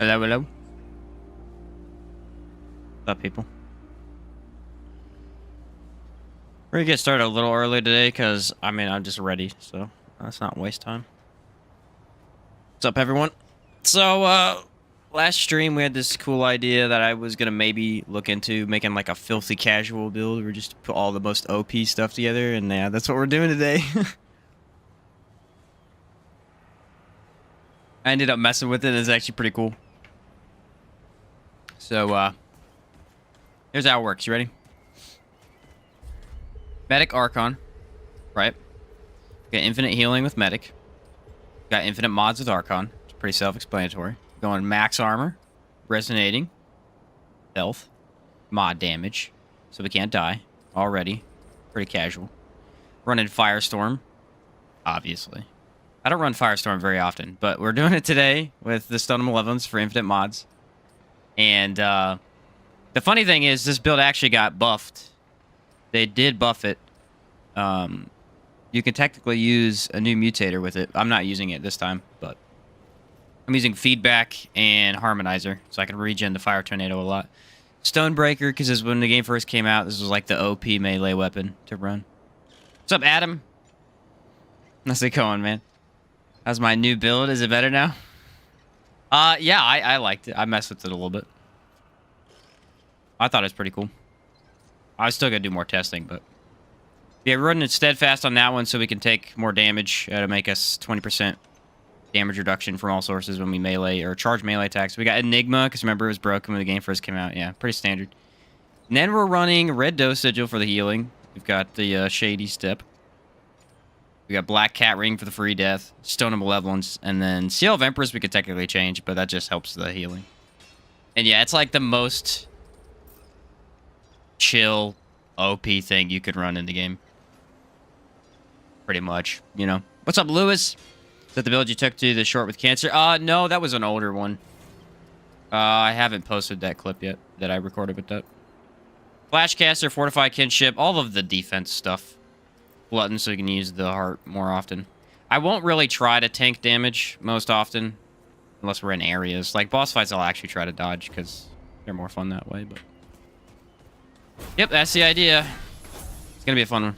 Hello, hello. What's up, people? We're gonna get started a little early today because, I mean, I'm just ready, so let's not waste time. What's up, everyone? So, last stream we had this cool idea that I was gonna maybe look into making like a filthy casual build. We're just put all the most OP stuff together, and yeah, that's what we're doing today. I ended up messing with it, and it's actually pretty cool. So, here's how it works. You ready? Medic Archon, right? Got infinite healing with Medic. Got infinite mods with Archon. It's pretty self-explanatory. Going max armor, resonating, health, mod damage, so we can't die. Already. Pretty casual. Running Firestorm, obviously. I don't run Firestorm very often, but we're doing it today with the Stone Malevolence for infinite mods. And the funny thing is, this build actually got buffed. They did buff it. You can technically use a new mutator with it. I'm not using it this time, but I'm using feedback and harmonizer, so I can regen the fire tornado a lot. Stonebreaker, because when the game first came out, this was like the OP melee weapon to run. What's up, Adam? How's it going, man? How's my new build? Is it better now? Yeah, I liked it. I messed with it a little bit. I thought it was pretty cool. I was still gonna do more testing, but yeah, we're running steadfast on that one so we can take more damage to make us 20% damage reduction from all sources when we melee or charge melee attacks. We got Enigma because remember it was broken when the game first came out. Yeah, pretty standard. And then we're running Red Dose Sigil for the healing. We've got the Shady Step. We got Black Cat Ring for the free death, Stone of Malevolence, and then Seal of Empress we could technically change, but that just helps the healing. And yeah, it's like the most chill OP thing you could run in the game. Pretty much, you know. What's up, Lewis? Is that the build you took to the short with cancer? No, that was an older one. I haven't posted that clip yet that I recorded with that. Flashcaster, Fortify Kinship, all of the defense stuff. Glutton, so you can use the heart more often. I won't really try to tank damage most often, unless we're in areas. Like, boss fights I'll actually try to dodge, because they're more fun that way, but... Yep, that's the idea. It's gonna be a fun one.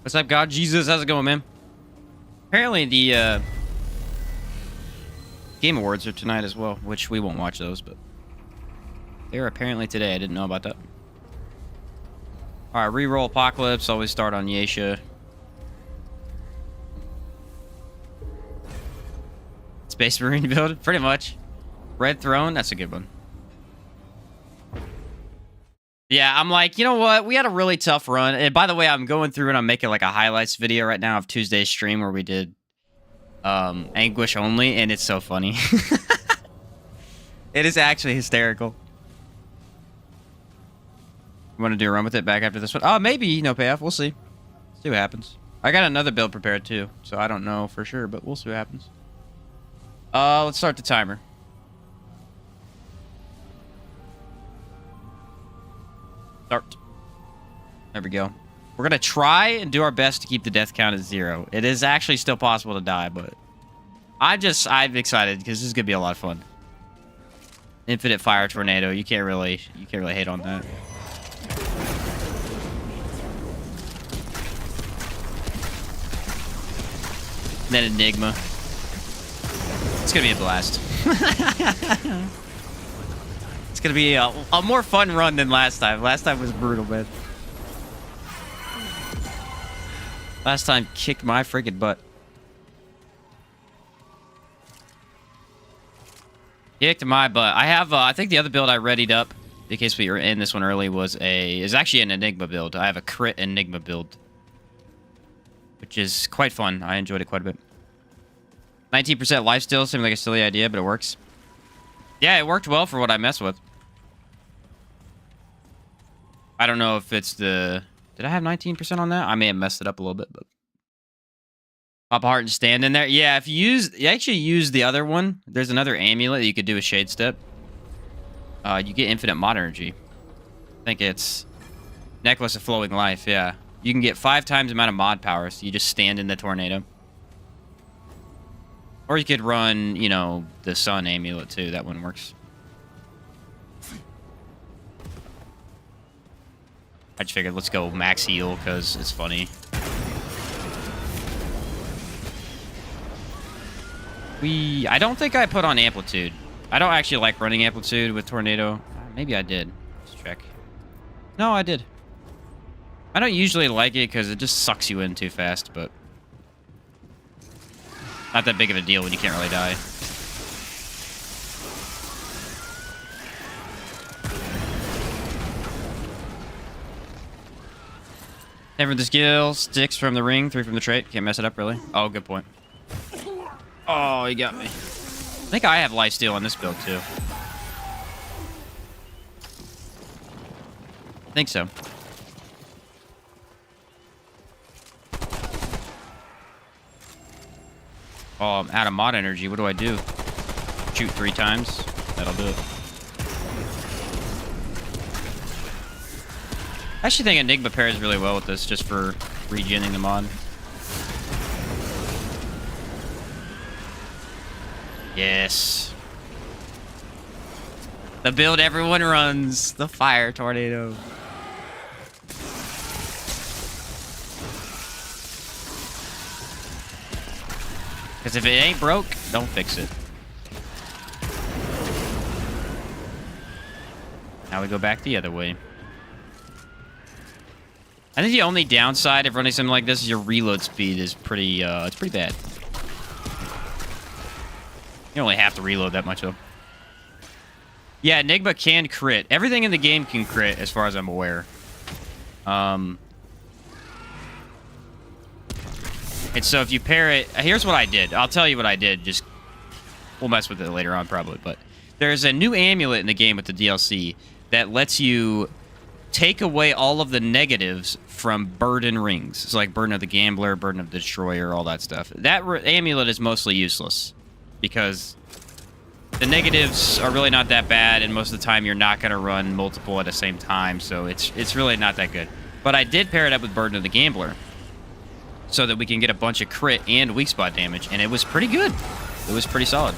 What's up, God Jesus? How's it going, man? Apparently, the, Game Awards are tonight as well, which we won't watch those, but... They're apparently today. I didn't know about that. Alright, reroll Apocalypse. Always start on Yesha. Space Marine build, pretty much. Red Throne, that's a good one. Yeah, I'm like, you know what? We had a really tough run. And by the way, I'm going through and I'm making like a highlights video right now of Tuesday's stream where we did Anguish only, and it's so funny. It is actually hysterical. Want to do a run with it back after this one? Maybe no payoff. We'll see. See what happens. I got another build prepared too, so I don't know for sure, but we'll see what happens. Let's start the timer. Start. There we go. We're gonna try and do our best to keep the death count at 0. It is actually still possible to die, but I'm excited because this is gonna be a lot of fun. Infinite fire tornado. You can't really hate on that. And then Enigma. It's gonna be a blast. It's gonna be a more fun run than last time. Last time was brutal, man. Last time kicked my freaking butt. Kicked my butt. I have, I think the other build I readied up, in case we were in this one early, is actually an Enigma build. I have a crit Enigma build, which is quite fun. I enjoyed it quite a bit. 19% lifesteal seems like a silly idea, but it works. Yeah, it worked well for what I mess with. I don't know if it's the... Did I have 19% on that? I may have messed it up a little bit, but... Pop a heart and stand in there. Yeah, if you actually use the other one, there's another amulet that you could do a Shade Step. You get infinite mod energy. I think it's Necklace of Flowing Life, yeah. You can get 5 times the amount of mod power, so you just stand in the tornado. Or you could run, you know, the sun amulet too. That one works. I just figured let's go max heal because it's funny. I don't think I put on amplitude. I don't actually like running amplitude with tornado. Maybe I did. Let's check. No, I did. I don't usually like it because it just sucks you in too fast, but not that big of a deal when you can't really die. Never the skill. 6 from the ring, 3 from the trait. Can't mess it up, really. Oh, good point. Oh, he got me. I think I have lifesteal on this build, too. I think so. Oh, I'm out of mod energy. What do I do? Shoot 3 times? That'll do it. I actually think Enigma pairs really well with this, just for regenning the mod. Yes. The build everyone runs. The fire tornado. Because if it ain't broke, don't fix it. Now we go back the other way. I think the only downside of running something like this is your reload speed is pretty, it's pretty bad. You only have to reload that much, though. Yeah, Enigma can crit. Everything in the game can crit, as far as I'm aware. And so if you pair it... Here's what I did. I'll tell you what I did. Just... We'll mess with it later on, probably. But there's a new amulet in the game with the DLC that lets you take away all of the negatives from Burden rings. So like Burden of the Gambler, Burden of the Destroyer, all that stuff. That amulet is mostly useless because the negatives are really not that bad, and most of the time you're not going to run multiple at the same time, so it's really not that good. But I did pair it up with Burden of the Gambler so that we can get a bunch of crit and weak spot damage, and it was pretty good. It was pretty solid.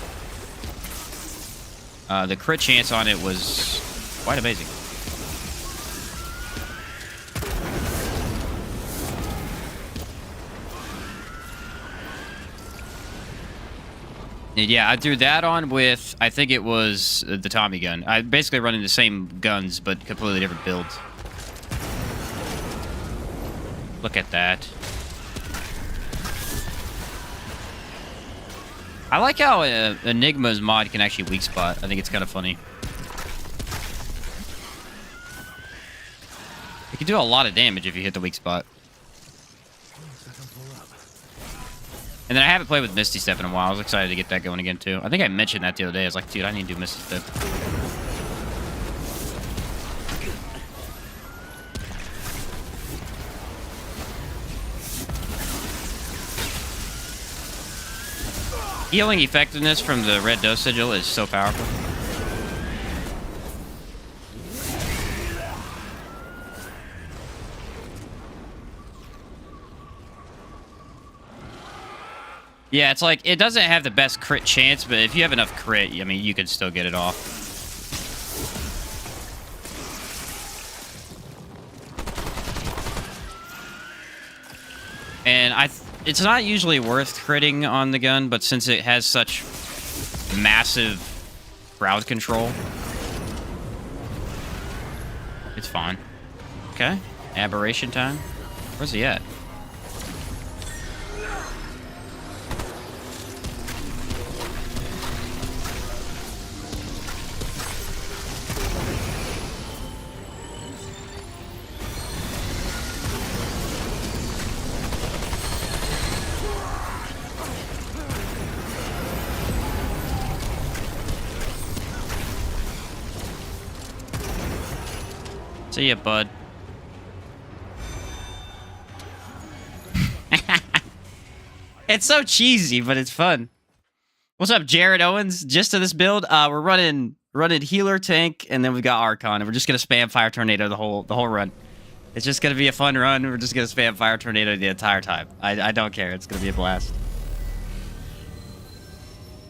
The crit chance on it was quite amazing. And yeah, I threw that on with, I think it was the Tommy gun. I basically running the same guns, but completely different builds. Look at that. I like how Enigma's mod can actually weak spot. I think it's kind of funny. You can do a lot of damage if you hit the weak spot. And then I haven't played with Misty Step in a while. I was excited to get that going again, too. I think I mentioned that the other day. I was like, dude, I need to do Misty Step. Healing effectiveness from the red dose sigil is so powerful. Yeah, it's like, it doesn't have the best crit chance, but if you have enough crit, I mean, you can still get it off. And it's not usually worth critting on the gun, but since it has such massive crowd control, it's fine. Okay, aberration time. Where's he at? See ya, bud. It's so cheesy, but it's fun. What's up, Jared Owens? Just to this build, we're running healer, tank, and then we've got Archon, and we're just gonna spam Fire Tornado the whole run. It's just gonna be a fun run. We're just gonna spam Fire Tornado the entire time. I don't care. It's gonna be a blast.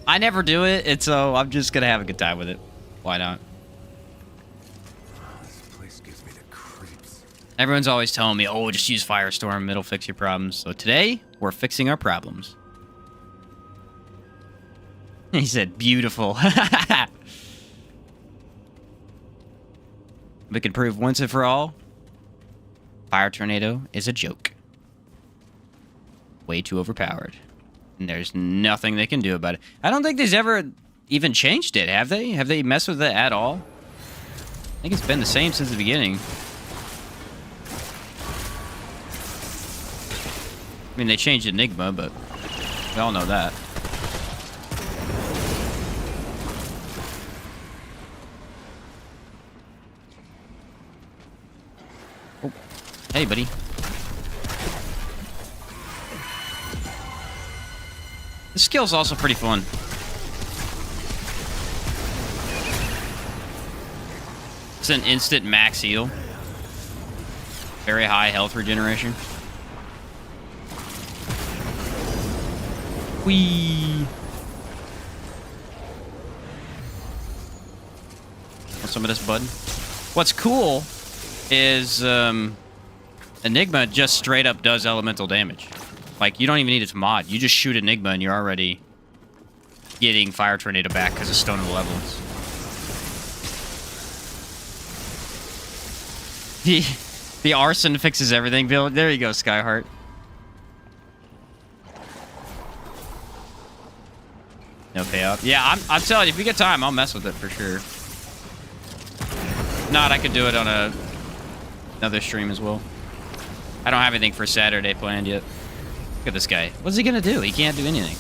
I never do it, and so I'm just gonna have a good time with it. Why not? This place gives me the creeps. Everyone's always telling me, oh, just use Firestorm, it'll fix your problems. So today, we're fixing our problems. He said, beautiful. We can prove once and for all, Fire Tornado is a joke. Way too overpowered. And there's nothing they can do about it. I don't think they've ever even changed it, have they? Have they messed with it at all? I think it's been the same since the beginning. I mean, they changed Enigma, but we all know that. Oh. Hey, buddy. The skill's also pretty fun. It's an instant max heal. Very high health regeneration. Whee! Want some of this, bud? What's cool is Enigma just straight up does elemental damage. Like, you don't even need its mod. You just shoot Enigma and you're already getting Fire Tornado back because of Stone of the Levels. The arson fixes everything, Bill. There you go, Skyheart. No payout. Yeah, I'm telling you, if we get time, I'll mess with it for sure. If not, I could do it on another stream as well. I don't have anything for Saturday planned yet. Look at this guy. What's he gonna do? He can't do anything.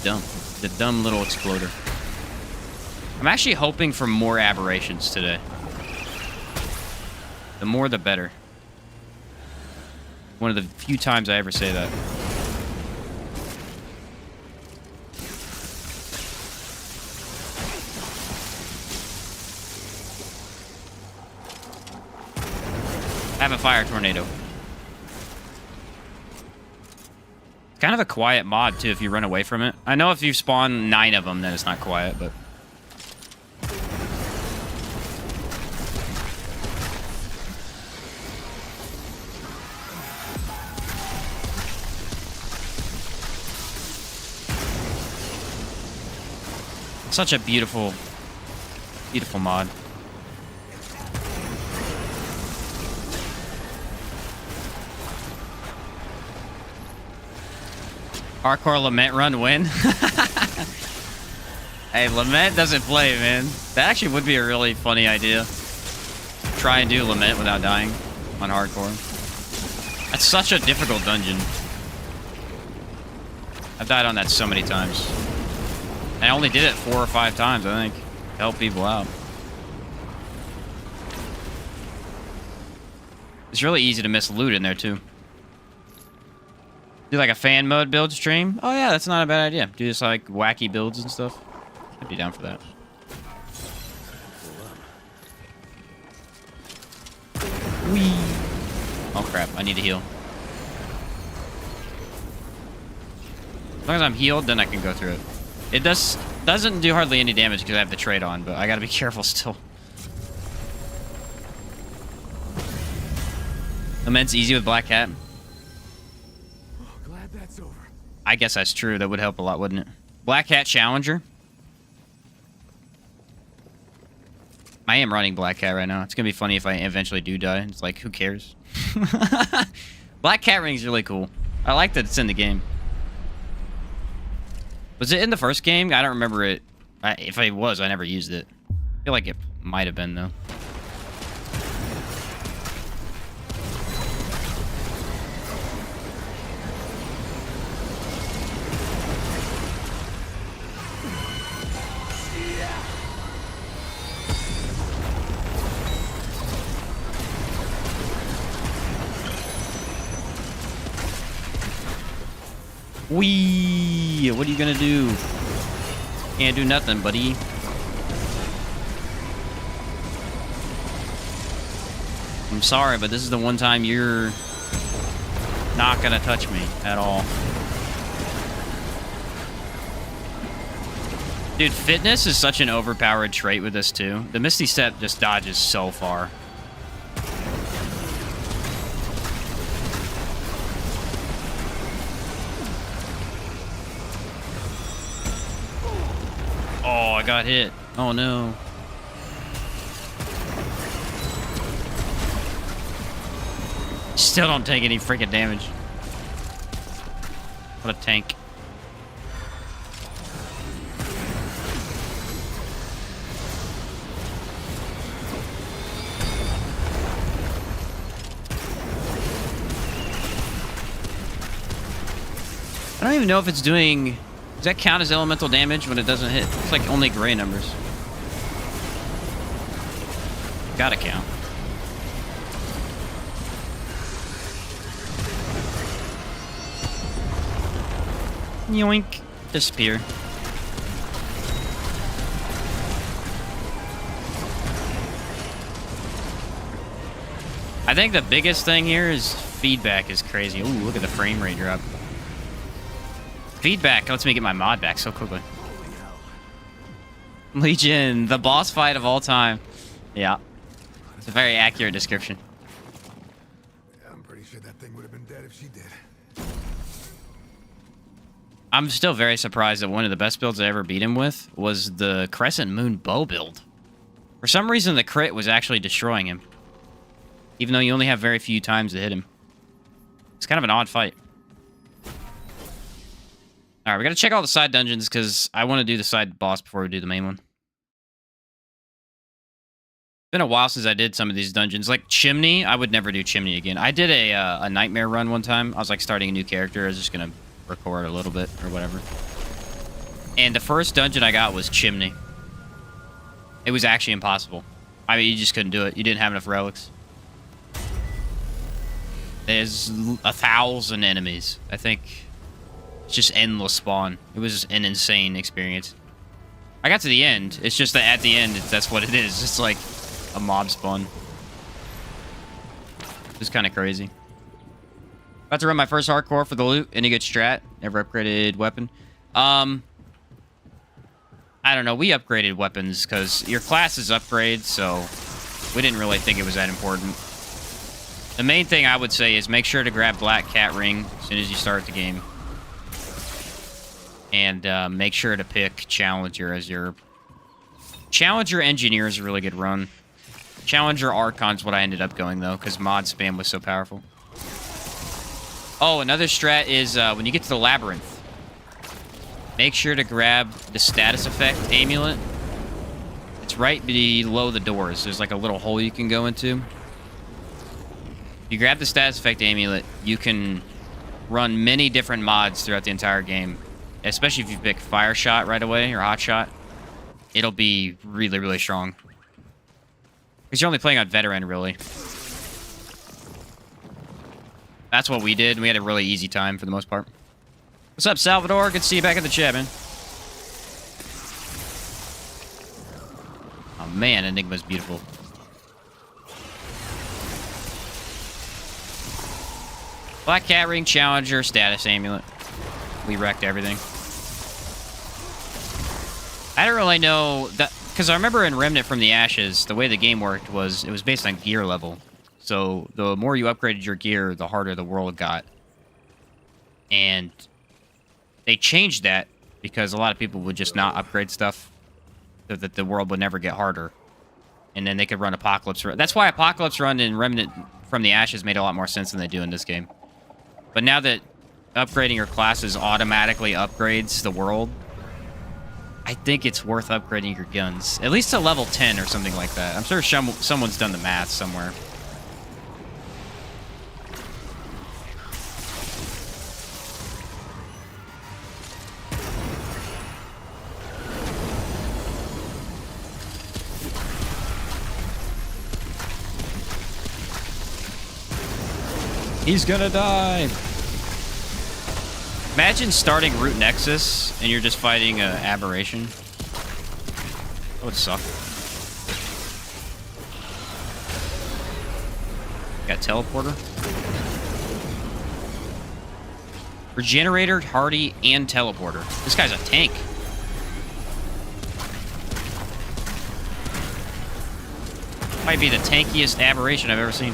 Dumb. The dumb little exploder. I'm actually hoping for more aberrations today. The more, the better. One of the few times I ever say that. I have a Fire Tornado. Kind of a quiet mod, too, if you run away from it. I know if you spawn 9 of them, then it's not quiet, but... Such a beautiful, beautiful mod. Hardcore Lament run win. Hey, Lament doesn't play, man. That actually would be a really funny idea. Try and do Lament without dying on hardcore. That's such a difficult dungeon. I've died on that so many times. And I only did it 4 or 5 times, I think, to help people out. It's really easy to miss loot in there, too. Do like a fan mode build stream? Oh yeah, that's not a bad idea. Do just like wacky builds and stuff. I'd be down for that. Whee! Oh crap, I need to heal. As long as I'm healed, then I can go through it. It doesn't do hardly any damage because I have the trade on, but I gotta be careful still. Lament's easy with Black Cat. That's over. I guess that's true. That would help a lot, wouldn't it? Black Cat Challenger. I am running Black Cat right now. It's going to be funny if I eventually do die. It's like, who cares? Black Cat Ring's really cool. I like that it's in the game. Was it in the first game? I don't remember it. If it was, I never used it. I feel like it might have been, though. Whee! What are you gonna do? Can't do nothing, buddy. I'm sorry, but this is the one time you're not gonna touch me at all. Dude, fitness is such an overpowered trait with this too. The Misty Step just dodges so far. Oh, I got hit. Oh no. Still don't take any freaking damage. What a tank. I don't even know if it's doing... Does that count as elemental damage when it doesn't hit? It's like only gray numbers. Gotta count. Yoink. Disappear. I think the biggest thing here is feedback is crazy. Ooh, look at the frame rate drop. Feedback lets me get my mod back so quickly. Legion, the boss fight of all time. Yeah. It's a very accurate description. Yeah, I'm pretty sure that thing would have been dead if she did. I'm still very surprised that one of the best builds I ever beat him with was the Crescent Moon bow build. For some reason, the crit was actually destroying him. Even though you only have very few times to hit him. It's kind of an odd fight. Alright, we gotta check all the side dungeons because I want to do the side boss before we do the main one. Been a while since I did some of these dungeons. Like Chimney, I would never do Chimney again. I did a nightmare run one time. I was like starting a new character. I was just gonna record a little bit or whatever. And the first dungeon I got was Chimney. It was actually impossible. I mean, you just couldn't do it. You didn't have enough relics. There's 1,000 enemies. I think it's just endless spawn. It was an insane experience. I got to the end. It's just that at the end, that's what it is. It's like a mob spawn. It's kind of crazy. About to run my first hardcore for the loot. Any good strat? Never upgraded weapon. I don't know. We upgraded weapons because your classes upgrade, so we didn't really think it was that important. The main thing I would say is make sure to grab Black Cat Ring as soon as you start the game. And make sure to pick Challenger as your... Challenger Engineer is a really good run. Challenger Archon's what I ended up going, though, because mod spam was so powerful. Oh, another strat is when you get to the Labyrinth, make sure to grab the status effect amulet. It's right below the doors. There's like a little hole you can go into. You grab the status effect amulet, you can run many different mods throughout the entire game. Especially if you pick Fire Shot right away, or Hot Shot. It'll be really, really strong. Because you're only playing on Veteran, really. That's what we did. We had a really easy time for the most part. What's up, Salvador? Good to see you back in the chat, man. Oh, man, Enigma's beautiful. Black Cat Ring, Challenger, Status Amulet. We wrecked everything. I don't really know that, because I remember in Remnant from the Ashes, the way the game worked was it was based on gear level. So the more you upgraded your gear, the harder the world got. And they changed that because a lot of people would just not upgrade stuff so that the world would never get harder. And then they could run Apocalypse Run. That's why Apocalypse Run in Remnant from the Ashes made a lot more sense than they do in this game. But now that upgrading your classes automatically upgrades the world, I think it's worth upgrading your guns. At least to level 10 or something like that. I'm sure someone's done the math somewhere. He's gonna die. Imagine starting Root Nexus and you're just fighting an aberration. That would suck. Got teleporter. Regenerator, Hardy, and teleporter. This guy's a tank. Might be the tankiest aberration I've ever seen.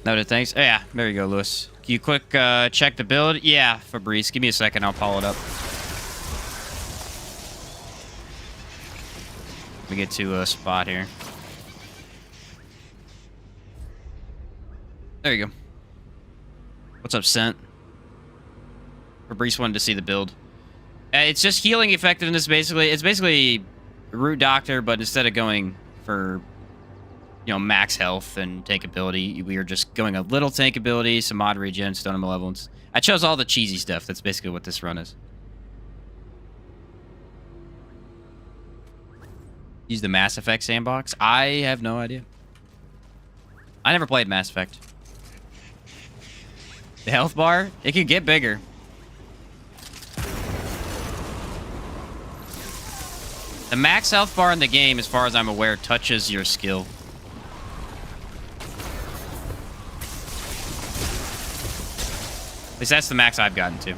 Noted, thanks. Oh, yeah, there you go, Lewis. Can you quick check the build? Yeah, Fabrice. Give me a second. I'll pull it up. Let me get to a spot here. There you go. What's up, Sent? Fabrice wanted to see the build. It's just healing effectiveness, basically. It's basically Root Doctor, but instead of going for, you know, max health and tank ability, we are just going a little tank ability, some mod regen, stone of malevolence. I chose all the cheesy stuff. That's basically what this run is. Use the Mass Effect sandbox? I have no idea. I never played Mass Effect. The health bar? It can get bigger. The max health bar in the game, as far as I'm aware, touches your skill. At least that's the max I've gotten to.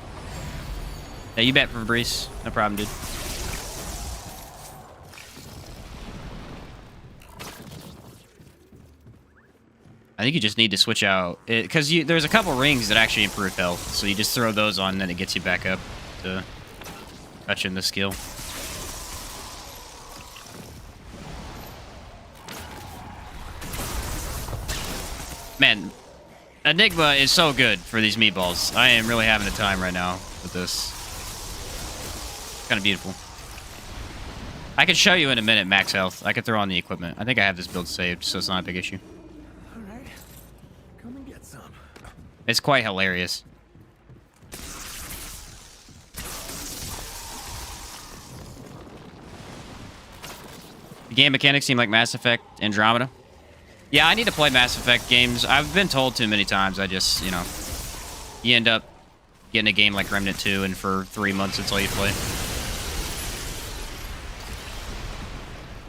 Yeah, you bet, Fabrice. No problem, dude. I think you just need to switch out. Because there's a couple rings that actually improve health. So you just throw those on, and then it gets you back up to touching the skill. Man, Enigma is so good for these meatballs. I am really having a time right now with this. It's kind of beautiful. I can show you in a minute max health. I can throw on the equipment. I think I have this build saved, so it's not a big issue. All right, come and get some. It's quite hilarious. The game mechanics seem like Mass Effect Andromeda. Yeah, I need to play Mass Effect games. I've been told too many times. I just, you know, you end up getting a game like Remnant 2, and for 3 months it's all you play.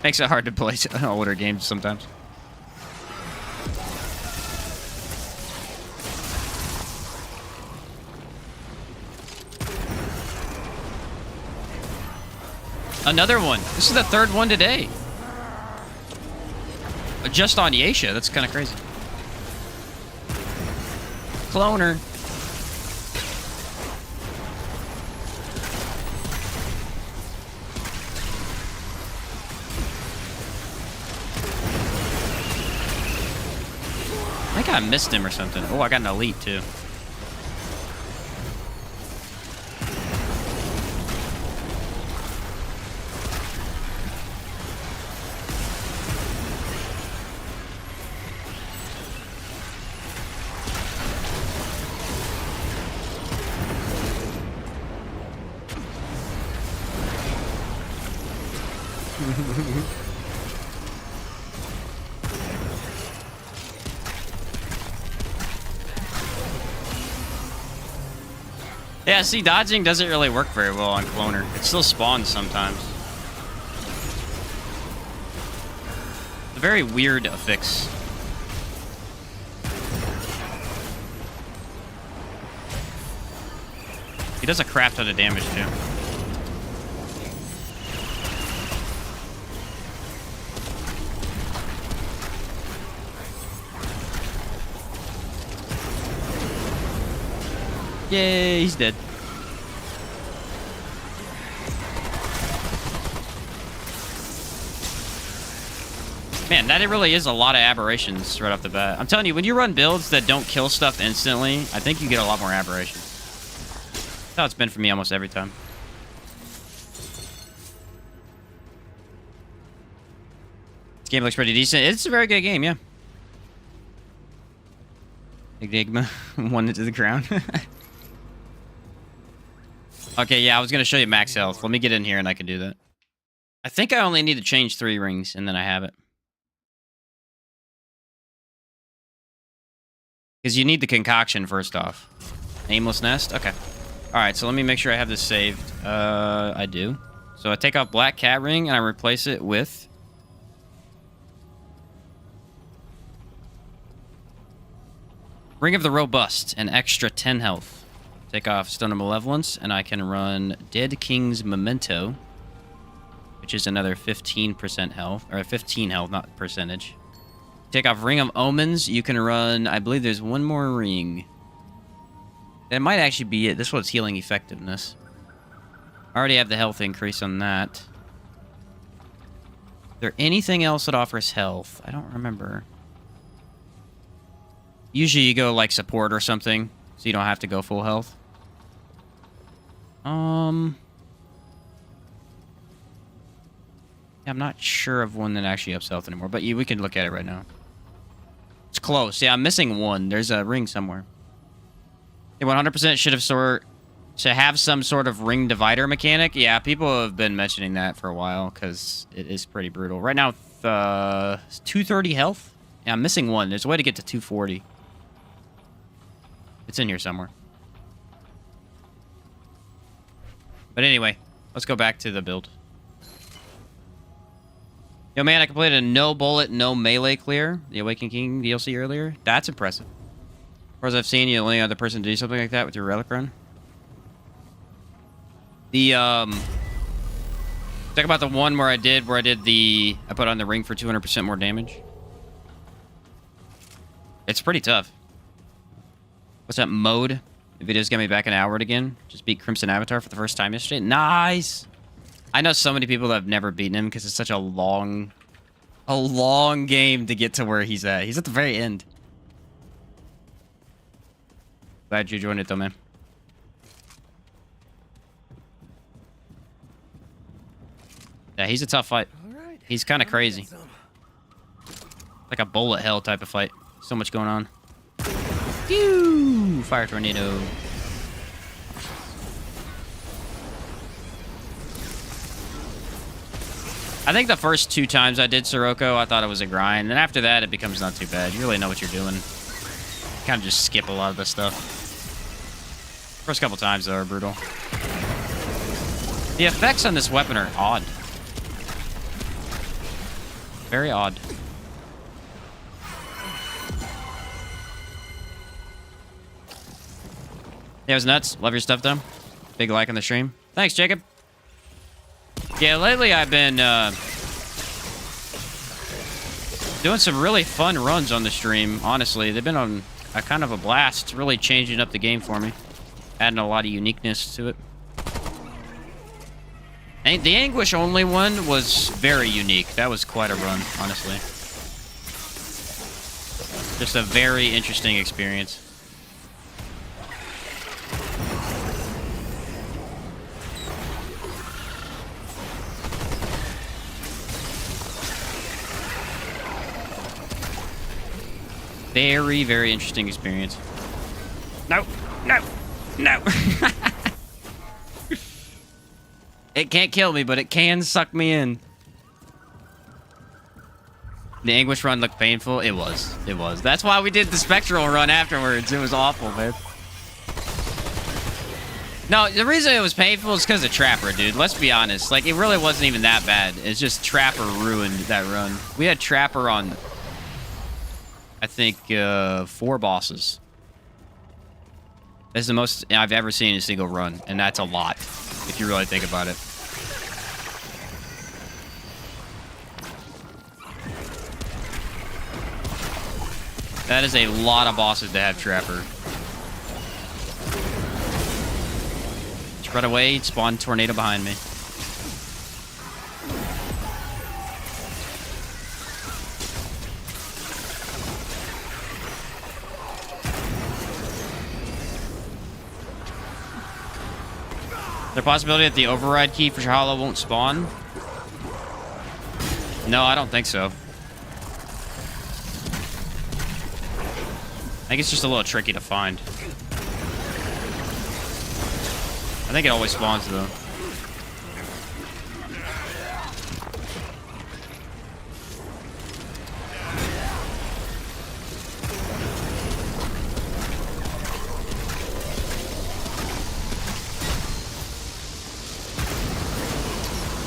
Makes it hard to play older games sometimes. Another one. This is the third one today. Just on Yasha. That's kind of crazy. Cloner. I think I missed him or something. Oh, I got an elite too. Yeah, see, dodging doesn't really work very well on Cloner. It still spawns sometimes. It's a very weird fix. He does a crap ton of damage, too. Yay, he's dead. Man, that really is a lot of aberrations right off the bat. I'm telling you, when you run builds that don't kill stuff instantly, I think you get a lot more aberrations. That's how it's been for me almost every time. This game looks pretty decent. It's a very good game, yeah. Enigma won into the ground. Okay, yeah, I was going to show you max health. Let me get in here and I can do that. I think I only need to change 3 rings and then I have it. Because you need the concoction first off. Aimless nest? Okay. Alright, so let me make sure I have this saved. I do. So I take off black cat ring and I replace it with Ring of the Robust, an extra 10 health. Take off Stone of Malevolence, and I can run Dead King's Memento, which is another 15% health, or 15 health, not percentage. Take off Ring of Omens, you can run, I believe there's one more ring. That might actually be it. This one's healing effectiveness. I already have the health increase on that. Is there anything else that offers health? I don't remember. Usually you go like support or something, so you don't have to go full health. Yeah, I'm not sure of one that actually ups health anymore, but we can look at it right now. It's close. Yeah, I'm missing one. There's a ring somewhere. It 100% should have some sort of ring divider mechanic. Yeah, people have been mentioning that for a while because it is pretty brutal. Right now, 230 health. Yeah, I'm missing one. There's a way to get to 240. It's in here somewhere. But anyway, let's go back to the build. Yo, man, I completed a no bullet, no melee clear. The Awakened King DLC earlier. That's impressive. As far as I've seen, you're the only other person to do something like that with your relic run. The, talk about the one where I put on the ring for 200% more damage. It's pretty tough. What's that mode? The videos got me back in Hourward again. Just beat Crimson Avatar for the first time yesterday. Nice! I know so many people that have never beaten him because it's such a long game to get to where he's at. He's at the very end. Glad you joined it though, man. Yeah, he's a tough fight. He's kind of crazy. Like a bullet hell type of fight. So much going on. Phew! Fire tornado. I think the first 2 times I did Sirocco, I thought it was a grind. And after that, it becomes not too bad. You really know what you're doing. Kind of just skip a lot of this stuff. First couple times, though, are brutal. The effects on this weapon are odd. Very odd. Yeah, it was nuts. Love your stuff, though. Big like on the stream. Thanks, Jacob. Yeah, lately I've been doing some really fun runs on the stream, honestly. They've been on a kind of a blast. It's really changing up the game for me. Adding a lot of uniqueness to it. And the Anguish only one was very unique. That was quite a run, honestly. Just a very interesting experience. Very, very interesting experience. No, no, no. It can't kill me, but it can suck me in. The Anguish run looked painful. It was. It was. That's why we did the Spectral run afterwards. It was awful, man. No, the reason it was painful is because of Trapper, dude. Let's be honest. Like, it really wasn't even that bad. It's just Trapper ruined that run. We had Trapper on, I think, 4 bosses. That's the most I've ever seen in a single run, and that's a lot, if you really think about it. That is a lot of bosses to have Trapper. Spread away, spawn tornado behind me. Is there a possibility that the override key for Shahala won't spawn? No, I don't think so. I think it's just a little tricky to find. I think it always spawns, though.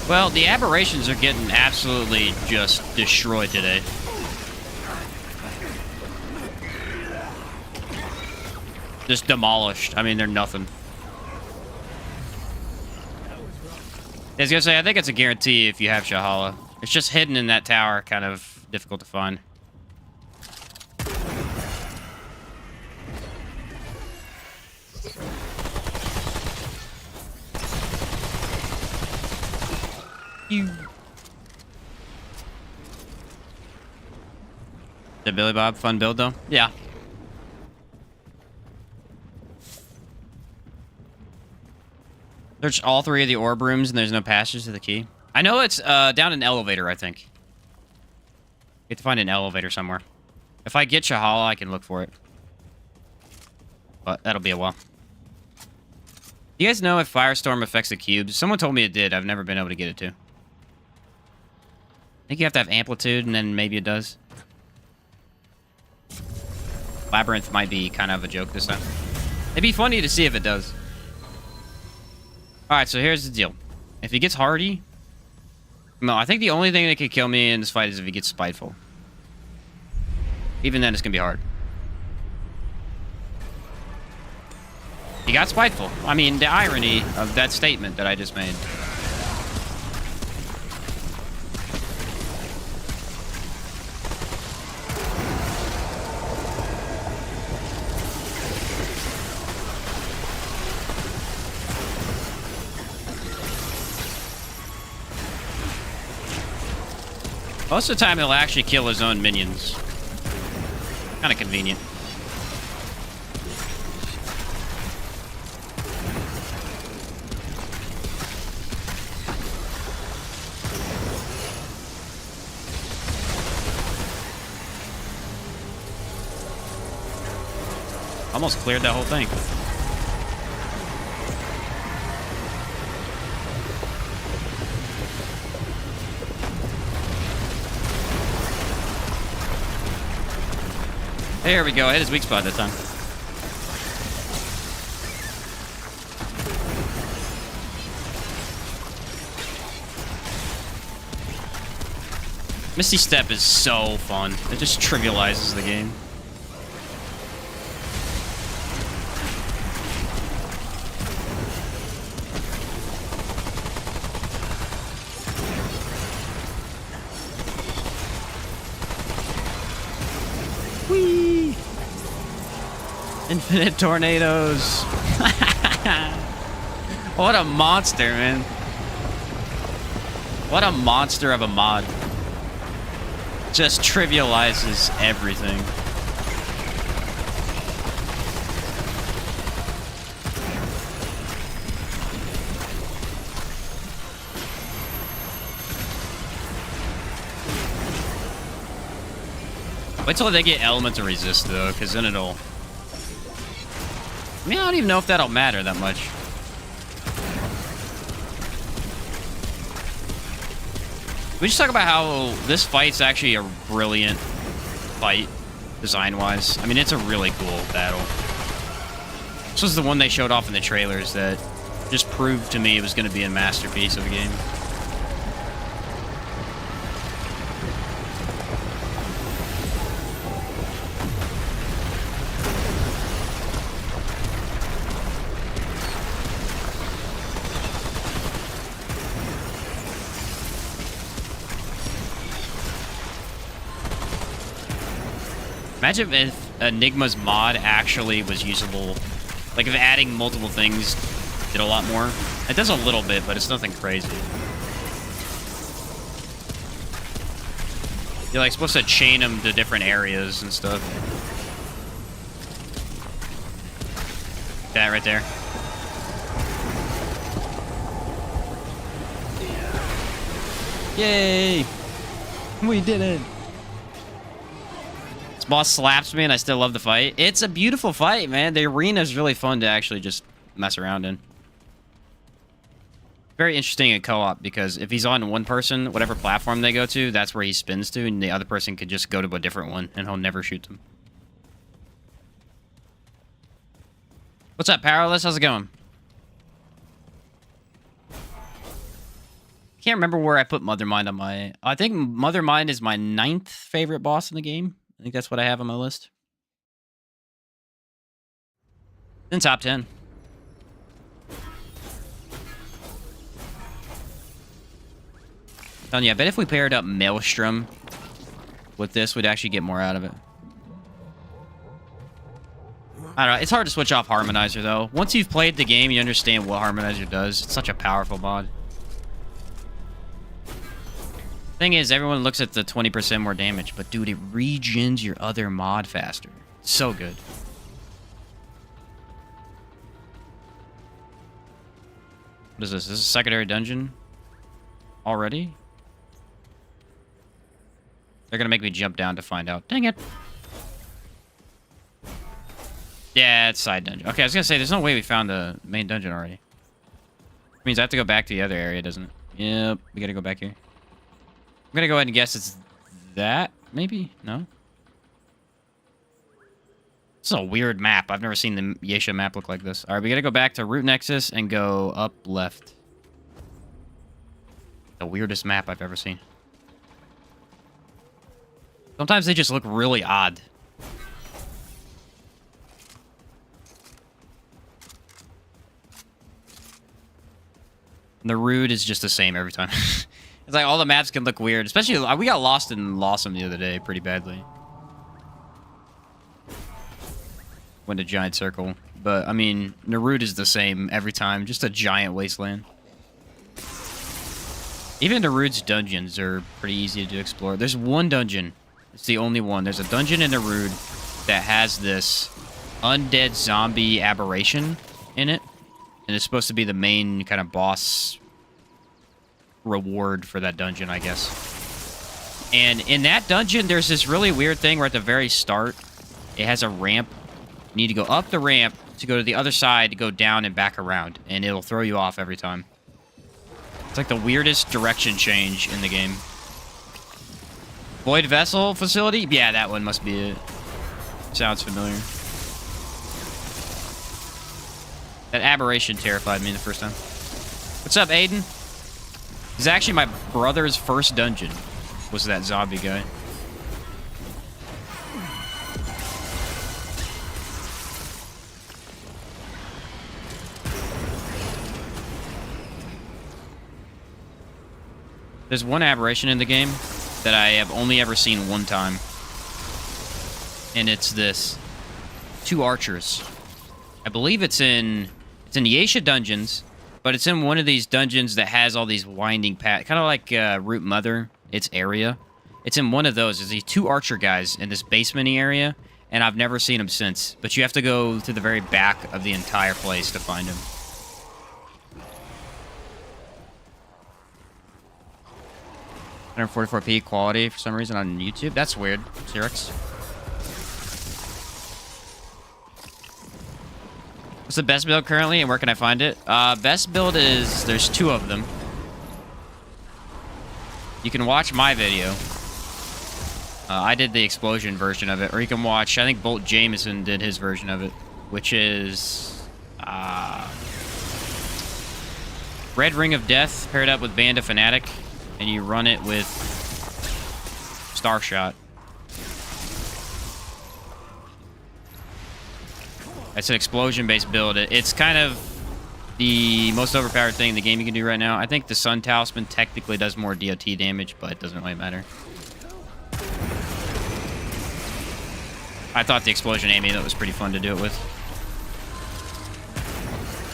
Well, the aberrations are getting absolutely just destroyed today. Just demolished. I mean, they're nothing. I was gonna say, I think it's a guarantee if you have Shahala. It's just hidden in that tower, kind of difficult to find. You. The Billy Bob fun build though? Yeah. Search all 3 of the orb rooms and there's no passage to the key. I know it's down an elevator, I think. You have to find an elevator somewhere. If I get Shahala, I can look for it. But that'll be a while. You guys know if Firestorm affects the cubes? Someone told me it did. I've never been able to get it to. I think you have to have amplitude and then maybe it does. Labyrinth might be kind of a joke this time. It'd be funny to see if it does. Alright, so here's the deal. If he gets hardy... No, I think the only thing that could kill me in this fight is if he gets spiteful. Even then, it's going to be hard. He got spiteful. I mean, the irony of that statement that I just made. Most of the time, he'll actually kill his own minions. Kind of convenient. Almost cleared that whole thing. There we go. I hit his weak spot that time. Misty Step is so fun. It just trivializes the game. Whee! Infinite tornadoes. What a monster, man. What a monster of a mod. Just trivializes everything. Wait till they get elements to resist, though, because then it'll... I mean, I don't even know if that'll matter that much. We just talk about how this fight's actually a brilliant fight, design-wise. I mean, it's a really cool battle. This was the one they showed off in the trailers that just proved to me it was going to be a masterpiece of a game. Imagine if Enigma's mod actually was usable. Like, if adding multiple things did a lot more. It does a little bit, but it's nothing crazy. You're, like, supposed to chain them to different areas and stuff. That right there. Yay! We did it! Boss slaps me and I still love the fight. It's a beautiful fight, man. The arena is really fun to actually just mess around in. Very interesting in co-op because if he's on one person, whatever platform they go to, that's where he spins to, and the other person could just go to a different one and he'll never shoot them. What's up, Powerless? How's it going? Can't remember where I put Mother Mind on my... I think Mother Mind is my 9th favorite boss in the game. I think that's what I have on my list. In top 10. Telling you, I bet if we paired up Maelstrom with this, we'd actually get more out of it. I don't know. It's hard to switch off Harmonizer, though. Once you've played the game, you understand what Harmonizer does. It's such a powerful mod. Thing is, everyone looks at the 20% more damage, but dude, it regens your other mod faster. It's so good. What is this? Is this a secondary dungeon? Already? They're gonna make me jump down to find out. Dang it. Yeah, it's side dungeon. Okay, I was gonna say, there's no way we found the main dungeon already. Which means I have to go back to the other area, doesn't it? Yep, we gotta go back here. I'm gonna go ahead and guess it's that, maybe? No? This is a weird map. I've never seen the Yesha map look like this. Alright, we gotta go back to Root Nexus and go up left. The weirdest map I've ever seen. Sometimes they just look really odd. The Root is just the same every time. It's like all the maps can look weird. Especially, we got lost in Lawsome the other day pretty badly. Went a giant circle. But, I mean, Naruto is the same every time. Just a giant wasteland. Even Naruto's dungeons are pretty easy to explore. There's one dungeon. It's the only one. There's a dungeon in Naruto that has this undead zombie aberration in it. And it's supposed to be the main kind of boss reward for that dungeon, I guess. And in that dungeon, there's this really weird thing where at the very start, it has a ramp. You need to go up the ramp to go to the other side to go down and back around. And it'll throw you off every time. It's like the weirdest direction change in the game. Void Vessel Facility? Yeah, that one must be it. Sounds familiar. That aberration terrified me the first time. What's up, Aiden? This is actually my brother's first dungeon. Was that zombie guy. There's one aberration in the game that I have only ever seen one time. And it's this. 2 archers. I believe it's in Yesha dungeons, but it's in one of these dungeons that has all these winding paths, kind of like Root Mother, its area. It's in one of those. There's these 2 archer guys in this basement-y area, and I've never seen them since. But you have to go to the very back of the entire place to find them. $144p quality for some reason on YouTube. That's weird, Xerox. What's the best build currently, and where can I find it? Best build is... There's 2 of them. You can watch my video. I did the explosion version of it. Or you can watch... I think Bolt Jameson did his version of it. Which is... Red Ring of Death paired up with Band of Fanatic. And you run it with... Starshot. It's an explosion-based build. It's kind of the most overpowered thing in the game you can do right now. I think the Sun Talisman technically does more DOT damage, but it doesn't really matter. I thought the explosion amulet was pretty fun to do it with.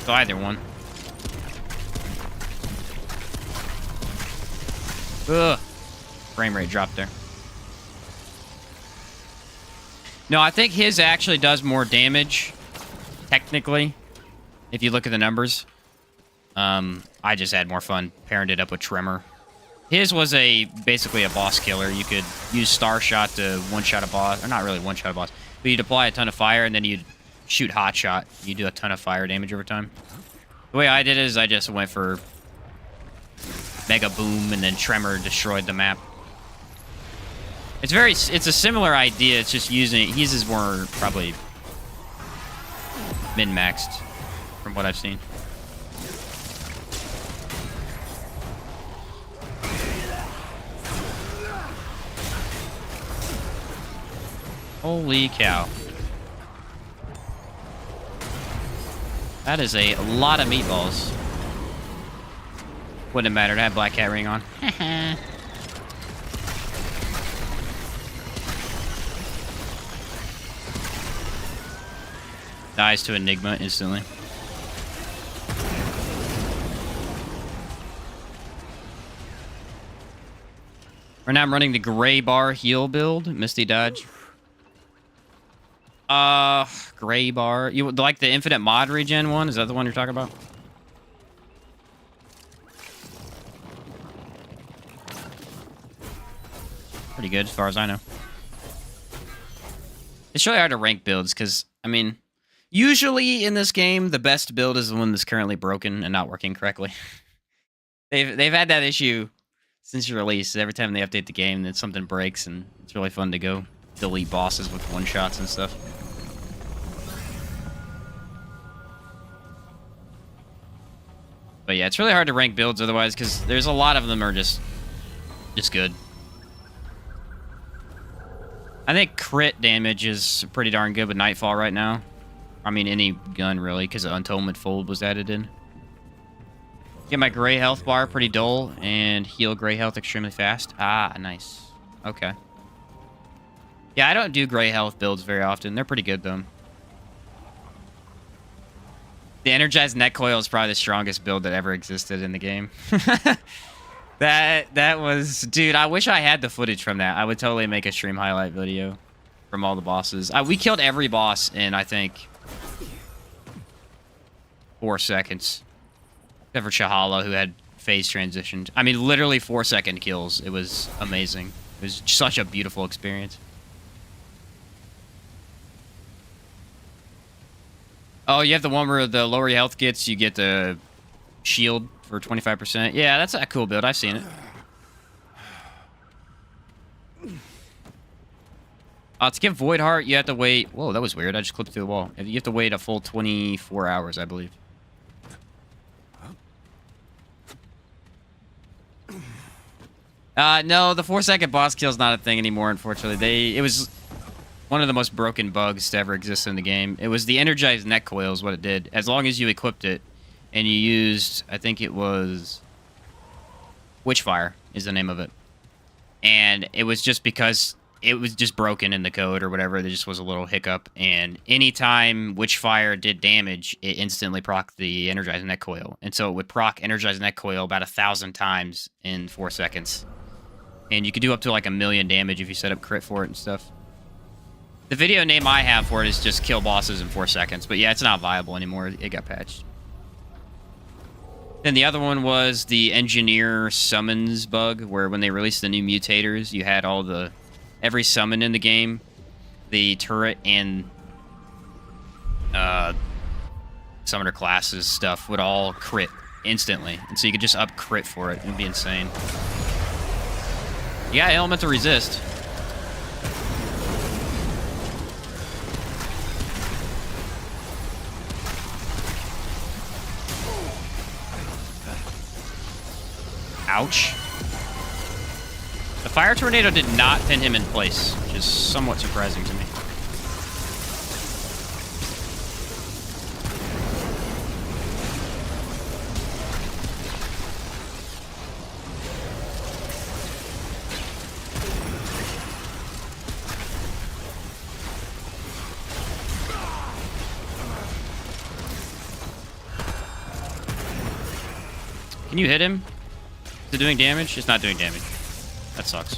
So either one. Ugh. Frame rate dropped there. No, I think his actually does more damage. Technically, if you look at the numbers. I just had more fun pairing it up with Tremor. His was basically a boss killer. You could use Starshot to one-shot a boss. Or not really one-shot a boss. But you'd apply a ton of fire, and then you'd shoot Hot Shot. You do a ton of fire damage over time. The way I did it is I just went for Mega Boom, and then Tremor destroyed the map. It's a similar idea. It's just his is more probably min-maxed from what I've seen. Holy cow. That is a lot of meatballs. Wouldn't have mattered. I had Black Cat ring on. Dies to Enigma instantly. Right now I'm running the gray bar heal build. Misty dodge. Gray bar. You would like the infinite mod regen one? Is that the one you're talking about? Pretty good as far as I know. It's really hard to rank builds because, I mean, usually in this game, the best build is the one that's currently broken and not working correctly. They've had that issue since release. Every time they update the game, then something breaks, and it's really fun to go delete bosses with one-shots and stuff. But yeah, it's really hard to rank builds otherwise, because there's a lot of them are just good. I think crit damage is pretty darn good with Nightfall right now. I mean, any gun, really, because the Untold Fold was added in. Get my gray health bar pretty dull, and heal gray health extremely fast. Ah, nice. Okay. Yeah, I don't do gray health builds very often. They're pretty good, though. The Energized Neck Coil is probably the strongest build that ever existed in the game. That was... Dude, I wish I had the footage from that. I would totally make a stream highlight video from all the bosses. We killed every boss in, I think, 4 seconds. Except for Shahala, who had phase transitioned. I mean, literally 4-second kills. It was amazing. It was such a beautiful experience. Oh, you have the one where the lower your health gets, you get the shield for 25%. Yeah, that's a cool build. I've seen it. To get Void Heart, you have to wait... Whoa, that was weird. I just clipped through the wall. You have to wait a full 24 hours, I believe. No, the 4-second boss kill is not a thing anymore, unfortunately. It was one of the most broken bugs to ever exist in the game. It was the Energized Neck Coil is what it did. As long as you equipped it, and you used, I think it was... Witchfire is the name of it. And it was just because it was just broken in the code or whatever. There just was a little hiccup. And anytime Witchfire did damage, it instantly procced the Energized Neck Coil. And so it would proc Energized Neck Coil about 1,000 times in 4 seconds. And you could do up to like 1,000,000 damage if you set up crit for it and stuff. The video name I have for it is just kill bosses in 4 seconds. But yeah, it's not viable anymore. It got patched. Then the other one was the engineer summons bug, where when they released the new mutators, you had all the... Every summon in the game, the turret and summoner classes stuff would all crit instantly. And so you could just up crit for it. It would be insane. Yeah, elemental resist. Ouch. The fire tornado did not pin him in place, which is somewhat surprising to me. Can you hit him? Is it doing damage? It's not doing damage. That sucks.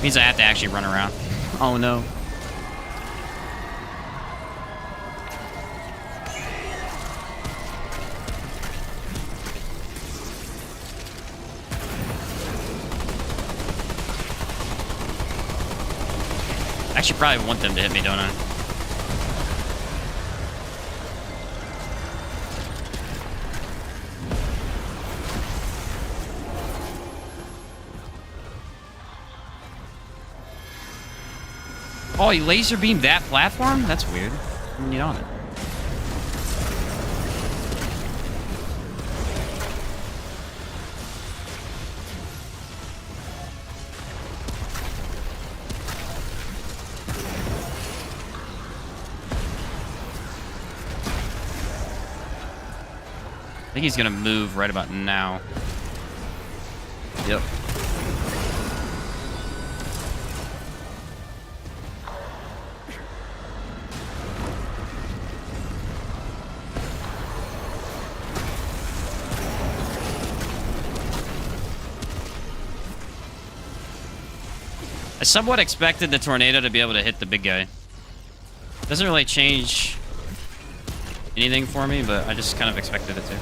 Means I have to actually run around. Oh no. I actually probably want them to hit me, don't I? Oh, he laser beamed that platform? That's weird. I didn't need on it. I think he's gonna move right about now. Yep. I somewhat expected the tornado to be able to hit the big guy. Doesn't really change anything for me, but I just kind of expected it to.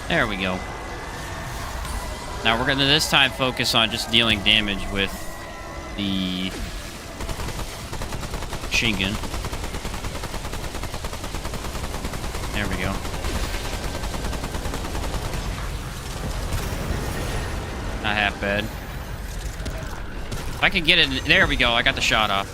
There we go. Now we're gonna this time focus on just dealing damage with the machine gun. There we go. Not half bad. If I can get it, there we go. I got the shot off.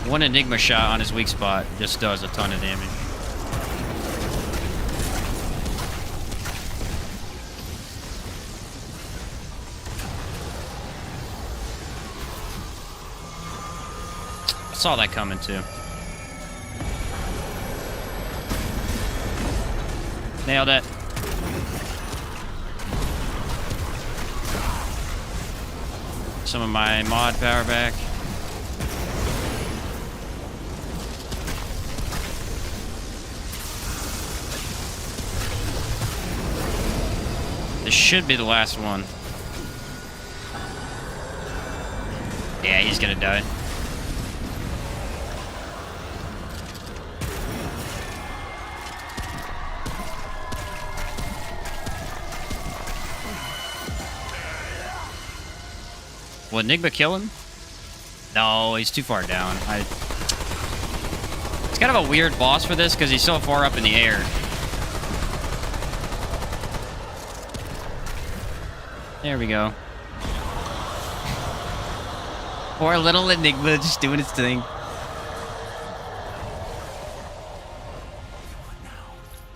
One Enigma shot on his weak spot just does a ton of damage. I saw that coming too. Nailed it. Some of my mod power back. This should be the last one. Yeah, he's gonna die. Will Enigma kill him? No, he's too far down. It's kind of a weird boss for this because he's so far up in the air. There we go. Poor little Enigma just doing its thing.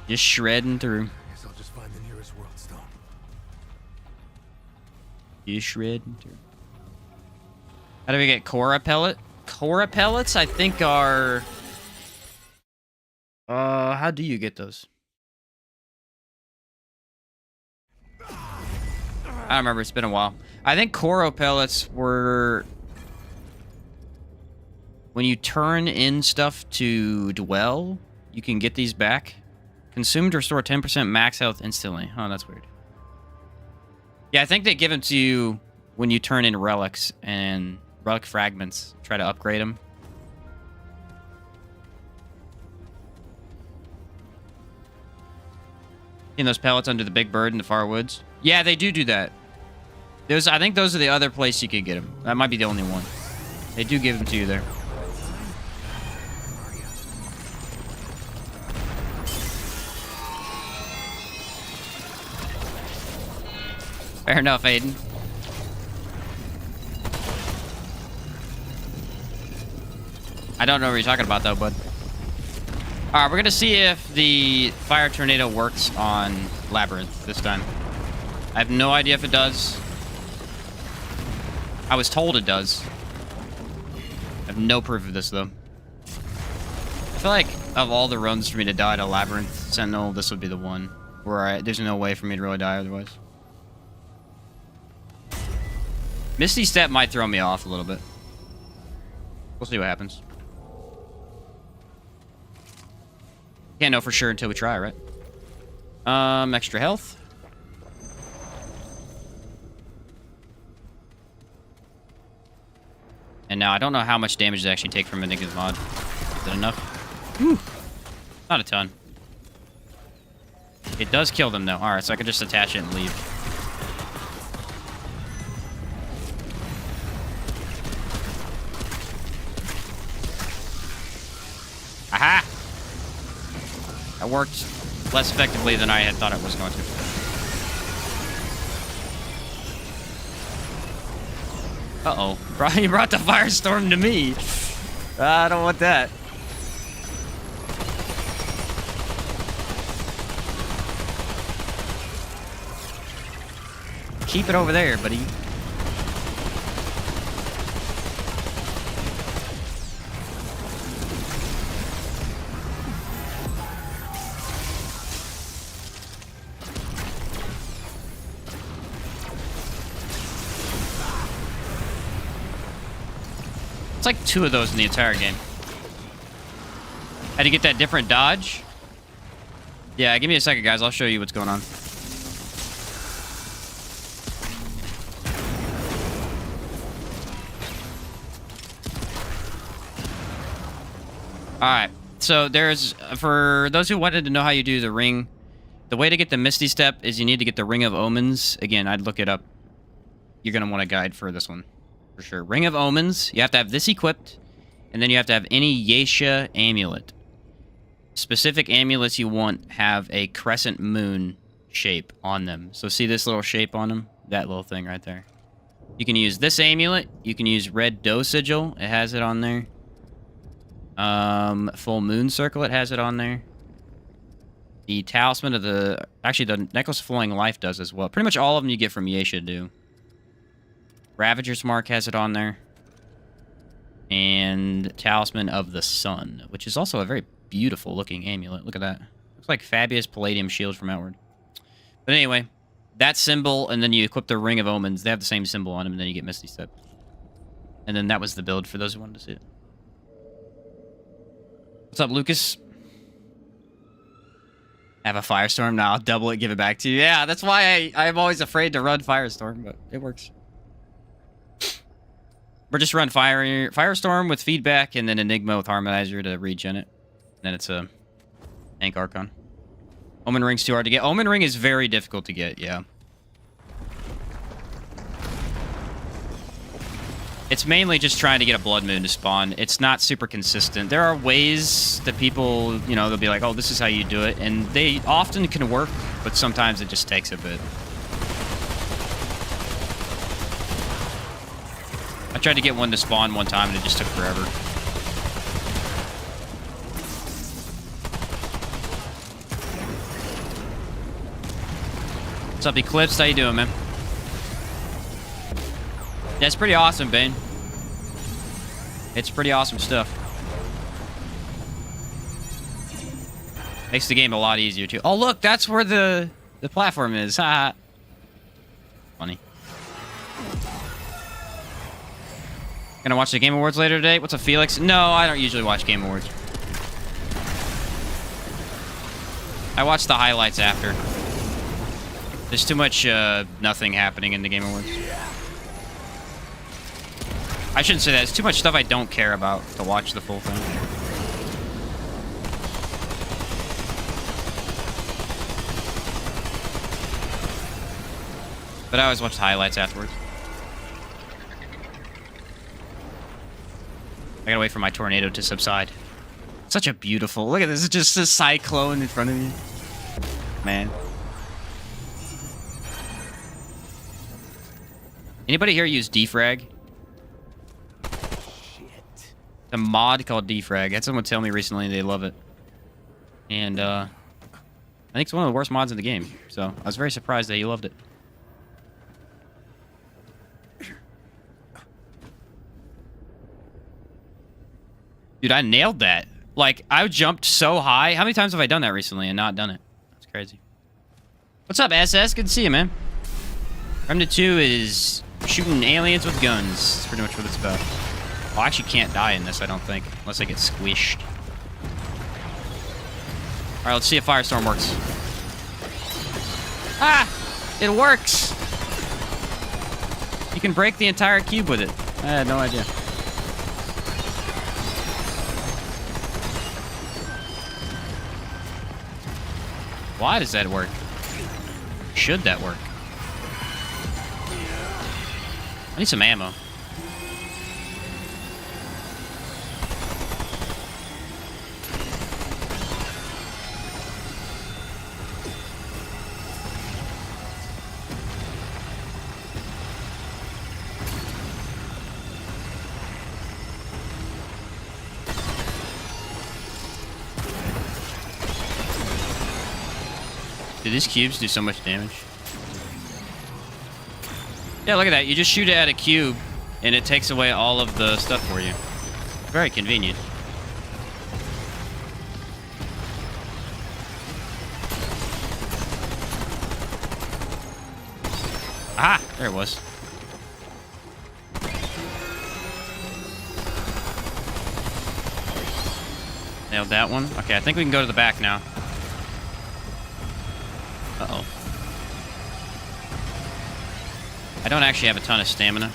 Just shredding through. Guess I'll just find the nearest world stone. Just shredding through. How do we get Cora pellet? Cora pellets, I think, are... how do you get those? I don't remember. It's been a while. I think Cora pellets were... when you turn in stuff to dwell, you can get these back. Consumed, restore 10% max health instantly. Oh, that's weird. Yeah, I think they give them to you when you turn in relics and relic fragments. Try to upgrade them. In those pellets under the big bird in the far woods. Yeah, they do that. I think those are the other place you could get them. That might be the only one. They do give them to you there. Fair enough, Aiden. I don't know what you're talking about, though, bud. Alright, we're gonna see if the fire tornado works on Labyrinth this time. I have no idea if it does. I was told it does. I have no proof of this, though. I feel like of all the runs for me to die to Labyrinth Sentinel, this would be the one where there's no way for me to really die otherwise. Misty Step might throw me off a little bit. We'll see what happens. Can't know for sure until we try, right? Extra health. And now I don't know how much damage they actually take from Enigma's mod. Is it enough? Whew. Not a ton. It does kill them though. Alright, so I can just attach it and leave. Aha! That worked less effectively than I had thought it was going to. Uh-oh. You brought the firestorm to me. I don't want that. Keep it over there, buddy. It's like 2 of those in the entire game. Had to get that different dodge. Yeah, give me a second, guys. I'll show you what's going on. Alright, so there's, for those who wanted to know how you do the ring, the way to get the Misty Step is you need to get the Ring of Omens. Again, I'd look it up. You're going to want a guide for this one, for sure. Ring of Omens, you have to have this equipped, and then you have to have any Yesha amulet. Specific amulets you want have a crescent moon shape on them. So see this little shape on them? That little thing right there. You can use this amulet. You can use Red Doe Sigil. It has it on there. Full Moon Circle, it has it on there. The Talisman of the... Actually, the Necklace of Flowing Life does as well. Pretty much all of them you get from Yesha do. Ravager's Mark has it on there. And Talisman of the Sun, which is also a very beautiful looking amulet. Look at that. Looks like Fabius Palladium Shield from Outward. But anyway, that symbol, and then you equip the Ring of Omens. They have the same symbol on them, and then you get Misty Step. And then that was the build for those who wanted to see it. What's up, Lucas? Have a Firestorm? Now I'll double it, give it back to you. Yeah, that's why I'm always afraid to run Firestorm, but it works. Or just run Firestorm with feedback, and then Enigma with Harmonizer to regen it. And then it's a Tank Archon. Omen Ring's too hard to get. Omen Ring is very difficult to get, yeah. It's mainly just trying to get a Blood Moon to spawn. It's not super consistent. There are ways that people, you know, they'll be like, oh, this is how you do it. And they often can work, but sometimes it just takes a bit. I tried to get one to spawn one time, and it just took forever. What's up, Eclipse? How you doing, man? That's pretty awesome, Bane. It's pretty awesome stuff. Makes the game a lot easier, too. Oh, look! That's where the platform is. Ha! Funny. Gonna watch the Game Awards later today? What's up, Felix? No, I don't usually watch Game Awards. I watch the highlights after. There's too much nothing happening in the Game Awards. I shouldn't say that. It's too much stuff I don't care about to watch the full thing. But I always watch the highlights afterwards. I gotta wait for my tornado to subside. Such a beautiful... Look at this. It's just a cyclone in front of me. Man. Anybody here use defrag? A mod called defrag. I had someone tell me recently they love it. And, I think it's one of the worst mods in the game. So, I was very surprised that you loved it. Dude, I nailed that. Like, I jumped so high. How many times have I done that recently and not done it? That's crazy. What's up, SS? Good to see you, man. Remnant 2 is shooting aliens with guns. That's pretty much what it's about. Well, I actually can't die in this, I don't think. Unless I get squished. Alright, let's see if Firestorm works. Ah! It works! You can break the entire cube with it. I had no idea. Why does that work? Should that work? I need some ammo. Dude, these cubes do so much damage. Yeah, look at that. You just shoot it at a cube, and it takes away all of the stuff for you. Very convenient. Ah, there it was. Nailed that one. Okay, I think we can go to the back now. Uh-oh. I don't actually have a ton of stamina.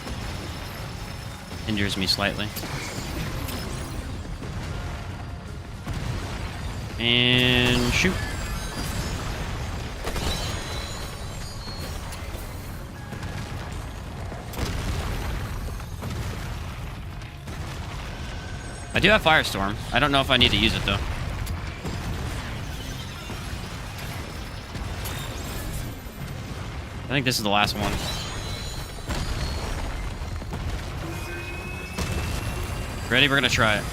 Injures me slightly. And shoot. I do have Firestorm. I don't know if I need to use it, though. I think this is the last one. Ready? We're gonna try it.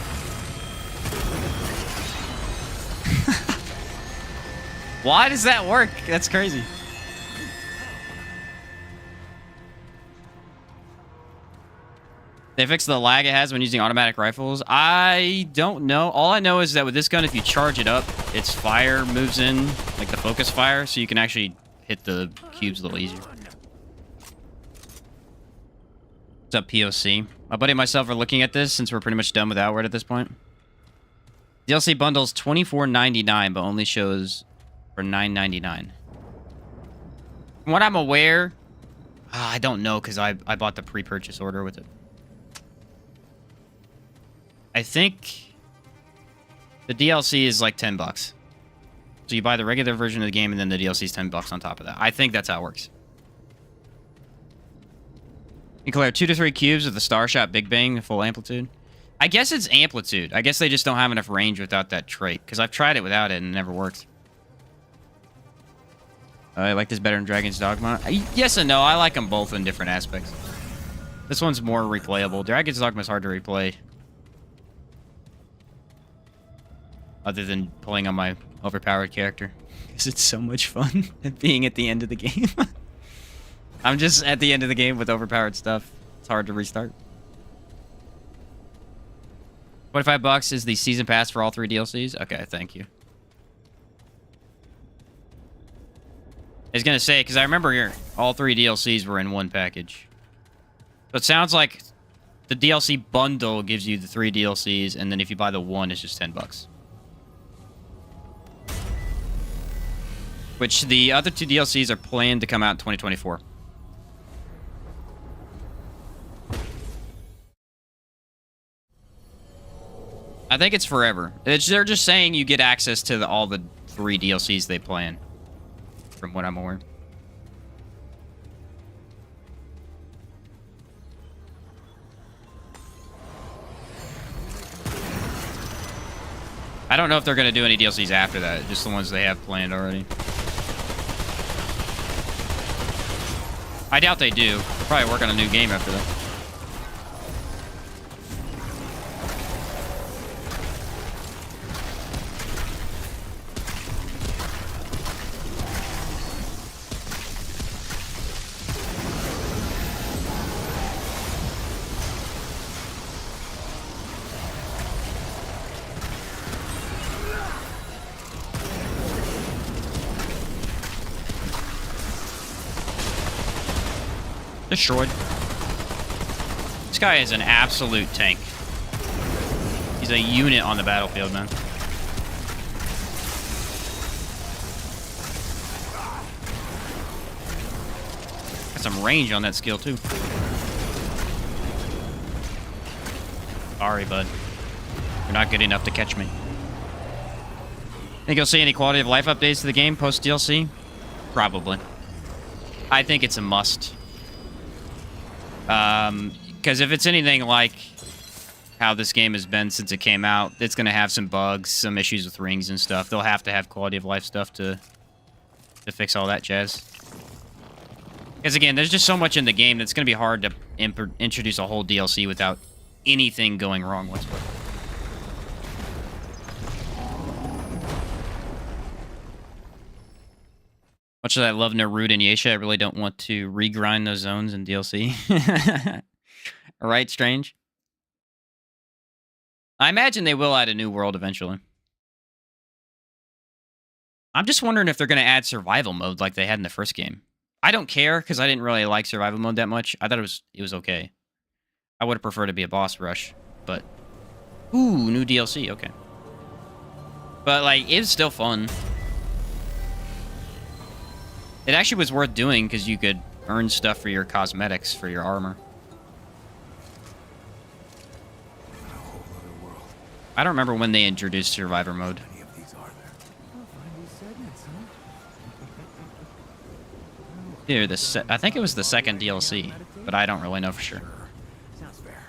Why does that work? That's crazy. They fixed the lag it has when using automatic rifles. I don't know. All I know is that with this gun, if you charge it up, its fire moves in, like the focus fire, so you can actually hit the cubes a little easier. What's up, POC? My buddy and myself are looking at this since we're pretty much done with Outward at this point. DLC bundles $24.99, but only shows for $9.99. From what I'm aware, I don't know because I bought the pre-purchase order with it. I think the DLC is like $10. So you buy the regular version of the game and then the DLC is $10 on top of that. I think that's how it works. You clear 2 to 3 cubes with the Star Shot Big Bang, the full amplitude. I guess it's amplitude. I guess they just don't have enough range without that trait. Because I've tried it without it and it never works. I like this better than Dragon's Dogma. Yes and no. I like them both in different aspects. This one's more replayable. Dragon's Dogma is hard to replay. Other than pulling on my overpowered character. Because it's so much fun at being at the end of the game. I'm just at the end of the game with overpowered stuff. It's hard to restart. $25 is the season pass for all 3 DLCs? Okay, thank you. I was going to say, because I remember all 3 DLCs were in one package. So it sounds like the DLC bundle gives you the 3 DLCs, and then if you buy the one, it's just $10. Which the other 2 DLCs are planned to come out in 2024. I think it's forever. They're just saying you get access to all the 3 DLCs they plan. From what I'm aware. I don't know if they're going to do any DLCs after that. Just the ones they have planned already. I doubt they do. They'll probably work on a new game after that. Destroyed. This guy is an absolute tank. He's a unit on the battlefield, man. Got some range on that skill, too. Sorry, bud. You're not good enough to catch me. Think you'll see any quality of life updates to the game post-DLC? Probably. I think it's a must. Because if it's anything like how this game has been since it came out, it's going to have some bugs, some issues with rings and stuff. They'll have to have quality of life stuff to fix all that jazz. Because again, there's just so much in the game that's going to be hard to introduce a whole DLC without anything going wrong whatsoever. Much as I love Naruto and Yesha, I really don't want to regrind those zones in DLC. Right, Strange? I imagine they will add a new world eventually. I'm just wondering if they're going to add survival mode like they had in the first game. I don't care because I didn't really like survival mode that much. I thought it was okay. I would have preferred to be a boss rush, but ooh, new DLC. Okay, but like it was still fun. It actually was worth doing because you could earn stuff for your cosmetics for your armor. A whole other world. I don't remember when they introduced survivor mode. How many of these are there? I'll find these segments, huh? Dude, I think it was the second DLC, but I don't really know for sure. Sounds fair.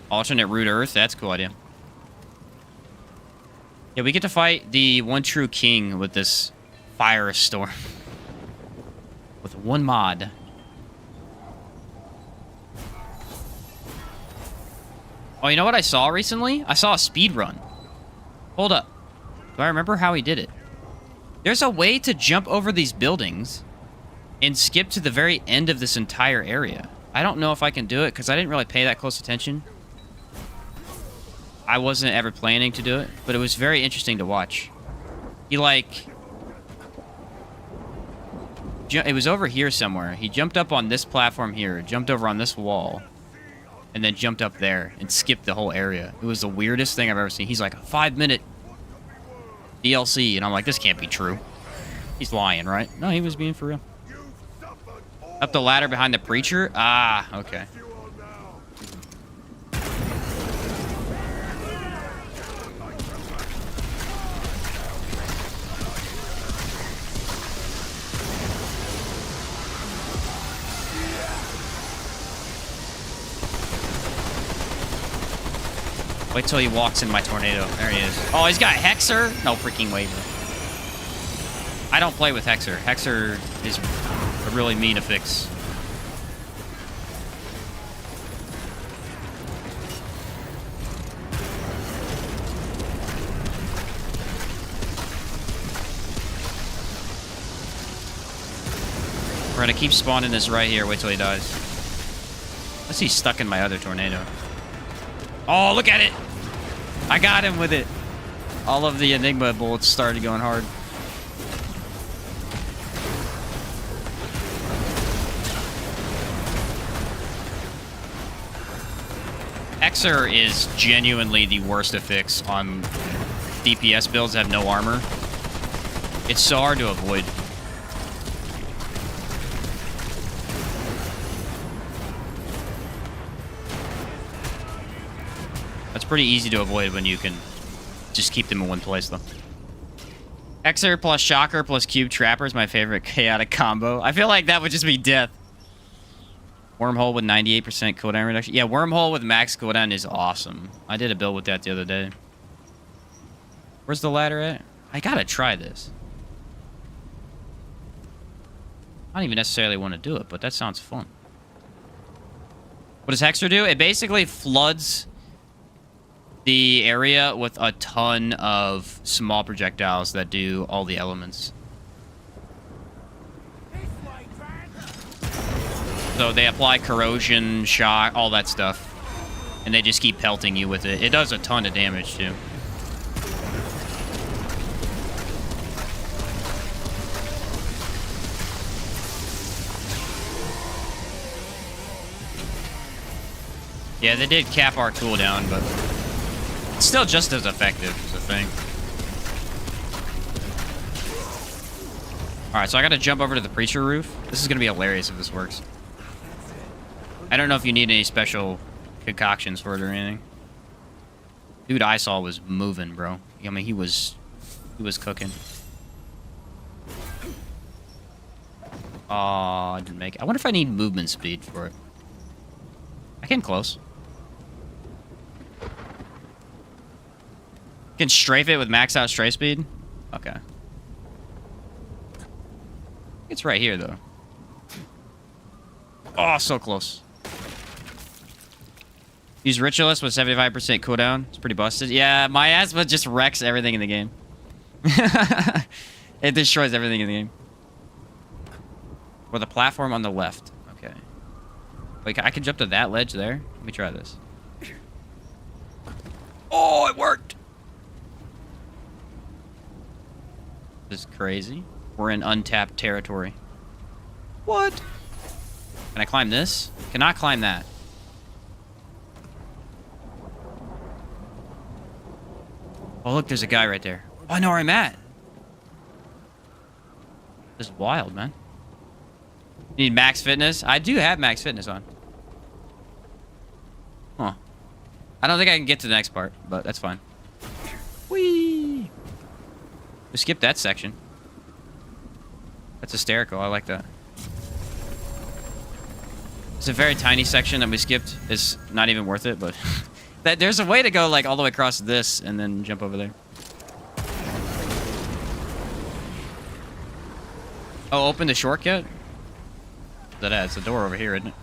Alternate root Earth, that's a cool idea. Yeah, we get to fight the one true king with this firestorm. With one mod. Oh, you know what I saw recently? I saw a speed run. Hold up. Do I remember how he did it? There's a way to jump over these buildings and skip to the very end of this entire area. I don't know if I can do it because I didn't really pay that close attention. I wasn't ever planning to do it, but it was very interesting to watch. He like... It was over here somewhere. He jumped up on this platform here, jumped over on this wall, and then jumped up there and skipped the whole area. It was the weirdest thing I've ever seen. He's like, a 5-minute DLC, and I'm like, this can't be true. He's lying, right? No, he was being for real. Up the ladder behind the preacher? Ah, okay. Wait till he walks in my tornado. There he is. Oh, he's got Hexer? No freaking waiver. I don't play with Hexer. Hexer is a really mean affix. We're gonna keep spawning this right here. Wait till he dies. Unless he's stuck in my other tornado. Oh, look at it! I got him with it. All of the Enigma bullets started going hard. Hexer is genuinely the worst affix on DPS builds that have no armor. It's so hard to avoid. That's pretty easy to avoid when you can just keep them in one place, though. Hexer plus Shocker plus Cube Trapper is my favorite chaotic combo. I feel like that would just be death. Wormhole with 98% cooldown reduction. Yeah, Wormhole with max cooldown is awesome. I did a build with that the other day. Where's the ladder at? I gotta try this. I don't even necessarily want to do it, but that sounds fun. What does Hexer do? It basically floods the area with a ton of small projectiles that do all the elements. So they apply corrosion, shock, all that stuff. And they just keep pelting you with it. It does a ton of damage, too. Yeah, they did cap our cooldown, but it's still just as effective, is the thing. Alright, so I gotta jump over to the preacher roof. This is gonna be hilarious if this works. I don't know if you need any special concoctions for it or anything. Dude I saw was moving, bro. I mean, he was cooking. Oh, I didn't make it. I wonder if I need movement speed for it. I came close. Can strafe it with max out strafe speed? Okay. It's right here, though. Oh, so close. Use Ritualist with 75% cooldown. It's pretty busted. Yeah, my asthma just wrecks everything in the game. It destroys everything in the game. Or the platform on the left. Okay. Wait, I can jump to that ledge there? Let me try this. Oh, it worked! This is crazy. We're in untapped territory. What? Can I climb this? Cannot climb that. Oh, look, there's a guy right there. Oh, I know where I'm at. This is wild, man. You need max fitness? I do have max fitness on. Huh. I don't think I can get to the next part, but that's fine. Whee! We skipped that section. That's hysterical. I like that. It's a very tiny section that we skipped. It's not even worth it, but there's a way to go like all the way across this and then jump over there. Oh, open the shortcut? It's the door over here, isn't it?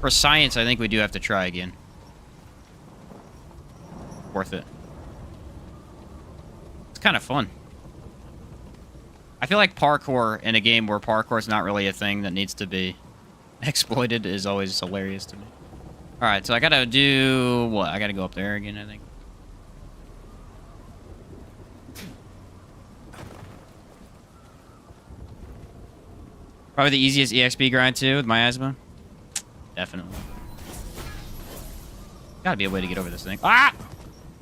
For science, I think we do have to try again. Worth it. It's kind of fun. I feel like parkour in a game where parkour is not really a thing that needs to be exploited is always hilarious to me. Alright, so I gotta do... what? I gotta go up there again, I think. Probably the easiest EXP grind, too, with miasma. Definitely. Gotta be a way to get over this thing. Ah!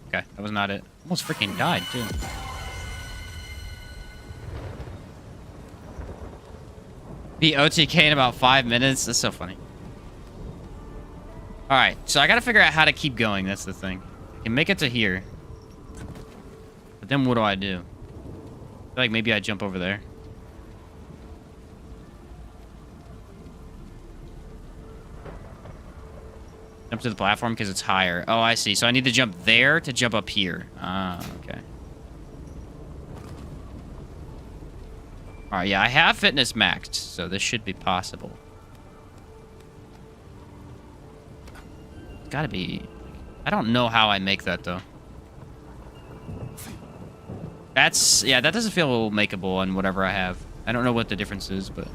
Okay, that was not it. Almost freaking died, too. Be OTK in about 5 minutes? That's so funny. Alright, so I gotta figure out how to keep going. That's the thing. I can make it to here. But then what do I do? I feel like maybe I jump over there. Jump to the platform because it's higher. Oh, I see. So I need to jump there to jump up here. Ah, okay. Alright, yeah, I have fitness maxed, so this should be possible. It's gotta be... I don't know how I make that, though. That's... yeah, that doesn't feel makeable on whatever I have. I don't know what the difference is, but...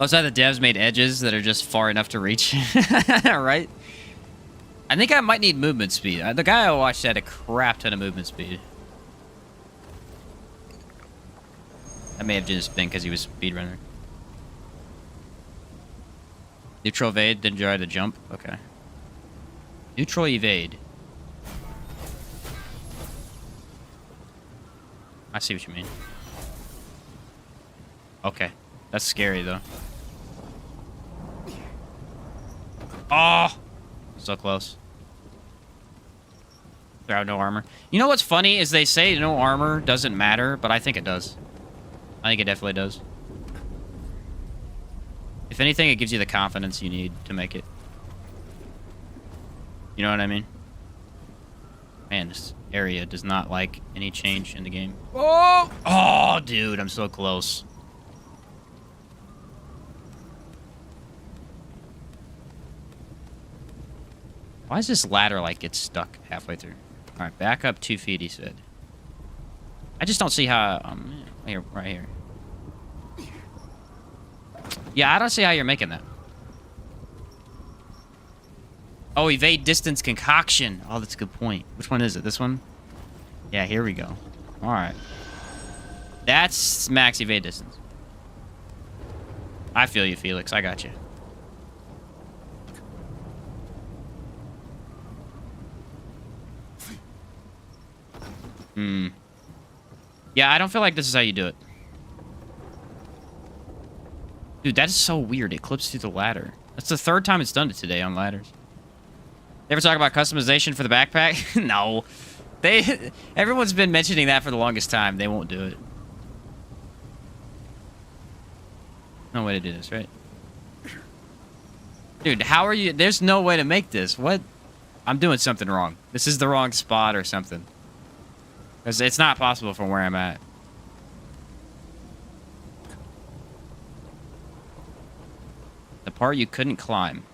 outside the devs made edges that are just far enough to reach. Right? I think I might need movement speed. The guy I watched had a crap ton of movement speed. That may have just been because he was speedrunner. Neutral evade, then try to jump. Okay. Neutral evade. I see what you mean. Okay. That's scary, though. Oh! So close. Throw out no armor. You know what's funny is they say no armor doesn't matter, but I think it does. I think it definitely does. If anything, it gives you the confidence you need to make it. You know what I mean? Man, this area does not like any change in the game. Oh! Oh, dude, I'm so close. Why is this ladder like get stuck halfway through? All right, back up 2 feet, he said. I just don't see how... here, right here. Yeah, I don't see how you're making that. Oh, evade distance concoction. Oh, that's a good point. Which one is it? This one? Yeah, here we go. All right. That's max evade distance. I feel you, Felix. I got you. Yeah, I don't feel like this is how you do it. Dude, that is so weird. It clips through the ladder. That's the 3rd time it's done it today on ladders. They ever talk about customization for the backpack? No. Everyone's been mentioning that for the longest time. They won't do it. No way to do this, right? Dude, how are you... there's no way to make this. What? I'm doing something wrong. This is the wrong spot or something. Because it's not possible from where I'm at. The part you couldn't climb.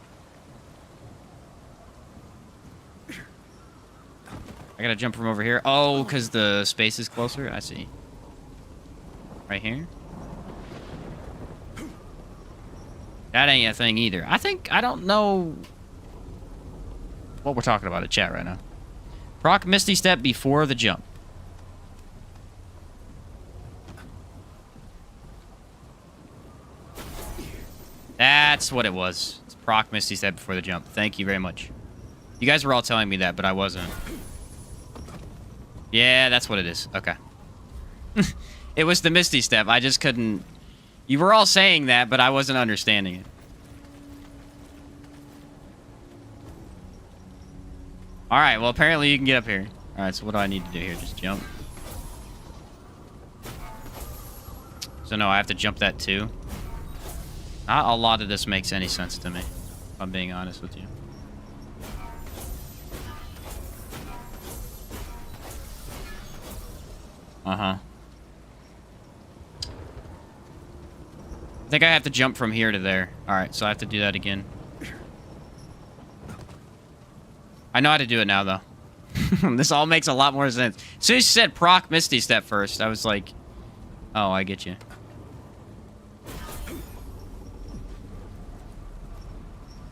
I gotta jump from over here. Oh, because the space is closer? I see. Right here? That ain't a thing either. I don't know what we're talking about in chat right now. Proc Misty Step before the jump. That's what it was. It's Proc Misty Step before the jump. Thank you very much. You guys were all telling me that, but I wasn't. Yeah, that's what it is. Okay. It was the Misty Step. I just couldn't... You were all saying that, but I wasn't understanding it. Alright, well, apparently you can get up here. Alright, so what do I need to do here? Just jump. So no, I have to jump that too. Not a lot of this makes any sense to me, if I'm being honest with you. Uh-huh. I think I have to jump from here to there. Alright, so I have to do that again. I know how to do it now, though. This all makes a lot more sense. As soon as you said Proc Misty Step first, I was like, oh, I get you.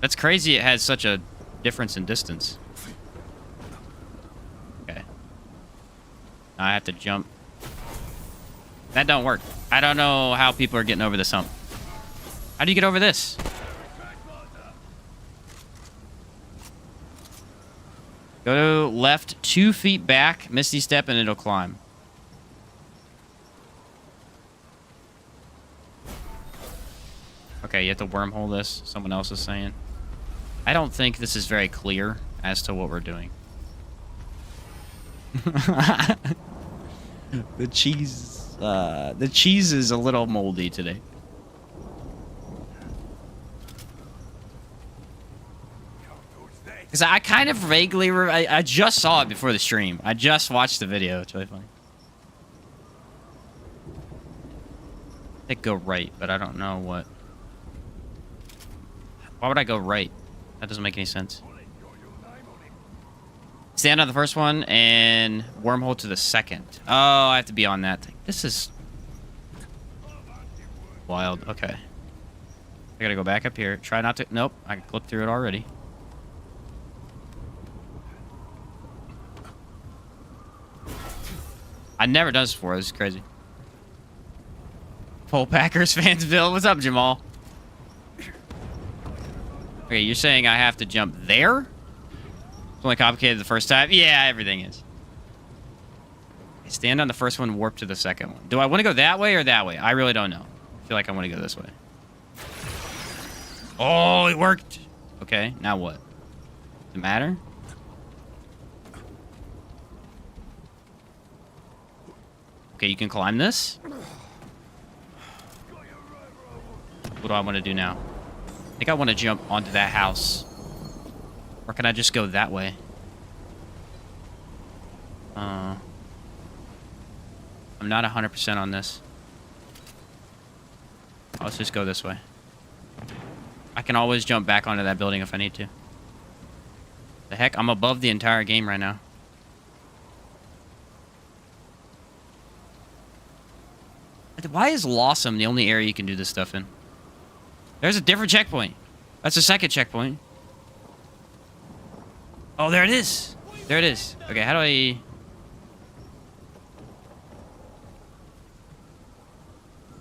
That's crazy it has such a difference in distance. Okay. Now I have to jump. That don't work. I don't know how people are getting over this hump. How do you get over this? Go to left 2 feet back, Misty Step, and it'll climb. Okay, you have to wormhole this. Someone else is saying. I don't think this is very clear as to what we're doing. The cheese is a little moldy today. Because I kind of vaguely... I just saw it before the stream. I just watched the video. It's really funny. I think go right, but I don't know what... Why would I go right? That doesn't make any sense. Stand on the first one and wormhole to the second. Oh, I have to be on that thing. This is... wild. Okay. I gotta go back up here. Try not to... Nope. I can clip through it already. I've never done this before. This is crazy. Pole Packers fans, Bill. What's up, Jamal? Okay, you're saying I have to jump there? It's only complicated the first time? Yeah, everything is. Stand on the first one, warp to the second one. Do I want to go that way or that way? I really don't know. I feel like I want to go this way. Oh, it worked. Okay, now what? Does it matter? Okay, you can climb this. What do I want to do now? I think I want to jump onto that house. Or can I just go that way? I'm not 100% on this. Let's just go this way. I can always jump back onto that building if I need to. The heck? I'm above the entire game right now. Why is Lawsome the only area you can do this stuff in? There's a different checkpoint. That's the second checkpoint. Oh, there it is. There it is. Okay, how do I...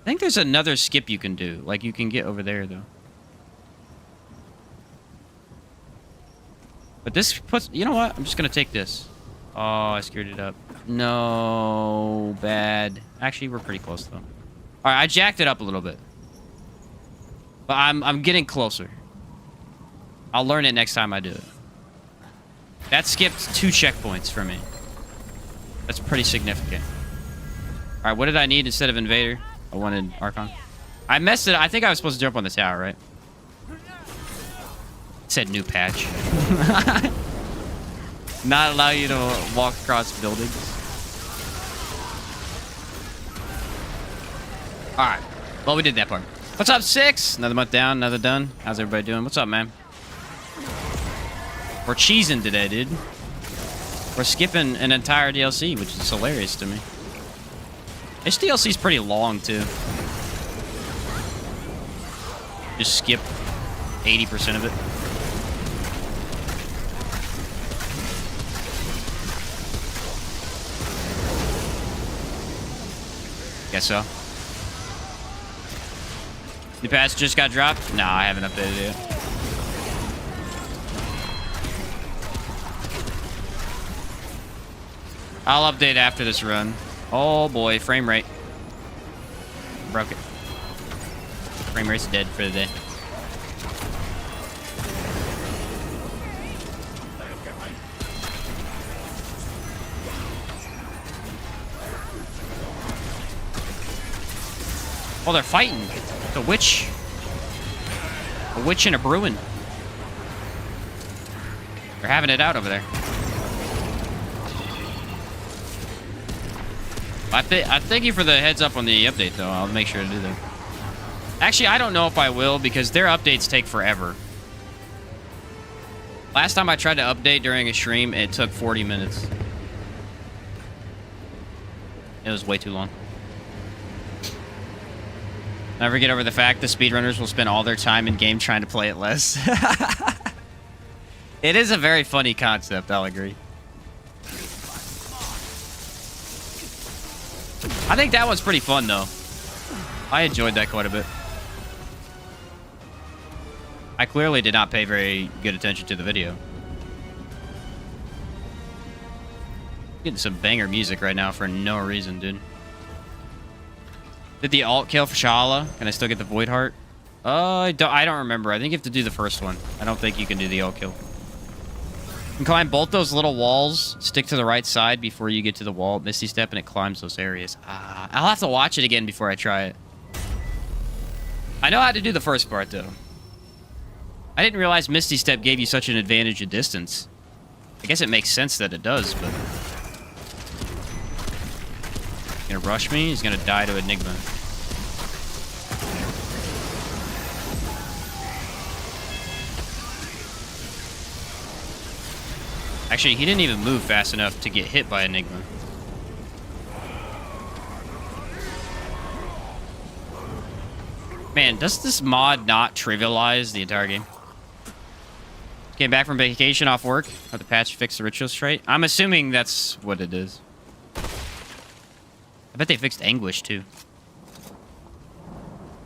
I think there's another skip you can do. Like, you can get over there, though. But this puts... You know what? I'm just going to take this. Oh, I screwed it up. No, bad. Actually, we're pretty close, though. All right, I jacked it up a little bit. But I'm getting closer. I'll learn it next time I do it. That skipped 2 checkpoints for me. That's pretty significant. All right, what did I need instead of Invader? I wanted Archon. I messed it. I think I was supposed to jump on the tower, right? It said new patch. Not allow you to walk across buildings. All right. Well, we did that part. What's up, 6? Another month down, another done. How's everybody doing? What's up, man? We're cheesing today, dude. We're skipping an entire DLC, which is hilarious to me. This DLC is pretty long, too. Just skip 80% of it. Guess so. The patch just got dropped? No, I haven't updated it yet. I'll update after this run. Oh boy, frame rate. Broke it. Frame rate's dead for the day. Oh, they're fighting. The witch. A witch and a Bruin. They're having it out over there. I thank you for the heads up on the update, though. I'll make sure to do that. Actually, I don't know if I will, because their updates take forever. Last time I tried to update during a stream, it took 40 minutes. It was way too long. Never get over the fact the speedrunners will spend all their time in game trying to play it less. It is a very funny concept, I'll agree. I think that one's pretty fun, though. I enjoyed that quite a bit. I clearly did not pay very good attention to the video. Getting some banger music right now for no reason, dude. Did the alt kill for Shala? Can I still get the Void Heart? I don't remember. I think you have to do the first one. I don't think you can do the alt kill. You can climb both those little walls. Stick to the right side before you get to the wall. Misty Step, and it climbs those areas. I'll have to watch it again before I try it. I know how to do the first part, though. I didn't realize Misty Step gave you such an advantage at distance. I guess it makes sense that it does, but... He's gonna rush me. He's gonna die to Enigma. Actually, he didn't even move fast enough to get hit by Enigma. Man, does this mod not trivialize the entire game? Came back from vacation off work. Have the patch fix the ritual trait? I'm assuming that's what it is. I bet they fixed Anguish, too.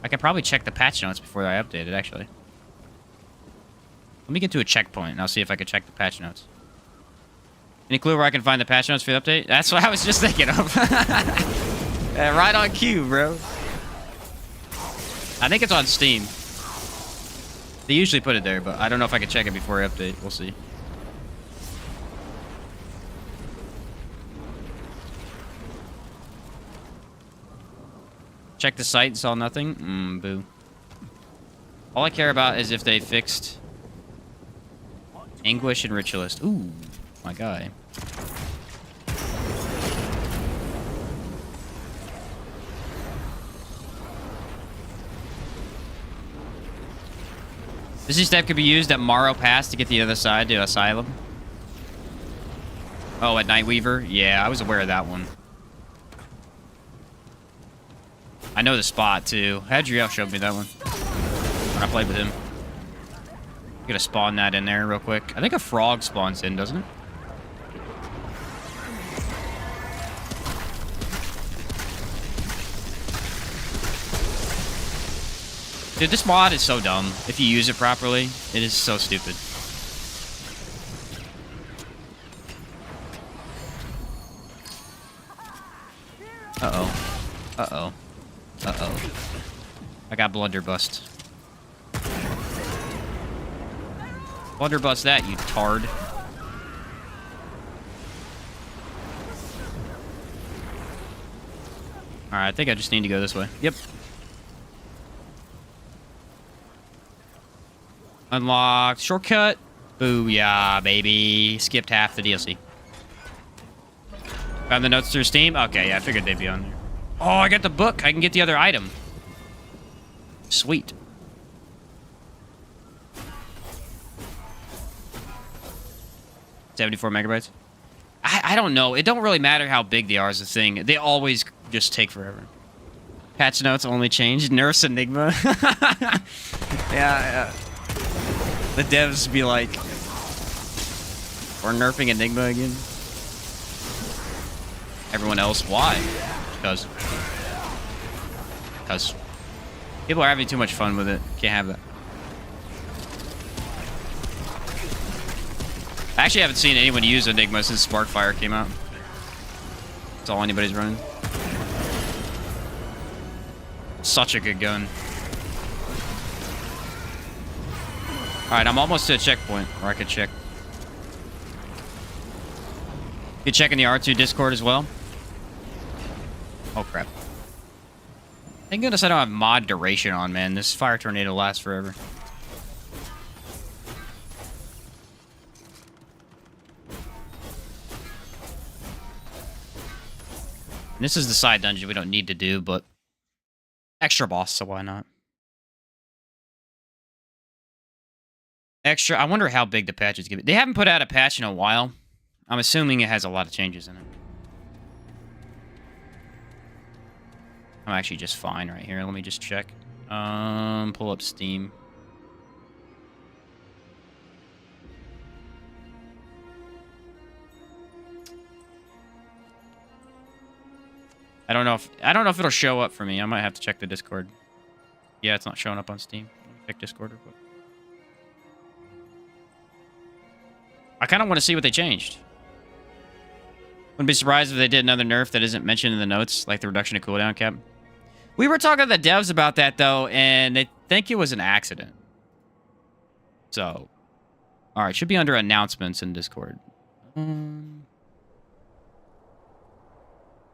I could probably check the patch notes before I update it, actually. Let me get to a checkpoint, and I'll see if I can check the patch notes. Any clue where I can find the patch notes for the update? That's what I was just thinking of. Yeah, right on cue, bro. I think it's on Steam. They usually put it there, but I don't know if I can check it before I update. We'll see. Check the site and saw nothing? Boo. All I care about is if they fixed Anguish and Ritualist. Ooh, my guy. This step could be used at Morrow Pass to get the other side to Asylum. Oh, at Nightweaver? Yeah, I was aware of that one. I know the spot, too. Hadriel showed me that one when I played with him. Gotta spawn that in there real quick. I think a frog spawns in, doesn't it? Dude, this mod is so dumb. If you use it properly, it is so stupid. Uh-oh. Uh-oh. Uh-oh. I got blunderbussed. Blunderbuss that, you tard. Alright, I think I just need to go this way. Yep. Unlocked. Shortcut. Booyah, baby. Skipped half the DLC. Found the notes through Steam? Okay, yeah, I figured they'd be on there. Oh, I got the book. I can get the other item. Sweet. $74 megabytes. I don't know. It don't really matter how big they are as a thing. They always just take forever. Patch notes only changed. Nerfs Enigma. Yeah. The devs be like, we're nerfing Enigma again. Everyone else, why? Because people are having too much fun with it. Can't have that. I actually haven't seen anyone use Enigma since Sparkfire came out. That's all anybody's running. Such a good gun. Alright, I'm almost to a checkpoint where I could check. You checking the R2 Discord as well? Oh, crap. Thank goodness I don't have mod duration on, man. This fire tornado lasts forever. And this is the side dungeon we don't need to do, but extra boss, so why not? Extra. I wonder how big the patch is going to be. They haven't put out a patch in a while. I'm assuming it has a lot of changes in it. I'm actually just fine right here. Let me just check. Pull up Steam. I don't know if it'll show up for me. I might have to check the Discord. Yeah, it's not showing up on Steam. Check Discord real quick. I kind of want to see what they changed. Wouldn't be surprised if they did another nerf that isn't mentioned in the notes, like the reduction of cooldown cap. We were talking to the devs about that, though, and they think it was an accident. So, all right, should be under announcements in Discord.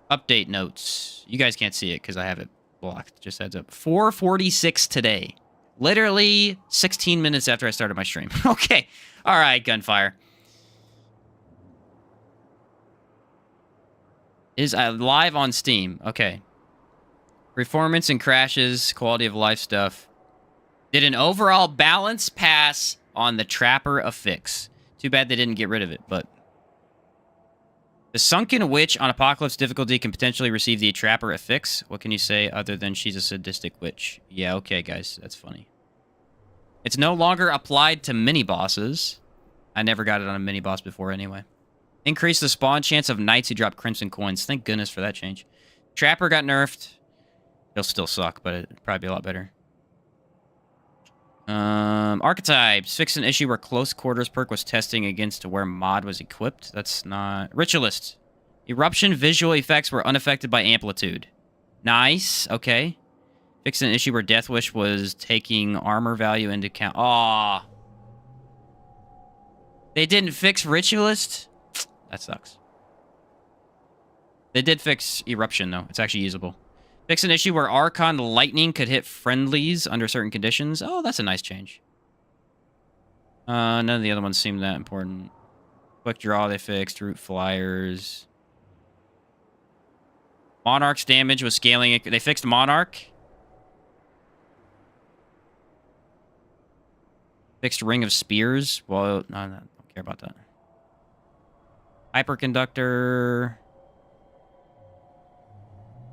Update notes. You guys can't see it because I have it blocked. Just heads up. 4:46 today. Literally 16 minutes after I started my stream. Okay. All right, Gunfire. Is live on Steam. Okay. Performance and crashes, quality of life stuff. Did an overall balance pass on the Trapper affix. Too bad they didn't get rid of it, but... The Sunken Witch on Apocalypse difficulty can potentially receive the Trapper affix. What can you say other than she's a sadistic witch? Yeah, okay, guys. That's funny. It's no longer applied to mini-bosses. I never got it on a mini-boss before anyway. Increase the spawn chance of knights who drop crimson coins. Thank goodness for that change. Trapper got nerfed. He'll still suck, but it'd probably be a lot better. Archetypes. Fixed an issue where close quarters perk was testing against where mod was equipped. That's not... Ritualist. Eruption visual effects were unaffected by amplitude. Nice. Okay. Fixed an issue where Death Wish was taking armor value into account. Aw. They didn't fix Ritualist? That sucks. They did fix Eruption, though. It's actually usable. Fix an issue where Archon Lightning could hit friendlies under certain conditions. Oh, that's a nice change. None of the other ones seem that important. Quick Draw they fixed. Root Flyers. Monarch's damage was scaling. They fixed Monarch. Fixed Ring of Spears. Well, no, I don't care about that. Hyperconductor.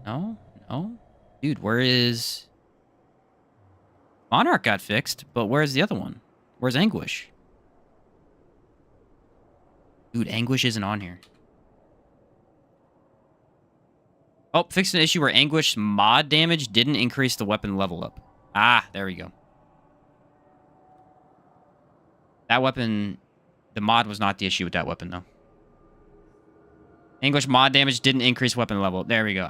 No? No? Dude, where is... Monarch got fixed, but where's the other one? Where's Anguish? Dude, Anguish isn't on here. Oh, fixed an issue where Anguish mod damage didn't increase the weapon level up. Ah, there we go. That weapon... The mod was not the issue with that weapon, though. English mod damage didn't increase weapon level. There we go.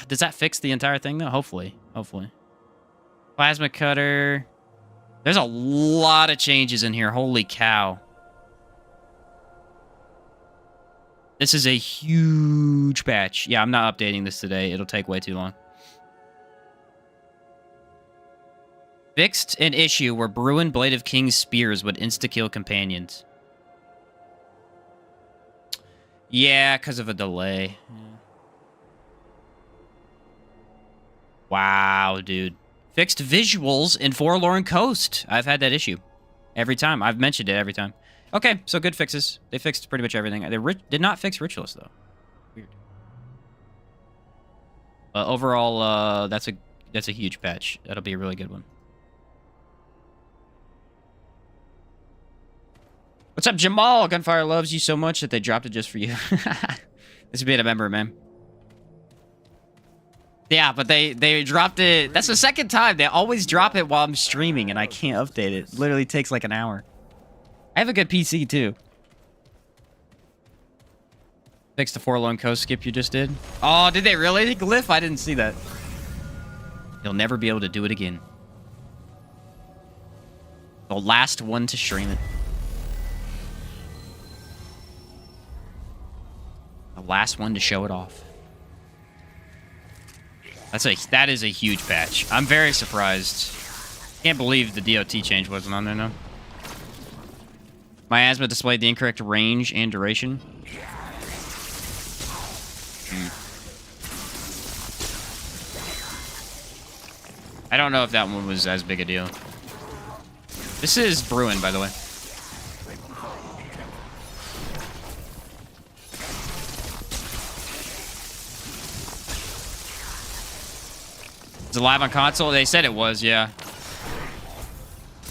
Does that fix the entire thing, though? Hopefully. Hopefully. Plasma cutter. There's a lot of changes in here. Holy cow. This is a huge patch. Yeah, I'm not updating this today. It'll take way too long. Fixed an issue where Bruin Blade of King's spears would insta-kill companions. Yeah, because of a delay. Yeah. Wow, dude. Fixed visuals in Forlorn Coast. I've had that issue. Every time. I've mentioned it every time. Okay, so good fixes. They fixed pretty much everything. They did not fix Ritualist, though. Weird. Overall, that's a huge patch. That'll be a really good one. What's up, Jamal? Gunfire loves you so much that they dropped it just for you. This would be a member, man. Yeah, but they dropped it. That's the second time. They always drop it while I'm streaming, and I can't update it. It literally takes like an hour. I have a good PC, too. Fix the Forlorn Coast skip you just did. Oh, did they really? Glyph? I didn't see that. You'll never be able to do it again. The last one to stream it. The last one to show it off. That is a huge patch. I'm very surprised. Can't believe the DOT change wasn't on there now. My asthma displayed the incorrect range and duration. I don't know if that one was as big a deal. This is Bruin, by the way. Is it live on console? They said it was, yeah.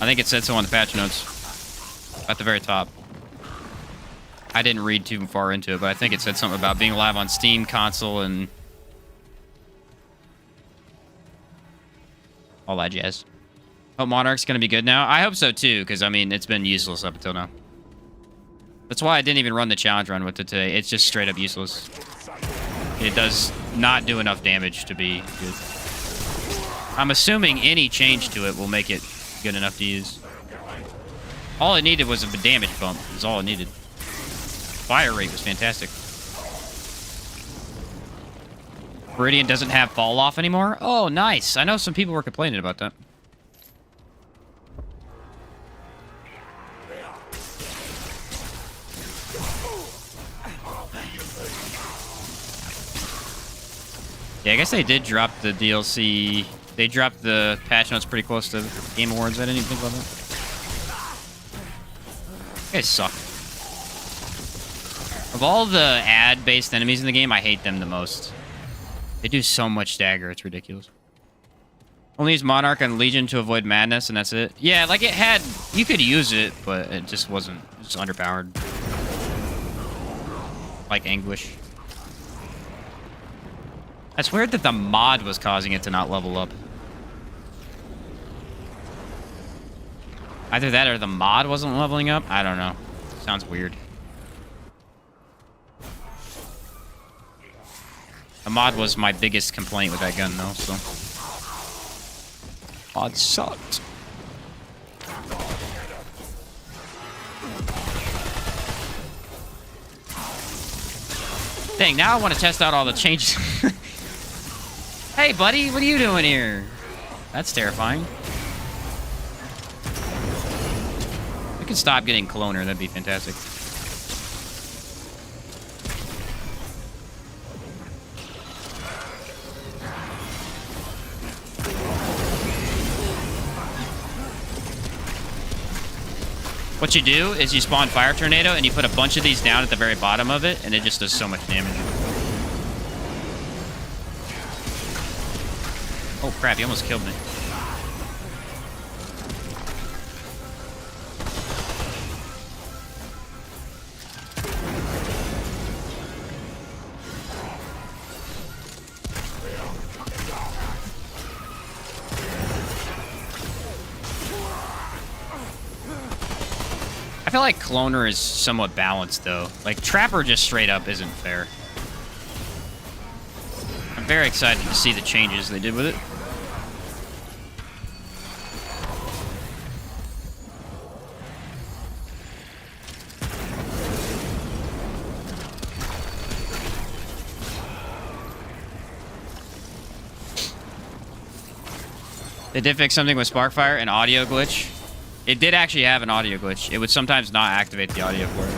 I think it said so on the patch notes. At the very top. I didn't read too far into it, but I think it said something about being live on Steam, console, and all that jazz. Hope Monarch's gonna be good now. I hope so too, because I mean it's been useless up until now. That's why I didn't even run the challenge run with it today. It's just straight up useless. It does not do enough damage to be good. I'm assuming any change to it will make it good enough to use. All it needed was a damage bump. Is all it needed. Fire rate was fantastic. Viridian doesn't have fall off anymore? Oh, nice. I know some people were complaining about that. Yeah, I guess they did drop the DLC. They dropped the patch notes pretty close to Game Awards. I didn't even think about that. You guys suck. Of all the ad-based enemies in the game, I hate them the most. They do so much dagger, it's ridiculous. Only use Monarch and Legion to avoid madness, and that's it. Yeah, like it had... You could use it, but it just wasn't... It's underpowered. Like Anguish. That's weird that the mod was causing it to not level up. Either that or the mod wasn't leveling up? I don't know. Sounds weird. The mod was my biggest complaint with that gun, though, so... Mod sucked. Dang, now I want to test out all the changes. Hey, buddy, what are you doing here? That's terrifying. We could stop getting cloner, that'd be fantastic. What you do is you spawn Fire Tornado and you put a bunch of these down at the very bottom of it, and it just does so much damage. Oh crap, he almost killed me. I feel like Cloner is somewhat balanced, though. Like, Trapper just straight up isn't fair. I'm very excited to see the changes they did with it. They did fix something with Sparkfire, an audio glitch. It did actually have an audio glitch. It would sometimes not activate the audio for it.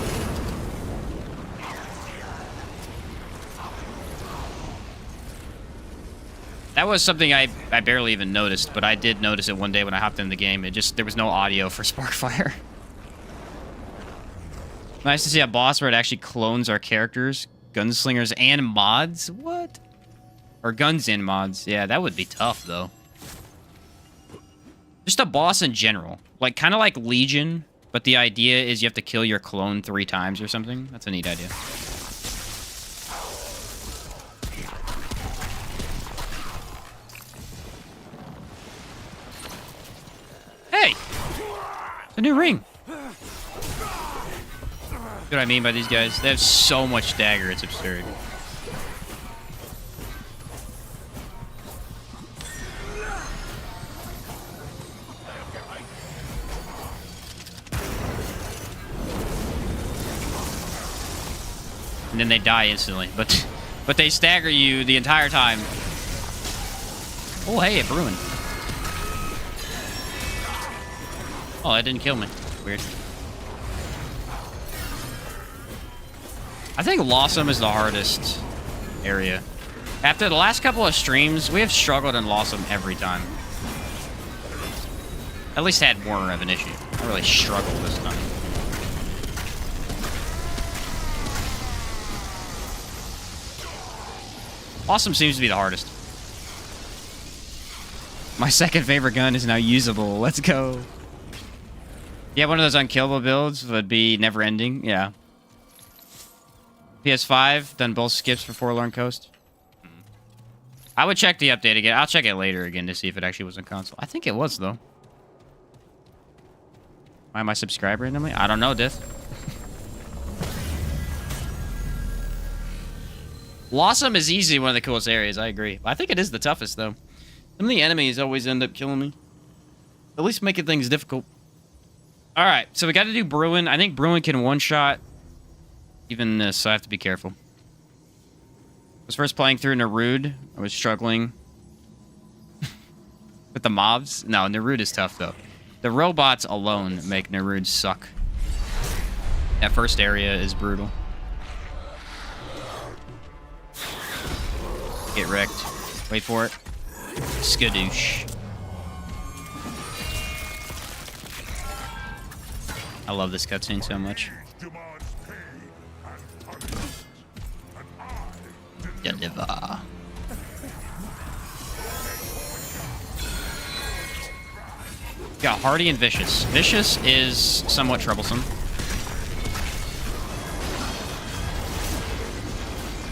That was something I barely even noticed, but I did notice it one day when I hopped in the game. There was no audio for Sparkfire. Nice to see a boss where it actually clones our characters, gunslingers, and mods. What? Or guns and mods. Yeah, that would be tough, though. Just a boss in general. Like, kind of like Legion, but the idea is you have to kill your clone 3 times or something. That's a neat idea. Hey! It's a new ring. What I mean by these guys? They have so much dagger, it's absurd. And then they die instantly, but they stagger you the entire time. Oh, hey, a Bruin. Oh, that didn't kill me. Weird. I think Lawsome is the hardest area. After the last couple of streams, we have struggled in Lawsome every time. At least had more of an issue. I really struggled this time. Awesome seems to be the hardest. My second favorite gun is now usable. Let's go. Yeah, one of those unkillable builds would be never ending. Yeah. PS5, done both skips for Forlorn Coast. I would check the update again. I'll check it later again to see if it actually was on console. I think it was, though. Why am I subscribed randomly? I don't know, Dith. Lawsome is easily one of the coolest areas, I agree. I think it is the toughest, though. Some of the enemies always end up killing me. At least making things difficult. Alright, so we got to do Bruin. I think Bruin can one-shot even this, so I have to be careful. I was first playing through Nerud. I was struggling with the mobs. No, Nerud is tough, though. The robots alone make Nerud suck. That first area is brutal. Get wrecked. Wait for it. Skadoosh. I love this cutscene so much. Deliver. Got Hardy and Vicious. Vicious is somewhat troublesome.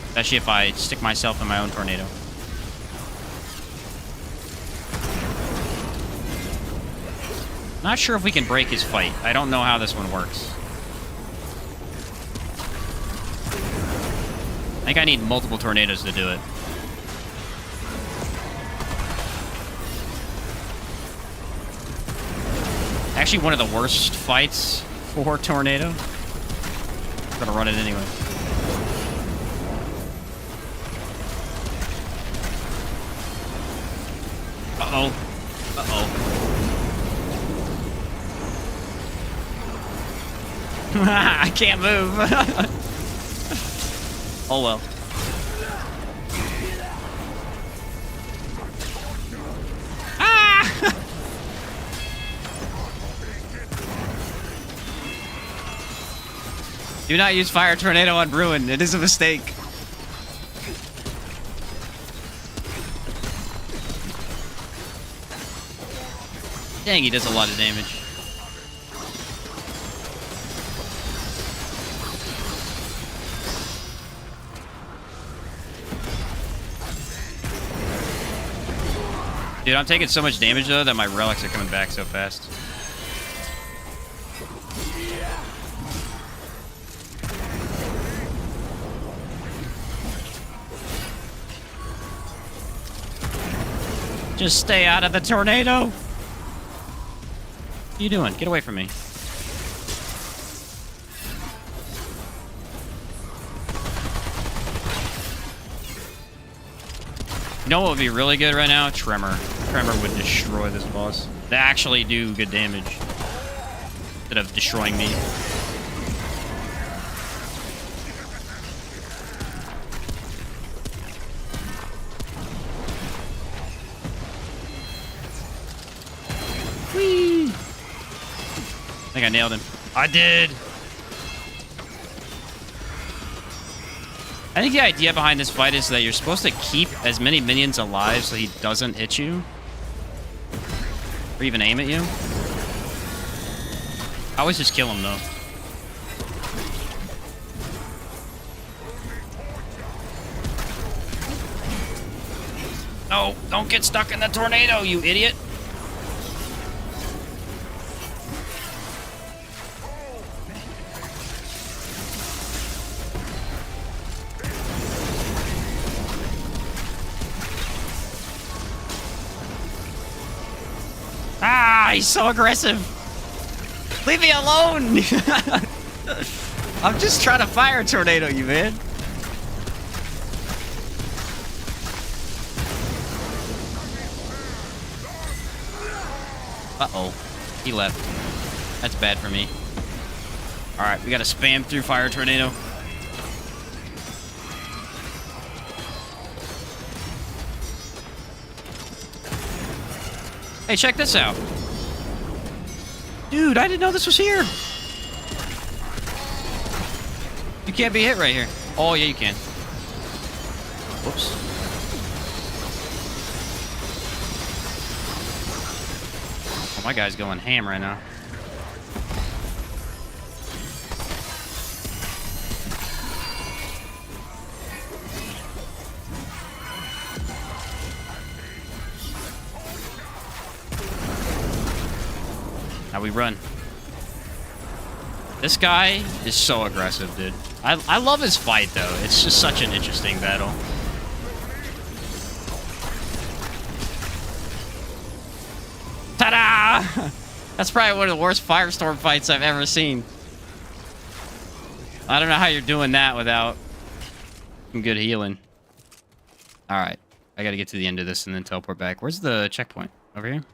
Especially if I stick myself in my own tornado. Not sure if we can break his fight. I don't know how this one works. I think I need multiple tornadoes to do it. Actually, one of the worst fights for tornado. I'm gonna run it anyway. Uh-oh. Uh-oh. I can't move. Oh well. Ah! Do not use Fire Tornado on Bruin. It is a mistake. Dang, he does a lot of damage. Dude, I'm taking so much damage, though, that my relics are coming back so fast. Just stay out of the tornado! What are you doing? Get away from me. You know what would be really good right now? Tremor. Tremor would destroy this boss. They actually do good damage. Instead of destroying me. think I nailed him. I did! I think the idea behind this fight is that you're supposed to keep as many minions alive so he doesn't hit you. Or even aim at you. I always just kill him, though. No, don't get stuck in the tornado, you idiot! Ah, he's so aggressive. Leave me alone. I'm just trying to fire tornado you, man. Uh-oh. He left. That's bad for me. All right, we got to spam through fire tornado. Hey, check this out. Dude, I didn't know this was here. You can't be hit right here. Oh, yeah, you can. Whoops. Oh, my guy's going ham right now. Now we run. This guy is so aggressive, dude. I love his fight, though. It's just such an interesting battle. Ta-da! That's probably one of the worst Firestorm fights I've ever seen. I don't know how you're doing that without some good healing. Alright. I gotta get to the end of this and then teleport back. Where's the checkpoint? Over here?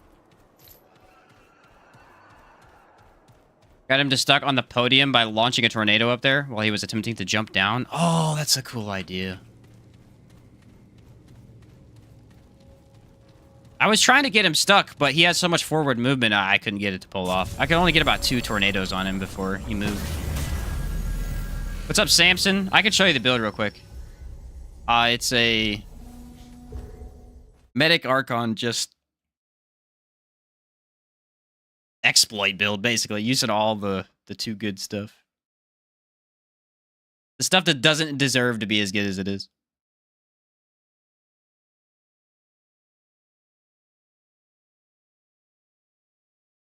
Got him to stuck on the podium by launching a tornado up there while he was attempting to jump down. Oh, that's a cool idea. I was trying to get him stuck, but he has so much forward movement, I couldn't get it to pull off. I could only get about 2 tornadoes on him before he moved. What's up, Samson? I can show you the build real quick. It's a Medic Archon, just exploit build, basically, using all the too good stuff. The stuff that doesn't deserve to be as good as it is.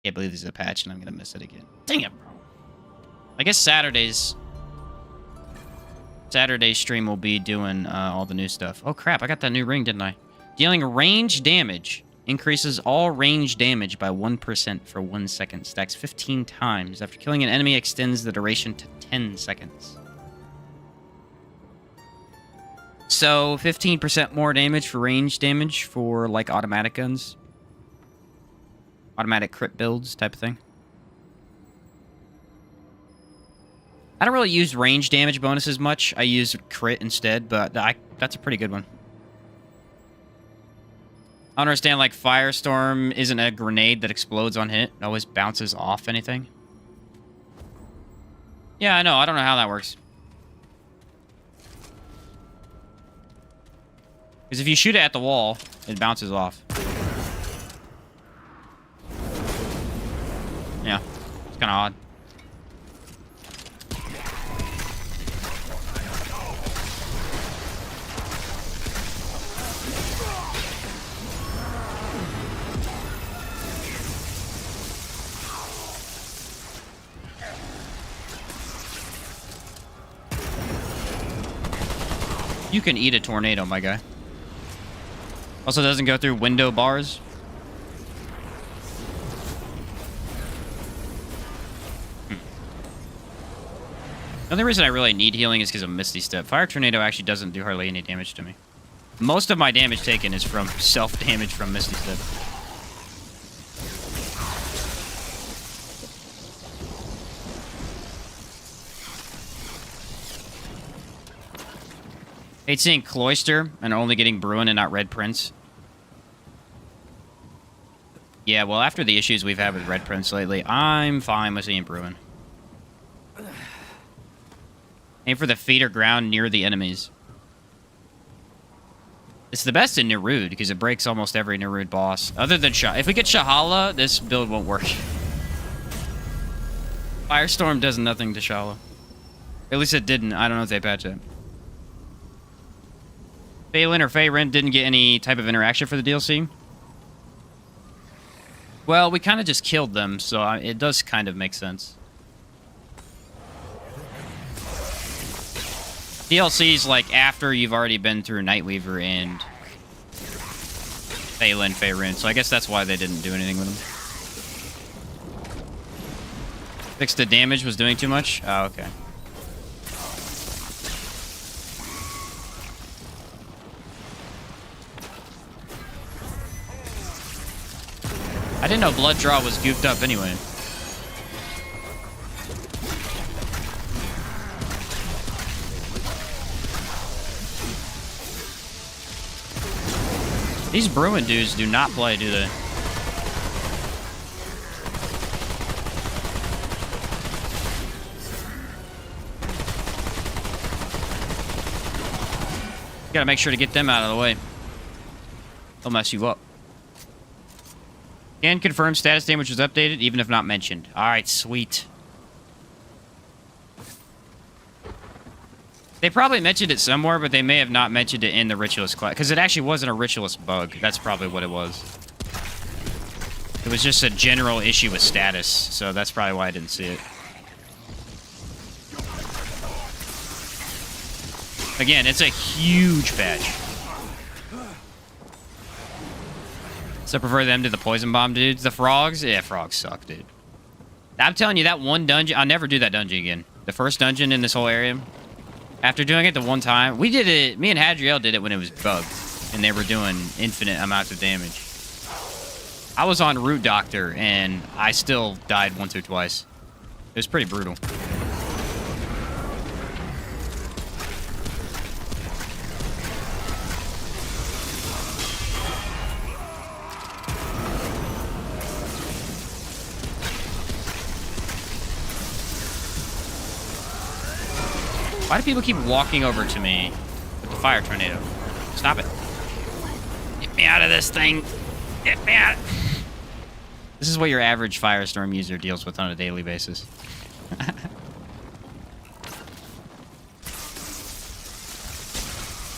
Can't believe there's a patch and I'm gonna miss it again. Dang it, bro. I guess Saturday's stream will be doing all the new stuff. Oh crap, I got that new ring, didn't I? Dealing range damage. Increases all range damage by 1% for 1 second. Stacks 15 times. After killing an enemy, extends the duration to 10 seconds. So, 15% more damage for range damage for, like, automatic guns. Automatic crit builds type of thing. I don't really use range damage bonuses much. I use crit instead, but that's a pretty good one. I don't understand, like, Firestorm isn't a grenade that explodes on hit. It always bounces off anything. Yeah, I know. I don't know how that works. Because if you shoot it at the wall, it bounces off. Yeah, it's kind of odd. You can eat a tornado, my guy. Also doesn't go through window bars. The only reason I really need healing is because of Misty Step. Fire Tornado actually doesn't do hardly any damage to me. Most of my damage taken is from self-damage from Misty Step. Hate seeing Cloister and only getting Bruin and not Red Prince. Yeah, well, after the issues we've had with Red Prince lately, I'm fine with seeing Bruin. Aim for the feet or ground near the enemies. It's the best in Nerud, because it breaks almost every Nerud boss. Other than if we get Shahala, this build won't work. Firestorm does nothing to Shahala. At least it didn't. I don't know if they patched it. Phelan or Feyrin didn't get any type of interaction for the DLC. Well, we kind of just killed them, so it does kind of make sense. DLC's like after you've already been through Nightweaver and Feyrin, so I guess that's why they didn't do anything with them. Fixed the damage was doing too much? Oh, okay. I didn't know blood draw was goofed up anyway. These Bruin dudes do not play, do they? Gotta make sure to get them out of the way. They'll mess you up. Can confirm status damage was updated, even if not mentioned. Alright, sweet. They probably mentioned it somewhere, but they may have not mentioned it in the Ritualist class. Because it actually wasn't a Ritualist bug. That's probably what it was. It was just a general issue with status, so that's probably why I didn't see it. Again, it's a huge patch. So I prefer them to the poison bomb dudes. The frogs? Yeah, frogs suck, dude. I'm telling you, that one dungeon... I'll never do that dungeon again. The first dungeon in this whole area. After doing it the one time... We did it... Me and Hadriel did it when it was bugged. And they were doing infinite amounts of damage. I was on Root Doctor, and I still died once or twice. It was pretty brutal. Why do people keep walking over to me with the fire tornado? Stop it. Get me out of this thing. Get me out. This is what your average Firestorm user deals with on a daily basis.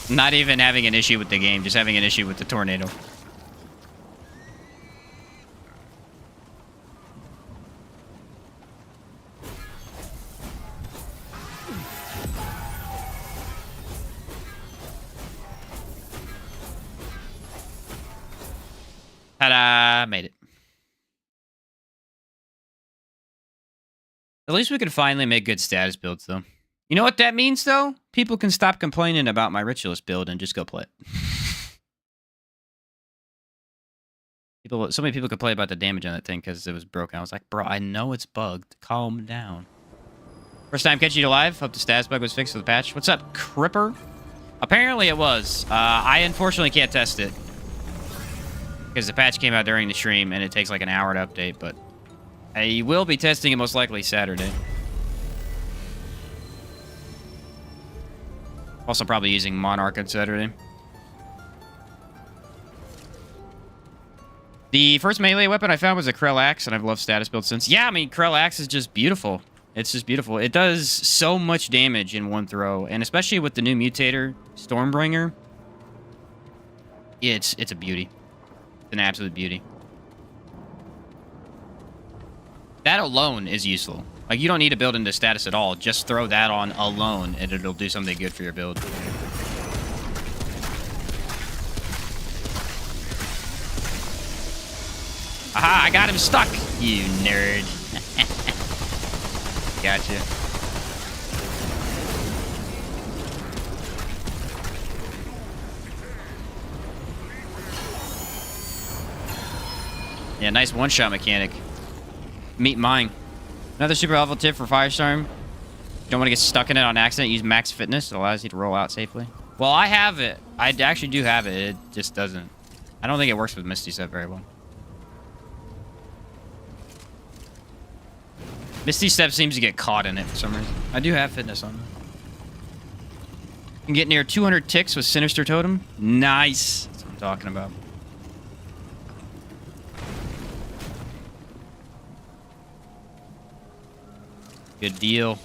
Not even having an issue with the game, just having an issue with the tornado. Ta-da! Made it. At least we can finally make good status builds, though. You know what that means, though? People can stop complaining about my Ritualist build and just go play it. So many people complain about the damage on that thing because it was broken. I was like, bro, I know it's bugged. Calm down. First time catching you live. Hope the status bug was fixed with the patch. What's up, Cripper? Apparently it was. I unfortunately can't test it. Because the patch came out during the stream, and it takes like an hour to update, but I will be testing it most likely Saturday. Also probably using Monarch on Saturday. The first melee weapon I found was a Krell Axe, and I've loved status build since. Yeah, I mean, Krell Axe is just beautiful. It's just beautiful. It does so much damage in one throw, and especially with the new mutator, Stormbringer, it's a beauty. It's an absolute beauty. That alone is useful. Like, you don't need to build into status at all. Just throw that on alone, and it'll do something good for your build. Aha, I got him stuck, you nerd. Gotcha. Yeah, nice one-shot mechanic. Meet mine. Another super helpful tip for Firestorm. You don't want to get stuck in it on accident. Use Max Fitness. It allows you to roll out safely. Well, I have it. I actually do have it. It just doesn't. I don't think it works with Misty Step very well. Misty Step seems to get caught in it for some reason. I do have fitness on. You can get near 200 ticks with Sinister Totem. Nice. That's what I'm talking about. Good deal.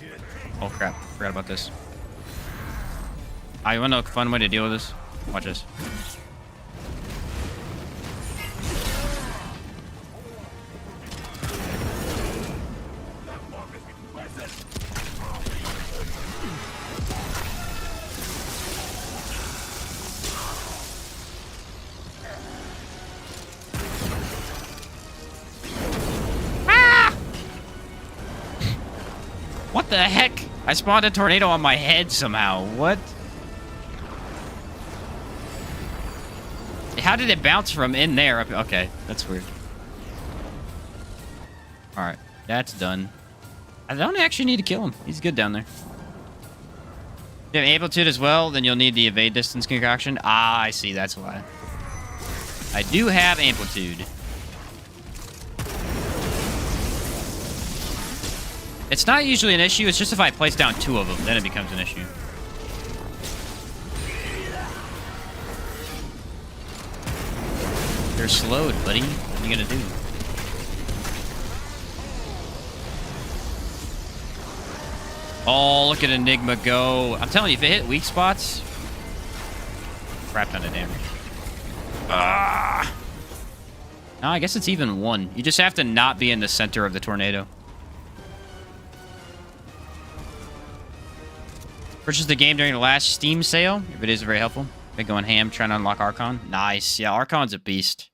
Oh crap, forgot about this. You wanna know a fun way to deal with this? Watch this. What the heck? I spawned a tornado on my head somehow. What? How did it bounce from in there? Okay, that's weird. Alright, that's done. I don't actually need to kill him. He's good down there. If you have amplitude as well, then you'll need the evade distance concoction. Ah, I see. That's why. I do have amplitude. It's not usually an issue. It's just if I place down 2 of them, then it becomes an issue. They're slowed, buddy. What are you gonna do? Oh, look at Enigma go. I'm telling you, if it hit weak spots, crap ton of damage. Ah. No, I guess it's even 1. You just have to not be in the center of the tornado. Purchased the game during the last Steam sale. Your videos are very helpful. Been going ham trying to unlock Archon. Nice. Yeah, Archon's a beast.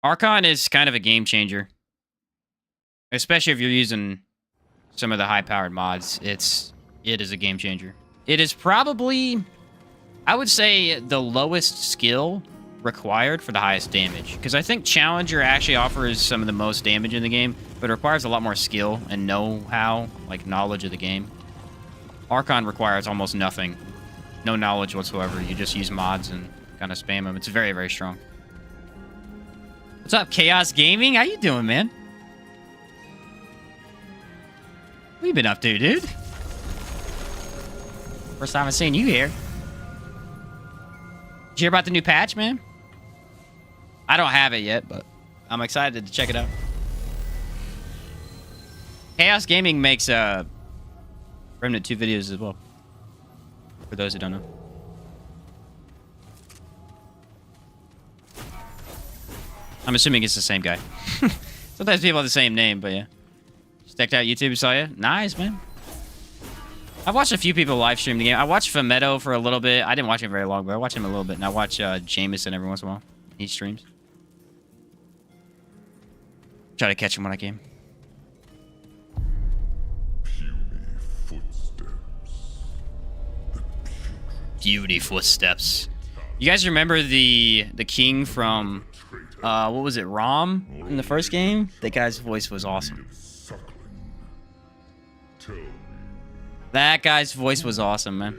Archon is kind of a game changer. Especially if you're using some of the high-powered mods. It is a game changer. It is probably, I would say, the lowest skill required for the highest damage. Because I think Challenger actually offers some of the most damage in the game, but it requires a lot more skill and know-how, like knowledge of the game. Archon requires almost nothing. No knowledge whatsoever. You just use mods and kind of spam them. It's very, very strong. What's up, Chaos Gaming? How you doing, man? What you been up to, dude? First time I've seen you here. Did you hear about the new patch, man? I don't have it yet, but I'm excited to check it out. Chaos Gaming makes Remnant 2 videos as well. For those who don't know. I'm assuming it's the same guy. Sometimes people have the same name, but yeah. Checked out YouTube, saw you. Nice, man. I've watched a few people live stream the game. I watched Fumetto for a little bit. I didn't watch him very long, but I watched him a little bit. And I watch Jameson every once in a while. He streams. Try to catch him when I can. Beauty footsteps. You guys remember the king from what was it, Rom in the first game? That guy's voice was awesome. That guy's voice was awesome, man.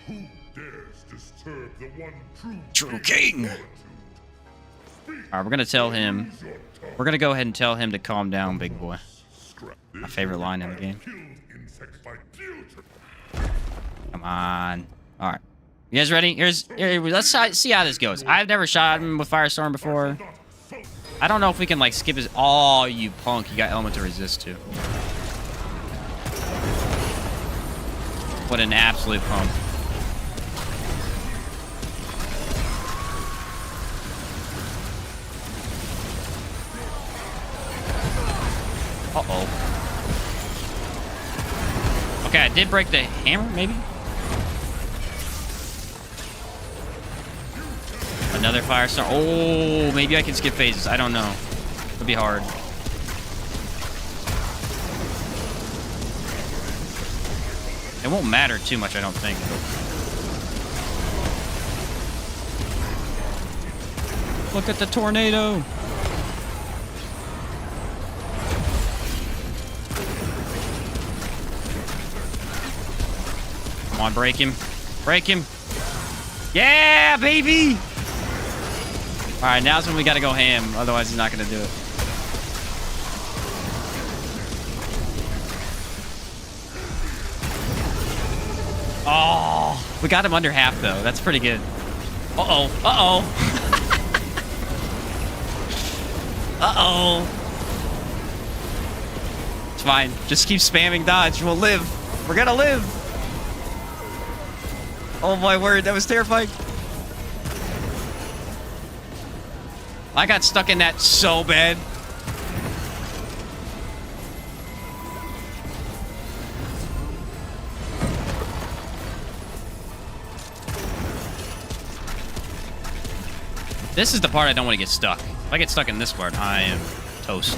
Who dares disturb the one True king. Alright, we're gonna tell him. We're gonna go ahead and tell him to calm down, big boy. My favorite line in the game. Come on. Alright. You guys ready? Let's see how this goes. I've never shot him with Firestorm before. I don't know if we can, like, skip his... Oh, you punk. You got element to resist, too. What an absolute punk. Uh-oh. Okay, I did break the hammer, maybe? Another Firestorm. Oh, maybe I can skip phases. I don't know. It'll be hard. It won't matter too much, I don't think. Look at the tornado. Come on, break him. Break him. Yeah, baby! Alright, now's when we gotta go ham. Otherwise, he's not gonna do it. We got him under half, though. That's pretty good. Uh-oh. Uh-oh. Uh-oh. It's fine. Just keep spamming dodge. We'll live. We're gonna live. Oh, my word. That was terrifying. I got stuck in that so bad. This is the part I don't want to get stuck. If I get stuck in this part, I am toast.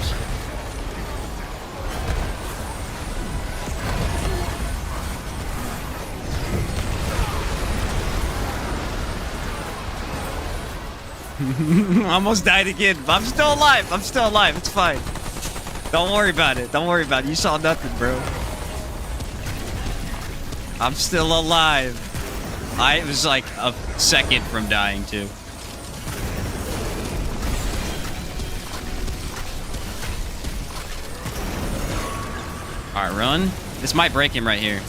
Almost died again. I'm still alive. I'm still alive. It's fine. Don't worry about it. Don't worry about it. You saw nothing, bro. I'm still alive. I was like a second from dying, too. Alright, run. This might break him right here.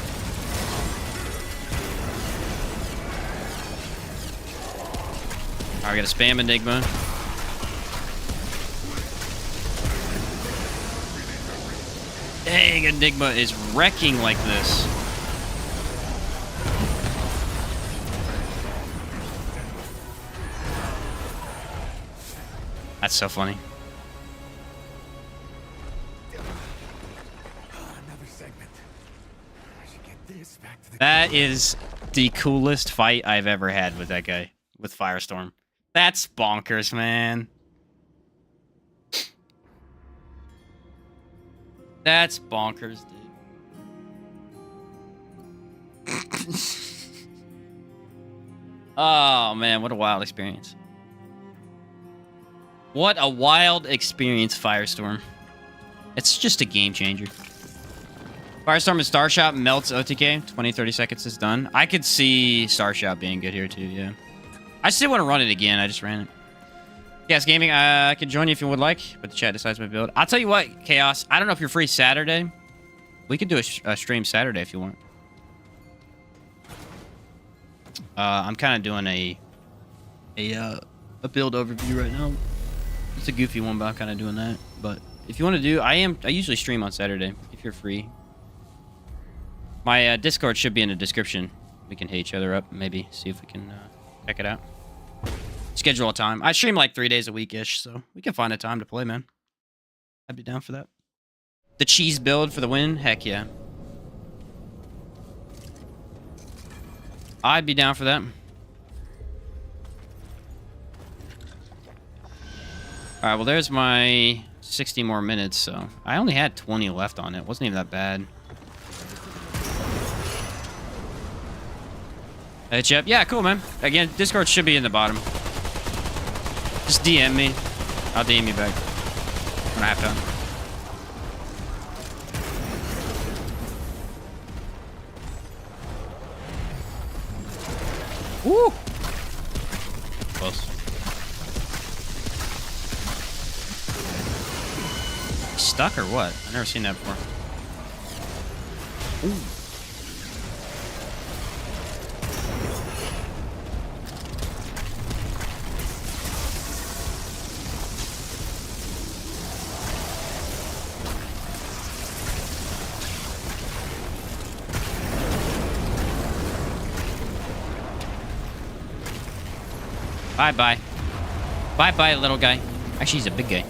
Alright, we gotta spam Enigma. Dang, Enigma is wrecking like this. That's so funny. That is the coolest fight I've ever had with that guy, with Firestorm. That's bonkers, man. That's bonkers, dude. Oh, man, what a wild experience. What a wild experience, Firestorm. It's just a game changer. Firestorm and Starshot melts OTK. 20-30 seconds is done. I could see Starshot being good here too, yeah. I still want to run it again. I just ran it. Chaos Gaming, I could join you if you would like, but the chat decides my build. I'll tell you what, Chaos. I don't know if you're free Saturday. We could do a stream Saturday if you want. I'm kind of doing a build overview right now. It's a goofy one, but I'm kind of doing that. But if you want to do, I usually stream on Saturday if you're free. My Discord should be in the description. We can hit each other up, maybe see if we can check it out. Schedule a time. I stream like 3 days a week-ish, so we can find a time to play, man. I'd be down for that. The cheese build for the win? Heck yeah. I'd be down for that. Alright, well there's my 60 more minutes, so I only had 20 left on it. Wasn't even that bad. Hey, Chip. Yeah, cool, man. Again, Discord should be in the bottom. Just DM me. I'll DM you back when I have time. Woo! Close. Stuck or what? I've never seen that before. Ooh. Bye-bye. Bye-bye, little guy. Actually, he's a big guy.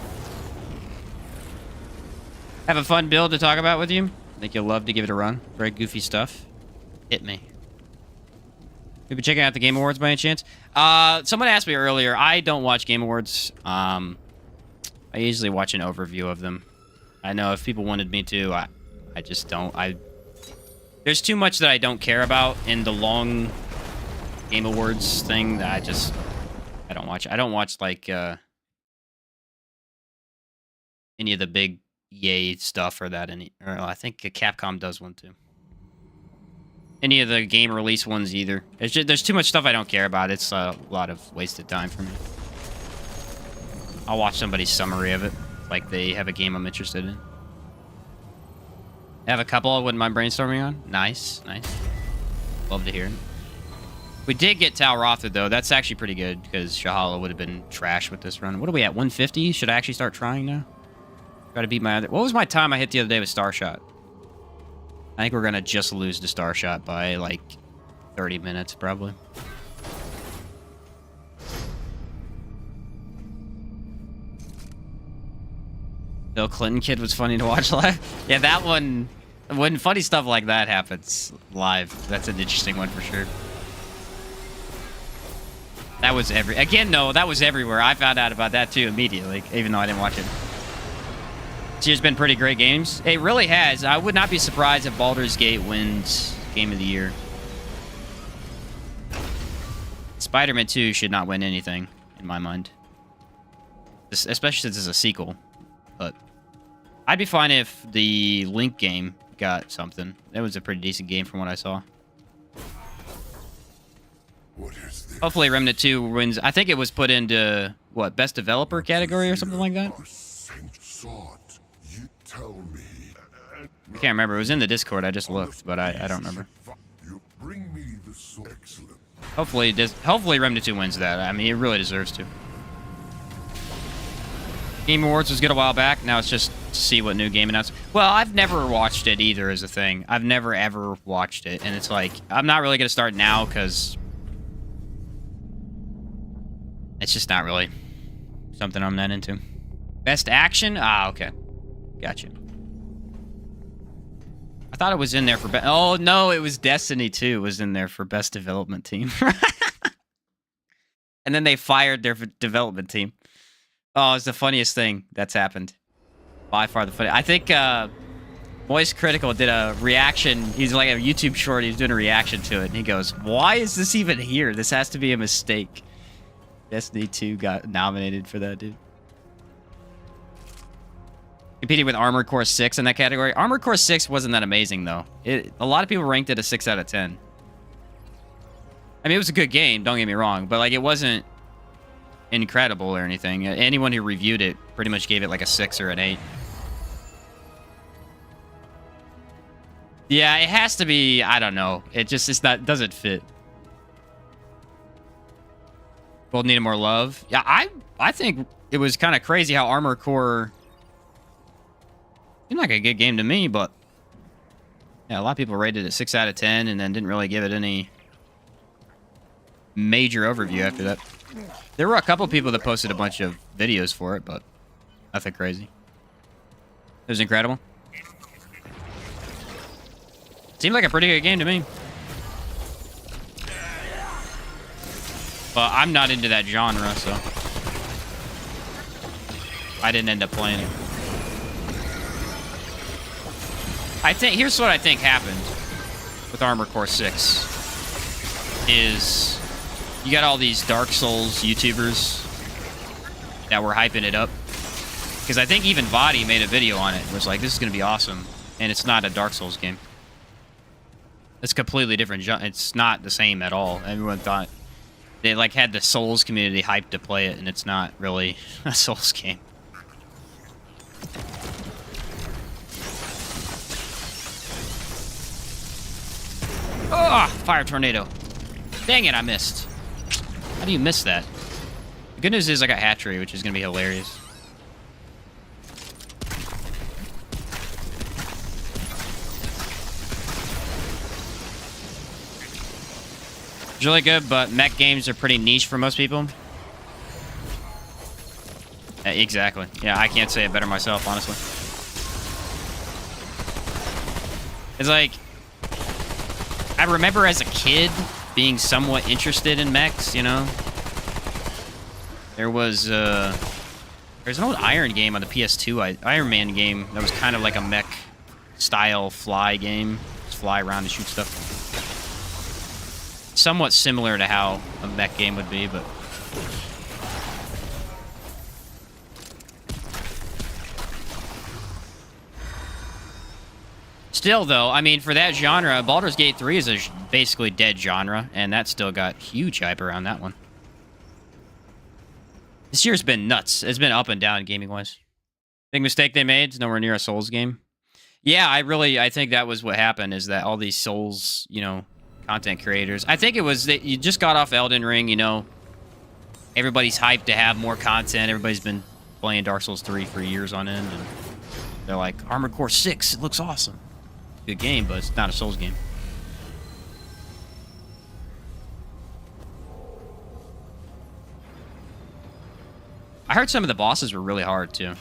Have a fun build to talk about with you. I think you'll love to give it a run. Very goofy stuff. Hit me. You been checking out the Game Awards by any chance? Someone asked me earlier. I don't watch Game Awards. I usually watch an overview of them. I know if people wanted me to, I just don't. There's too much that I don't care about in the long Game Awards thing that I don't watch. I don't watch like any of the big EA stuff or that. Or I think Capcom does one too. Any of the game release ones either. There's too much stuff I don't care about. It's a lot of wasted time for me. I'll watch somebody's summary of it, like they have a game I'm interested in. I have a couple I wouldn't mind brainstorming on. Nice, nice. Love to hear it. We did get Tal Rotha, though. That's actually pretty good, because Shahala would have been trash with this run. What are we at, 150? Should I actually start trying now? Try to beat my other... What was my time I hit the other day with Starshot? I think we're going to just lose to Starshot by, like, 30 minutes, probably. Bill Clinton kid was funny to watch live. Yeah, that one... When funny stuff like that happens live, that's an interesting one for sure. That was Again, no, that was everywhere. I found out about that too immediately, even though I didn't watch it. This year's been pretty great games. It really has. I would not be surprised if Baldur's Gate wins Game of the Year. Spider-Man 2 should not win anything, in my mind. Especially since it's a sequel. But I'd be fine if the Link game got something. That was a pretty decent game from what I saw. What is this? Hopefully Remnant 2 wins. I think it was put into, what, Best Developer category or something like that? You tell me. I can't remember. It was in the Discord. I just looked, but I don't remember. You bring me the sword. Excellent. Hopefully Remnant 2 wins that. I mean, it really deserves to. Game Awards was good a while back. Now it's just to see what new game announced. Well, I've never watched it either as a thing. I've never, ever watched it. And it's like, I'm not really going to start now because it's just not really something I'm not into. Best action? Ah, okay. Gotcha. I thought it was in there for... Oh, no, it was Destiny 2 was in there for Best Development Team. And then they fired their development team. Oh, it's the funniest thing that's happened. By far the funniest. I think Moist Critical did a reaction. He's like a YouTube short. He's doing a reaction to it. And he goes, why is this even here? This has to be a mistake. Destiny 2 got nominated for that, dude. Competing with Armored Core 6 in that category. Armored Core 6 wasn't that amazing, though. A lot of people ranked it a 6 out of 10. I mean, it was a good game, don't get me wrong. But, like, it wasn't incredible or anything. Anyone who reviewed it pretty much gave it, like, a 6 or an 8. Yeah, it has to be... I don't know. It's not... doesn't fit. Gold needed more love. Yeah, I think it was kind of crazy how Armored Core... seemed like a good game to me, but... yeah, a lot of people rated it 6 out of 10 and then didn't really give it any major overview after that. There were a couple people that posted a bunch of videos for it, but nothing crazy. It was incredible. Seemed like a pretty good game to me. But I'm not into that genre, so I didn't end up playing it. I think here's what I think happened with Armored Core 6 is you got all these Dark Souls YouTubers that were hyping it up. Because I think even Vadi made a video on it and was like, this is going to be awesome. And it's not a Dark Souls game. It's completely different. It's not the same at all. Everyone thought they like had the Souls community hyped to play it, and it's not really a Souls game. Oh, fire tornado. Dang it, I missed. How do you miss that? The good news is I got hatchery, which is going to be hilarious. It's really good, but mech games are pretty niche for most people. Exactly. Yeah, I can't say it better myself, honestly. It's like... I remember as a kid being somewhat interested in mechs, you know? There was, there's an old Iron game on the PS2, Iron Man game, that was kind of like a mech-style fly game. Just fly around and shoot stuff. Somewhat similar to how a mech game would be, but... Still, though, I mean, for that genre, Baldur's Gate 3 is a basically dead genre, and that still got huge hype around that one. This year's been nuts. It's been up and down gaming-wise. Big mistake they made. It's nowhere near a Souls game. Yeah, I think that was what happened, is that all these Souls, you know, content creators. I think it was that you just got off Elden Ring, you know. Everybody's hyped to have more content. Everybody's been playing Dark Souls 3 for years on end, and they're like, Armored Core 6, it looks awesome. Good game, but it's not a Souls game. I heard some of the bosses were really hard, too.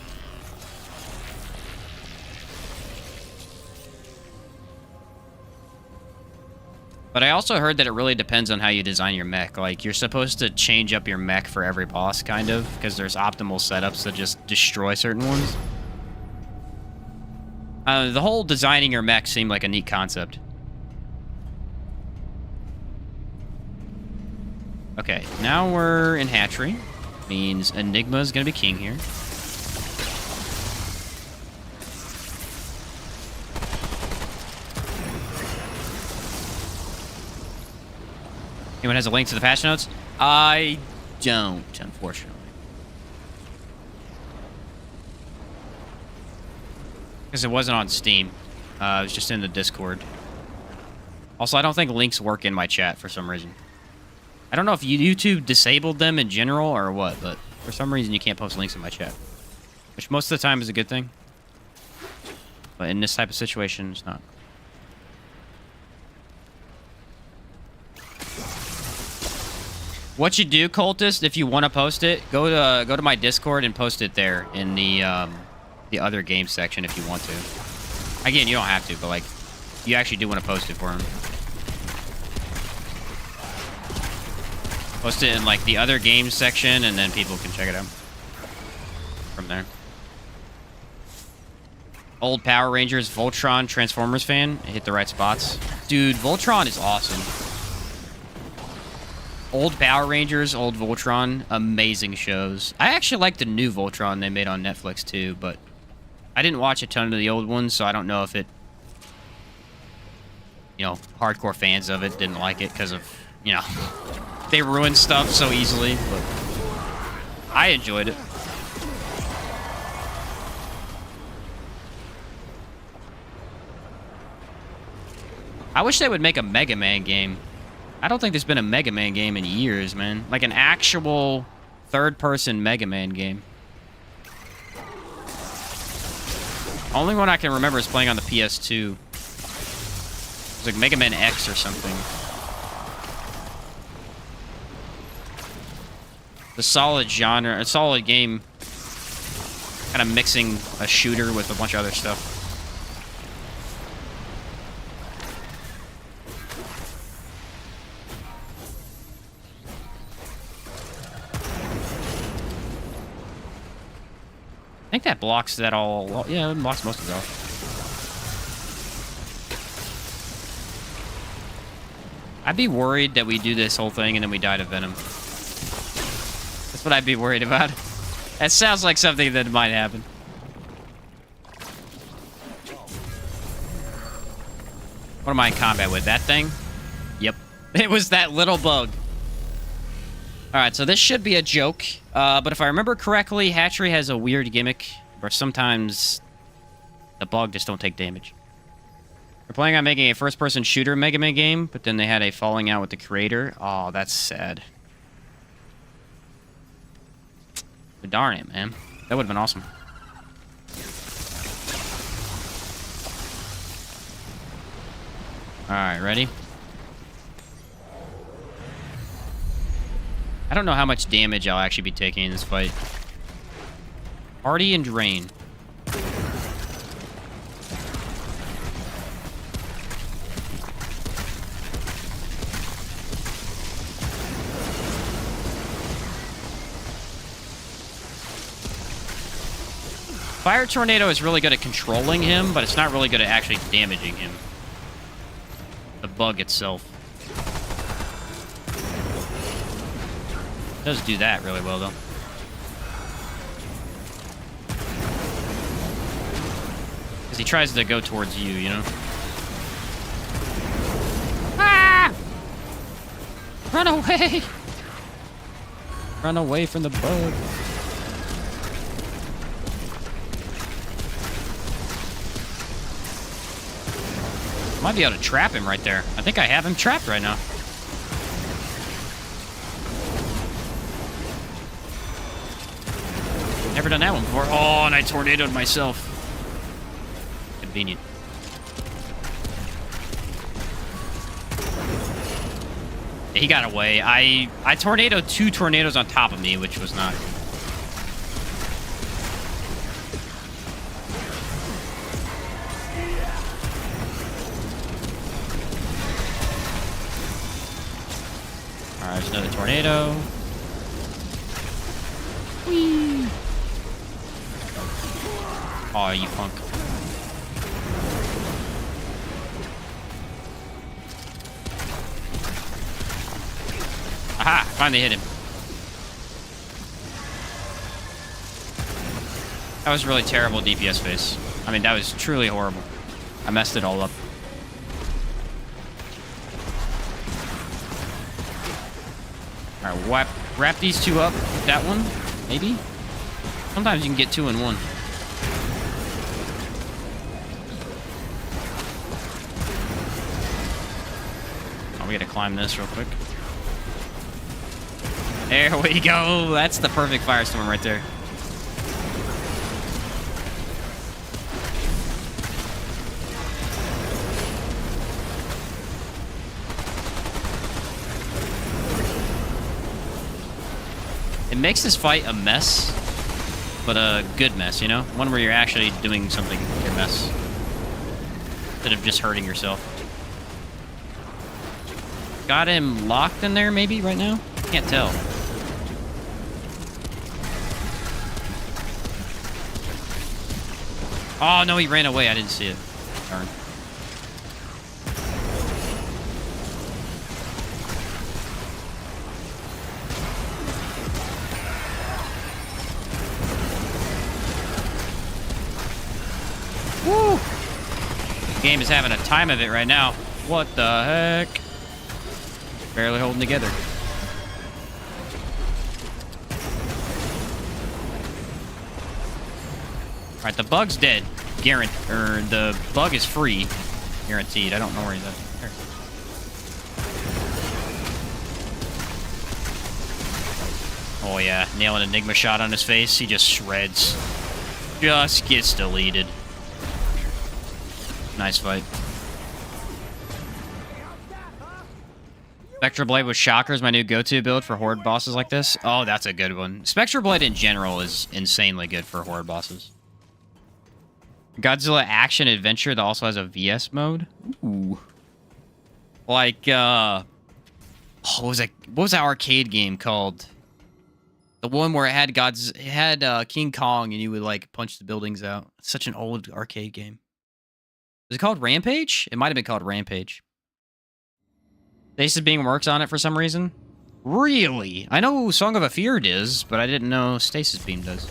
But I also heard that it really depends on how you design your mech. Like, you're supposed to change up your mech for every boss, kind of, because there's optimal setups that just destroy certain ones. The whole designing your mech seemed like a neat concept. Okay, now we're in Hatchery. Means Enigma is going to be king here. Anyone has a link to the patch notes? I don't, unfortunately. Because it wasn't on Steam. It was just in the Discord. Also, I don't think links work in my chat for some reason. I don't know if YouTube disabled them in general or what, but for some reason you can't post links in my chat. Which most of the time is a good thing. But in this type of situation, it's not. What you do, Cultist, if you want to post it, go to my Discord and post it there in the other game section if you want to. Again, you don't have to, but like, you actually do want to post it for him. Post it in like the other games section, and then people can check it out from there. Old Power Rangers, Voltron, Transformers fan. Hit the right spots. Dude, Voltron is awesome. Old Power Rangers, old Voltron, amazing shows. I actually like the new Voltron they made on Netflix too, but I didn't watch a ton of the old ones, so I don't know if it, you know, hardcore fans of it didn't like it because of, you know, they ruin stuff so easily, but I enjoyed it. I wish they would make a Mega Man game. I don't think there's been a Mega Man game in years, man. Like an actual third-person Mega Man game. Only one I can remember is playing on the PS2. It's like Mega Man X or something. The solid genre, a solid game, kind of mixing a shooter with a bunch of other stuff. I think that blocks that all. Yeah, it blocks most of it off. I'd be worried that we do this whole thing and then we die to Venom. That's what I'd be worried about. That sounds like something that might happen. What am I in combat with? That thing? Yep. It was that little bug. Alright, so this should be a joke. But if I remember correctly, Hatchery has a weird gimmick where sometimes the bug just don't take damage. They're planning on making a first-person shooter Mega Man game, but then they had a falling out with the creator. Oh, that's sad. But darn it, man. That would have been awesome. Alright, ready? I don't know how much damage I'll actually be taking in this fight. Party and Drain. Fire Tornado is really good at controlling him, but it's not really good at actually damaging him. The bug itself. It does do that really well, though. Because he tries to go towards you, you know? Ah! Run away! Run away from the bug. I might be able to trap him right there. I think I have him trapped right now. Never done that one before. Oh, and I tornadoed myself. Convenient. He got away. I tornadoed 2 tornadoes on top of me, which was not... Alright, there's another tornado. Whee! Oh, you punk. Aha! Finally hit him. That was really terrible DPS face. I mean, that was truly horrible. I messed it all up. Alright, wrap these 2 up with that one, maybe? Sometimes you can get 2 in 1. Oh, we gotta climb this real quick. There we go. That's the perfect firestorm right there. It makes this fight a mess, but a good mess, you know? One where you're actually doing something with your mess, instead of just hurting yourself. Got him locked in there, maybe, right now? Can't tell. Oh, no, he ran away. I didn't see it. Darn. Woo! The game is having a time of it right now. What the heck? Barely holding together. Alright, the bug's dead. The bug is free. Guaranteed. I don't know where he's at. There. Oh yeah, nail an Enigma shot on his face. He just shreds. Just gets deleted. Nice fight. Spectral Blade with Shocker is my new go-to build for horde bosses like this. Oh, that's a good one. Spectral Blade in general is insanely good for horde bosses. Godzilla Action Adventure that also has a VS mode. Ooh. Like, what was that arcade game called? The one where it had King Kong and you would like punch the buildings out. It's such an old arcade game. Was it called Rampage? It might have been called Rampage. Stasis Beam works on it for some reason. Really? I know Song of a Fear does, but I didn't know Stasis Beam does.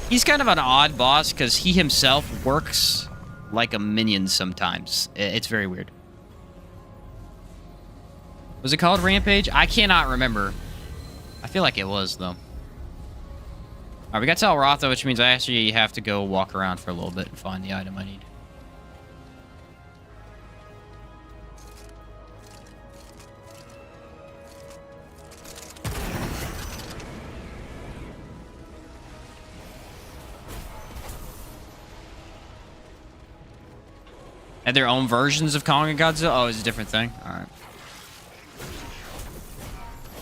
He's kind of an odd boss because he himself works like a minion sometimes. It's very weird. Was it called Rampage? I cannot remember. I feel like it was, though. Alright, we got to El Ratha, which means I actually have to go walk around for a little bit and find the item I need. And their own versions of Kong and Godzilla? Oh, it's a different thing? Alright.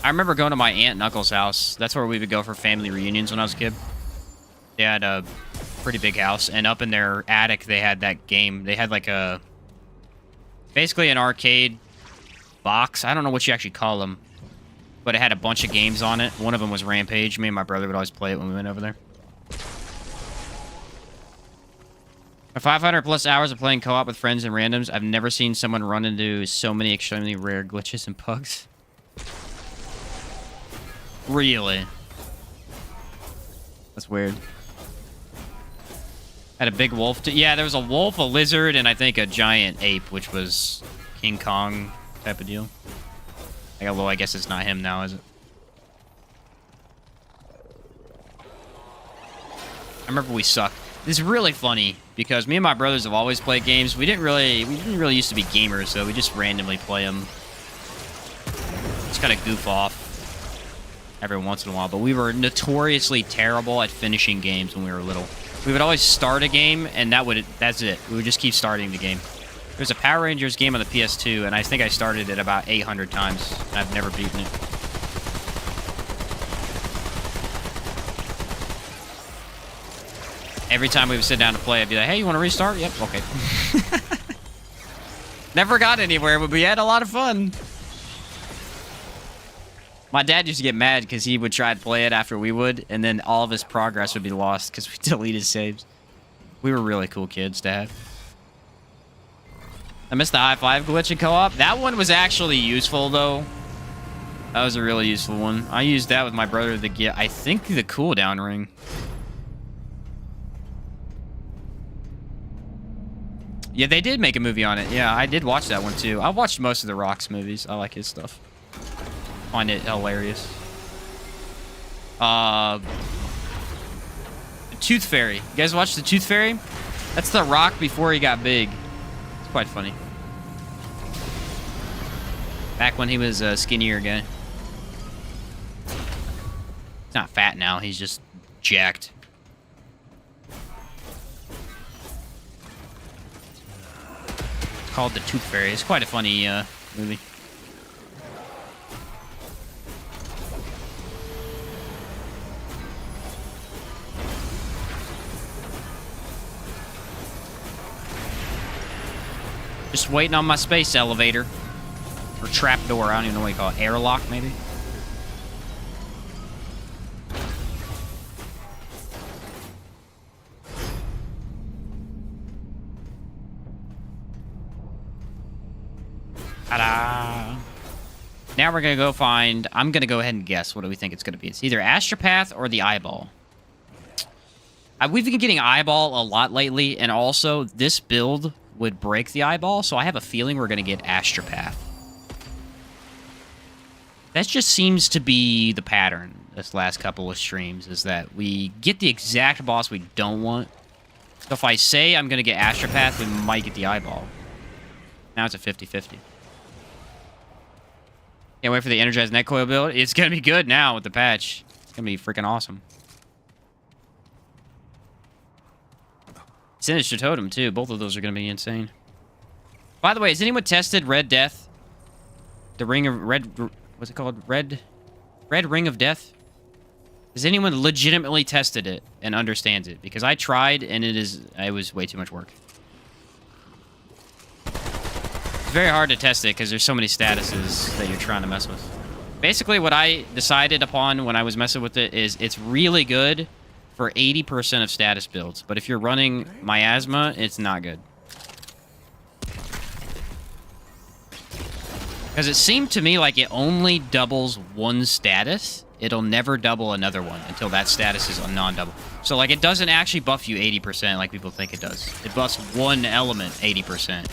I remember going to my aunt and uncle's house. That's where we would go for family reunions when I was a kid. They had a pretty big house, and up in their attic, they had that game. They had like a... basically an arcade box. I don't know what you actually call them. But it had a bunch of games on it. One of them was Rampage. Me and my brother would always play it when we went over there. 500 plus hours of playing co-op with friends and randoms. I've never seen someone run into so many extremely rare glitches and bugs. Really? That's weird. Had a big wolf. Yeah, there was a wolf, a lizard, and I think a giant ape, which was King Kong type of deal. Although I guess it's not him now, is it? I remember we sucked. It's really funny because me and my brothers have always played games. We didn't really used to be gamers, so we just randomly play them. Just kind of goof off every once in a while. But we were notoriously terrible at finishing games when we were little. We would always start a game, and that's it. We would just keep starting the game. There's a Power Rangers game on the PS2, and I think I started it about 800 times. And I've never beaten it. Every time we would sit down to play, I'd be like, hey, you want to restart? Yep, okay. Never got anywhere, but we had a lot of fun. My dad used to get mad because he would try to play it after we would, and then all of his progress would be lost because we deleted saves. We were really cool kids to have. I missed the high five glitch in co-op. That one was actually useful, though. That was a really useful one. I used that with my brother to get, I think, the cooldown ring. Yeah, they did make a movie on it. Yeah, I did watch that one, too. I watched most of the Rock's movies. I like his stuff. Find it hilarious. The Tooth Fairy. You guys watch The Tooth Fairy? That's The Rock before he got big. It's quite funny. Back when he was a skinnier guy. He's not fat now. He's just jacked. Called The Tooth Fairy. It's quite a funny movie. Just waiting on my space elevator. Or trap door. I don't even know what you call it. Airlock, maybe? Ta-da! Now we're going to go find... I'm going to go ahead and guess. What do we think it's going to be? It's either Astropath or the Eyeball. We've been getting Eyeball a lot lately, and also this build would break the Eyeball, so I have a feeling we're going to get Astropath. That just seems to be the pattern this last couple of streams, is that we get the exact boss we don't want. So if I say I'm going to get Astropath, we might get the Eyeball. Now it's a 50-50. Can't wait for the Energized Net Coil build. It's going to be good now with the patch. It's going to be freaking awesome. Sinister Totem, too. Both of those are going to be insane. By the way, has anyone tested Red Death? The Ring of Red... What's it called? Red Ring of Death? Has anyone legitimately tested it and understands it? Because I tried, and it was way too much work. It's very hard to test it because there's so many statuses that you're trying to mess with. Basically, what I decided upon when I was messing with it is it's really good for 80% of status builds. But if you're running Miasma, it's not good. Because it seemed to me like it only doubles one status. It'll never double another one until that status is a non-double. So, like, it doesn't actually buff you 80% like people think it does. It buffs one element 80%.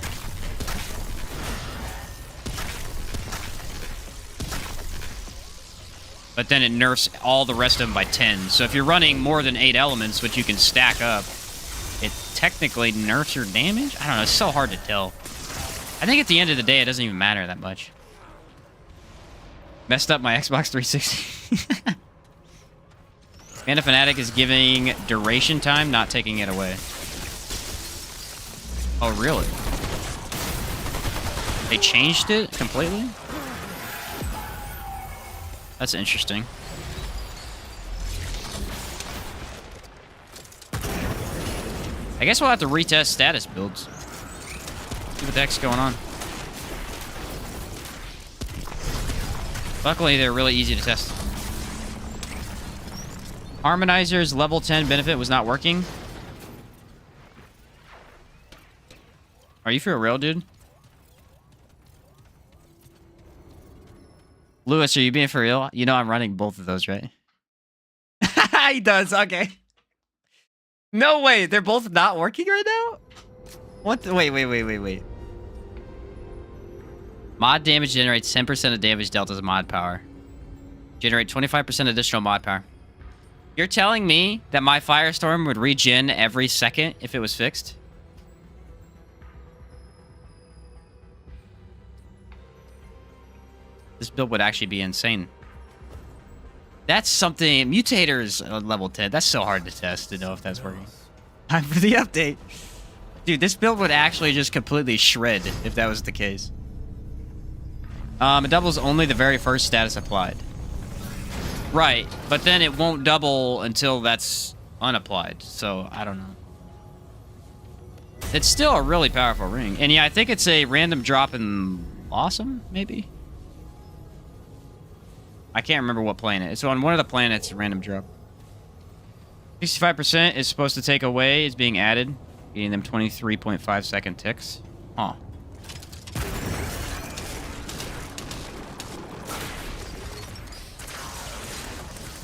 But then it nerfs all the rest of them by 10. So if you're running more than 8 elements, which you can stack up, it technically nerfs your damage? I don't know. It's so hard to tell. I think at the end of the day, it doesn't even matter that much. Messed up my Xbox 360. Panda Fanatic is giving duration time, not taking it away. Oh, really? They changed it completely? That's interesting. I guess we'll have to retest status builds. See what the heck's going on. Luckily, they're really easy to test. Harmonizer's level 10 benefit was not working. Are you for real, dude? Lewis, are you being for real? You know I'm running both of those, right? He does, okay. No way, they're both not working right now? What? Wait. Mod damage generates 10% of damage dealt as mod power. Generate 25% additional mod power. You're telling me that my Firestorm would regen every second if it was fixed? This build would actually be insane. That's something... Mutators level 10. That's so hard to test to know if that's working. Time for the update. Dude, this build would actually just completely shred if that was the case. It doubles only the very first status applied. Right, but then it won't double until that's unapplied, so I don't know. It's still a really powerful ring. And yeah, I think it's a random drop in Awesome, maybe? I can't remember what planet. It's on one of the planets, a random drop. 65% is supposed to take away is being added, getting them 23.5 second ticks. Huh.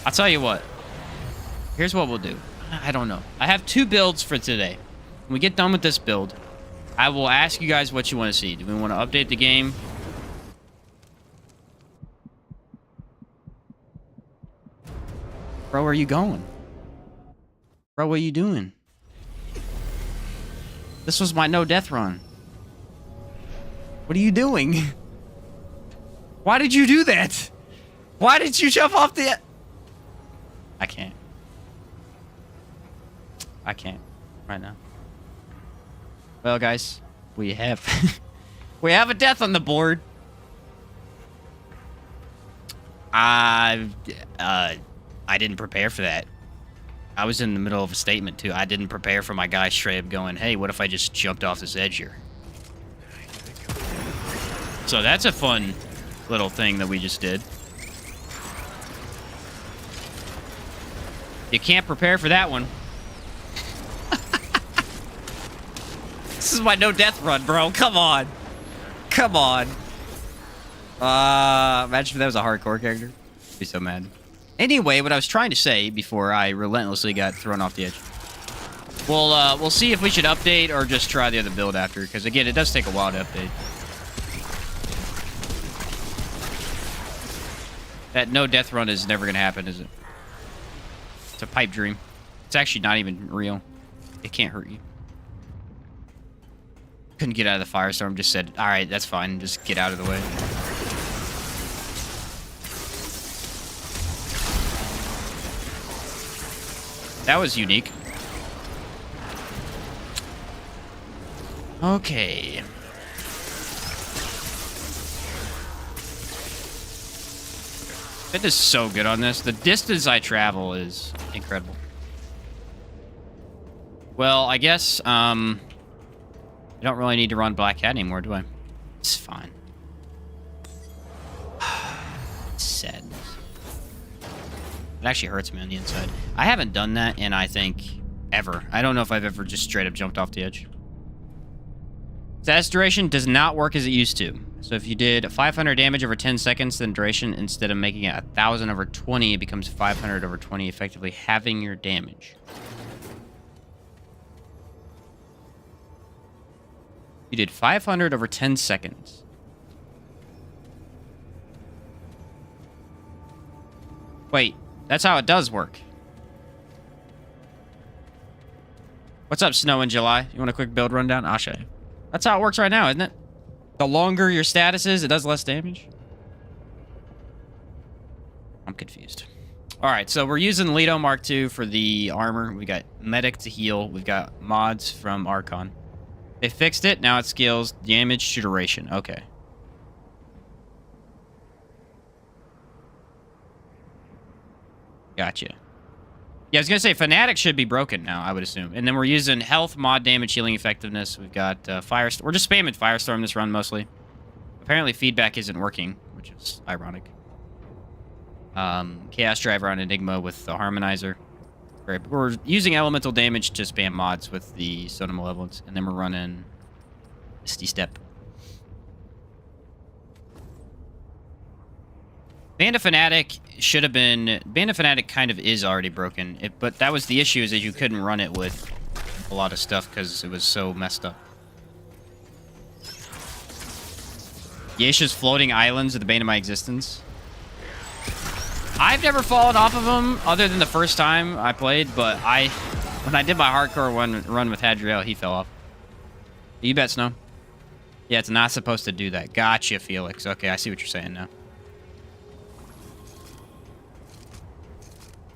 I'll tell you what. Here's what we'll do. I don't know. I have 2 builds for today. When we get done with this build, I will ask you guys what you want to see. Do we want to update the game? Bro, where are you going? Bro, what are you doing? This was my no death run. What are you doing? Why did you do that? Why did you jump off the... I can't. I can't right now. Well, guys, we have we have a death on the board. I didn't prepare for that. I was in the middle of a statement too. I didn't prepare for my guy straight up going, "Hey, what if I just jumped off this edge here?" So that's a fun little thing that we just did. You can't prepare for that one. This is my no death run, bro. Come on. Come on. Imagine if that was a hardcore character. I'd be so mad. Anyway, what I was trying to say before I relentlessly got thrown off the edge. We'll see if we should update or just try the other build after, because again, it does take a while to update. That no death run is never gonna happen, is it? It's a pipe dream. It's actually not even real. It can't hurt you. Couldn't get out of the Firestorm. Just said, all right, that's fine. Just get out of the way. That was unique. Okay. It is so good on this. The distance I travel is incredible. Well, I guess, I don't really need to run Black Cat anymore, do I? It's fine. Sadness. It actually hurts me on the inside. I haven't done that in, I think, ever. I don't know if I've ever just straight up jumped off the edge. Status duration does not work as it used to. So if you did 500 damage over 10 seconds, then duration, instead of making it 1,000 over 20, it becomes 500 over 20, effectively halving your damage. You did 500 over 10 seconds. Wait, that's how it does work. What's up, Snow in July? You want a quick build rundown? I'll show you. That's how it works right now, isn't it? The longer your status is, it does less damage. I'm confused. All right, so we're using Leto Mark II for the armor. We got Medic to heal. We've got mods from Archon. They fixed it. Now it scales damage to duration. Okay. Gotcha. Yeah, I was going to say, Fanatic should be broken now, I would assume. And then we're using health, mod, damage, healing, effectiveness. We've got Firestorm. We're just spamming Firestorm this run, mostly. Apparently, feedback isn't working, which is ironic. Chaos Driver on Enigma with the Harmonizer. We're using elemental damage to spam mods with the Soda Malevolence, and then we're running Misty Step. Band of Fanatic should have been... Band of Fanatic kind of is already broken, but that was the issue, is that you couldn't run it with a lot of stuff because it was so messed up. Yesha's floating islands are the bane of my existence. I've never fallen off of him other than the first time I played, but when I did my hardcore run with Hadriel, he fell off. You bet, Snow. Yeah, it's not supposed to do that. Gotcha, Felix. Okay, I see what you're saying now.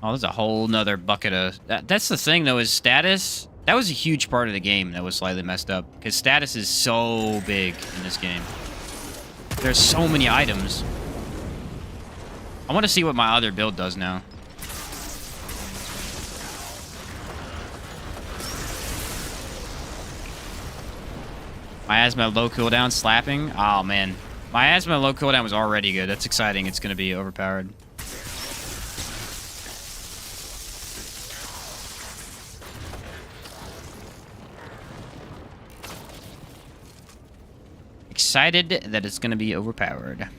Oh, there's a whole nother bucket of... That's the thing, though, is status... That was a huge part of the game that was slightly messed up. Because status is so big in this game. There's so many items. I want to see what my other build does now. Miasma low cooldown slapping. Oh, man. Miasma low cooldown was already good. That's exciting. It's going to be overpowered. Excited that it's going to be overpowered.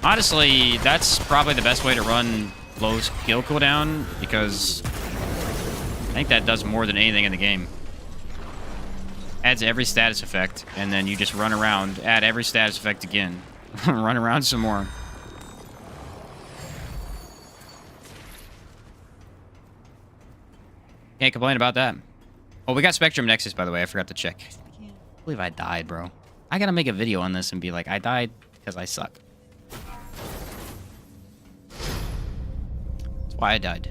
Honestly, that's probably the best way to run low skill cooldown because I think that does more than anything in the game. Adds every status effect, and then you just run around, add every status effect again. Run around some more. Can't complain about that. Oh, we got Spectrum Nexus, by the way. I forgot to check. I can't believe I died, bro. I gotta make a video on this and be like, I died because I suck. That's why I died.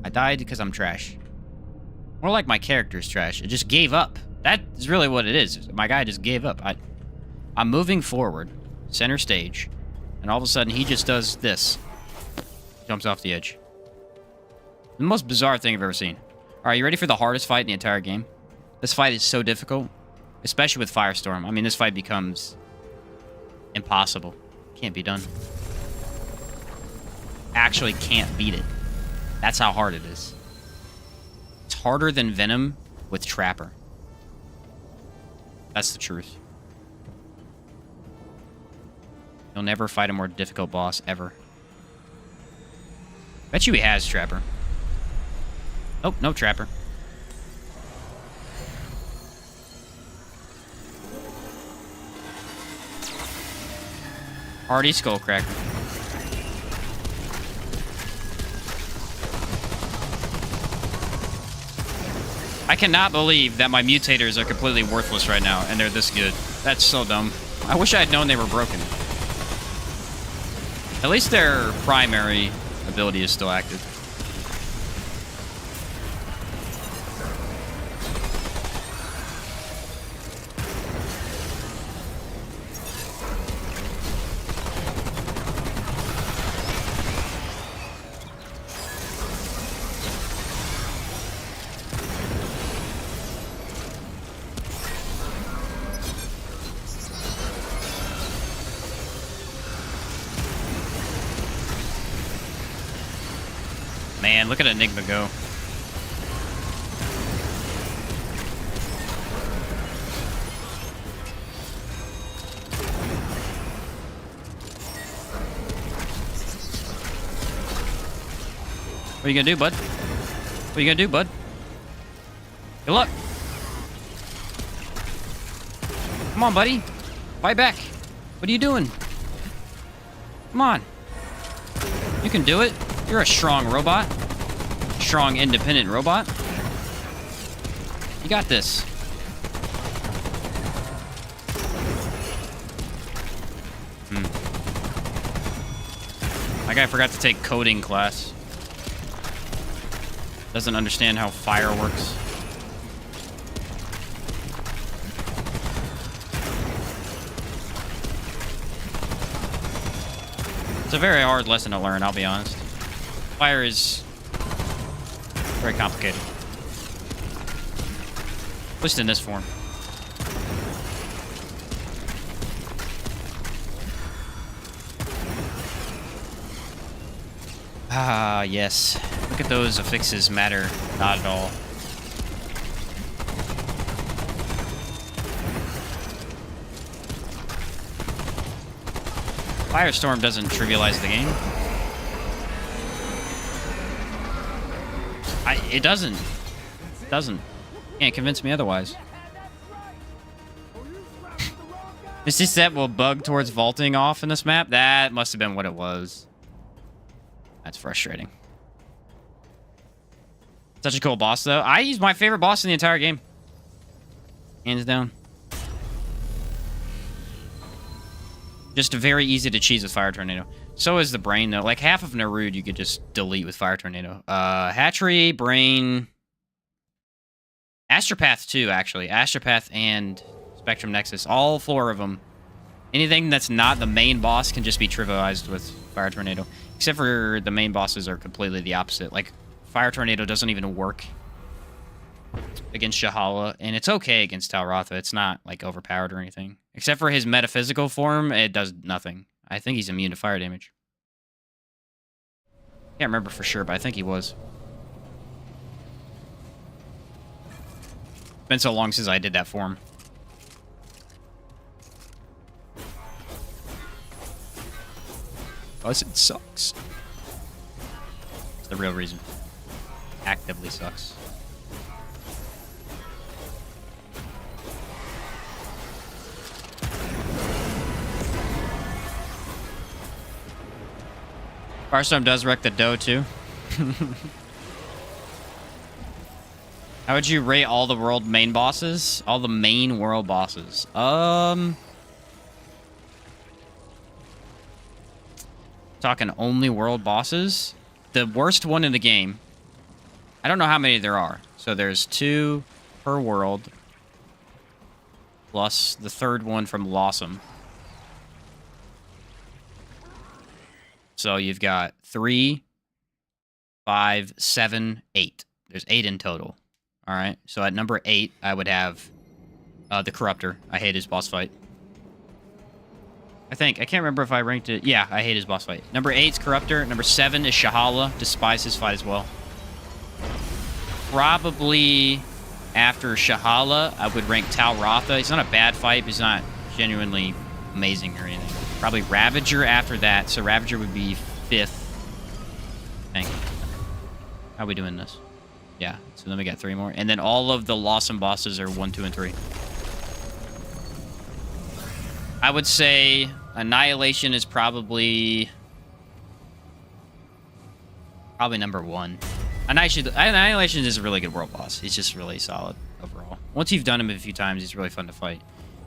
I died because I'm trash. More like my character's trash. It just gave up. That is really what it is. My guy just gave up. I'm moving forward, center stage, and all of a sudden he just does this. Jumps off the edge. The most bizarre thing I've ever seen. All right, you ready for the hardest fight in the entire game? This fight is so difficult. Especially with Firestorm. I mean, this fight becomes impossible. Can't be done. Actually can't beat it. That's how hard it is. It's harder than Venom with Trapper. That's the truth. You'll never fight a more difficult boss, ever. Bet you he has Trapper. Oh, no Trapper. Hardy Skullcracker. I cannot believe that my mutators are completely worthless right now, and they're this good. That's so dumb. I wish I had known they were broken. At least their primary ability is still active. Man, look at Enigma go. What are you gonna do, bud? What are you gonna do, bud? Good luck. Come on, buddy. Fight back. What are you doing? Come on. You can do it. You're a strong robot. Strong, independent robot. You got this. My guy forgot to take coding class. Doesn't understand how fire works. It's a very hard lesson to learn, I'll be honest. Fire is very complicated. At least in this form. Ah, yes. Look at those affixes matter not at all. Firestorm doesn't trivialize the game. It doesn't. It doesn't. Can't convince me otherwise. Misty Set will bug towards vaulting off in this map? That must have been what it was. That's frustrating. Such a cool boss, though. He's my favorite boss in the entire game. Hands down. Just very easy to cheese with Fire Tornado. So is the Brain, though. Like, half of Narud you could just delete with Fire Tornado. Hatchery, Brain... Astropath, too, actually. Astropath and Spectrum Nexus. All 4 of them. Anything that's not the main boss can just be trivialized with Fire Tornado. Except for the main bosses are completely the opposite. Like, Fire Tornado doesn't even work against Shahala, and it's okay against Talratha. It's not, like, overpowered or anything. Except for his metaphysical form, it does nothing. I think he's immune to fire damage. Can't remember for sure, but I think he was. It's been so long since I did that form. Plus, it sucks. It's the real reason. Actively sucks. Firestorm does wreck the dough, too. How would you rate all the world main bosses? All the main world bosses. Talking only world bosses. The worst one in the game. I don't know how many there are. So there's 2 per world. Plus the 3rd one from Lawsome. So you've got 3, 5, 7, 8. There's 8 in total. All right. So at number 8, I would have the Corruptor. I hate his boss fight. I can't remember if I ranked it. Yeah, I hate his boss fight. Number 8 is Corruptor. Number 7 is Shahala. Despise his fight as well. Probably after Shahala, I would rank Talratha. He's not a bad fight, but he's not genuinely amazing or anything. Probably Ravager after that. So Ravager would be 5th. Dang. How are we doing this? Yeah. So then we got 3 more. And then all of the Lawsome bosses are 1, 2, and 3. I would say Annihilation is probably number 1. Annihilation is a really good world boss. He's just really solid overall. Once you've done him a few times, he's really fun to fight.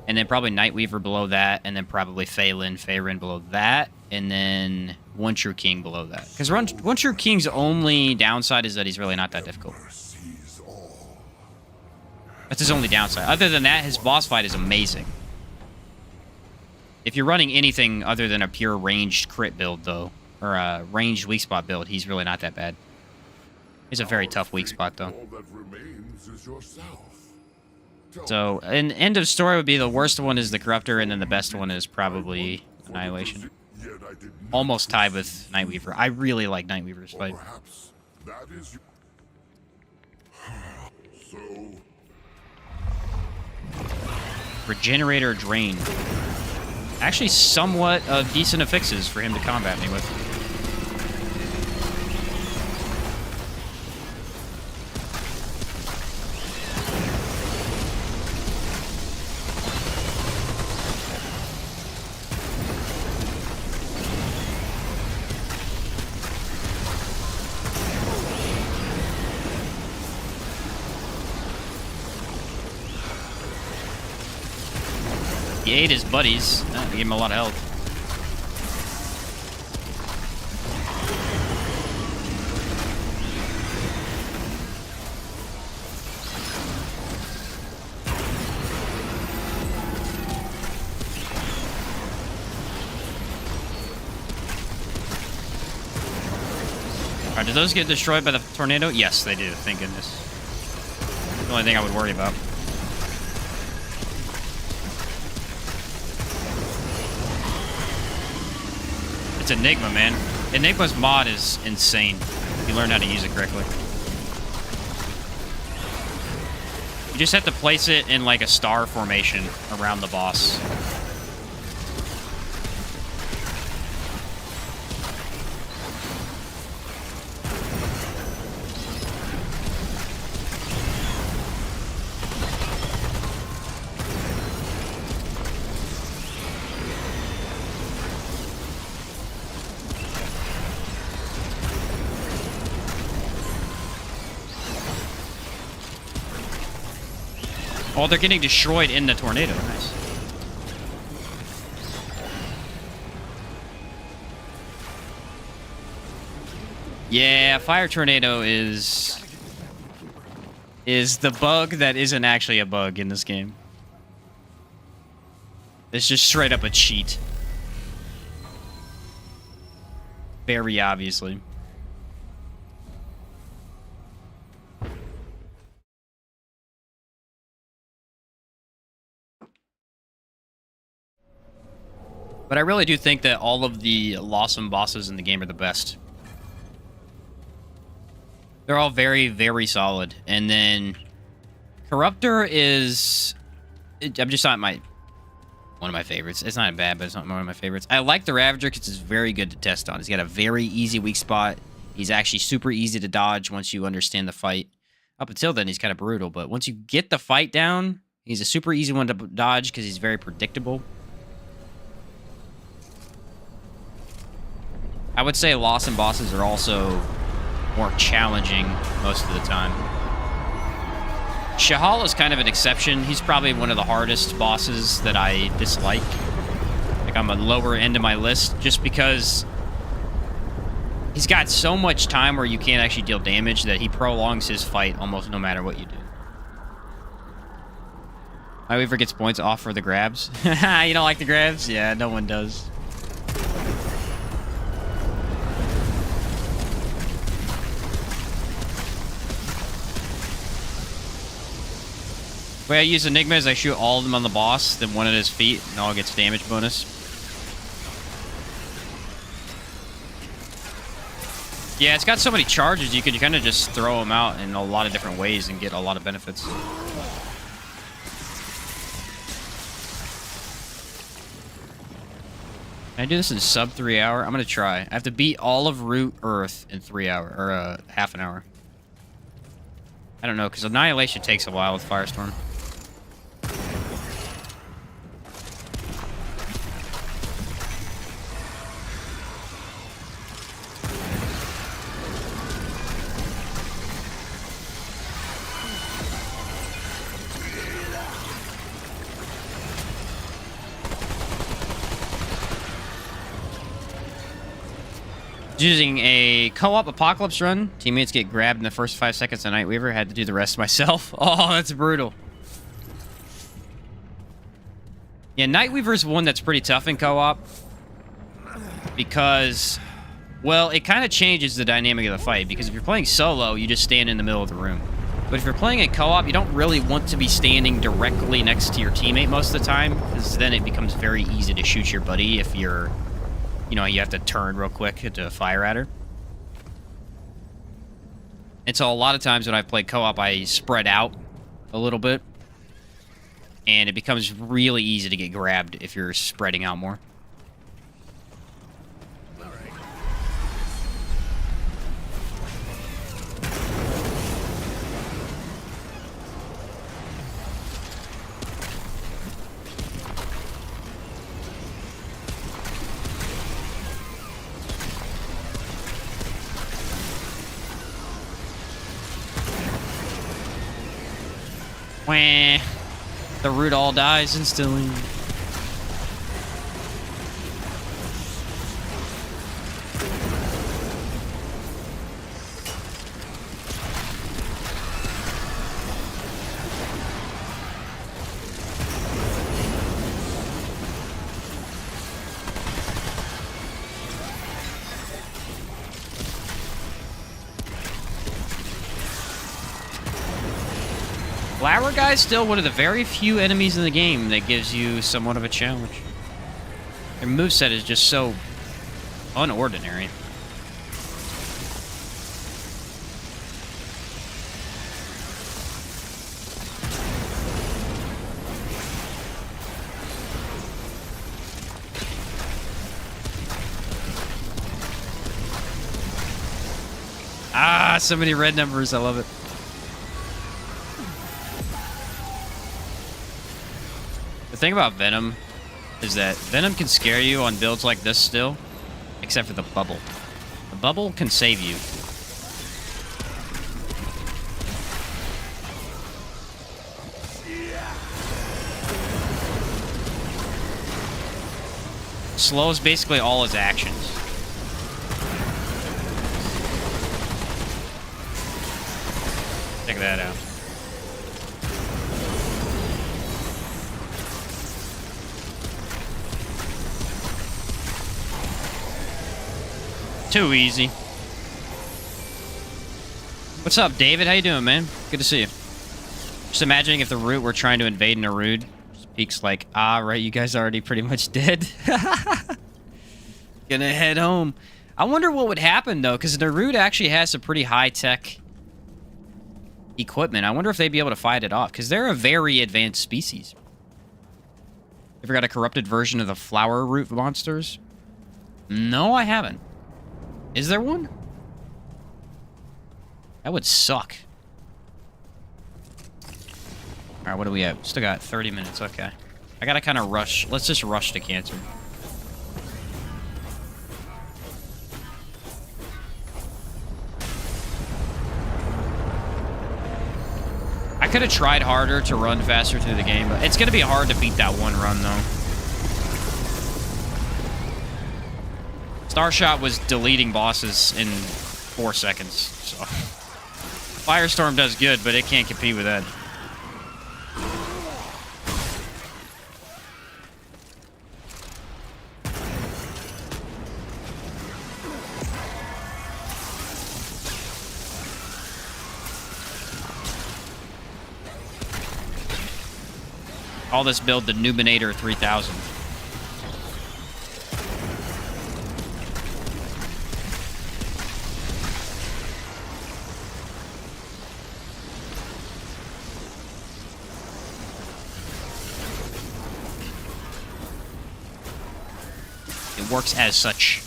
And then probably Nightweaver below that, and then probably Faerun below that, and then One True King below that. Because One True King's only downside is that he's really not that difficult. That's his only downside. Other than that, his boss fight is amazing. If you're running anything other than a pure ranged crit build, though, or a ranged weak spot build, he's really not that bad. He's a very tough weak spot, though. So, an end of story would be the worst one is the Corruptor, and then the best one is probably Annihilation. Almost tied with Nightweaver. I really like Nightweaver's fight. Regenerator Drain. Actually, somewhat of decent affixes for him to combat me with. He ate his buddies. That gave him a lot of health. Alright, do those get destroyed by the tornado? Yes, they do. Thank goodness. The only thing I would worry about. It's Enigma, man. Enigma's mod is insane. If you learn how to use it correctly. You just have to place it in like a star formation around the boss. Oh, they're getting destroyed in the tornado. Nice. Yeah, fire tornado is the bug that isn't actually a bug in this game. It's just straight up a cheat. Very obviously. But I really do think that all of the Lawsome bosses in the game are the best. They're all very, very solid. And then Corruptor is... I'm just not one of my favorites. It's not bad, but it's not one of my favorites. I like the Ravager because it's very good to test on. He's got a very easy weak spot. He's actually super easy to dodge once you understand the fight. Up until then, he's kind of brutal. But once you get the fight down, he's a super easy one to dodge because he's very predictable. I would say Lawsome bosses are also more challenging most of the time. Shahal is kind of an exception. He's probably one of the hardest bosses that I dislike. Like, I'm a lower end of my list just because he's got so much time where you can't actually deal damage that he prolongs his fight almost no matter what you do. Whoever gets points off for the grabs. You don't like the grabs? Yeah, no one does. The way I use Enigma is I shoot all of them on the boss, then one at his feet, and all gets damage bonus. Yeah, it's got so many charges, you can kind of just throw them out in a lot of different ways and get a lot of benefits. Can I do this in sub 3 hour? I'm gonna try. I have to beat all of Root Earth in 3 hours, or half an hour. I don't know, because Annihilation takes a while with Firestorm. Using a co-op apocalypse run, teammates get grabbed in the first 5 seconds of Nightweaver. Had to do the rest myself. Oh, that's brutal. Yeah, Nightweaver's one that's pretty tough in co-op because, well, it kind of changes the dynamic of the fight. Because if you're playing solo, you just stand in the middle of the room. But if you're playing a co-op, you don't really want to be standing directly next to your teammate most of the time, because then it becomes very easy to shoot your buddy if you're, you know, you have to turn real quick to fire at her. And so a lot of times when I've played co-op, I spread out a little bit. And it becomes really easy to get grabbed if you're spreading out more. Wah. The root all dies instantly. Flower Guy's still one of the very few enemies in the game that gives you somewhat of a challenge. Their moveset is just so unordinary. Ah, so many red numbers. I love it. The thing about Venom is that Venom can scare you on builds like this still, except for the bubble. The bubble can save you. slows basically all his actions. Check that out. Too easy. What's up, David? How you doing, man? Good to see you. Just imagining if the Root were trying to invade Narude. Peek's like, ah, right, you guys already pretty much dead. Gonna head home. I wonder what would happen, though, because Narude actually has some pretty high-tech equipment. I wonder if they'd be able to fight it off, because they're a very advanced species. Ever got a corrupted version of the flower root monsters? No, I haven't. Is there one? That would suck. Alright, what do we have? Still got 30 minutes, okay. I gotta kind of rush. Let's just rush to cancer. I could have tried harder to run faster through the game, but it's gonna be hard to beat that one run, though. Starshot was deleting bosses in 4 seconds, so... Firestorm does good, but it can't compete with that. Call this build the Nubinator 3000. It works as such.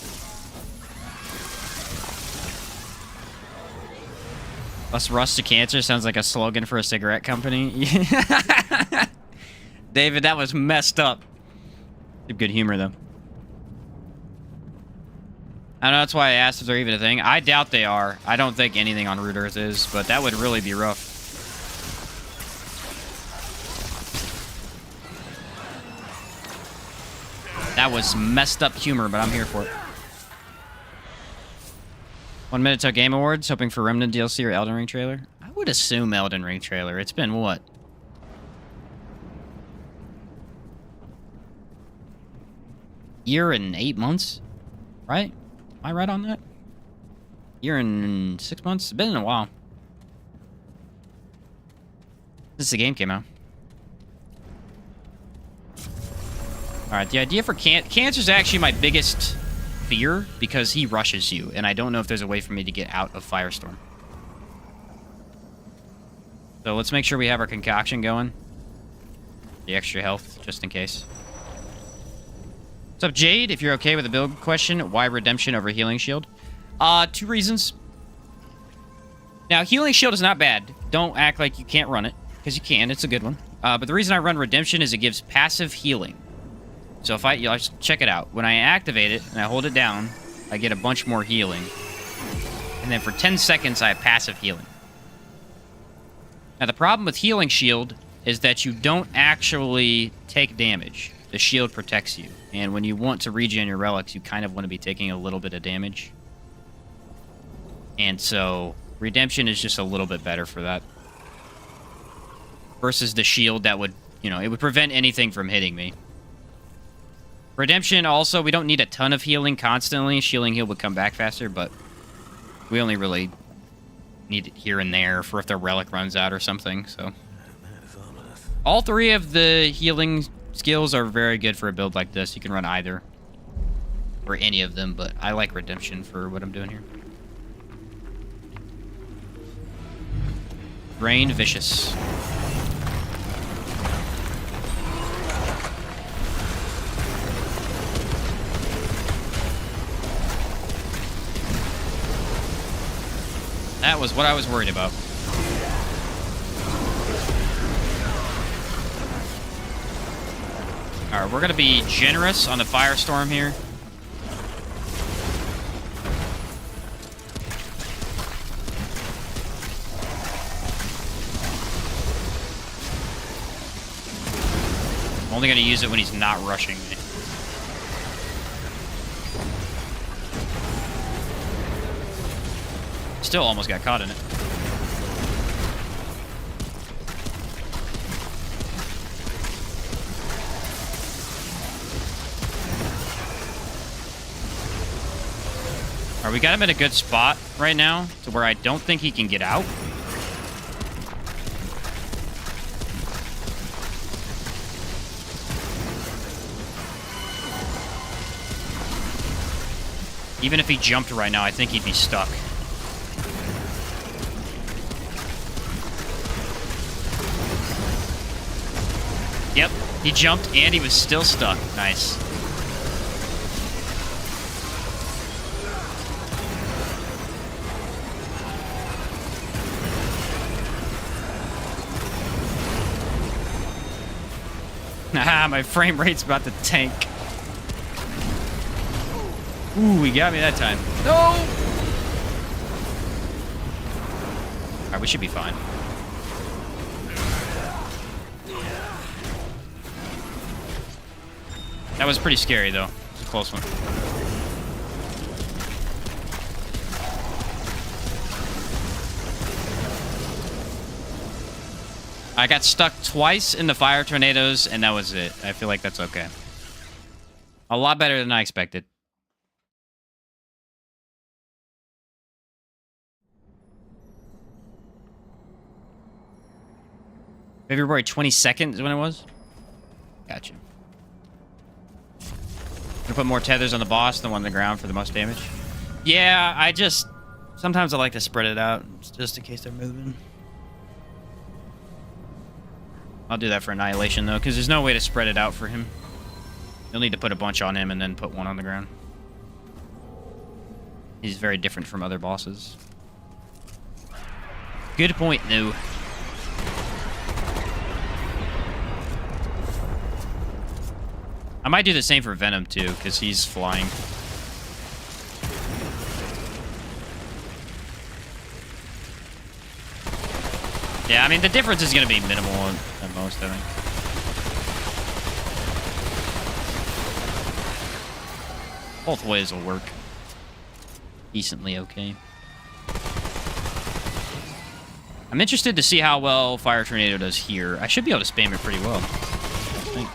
Let's rush to cancer sounds like a slogan for a cigarette company. David, that was messed up. Good humor, though. I know that's why I asked if they're even a thing. I doubt they are. I don't think anything on Root Earth is, but that would really be rough. That was messed up humor, but I'm here for it. 1 minute till Game Awards, hoping for Remnant DLC or Elden Ring trailer. I would assume Elden Ring trailer. It's been, what? Year and 8 months? Right? Am I right on that? Year and 6 months? It's been a while. Since the game came out. Alright, the idea for Cancer's actually my biggest fear because he rushes you, and I don't know if there's a way for me to get out of Firestorm. So let's make sure we have our concoction going. The extra health, just in case. What's up, Jade? If you're okay with the build question, why Redemption over Healing Shield? 2 reasons. Now, Healing Shield is not bad. Don't act like you can't run it, because you can. It's a good one. But the reason I run Redemption is it gives passive healing. So if I check it out. When I activate it and I hold it down, I get a bunch more healing. And then for 10 seconds, I have passive healing. Now, the problem with Healing Shield is that you don't actually take damage. The shield protects you. And when you want to regen your relics, you kind of want to be taking a little bit of damage. And so, Redemption is just a little bit better for that. Versus the shield that would, you know, it would prevent anything from hitting me. Redemption, also, we don't need a ton of healing constantly. Shielding heal would come back faster, but we only really need it here and there for if the relic runs out or something, so. All 3 of the healing skills are very good for a build like this. You can run either. Or any of them, but I like Redemption for what I'm doing here. Rain Vicious. That was what I was worried about. Alright, we're gonna be generous on the Firestorm here. I'm only gonna use it when he's not rushing me. Still almost got caught in it. Alright, we got him in a good spot right now to where I don't think he can get out. Even if he jumped right now, I think he'd be stuck. Yep, he jumped and he was still stuck. Nice. Haha, my frame rate's about to tank. Ooh, he got me that time. No! Alright, we should be fine. That was pretty scary, though. It was a close one. I got stuck twice in the fire tornadoes, and that was it. I feel like that's okay. A lot better than I expected. February 22nd is when it was? Gotcha. Gonna put more tethers on the boss than one on the ground for the most damage. Yeah, I just... Sometimes I like to spread it out, just in case they're moving. I'll do that for Annihilation, though, because there's no way to spread it out for him. You'll need to put a bunch on him and then put one on the ground. He's very different from other bosses. Good point, though. I might do the same for Venom, too, because he's flying. Yeah, I mean, the difference is going to be minimal at most, I think. Both ways will work. Decently okay. I'm interested to see how well Fire Tornado does here. I should be able to spam it pretty well, I think.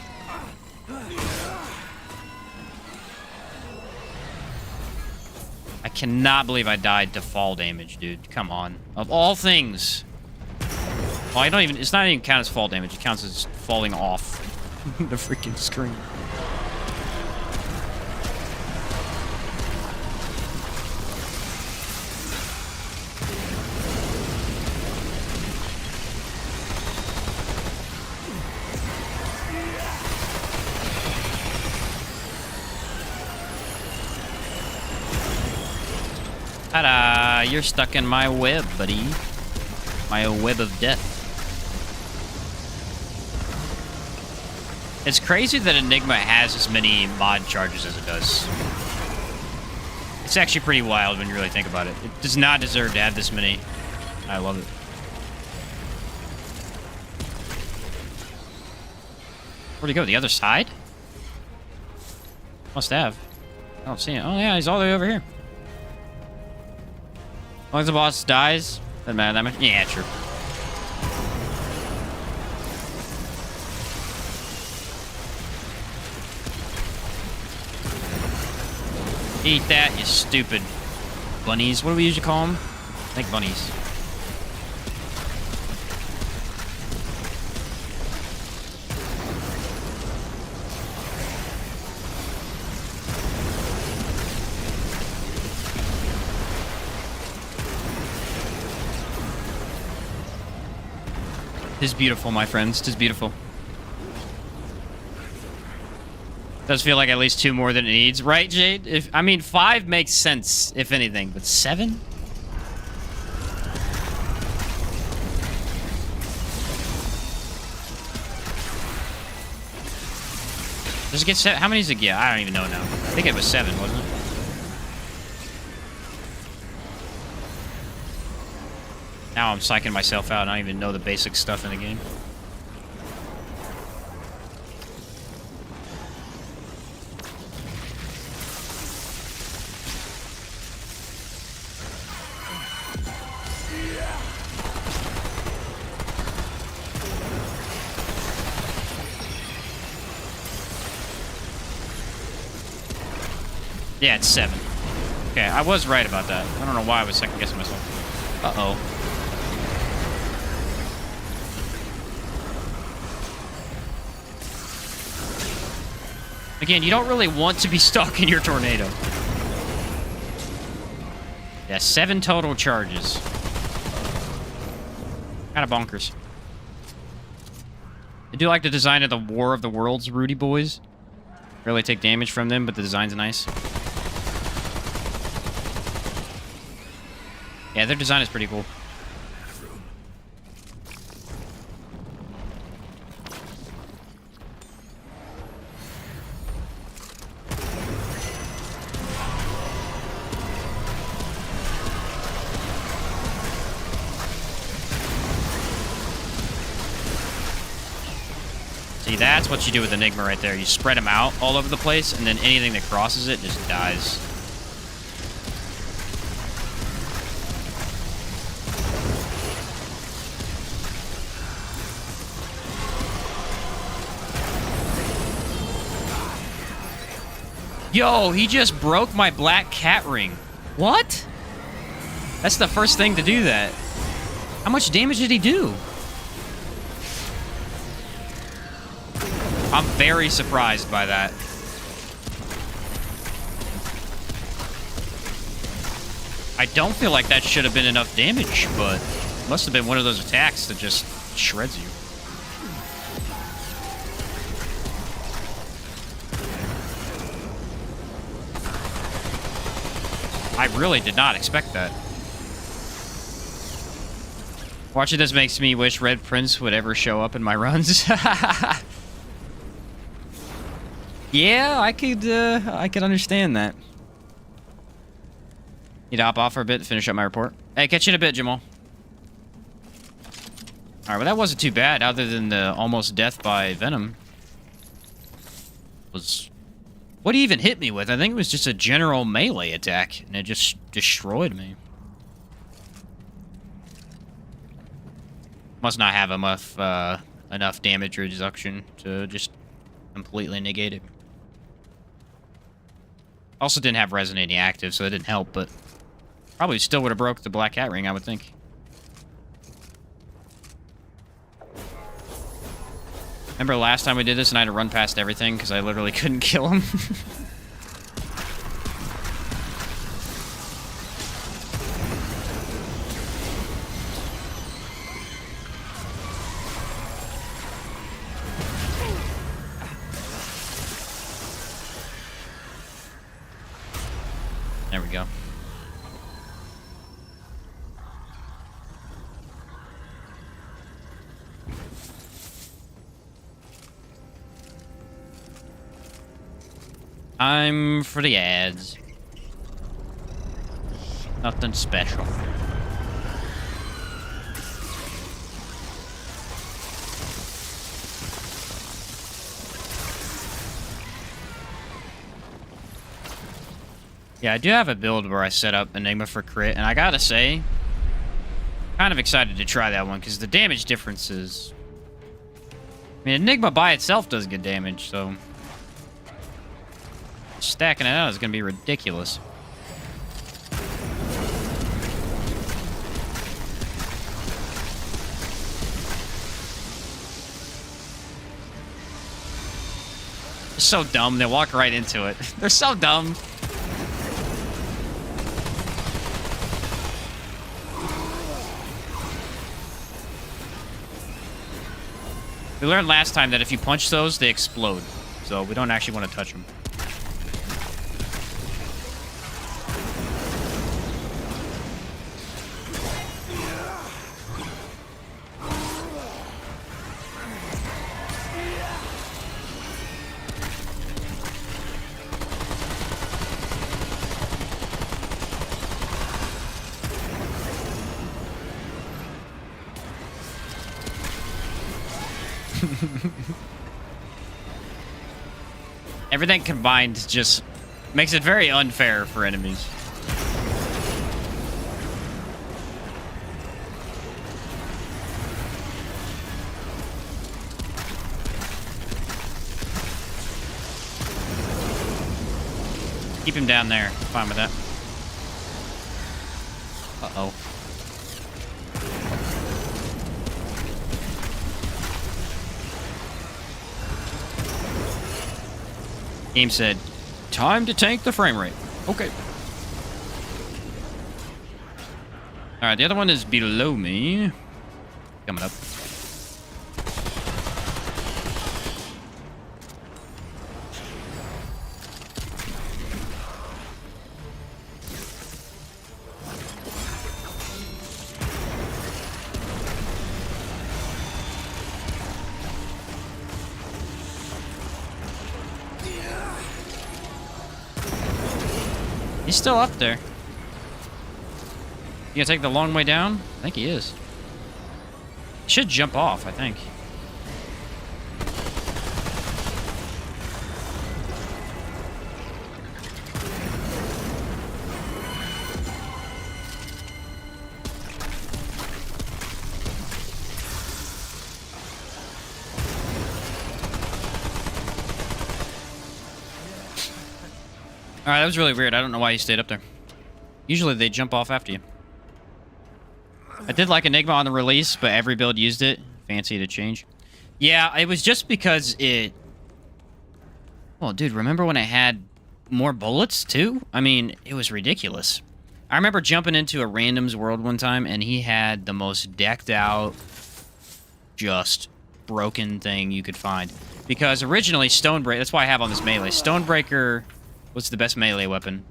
I cannot believe I died to fall damage, dude. Come on. Of all things. Well, I don't even... It's not even count as fall damage. It counts as falling off the freaking screen. Ta-da! You're stuck in my web, buddy. My web of death. It's crazy that Enigma has as many mod charges as it does. It's actually pretty wild when you really think about it. It does not deserve to have this many. I love it. Where'd he go? The other side? Must have. I don't see him. Oh, yeah, he's all the way over here. As long as the boss dies, doesn't matter that much. Yeah, true. Eat that, you stupid bunnies. What do we usually call them? I think bunnies. Tis beautiful, my friends. Tis beautiful. Does feel like at least 2 more than it needs, right, Jade? I mean, 5 makes sense, if anything, but 7? Does it get 7? How many does it get? I don't even know now. I think it was 7, wasn't it? Now I'm psyching myself out. I don't even know the basic stuff in the game. Yeah, it's 7. Okay, I was right about that. I don't know why I was second guessing myself. Uh-oh. Again, you don't really want to be stuck in your tornado. Yeah, 7 total charges. Kind of bonkers. I do like the design of the War of the Worlds Rudy boys. Really take damage from them, but the design's nice. Yeah, their design is pretty cool. See, that's what you do with Enigma right there. You spread them out all over the place, and then anything that crosses it just dies. Yo, he just broke my black cat ring. What? That's the first thing to do that. How much damage did he do? I'm very surprised by that. I don't feel like that should have been enough damage, but it must have been one of those attacks that just shreds you. I really did not expect that. Watching this makes me wish Red Prince would ever show up in my runs. Yeah, I could understand that. You'd hop off for a bit to finish up my report. Hey, catch you in a bit, Jamal. Alright, well that wasn't too bad, other than the almost death by Venom. What he even hit me with? I think it was just a general melee attack, and it just destroyed me. Must not have enough damage reduction to just completely negate it. Also didn't have resonating active, so that didn't help, but probably still would have broke the black cat ring, I would think. Remember last time we did this and I had to run past everything because I literally couldn't kill him? There we go. Time for the ads. Nothing special. Yeah, I do have a build where I set up Enigma for crit, and I gotta say, kind of excited to try that one, because the damage differences... I mean, Enigma by itself does good damage, so... stacking it out is gonna be ridiculous. They're so dumb, they walk right into it. They're so dumb. We learned last time that if you punch those, they explode. So we don't actually want to touch them. Everything combined just makes it very unfair for enemies. Keep him down there. Fine with that. Uh-oh. Game said, time to tank the frame rate. Okay. Alright, the other one is below me. Coming up. He's still up there. You gonna take the long way down? I think he is. He should jump off, I think. Alright, that was really weird. I don't know why he stayed up there. Usually they jump off after you. I did like Enigma on the release, but every build used it. Fancy to change. Yeah, it was just because it... Well, dude, remember when it had more bullets, too? I mean, it was ridiculous. I remember jumping into a random's world one time, and he had the most decked out, just broken thing you could find. Because originally, Stonebreaker... That's why I have on this melee. Stonebreaker was the best melee weapon.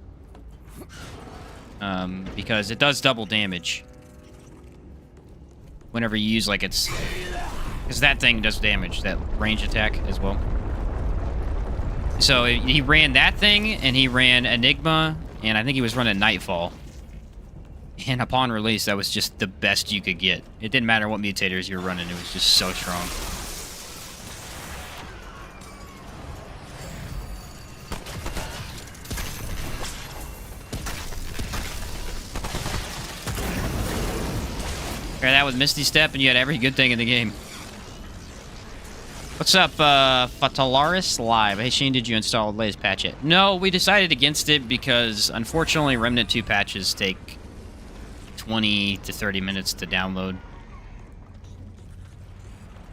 Because it does double damage. Whenever you use, like, its... Because that thing does damage, that range attack as well. So he ran that thing, and he ran Enigma, and I think he was running Nightfall. And upon release, that was just the best you could get. It didn't matter what mutators you were running, it was just so strong. Pair that with Misty Step, and you had every good thing in the game. What's up, Fatalaris Live? Hey, Shane, did you install the latest patch yet? No, we decided against it because, unfortunately, Remnant 2 patches take 20 to 30 minutes to download.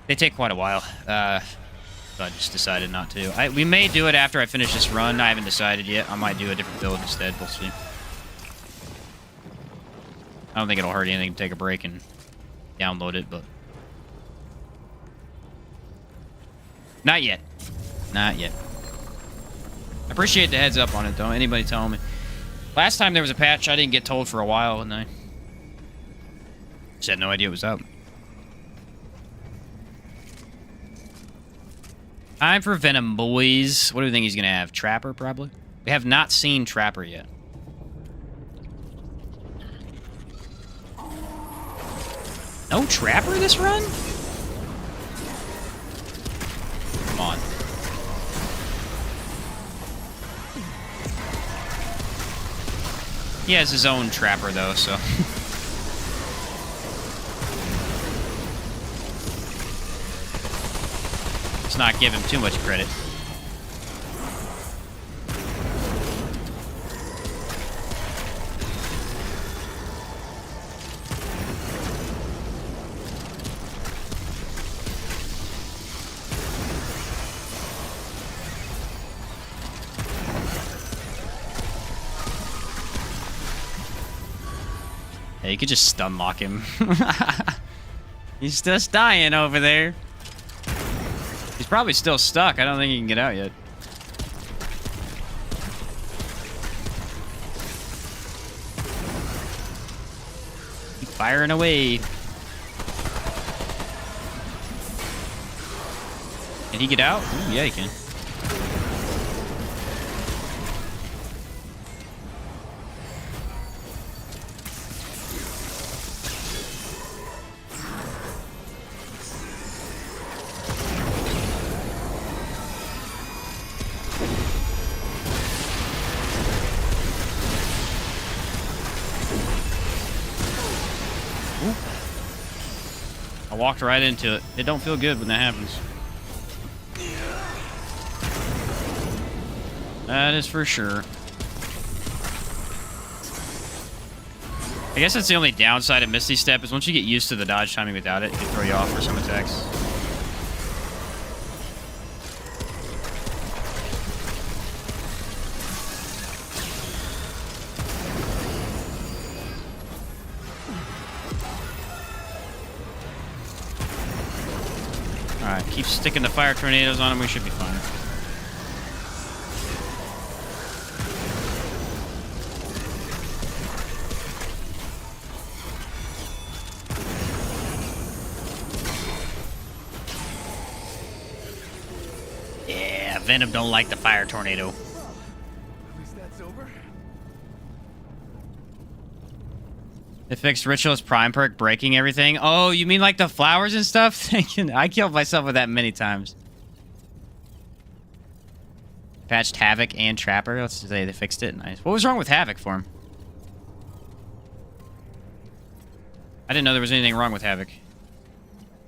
They take quite a while. So I just decided not to. We may do it after I finish this run. I haven't decided yet. I might do a different build instead. We'll see. I don't think it'll hurt anything to take a break and download it, but... Not yet. Not yet. I appreciate the heads up on it, though. Anybody telling me. Last time there was a patch, I didn't get told for a while, and I just had no idea it was out. Time for Venom, boys. What do we think he's going to have? Trapper, probably? We have not seen Trapper yet. No Trapper this run? Come on. He has his own Trapper, though, so... Let's not give him too much credit. Yeah, you could just stun lock him. He's just dying over there. He's probably still stuck. I don't think he can get out yet. Keep firing away. Can he get out? Ooh, yeah, he can. I walked right into it. It don't feel good when that happens. That is for sure. I guess that's the only downside of Misty Step is once you get used to the dodge timing without it, it can throw you off for some attacks. Alright, keep sticking the fire tornadoes on him, we should be fine. Yeah, Venom don't like the fire tornado. At least that's over. They fixed Ritualist Prime perk breaking everything. Oh, you mean like the flowers and stuff? I killed myself with that many times. Patched Havoc and Trapper. Let's say they fixed it. Nice. What was wrong with Havoc for him? I didn't know there was anything wrong with Havoc.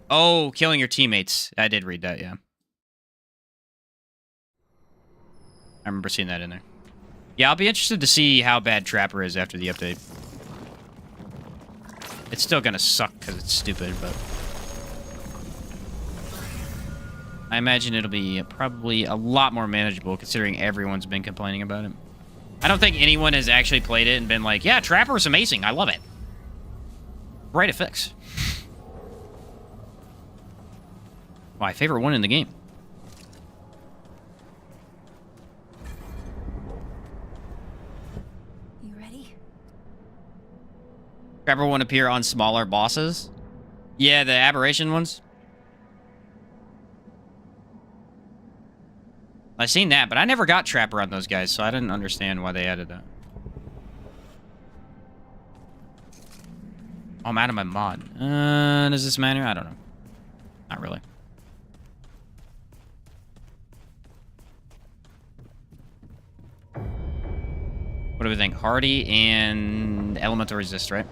Oh, killing your teammates. I did read that, yeah. I remember seeing that in there. Yeah, I'll be interested to see how bad Trapper is after the update. It's still gonna suck because it's stupid, but... I imagine it'll be probably a lot more manageable considering everyone's been complaining about it. I don't think anyone has actually played it and been like, yeah, Trapper is amazing, I love it. Right to fix. My favorite one in the game. You ready? Trapper won't appear on smaller bosses. Yeah, the aberration ones. I've seen that, but I never got Trapper on those guys, so I didn't understand why they added that. Oh, I'm out of my mod. Does this matter? I don't know. Not really. What do we think? Hardy and Elemental Resist, right?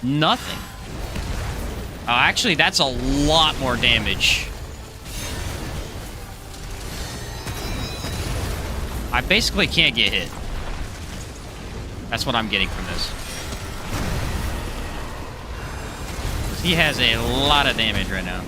Nothing. Oh, actually, that's a lot more damage. I basically can't get hit. That's what I'm getting from this. He has a lot of damage right now.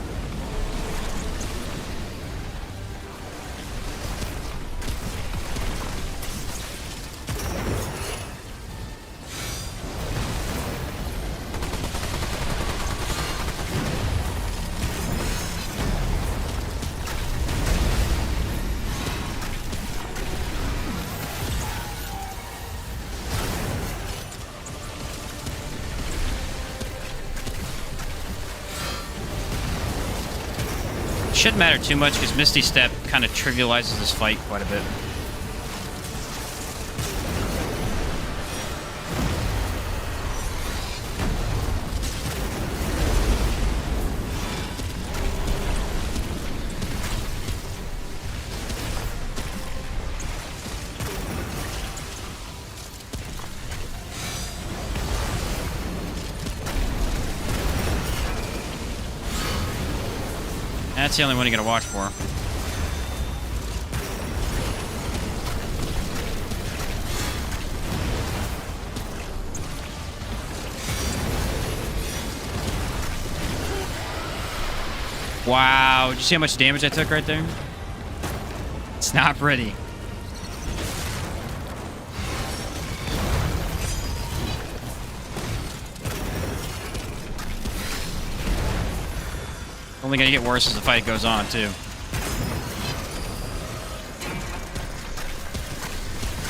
Shouldn't matter too much because Misty Step kind of trivializes this fight quite a bit. That's the only one you gotta watch for. Wow, did you see how much damage I took right there? It's not pretty. Only gonna get worse as the fight goes on, too.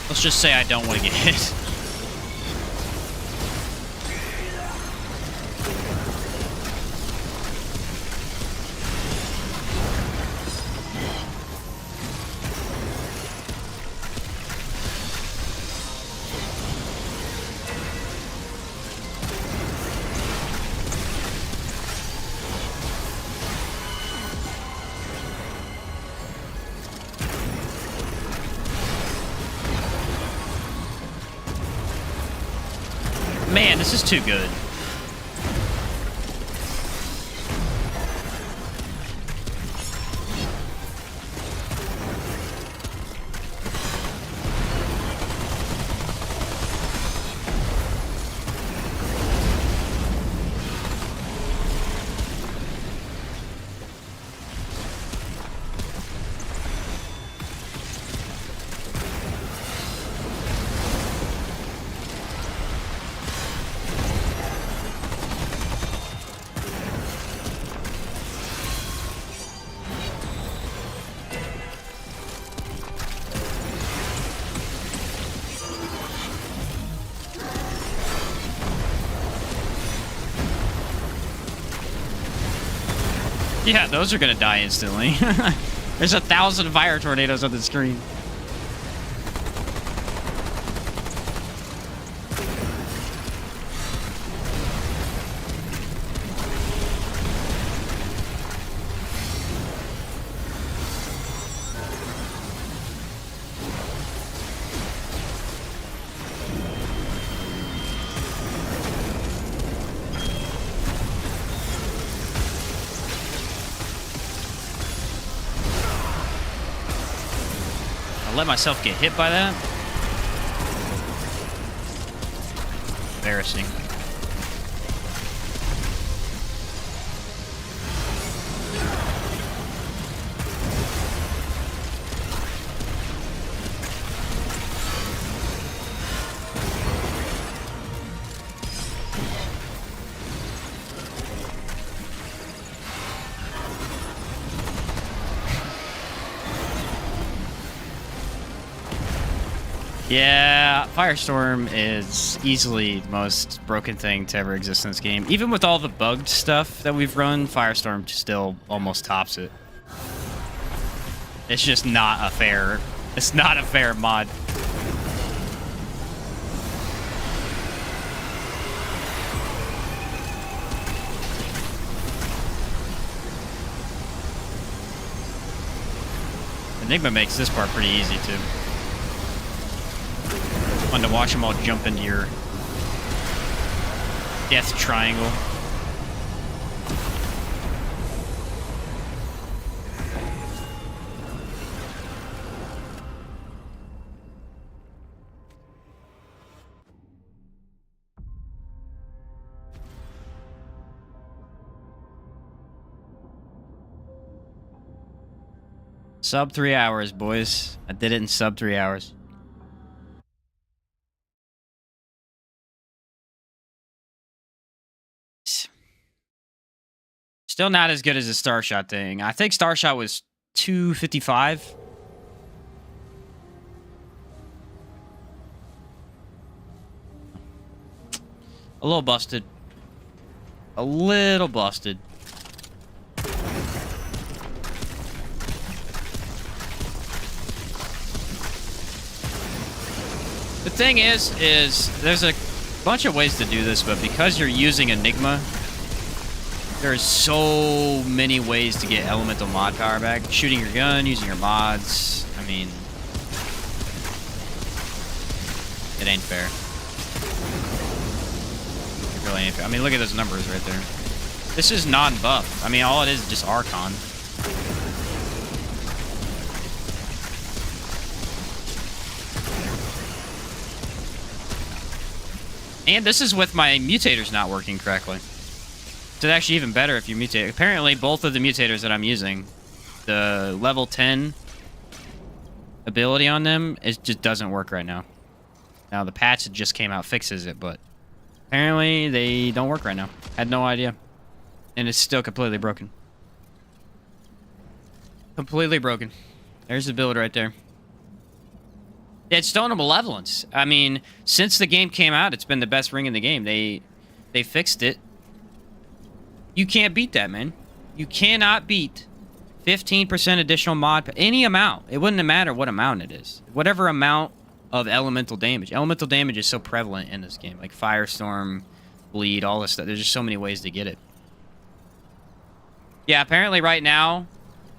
Let's just say I don't want to get hit. Man, this is too good. Yeah, those are gonna die instantly. There's 1,000 fire tornadoes on the screen. Let myself get hit by that. Embarrassing. Yeah, Firestorm is easily the most broken thing to ever exist in this game. Even with all the bugged stuff that we've run, Firestorm still almost tops it. It's just not a fair... It's not a fair mod. Enigma makes this part pretty easy, too. Fun to watch them all jump into your death triangle. Sub 3 hours, boys. I did it in sub 3 hours. Still not as good as the Starshot thing. I think Starshot was 255. A little busted. A little busted. The thing is there's a bunch of ways to do this, but because you're using Enigma, there's so many ways to get elemental mod power back. Shooting your gun, using your mods. I mean, it ain't fair. It really ain't fair. I mean, look at those numbers right there. This is non-buff. I mean, all it is just Archon. And this is with my mutators not working correctly. It's actually even better if you mutate. Apparently, both of the mutators that I'm using, the level 10 ability on them, it just doesn't work right now. Now, the patch that just came out fixes it, but apparently they don't work right now. Had no idea. And it's still completely broken. Completely broken. There's the build right there. It's Stone of Malevolence. I mean, since the game came out, it's been the best ring in the game. They fixed it. You can't beat that, man. You cannot beat 15% additional mod. Any amount. It wouldn't matter what amount it is. Whatever amount of elemental damage. Elemental damage is so prevalent in this game. Like Firestorm, Bleed, all this stuff. There's just so many ways to get it. Yeah, apparently right now,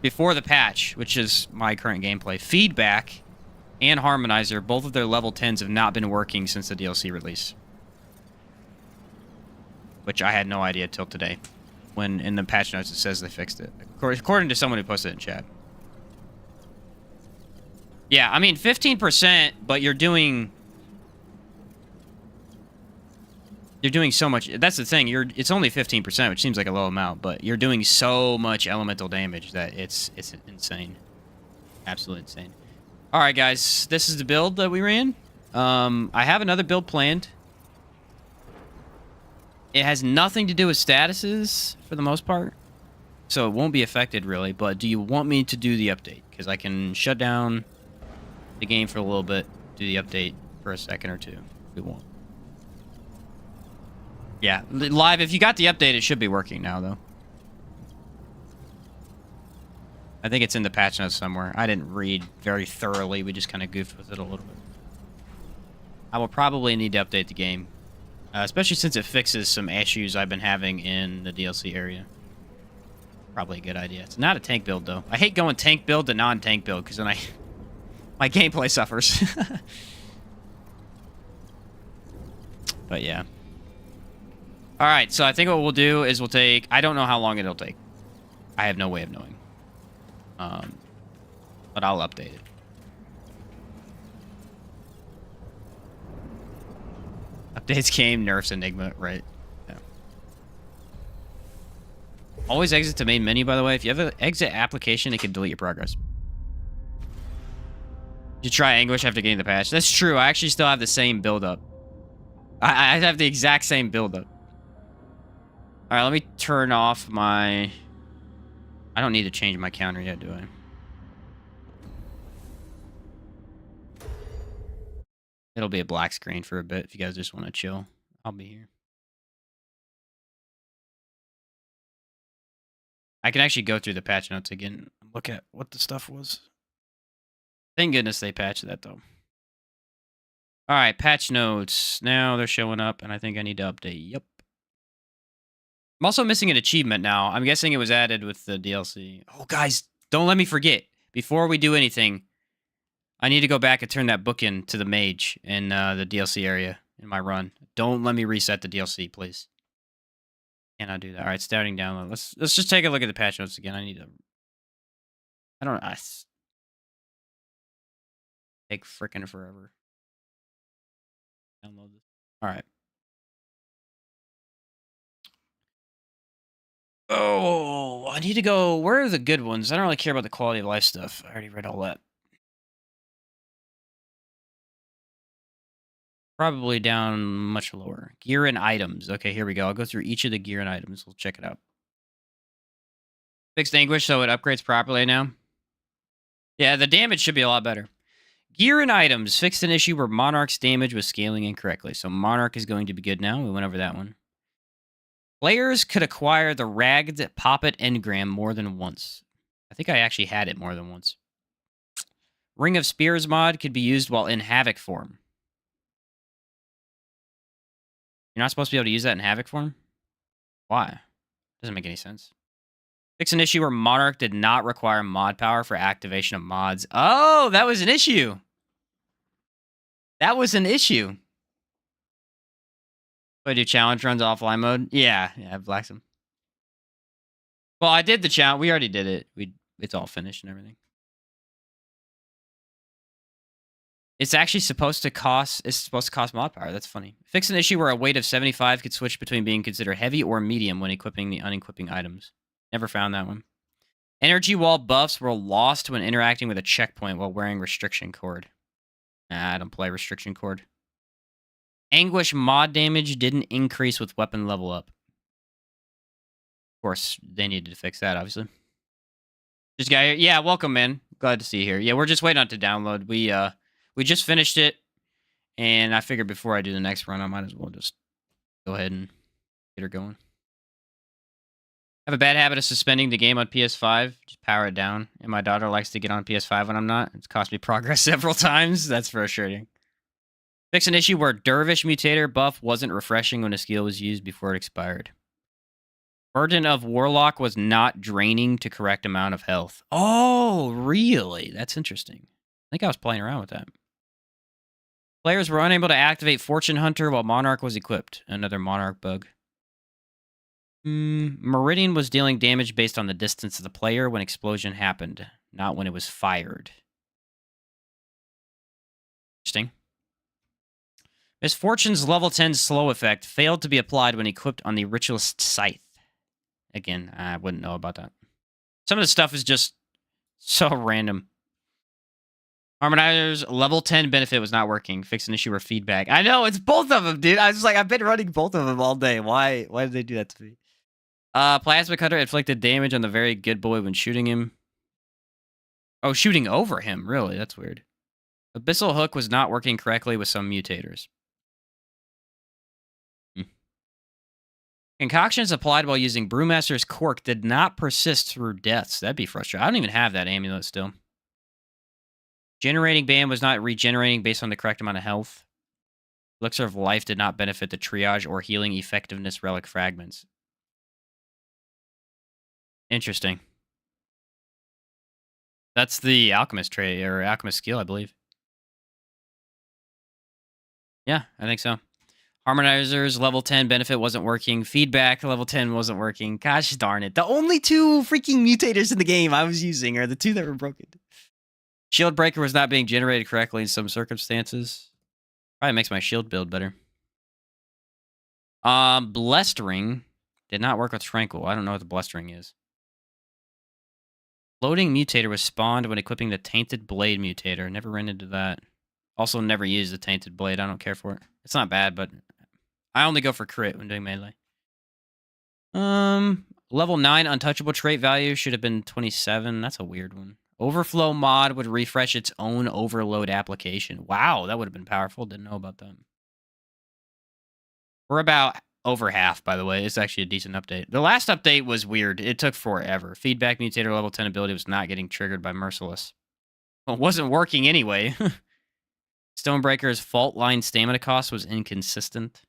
before the patch, which is my current gameplay, Feedback and Harmonizer, both of their level 10s have not been working since the DLC release. Which I had no idea till today. When in the patch notes it says they fixed it. According to someone who posted it in chat. Yeah, I mean 15%, but you're doing so much. That's the thing. It's only 15%, which seems like a low amount, but you're doing so much elemental damage that it's insane. Absolutely insane. All right, guys, this is the build that we ran. I have another build planned. It has nothing to do with statuses, for the most part. So it won't be affected, really. But do you want me to do the update? Because I can shut down the game for a little bit, do the update for a second or two. We won't. Yeah, live, if you got the update, it should be working now, though. I think it's in the patch notes somewhere. I didn't read very thoroughly. We just kind of goofed with it a little bit. I will probably need to update the game. Especially since it fixes some issues I've been having in the DLC area. Probably a good idea. It's not a tank build, though. I hate going tank build to non-tank build, because then my gameplay suffers. But yeah. Alright, so I think what we'll do is we'll take... I don't know how long it'll take. I have no way of knowing. But I'll update it. Updates came, nerfs Enigma, right? Yeah. Always exit to main menu, by the way. If you have an exit application, it can delete your progress. You try Anguish after getting the patch. That's true. I actually still have the same build-up. I have the exact same build-up. Alright, let me turn off my... I don't need to change my counter yet, do I? It'll be a black screen for a bit if you guys just want to chill. I'll be here. I can actually go through the patch notes again and look at what the stuff was. Thank goodness they patched that, though. Alright, patch notes. Now they're showing up, and I think I need to update. Yep. I'm also missing an achievement now. I'm guessing it was added with the DLC. Oh, guys, don't let me forget. Before we do anything, I need to go back and turn that book in to the mage in the DLC area in my run. Don't let me reset the DLC, please. Cannot do that. All right, starting download. Let's just take a look at the patch notes again. I need to... I don't know. Take frickin' forever. Download this. All right. Oh, I need to go... Where are the good ones? I don't really care about the quality of life stuff. I already read all that. Probably down much lower. Gear and items. Okay, here we go. I'll go through each of the gear and items. We'll check it out. Fixed Anguish, so it upgrades properly now. Yeah, the damage should be a lot better. Gear and items. Fixed an issue where Monarch's damage was scaling incorrectly. So Monarch is going to be good now. We went over that one. Players could acquire the Ragged Poppet Engram more than once. I think I actually had it more than once. Ring of Spears mod could be used while in Havoc form. You're not supposed to be able to use that in Havoc form? Why? Doesn't make any sense. Fix an issue where Monarch did not require mod power for activation of mods. Oh, that was an issue. That was an issue. But I do challenge runs offline mode? Yeah, Blacksum. Well, I did the challenge. We already did it. It's all finished and everything. It's actually supposed to cost... It's supposed to cost mod power. That's funny. Fix an issue where a weight of 75 could switch between being considered heavy or medium when equipping the unequipping items. Never found that one. Energy wall buffs were lost when interacting with a checkpoint while wearing restriction cord. Nah, I don't play restriction cord. Anguish mod damage didn't increase with weapon level up. Of course, they needed to fix that, obviously. This guy here. Yeah, welcome, man. Glad to see you here. Yeah, we're just waiting on it to download. We just finished it, and I figured before I do the next run, I might as well just go ahead and get her going. I have a bad habit of suspending the game on PS5. Just power it down. And my daughter likes to get on PS5 when I'm not. It's cost me progress several times. That's frustrating. Fix an issue where Dervish Mutator buff wasn't refreshing when a skill was used before it expired. Burden of Warlock was not draining to correct amount of health. Oh, really? That's interesting. I think I was playing around with that. Players were unable to activate Fortune Hunter while Monarch was equipped. Another Monarch bug. Meridian was dealing damage based on the distance of the player when explosion happened, not when it was fired. Interesting. Misfortune's level 10 slow effect failed to be applied when equipped on the Ritualist Scythe. Again, I wouldn't know about that. Some of the stuff is just so random. Harmonizer's level 10 benefit was not working. Fix an issue or feedback. I know, it's both of them, dude. I was just like, I've been running both of them all day. Why did they do that to me? Plasma Cutter inflicted damage on the very good boy when shooting him. Oh, shooting over him. Really? That's weird. Abyssal Hook was not working correctly with some mutators. Concoctions applied while using Brewmaster's Cork did not persist through deaths. That'd be frustrating. I don't even have that amulet still. Generating band was not regenerating based on the correct amount of health. Elixir of Life did not benefit the triage or healing effectiveness relic fragments. Interesting. That's the alchemist trait or alchemist skill, I believe. Yeah, I think so. Harmonizers level 10 benefit wasn't working. Feedback level 10 wasn't working. Gosh darn it. The only two freaking mutators in the game I was using are the two that were broken. Shield breaker was not being generated correctly in some circumstances. Probably makes my shield build better. Blustering did not work with Tranquil. I don't know what the blustering is. Floating mutator was spawned when equipping the Tainted Blade mutator. Never ran into that. Also never used the Tainted Blade. I don't care for it. It's not bad, but I only go for crit when doing melee. Level 9 untouchable trait value should have been 27. That's a weird one. Overflow mod would refresh its own overload application. Wow, that would have been powerful. Didn't know about that. We're about over half, by the way. It's actually a decent update. The last update was weird. It took forever. Feedback mutator level 10 ability was not getting triggered by Merciless. Well, it wasn't working anyway. Stonebreaker's fault line stamina cost was inconsistent.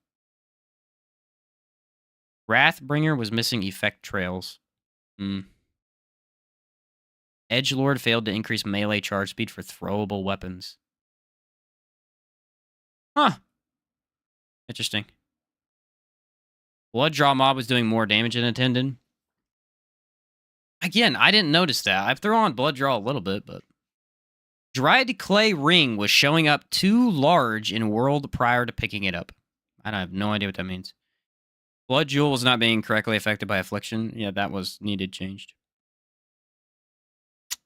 Wrathbringer was missing effect trails. Edgelord failed to increase melee charge speed for throwable weapons. Huh. Interesting. Blood Draw mob was doing more damage than intended. Again, I didn't notice that. I've thrown on Blood Draw a little bit, but... Dried Clay Ring was showing up too large in World prior to picking it up. I have no idea what that means. Blood Jewel was not being correctly affected by Affliction. Yeah, that was needed changed.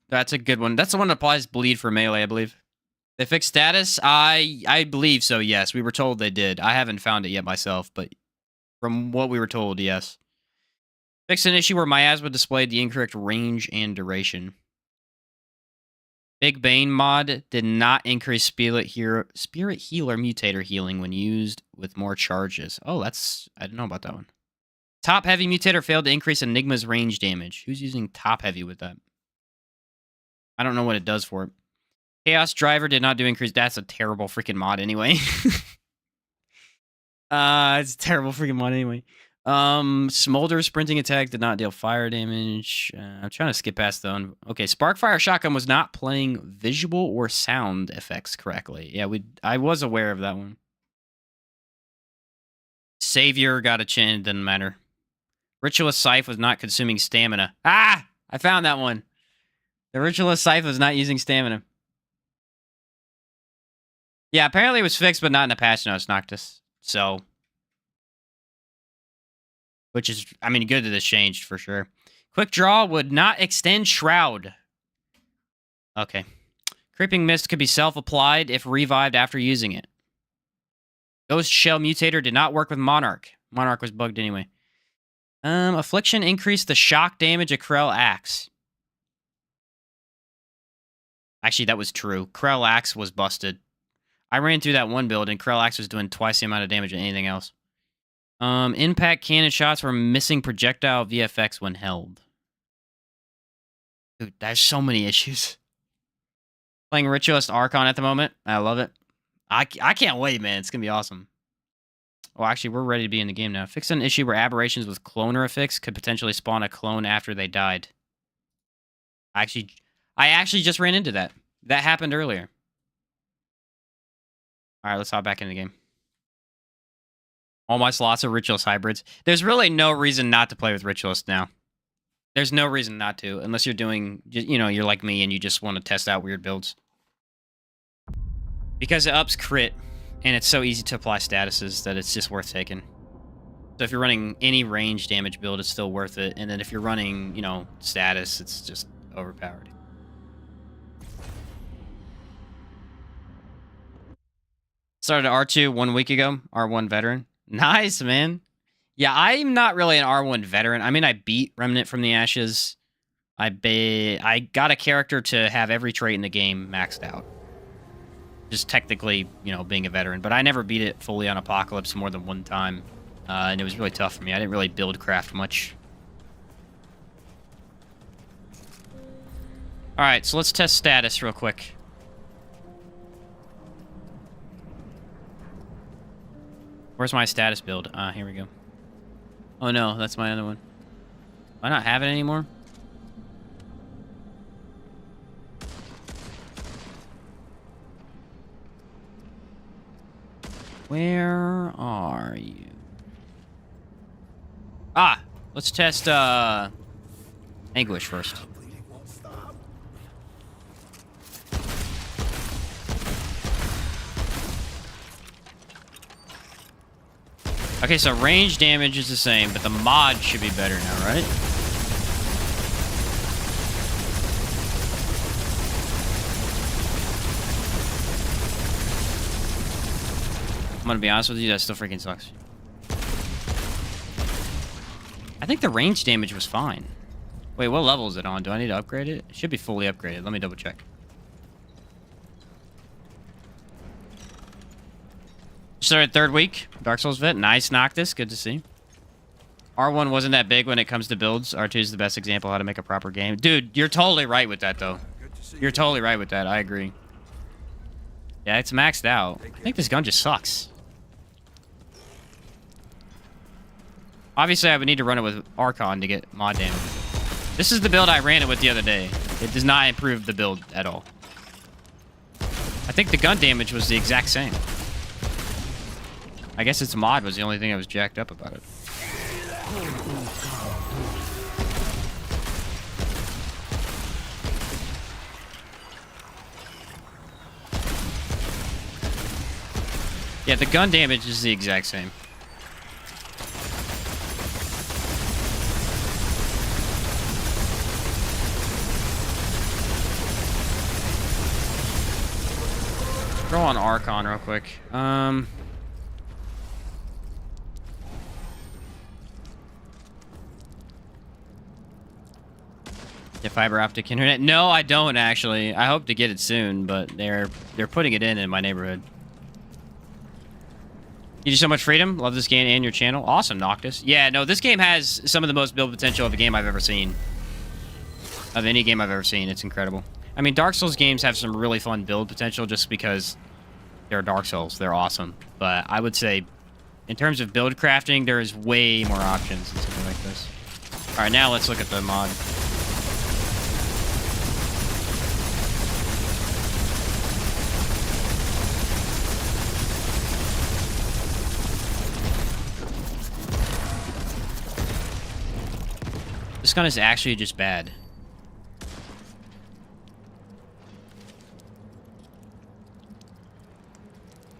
That's a good one. That's the one that applies bleed for melee, I believe. They fixed status? I believe so, yes. We were told they did. I haven't found it yet myself, but from what we were told, yes. Fixed an issue where Miasma displayed the incorrect range and duration. Big Bane mod did not increase Spirit Healer mutator healing when used with more charges. Oh, I didn't know about that one. Top Heavy mutator failed to increase Enigma's range damage. Who's using Top Heavy with that? I don't know what it does for it. Chaos Driver did not do increase. That's a terrible freaking mod anyway. It's a terrible freaking mod anyway. Smolder sprinting attack did not deal fire damage. I'm trying to skip past the okay, Sparkfire Shotgun was not playing visual or sound effects correctly. Yeah, I was aware of that one. Savior got a chin, didn't matter. Ritualist Scythe was not consuming stamina. Ah! I found that one. The Ritualist Scythe was not using stamina. Yeah, apparently it was fixed, but not in the patch notes, Noctis. So... which is, I mean, good that this changed for sure. Quick Draw would not extend Shroud. Okay. Creeping Mist could be self-applied if revived after using it. Ghost Shell Mutator did not work with Monarch. Monarch was bugged anyway. Affliction increased the shock damage of Krell Axe. Actually, that was true. Krell Axe was busted. I ran through that one build, and Krell Axe was doing twice the amount of damage than anything else. Impact cannon shots were missing projectile VFX when held. Dude, there's so many issues. Playing Ritualist Archon at the moment. I love it. I can't wait, man. It's going to be awesome. Oh, actually, we're ready to be in the game now. Fix an issue where aberrations with cloner affix could potentially spawn a clone after they died. I actually just ran into that. That happened earlier. All right, let's hop back in the game. All my slots are Ritualist hybrids. There's really no reason not to play with Ritualist now. There's no reason not to, unless you're doing, you know, you're like me and you just want to test out weird builds. Because it ups crit, and it's so easy to apply statuses that it's just worth taking. So if you're running any range damage build, it's still worth it. And then if you're running, you know, status, it's just overpowered. Started R2 1 week ago, R1 veteran. Nice, man. Yeah, I'm not really an R1 veteran. I mean, I beat Remnant from the Ashes. I got a character to have every trait in the game maxed out. Just technically, you know, being a veteran. But I never beat it fully on Apocalypse more than one time. And it was really tough for me. I didn't really build craft much. Alright, so let's test status real quick. Where's my status build? Here we go. Oh no, that's my other one. Do I not have it anymore? Where are you? Ah, let's test Anguish first. Bleeding won't stop. Okay, so range damage is the same, but the mod should be better now, right? I'm gonna be honest with you, that still freaking sucks. I think the range damage was fine. Wait, what level is it on? Do I need to upgrade it? It should be fully upgraded. Let me double check. Started third week. Dark Souls vet. Nice Noctis. Good to see. R1 wasn't that big when it comes to builds. R2 is the best example of how to make a proper game. Dude, you're totally right with that, though. You're totally right with that. I agree. Yeah, it's maxed out. I think this gun just sucks. Obviously, I would need to run it with Archon to get mod damage. This is the build I ran it with the other day. It does not improve the build at all. I think the gun damage was the exact same. I guess its mod was the only thing that was jacked up about it. Yeah, the gun damage is the exact same. Throw on Archon real quick. The fiber optic internet? No, I don't actually. I hope to get it soon, but they're putting it in my neighborhood. You do so much freedom. Love this game and your channel. Awesome, Noctis. Yeah, no, this game has some of the most build potential of a game I've ever seen. Of any game I've ever seen. It's incredible. I mean, Dark Souls games have some really fun build potential just because they're Dark Souls. They're awesome. But I would say, in terms of build crafting, there is way more options in something like this. All right, now let's look at the mod. This gun is actually just bad.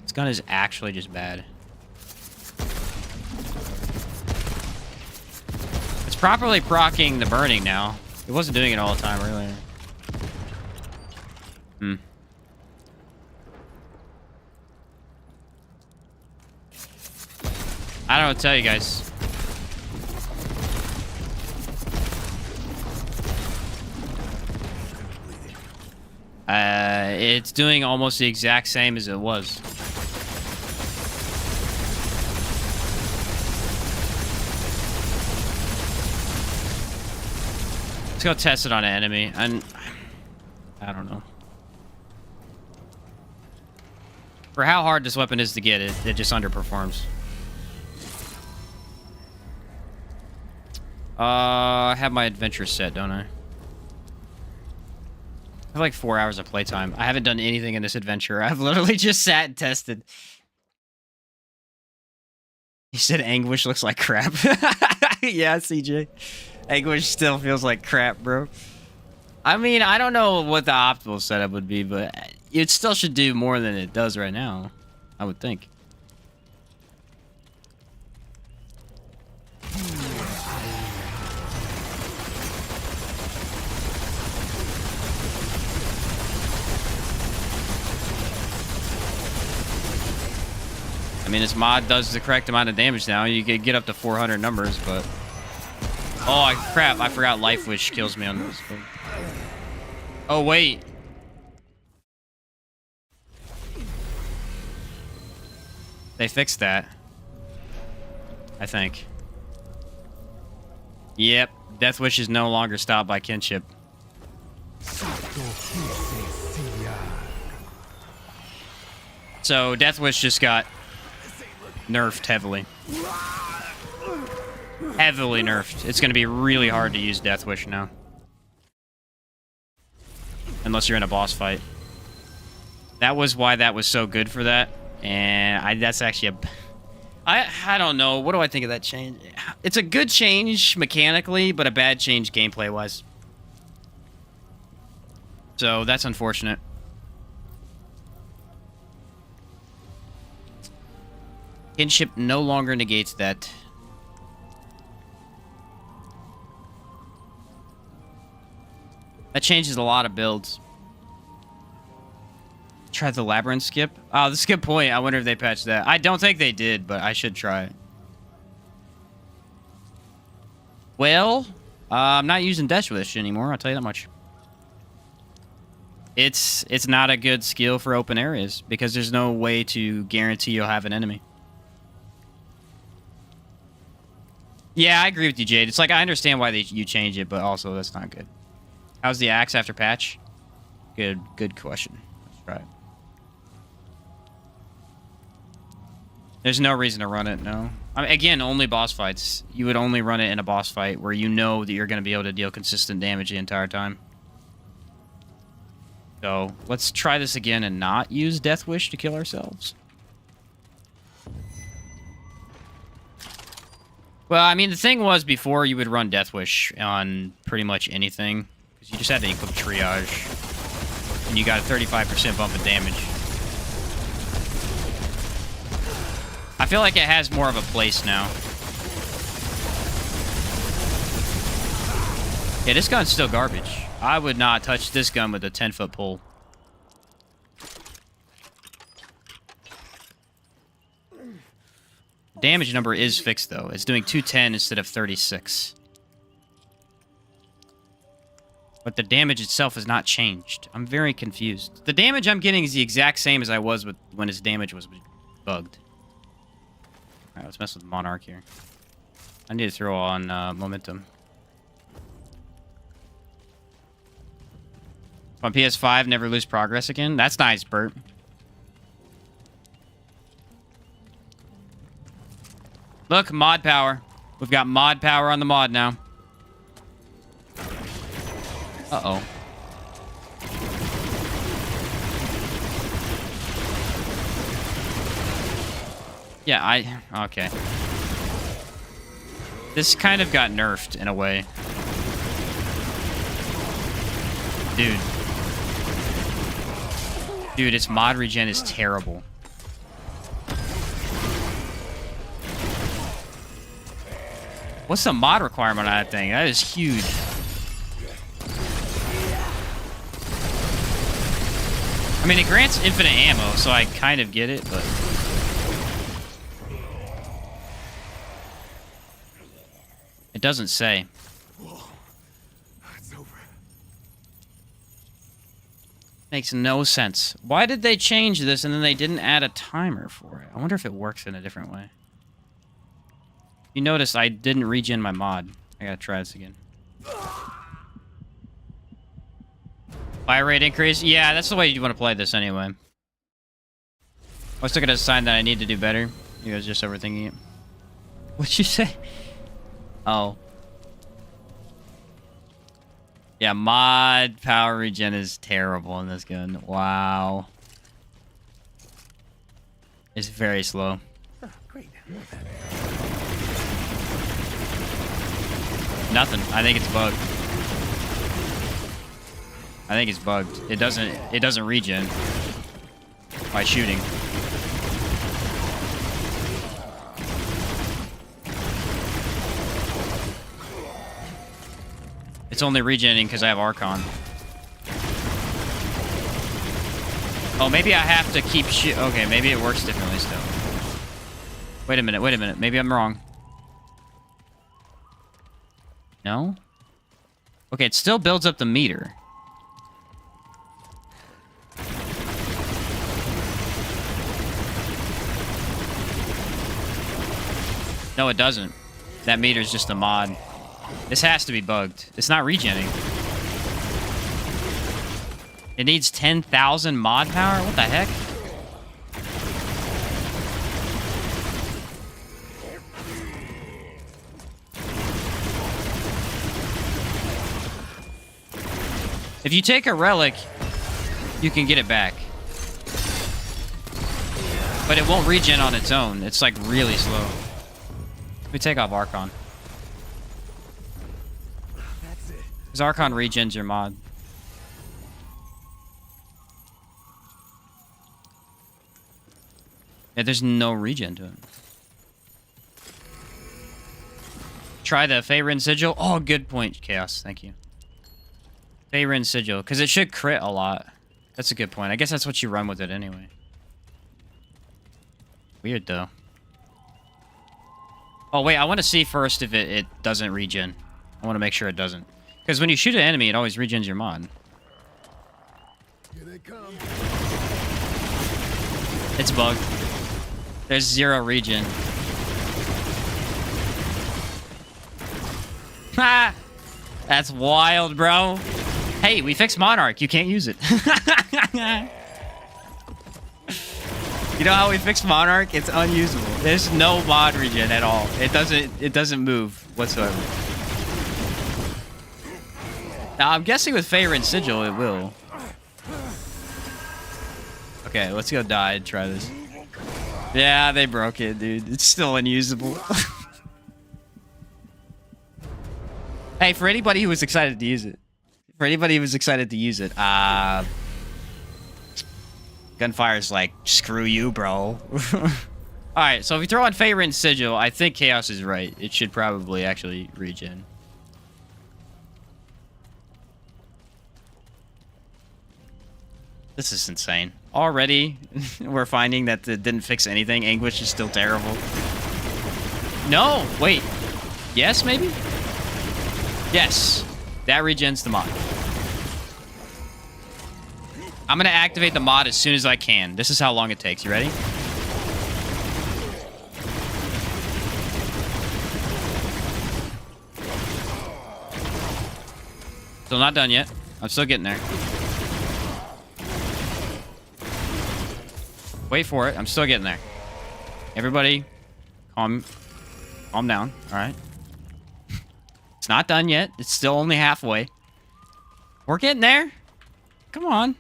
This gun is actually just bad. It's properly proccing the burning now. It wasn't doing it all the time earlier. I don't know what to tell you guys. It's doing almost the exact same as it was. Let's go test it on an enemy. And I don't know. For how hard this weapon is to get, it just underperforms. I have my adventure set, don't I? I have like 4 hours of playtime. I haven't done anything in this adventure. I've literally just sat and tested. He said Anguish looks like crap. Yeah, CJ. Anguish still feels like crap, bro. I mean, I don't know what the optimal setup would be, but it still should do more than it does right now, I would think. I mean, this mod does the correct amount of damage now. You could get up to 400 numbers, but... Oh, crap. I forgot Life Wish kills me on this. Oh, wait. They fixed that. I think. Yep. Death Wish is no longer stopped by kinship. So Death Wish just got nerfed heavily. Heavily nerfed. It's going to be really hard to use Death Wish now. Unless you're in a boss fight. That was why that was so good for that. And that's actually a... I don't know. What do I think of that change? It's a good change mechanically, but a bad change gameplay-wise. So that's unfortunate. Kinship no longer negates that. That changes a lot of builds. Try the labyrinth skip. Oh, that's a good point. I wonder if they patched that. I don't think they did, but I should try it. Well, I'm not using Death Wish anymore. I'll tell you that much. It's not a good skill for open areas because there's no way to guarantee you'll have an enemy. Yeah, I agree with you, Jade. It's like I understand why you change it, but also that's not good. How's the axe after patch? Good question. Let's try it. There's no reason to run it, no. I mean, again, only boss fights. You would only run it in a boss fight where you know that you're going to be able to deal consistent damage the entire time. So, let's try this again and not use Death Wish to kill ourselves. Well, I mean, the thing was before you would run Death Wish on pretty much anything. Because you just had to equip Triage. And you got a 35% bump in damage. I feel like it has more of a place now. Yeah, this gun's still garbage. I would not touch this gun with a 10-foot pole. Damage number is fixed, though. It's doing 210 instead of 36. But the damage itself has not changed. I'm very confused. The damage I'm getting is the exact same as I was with when his damage was bugged. Alright, let's mess with Monarch here. I need to throw on momentum. On PS5, never lose progress again. That's nice, Bert. Look, mod power. We've got mod power on the mod now. Uh-oh. Yeah, okay. This kind of got nerfed in a way. Dude, its mod regen is terrible. What's the mod requirement on that thing? That is huge. I mean, it grants infinite ammo, so I kind of get it, but... It doesn't say. It's over. Makes no sense. Why did they change this and then they didn't add a timer for it? I wonder if it works in a different way. You notice I didn't regen my mod. I gotta try this again. Fire rate increase? Yeah, that's the way you want to play this anyway. I was looking at a sign that I need to do better. You guys just overthinking it. What'd you say? Oh. Yeah, mod power regen is terrible in this gun. Wow. It's very slow. Oh, great. Nothing. I think it's bugged. I think it's bugged. It doesn't regen by shooting. It's only regenerating because I have Archon. Oh, maybe I have to keep okay, maybe it works differently still. Wait a minute. Maybe I'm wrong. No? Okay, it still builds up the meter. No, it doesn't. That meter's just a mod. This has to be bugged. It's not regenning. It needs 10,000 mod power? What the heck? If you take a relic, you can get it back. But it won't regen on its own. It's like really slow. Let me take off Archon. That's it. Because Archon regens your mod. Yeah, there's no regen to it. Try the Faerun Sigil. Oh, good point, Chaos. Thank you. Faerun Sigil. Because it should crit a lot. That's a good point. I guess that's what you run with it anyway. Weird, though. Oh, wait. I want to see first if it doesn't regen. I want to make sure it doesn't. Because when you shoot an enemy, it always regens your mod. Here they come. It's bugged. There's 0 regen. Ha! That's wild, bro. Hey, we fixed Monarch. You can't use it. You know how we fixed Monarch? It's unusable. There's no mod regen at all. It doesn't move whatsoever. Now I'm guessing with Faerun Sigil it will. Okay, let's go die and try this. Yeah, they broke it, dude. It's still unusable. Hey, for anybody who was excited to use it. Gunfire's like, screw you, bro. Alright, so if we throw on Faerun Sigil, I think Chaos is right. It should probably actually regen. This is insane. Already, we're finding that it didn't fix anything. Anguish is still terrible. No! Wait. Yes, maybe? Yes. That regens the mod. I'm gonna activate the mod as soon as I can. This is how long it takes. You ready? Still not done yet. I'm still getting there. Wait for it. I'm still getting there. Everybody, calm down. All right. It's not done yet. It's still only halfway. We're getting there. Come on.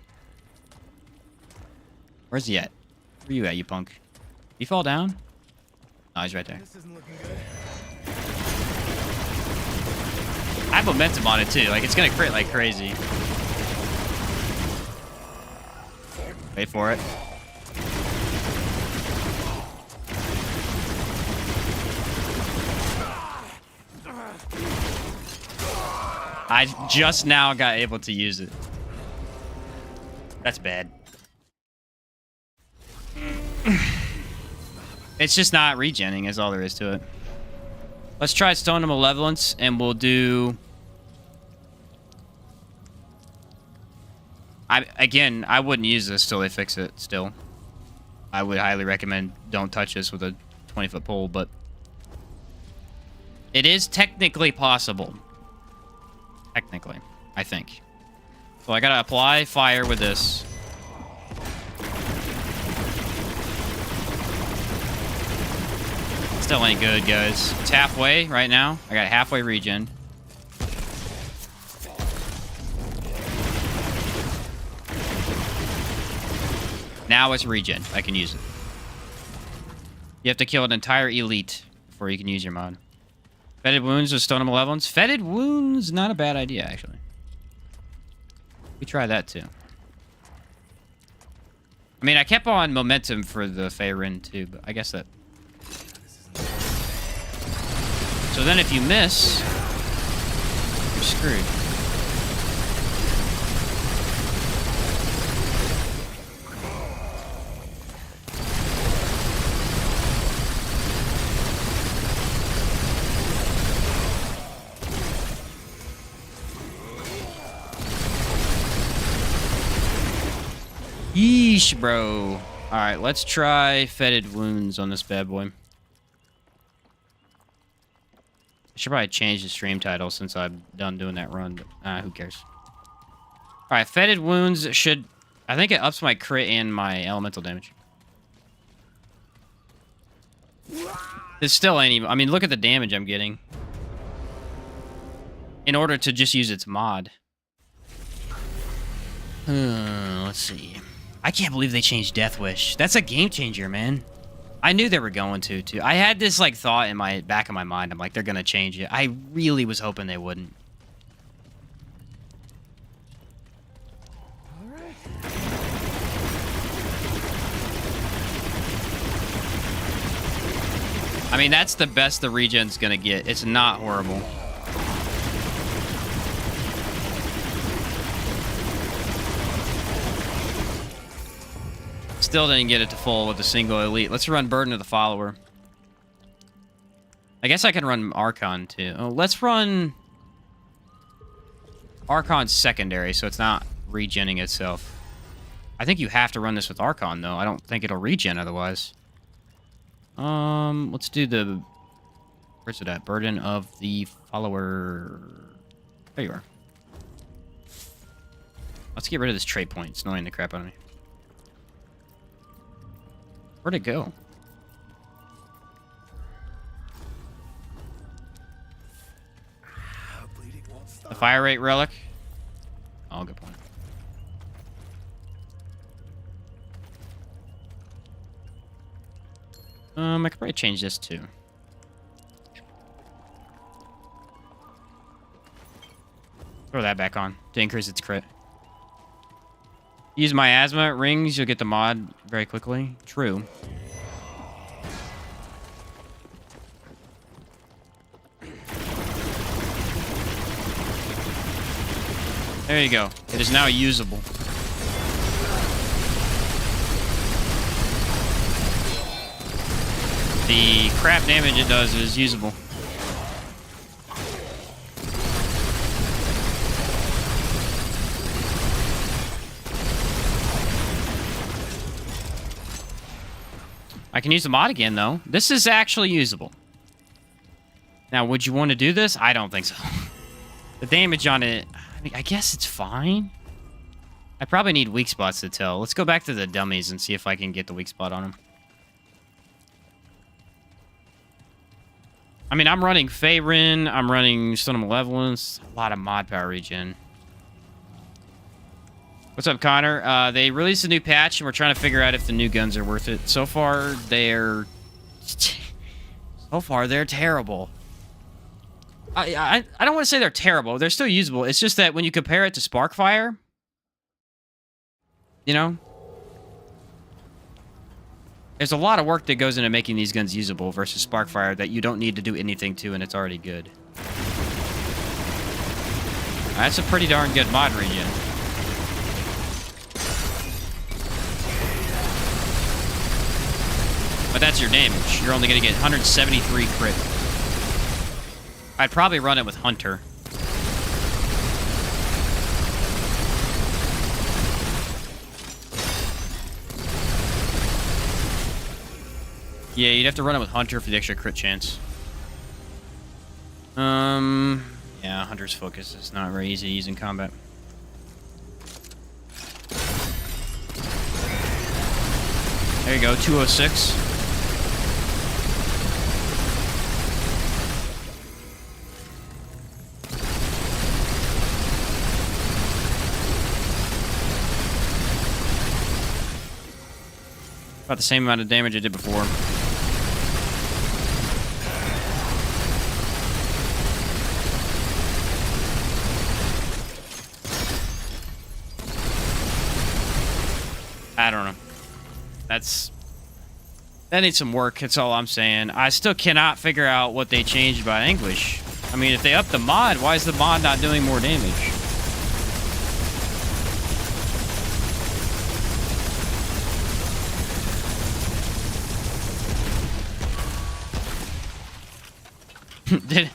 Where's he at? Where you at, you punk? He fall down? Oh, he's right there. This isn't looking good. I have momentum on it too. Like, it's gonna crit like crazy. Wait for it. I just now got able to use it. That's bad. It's just not regenning is all there is to it. Let's try Stone of Malevolence, and we'll do... I wouldn't use this till they fix it, still. I would highly recommend don't touch this with a 20-foot pole, but... It is technically possible. Technically, I think. So I gotta apply fire with this. Still ain't good, guys. It's halfway right now. I got halfway regen. Now it's regen. I can use it. You have to kill an entire elite before you can use your mod. Fetid Wounds with Stone of Malevolence. Fetid Wounds, not a bad idea, actually. We try that, too. I mean, I kept on momentum for the Faerun, too, but I guess that... So then if you miss, you're screwed. Yeesh, bro. Alright, let's try Fetid Wounds on this bad boy. I should probably change the stream title since I'm done doing that run, but who cares? Alright, fetid wounds should... I think it ups my crit and my elemental damage. It still ain't even... I mean, look at the damage I'm getting. In order to just use its mod. Let's see. I can't believe they changed Death Wish. That's a game changer, man. I knew they were going to, too. I had this, like, thought in my back of my mind. I'm like, they're going to change it. I really was hoping they wouldn't. All right. I mean, that's the best the regen's going to get. It's not horrible. Still didn't get it to full with a single elite. Let's run Burden of the Follower. I guess I can run Archon, too. Oh, let's run... Archon secondary, so it's not regenning itself. I think you have to run this with Archon, though. I don't think it'll regen otherwise. Let's do the... Where's it at? Burden of the Follower... There you are. Let's get rid of this trait point. It's annoying the crap out of me. Where'd it go? Bleeding won't stop. The fire rate relic. Oh, good point. I could probably change this too. Throw that back on to increase its crit. Use miasma rings, you'll get the mod very quickly. True. There you go. It is now usable. The crap damage it does is usable. I can use the mod again, though. This is actually usable. Now, would you want to do this? I don't think so. The damage on it, I mean, I guess it's fine. I probably need weak spots to tell. Let's go back to the dummies and see if I can get the weak spot on them. I mean, I'm running Faerun. I'm running Stone of Malevolence. A lot of mod power regen. What's up, Connor? They released a new patch, and we're trying to figure out if the new guns are worth it. So far, they're... terrible. I don't want to say they're terrible. They're still usable. It's just that when you compare it to Sparkfire, you know? There's a lot of work that goes into making these guns usable versus Sparkfire that you don't need to do anything to, and it's already good. That's a pretty darn good mod regen. But that's your damage. You're only going to get 173 crit. I'd probably run it with Hunter. Yeah, you'd have to run it with Hunter for the extra crit chance. Yeah, Hunter's focus is not very easy to use in combat. There you go, 206. About the same amount of damage I did before. I don't know. That needs some work, that's all I'm saying. I still cannot figure out what they changed about Anguish. I mean, if they upped the mod, why is the mod not doing more damage?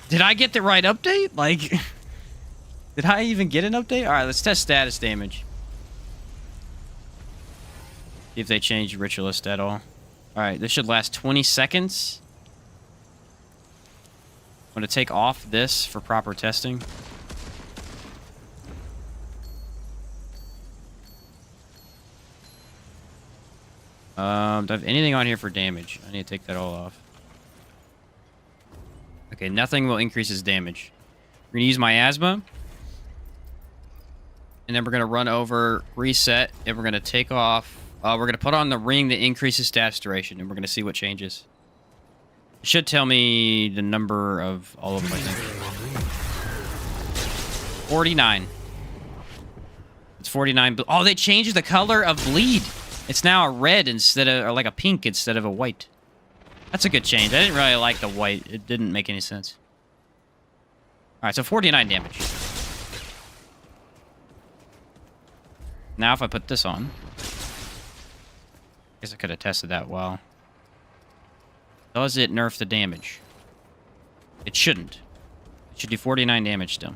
Did I get the right update? Like, did I even get an update? All right, let's test status damage. See if they change Ritualist at all. All right, this should last 20 seconds. going to take off this for proper testing. Do I have anything on here for damage? I need to take that all off. Okay, nothing will increase his damage. We're going to use miasma. And then we're going to run over, reset, and we're going to take off. We're going to put on the ring that increases status duration, and we're going to see what changes. It should tell me the number of all of them, I think. 49. It's 49. Oh, they changed the color of bleed. It's now a red instead of, or like a pink instead of a white. That's a good change. I didn't really like the white. It didn't make any sense. All right, so 49 damage. Now if I put this on, I guess I could have tested that well. Does it nerf the damage? It shouldn't. It should do 49 damage still.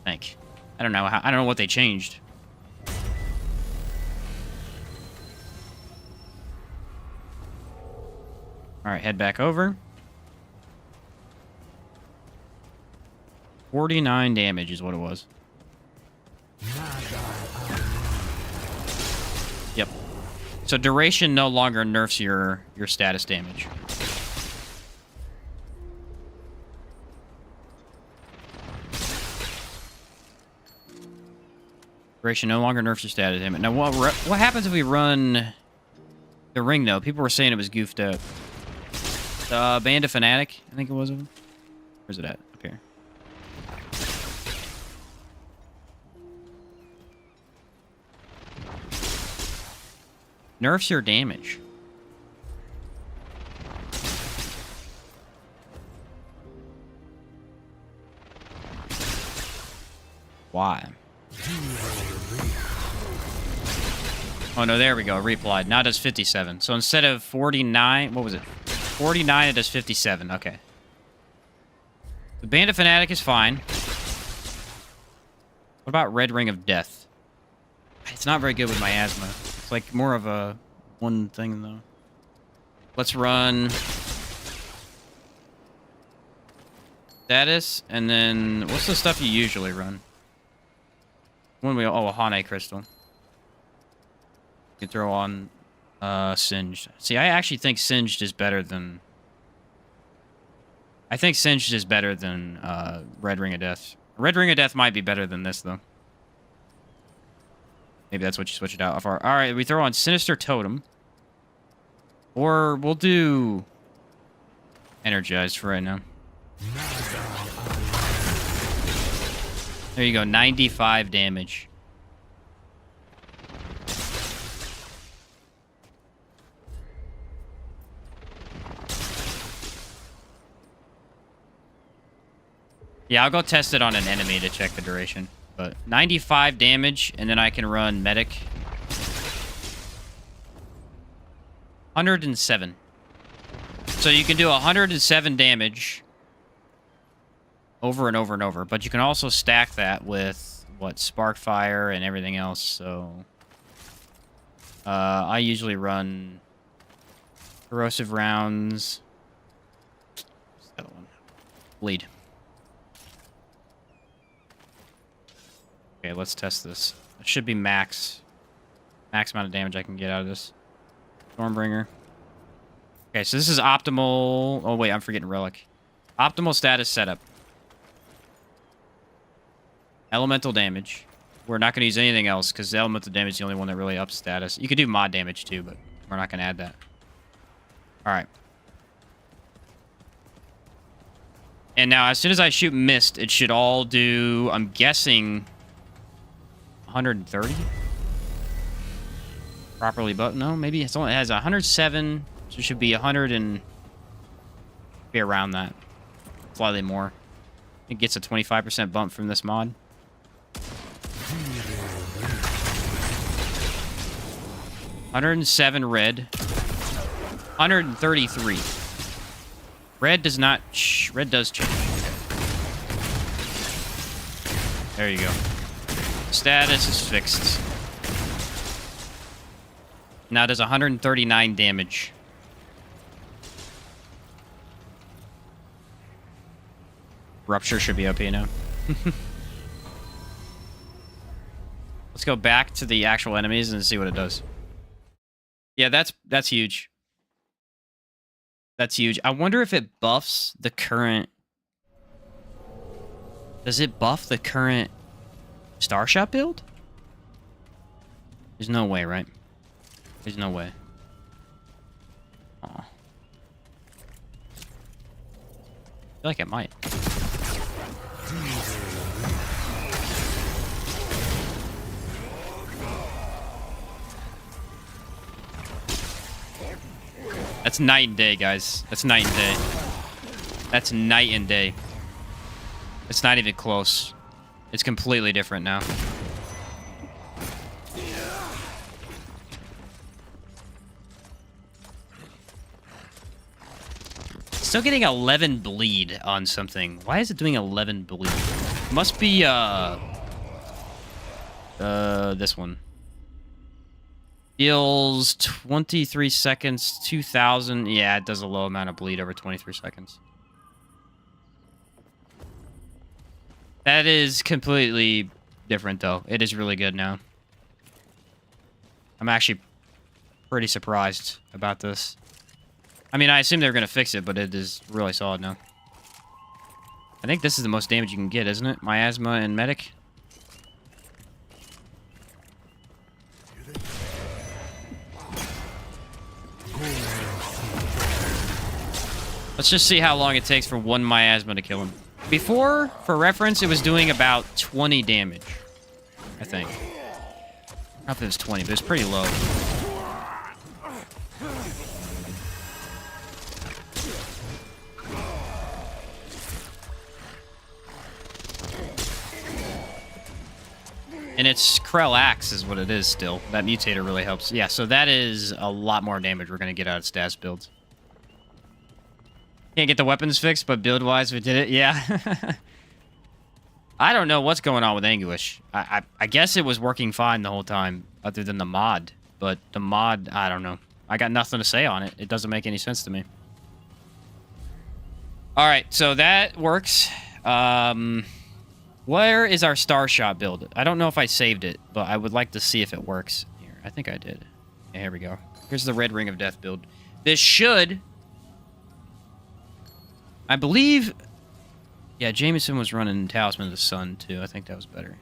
I think. I don't know how. I don't know what they changed. All right, head back over. 49 damage is what it was. Yep. So duration no longer nerfs your status damage. Duration no longer nerfs your status damage. Now, what happens if we run the ring, though? People were saying it was goofed up. The Band of Fanatic, I think it was. Where's it at? Up here. Nerfs your damage. Why? Oh, no, there we go. Reapplied. Now it does 57. So instead of 49, what was it? 49, it does 57. Okay. The Band of Fanatic is fine. What about Red Ring of Death? It's not very good with miasma. It's like more of a one thing, though. Let's run status, and then what's the stuff you usually run? When we a Hane crystal. You can throw on Singed. See, I actually think Singed is better than... I think Singed is better than Red Ring of Death. Red Ring of Death might be better than this, though. Maybe that's what you switch it out for. Alright, we throw on Sinister Totem. Or we'll do... Energized for right now. There you go, 95 damage. Yeah, I'll go test it on an enemy to check the duration. But 95 damage, and then I can run Medic. 107. So you can do 107 damage over and over and over. But you can also stack that with, what, Sparkfire and everything else. So I usually run Corrosive Rounds. What's the other one? Bleed. Okay, let's test this. It should be max amount of damage I can get out of this. Stormbringer. Okay, so this is optimal... Oh, wait, I'm forgetting Relic. Optimal status setup. Elemental damage. We're not going to use anything else, because the elemental damage is the only one that really ups status. You could do mod damage, too, but we're not going to add that. Alright. And now, as soon as I shoot Mist, it should all do... I'm guessing... 130? Properly, but no, maybe it has 107, so it should be 100 and be around that. Slightly more. It gets a 25% bump from this mod. $107 red. 133. Red does not... red does change. There you go. Status is fixed. Now it does 139 damage. Rupture should be OP now. Let's go back to the actual enemies and see what it does. Yeah, that's huge. That's huge. I wonder if it buffs the current... Does it buff the current Starshot build? There's no way, right? There's no way. Aw. I feel like it might. That's night and day, guys. That's night and day. That's night and day. It's not even close. It's completely different now. Still getting 11 bleed on something. Why is it doing 11 bleed? Must be, this one. Deals 23 seconds, 2,000. Yeah, it does a low amount of bleed over 23 seconds. That is completely different, though. It is really good now. I'm actually pretty surprised about this. I mean, I assume they were going to fix it, but it is really solid now. I think this is the most damage you can get, isn't it? Miasma and Medic. Let's just see how long it takes for one Miasma to kill him. Before, for reference, it was doing about 20 damage. I think. I don't know if it was 20, but it was pretty low. And it's Krell Axe is what it is still. That mutator really helps. Yeah, so that is a lot more damage we're going to get out of Stas builds. Can't get the weapons fixed, but build-wise we did it. Yeah. I don't know what's going on with Anguish. I guess it was working fine the whole time, other than the mod. But the mod, I don't know. I got nothing to say on it. It doesn't make any sense to me. All right, so that works. Where is our Starshot build? I don't know if I saved it, but I would like to see if it works. Here, I think I did. Yeah, here we go. Here's the Red Ring of Death build. This should... I believe... Yeah, Jameson was running Talisman of the Sun, too. I think that was better.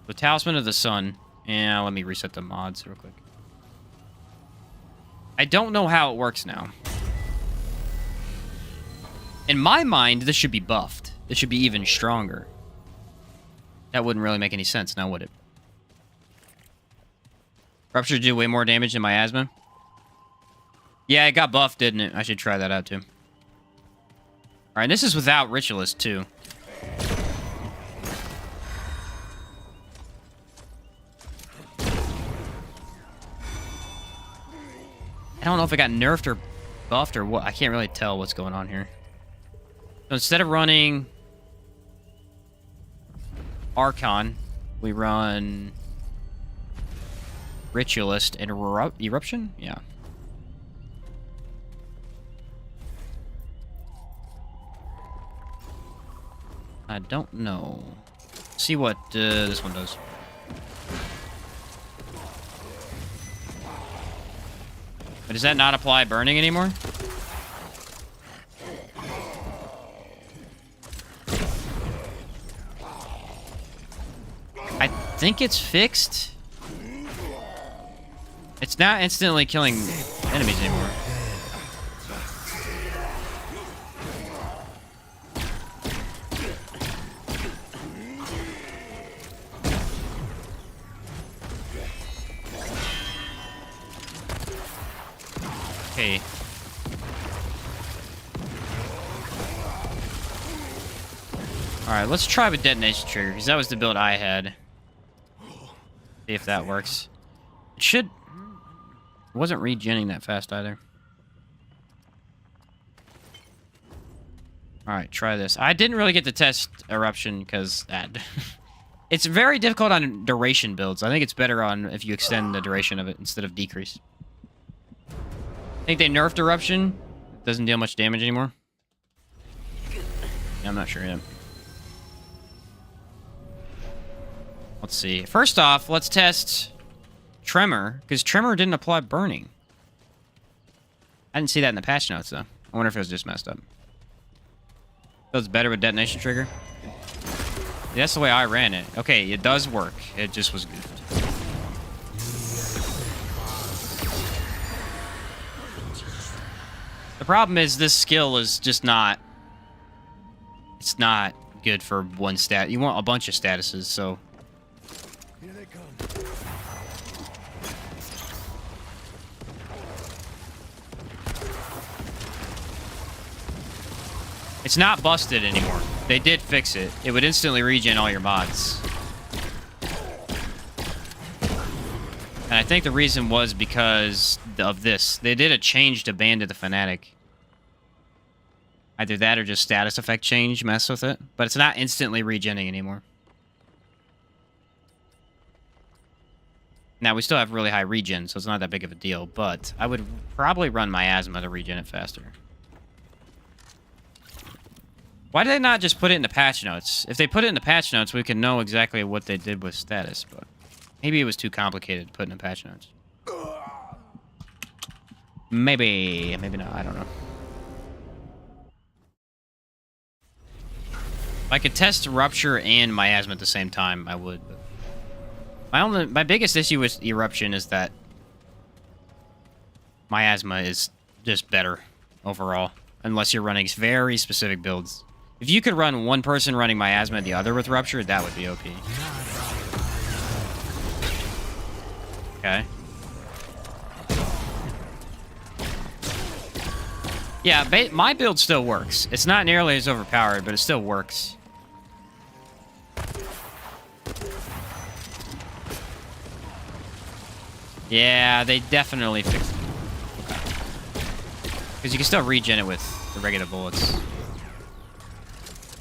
The Talisman of the Sun. Yeah, let me reset the mods real quick. I don't know how it works now. In my mind, this should be buffed. This should be even stronger. That wouldn't really make any sense, now would it? Rupture do way more damage than Miasma? Yeah, it got buffed, didn't it? I should try that out, too. Alright, this is without Ritualist, too. I don't know if it got nerfed or buffed or what. I can't really tell what's going on here. So instead of running Archon, we run Ritualist and Eruption? Yeah. I don't know. See what this one does. But does that not apply burning anymore? I think it's fixed. It's not instantly killing enemies anymore. Okay. Alright, let's try with detonation trigger, because that was the build I had. See if that works. It should... It wasn't regenning that fast either. Alright, try this. I didn't really get to test Eruption, because that... It's very difficult on duration builds. I think it's better on if you extend the duration of it instead of decrease. I think they nerfed Eruption. It doesn't deal much damage anymore. I'm not sure yet. Let's see. First off, let's test Tremor, because Tremor didn't apply burning. I didn't see that in the patch notes, though. I wonder if it was just messed up. So it's better with detonation trigger? Yeah, that's the way I ran it. Okay, it does work. It just was goofed. The problem is this skill is just not... It's not good for one stat. You want a bunch of statuses, so... Here they come. It's not busted anymore. They did fix it. It would instantly regen all your mods. And I think the reason was because of this. They did a change to Band of the Fanatic. Either that or just status effect change mess with it. But it's not instantly regenning anymore. Now, we still have really high regen, so it's not that big of a deal. But I would probably run Miasma to regen it faster. Why did they not just put it in the patch notes? If they put it in the patch notes, we can know exactly what they did with status, but maybe it was too complicated to put in the patch notes. Maybe not, I don't know. If I could test Rupture and Miasma at the same time, I would. But my biggest issue with Eruption is that Miasma is just better overall, unless you're running very specific builds. If you could run one person running Miasma and the other with Rupture, that would be OP. Okay. Yeah, my build still works. It's not nearly as overpowered, but it still works. Yeah, they definitely fixed it. Because you can still regen it with the regular bullets.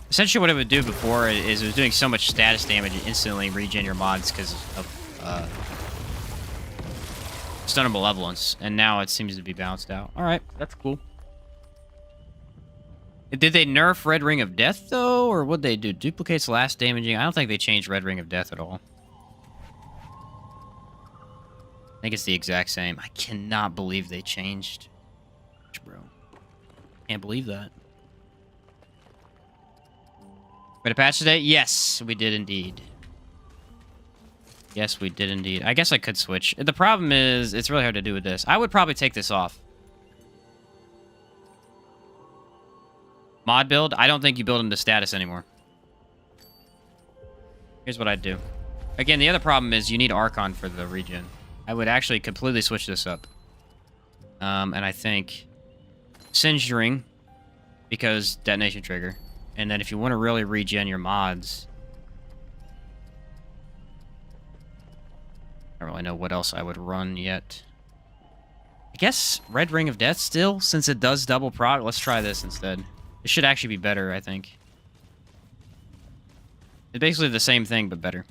Essentially what it would do before is it was doing so much status damage it instantly regen your mods because of stun and malevolence. And now it seems to be balanced out. Alright, that's cool. Did they nerf Red Ring of Death, though? Or what'd they do? Duplicates last damaging? I don't think they changed Red Ring of Death at all. I think it's the exact same. I cannot believe they changed. Bro. Can't believe that. Ready to patch today? Yes, we did indeed. Yes, we did indeed. I guess I could switch. The problem is, it's really hard to do with this. I would probably take this off. Mod build? I don't think you build into status anymore. Here's what I'd do. Again, the other problem is you need Archon for the regen. I would actually completely switch this up. And I think Singed Ring, because detonation trigger. And then if you want to really regen your mods, I don't really know what else I would run yet. I guess Red Ring of Death still, since it does double proc. Let's try this instead. It should actually be better, I think. It's basically the same thing, but better.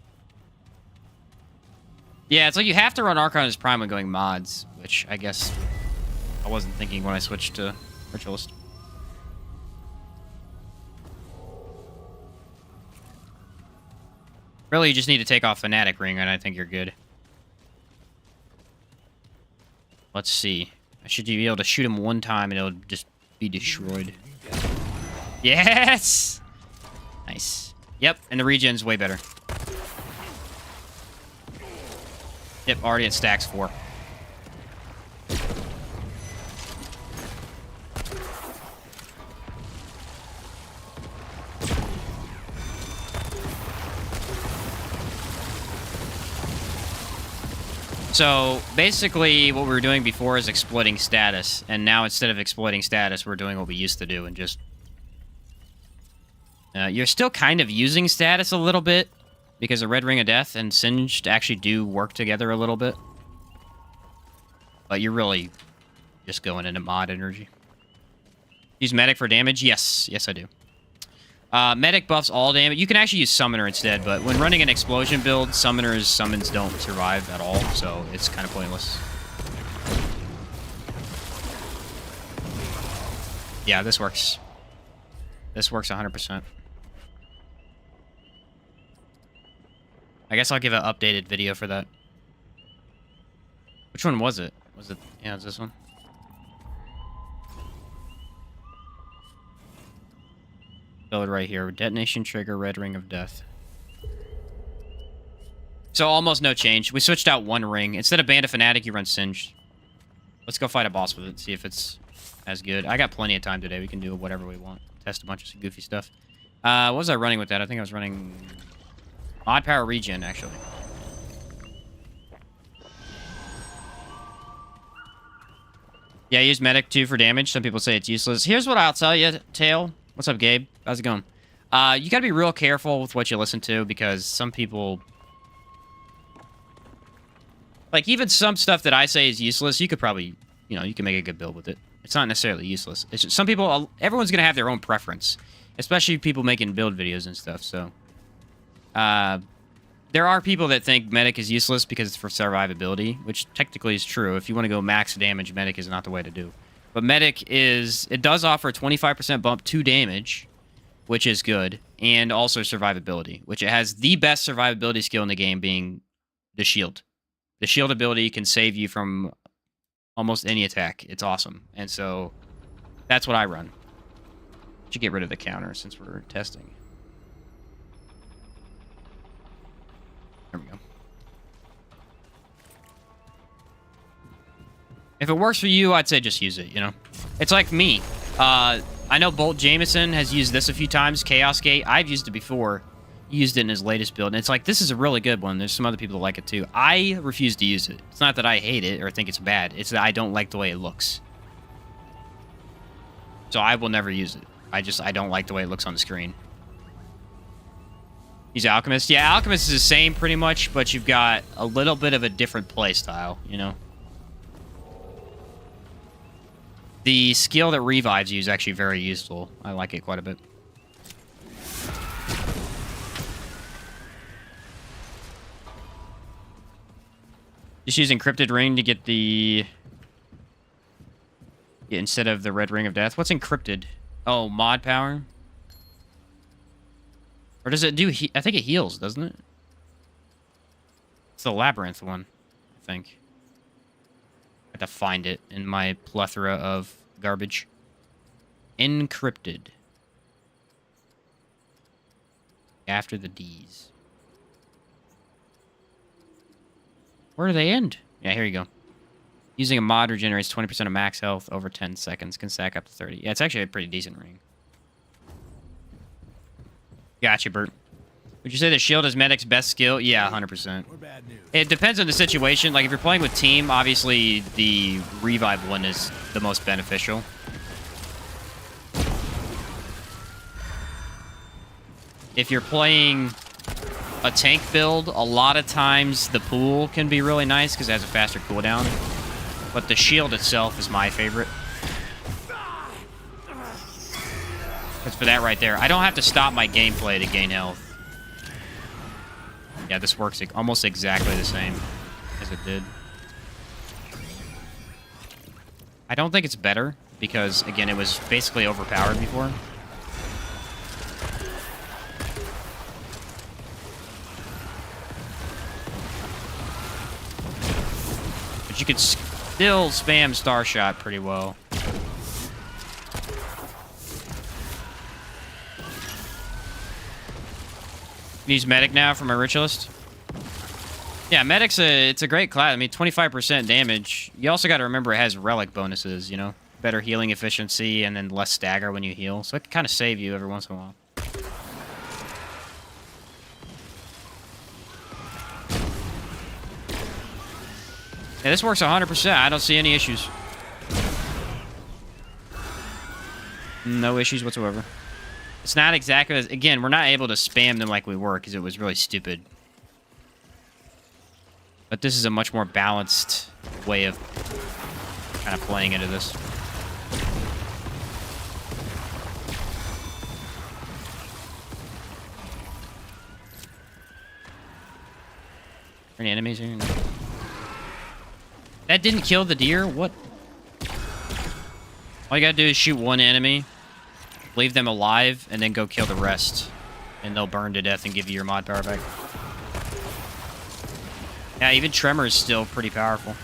Yeah, it's like you have to run Archon as Prime when going mods, which I guess I wasn't thinking when I switched to Ritualist. Really, you just need to take off Fanatic Ring, and I think you're good. Let's see. I should be able to shoot him one time, and it'll just be destroyed. Yes! Nice. Yep, and the regen's way better. Yep, already at stacks 4. So, basically, what we were doing before is exploiting status, and now instead of exploiting status, we're doing what we used to do, and just... you're still kind of using status a little bit, because the Red Ring of Death and Singed actually do work together a little bit. But you're really just going into mod energy. Use Medic for damage? Yes. Yes, I do. Medic buffs all damage. You can actually use Summoner instead, but when running an Explosion build, summons don't survive at all, so it's kind of pointless. Yeah, this works. This works 100%. I guess I'll give an updated video for that. Which one was it? Was it... Yeah, it's this one. Build right here. Detonation trigger, red ring of death. So almost no change. We switched out one ring. Instead of Band of Fanatic, you run Singed. Let's go fight a boss with it, see if it's as good. I got plenty of time today. We can do whatever we want. Test a bunch of goofy stuff. What was I running with that? I think I was running... Mod Power Regen, actually. Yeah, I use Medic, too, for damage. Some people say it's useless. Here's what I'll tell you, Tail. What's up, Gabe? How's it going? You gotta be real careful with what you listen to, because some people... Like, even some stuff that I say is useless, you could probably... You know, you can make a good build with it. It's not necessarily useless. It's just, some people... Everyone's gonna have their own preference. Especially people making build videos and stuff, so... there are people that think Medic is useless because it's for survivability, which technically is true. If you want to go max damage, Medic is not the way to do. But Medic is... It does offer a 25% bump to damage, which is good, and also survivability, which it has the best survivability skill in the game being the shield. The shield ability can save you from almost any attack. It's awesome. And so that's what I run. Should get rid of the counter since we're testing. There we go. If it works for you, I'd say just use it, you know? It's like me. I know Bolt Jameson has used this a few times, Chaos Gate. I've used it before. He used it in his latest build, and it's like, this is a really good one. There's some other people that like it too. I refuse to use it. It's not that I hate it or think it's bad. It's that I don't like the way it looks. So I will never use it. I don't like the way it looks on the screen. He's Alchemist. Yeah, Alchemist is the same pretty much, but you've got a little bit of a different play style, you know? The skill that revives you is actually very useful. I like it quite a bit. Just use Encrypted Ring to get the... Yeah, instead of the Red Ring of Death. What's Encrypted? Oh, mod power? Or does it do... I think it heals, doesn't it? It's the Labyrinth one, I think. I have to find it in my plethora of garbage. Encrypted. After the D's. Where do they end? Yeah, here you go. Using a mod regenerates 20% of max health over 10 seconds. Can stack up to 30. Yeah, it's actually a pretty decent ring. Gotcha, Bert. Would you say the shield is Medic's best skill? Yeah, 100%. It depends on the situation. Like, if you're playing with team, obviously the revive one is the most beneficial. If you're playing a tank build, a lot of times the pool can be really nice because it has a faster cooldown. But the shield itself is my favorite. Because for that right there, I don't have to stop my gameplay to gain health. Yeah, this works almost exactly the same as it did. I don't think it's better because, again, it was basically overpowered before. But you could still spam Star Shot pretty well. Use Medic now for my Ritualist. Yeah, Medic's it's a great class. I mean, 25% damage. You also got to remember it has relic bonuses, you know? Better healing efficiency and then less stagger when you heal. So it can kind of save you every once in a while. Yeah, this works 100%. I don't see any issues. No issues whatsoever. It's not exactly as... Again, we're not able to spam them like we were because it was really stupid. But this is a much more balanced way of kind of playing into this. Any enemies here? No. That didn't kill the deer? What? All you gotta do is shoot one enemy. Leave them alive, and then go kill the rest. And they'll burn to death and give you your mod power back. Yeah, even Tremor is still pretty powerful.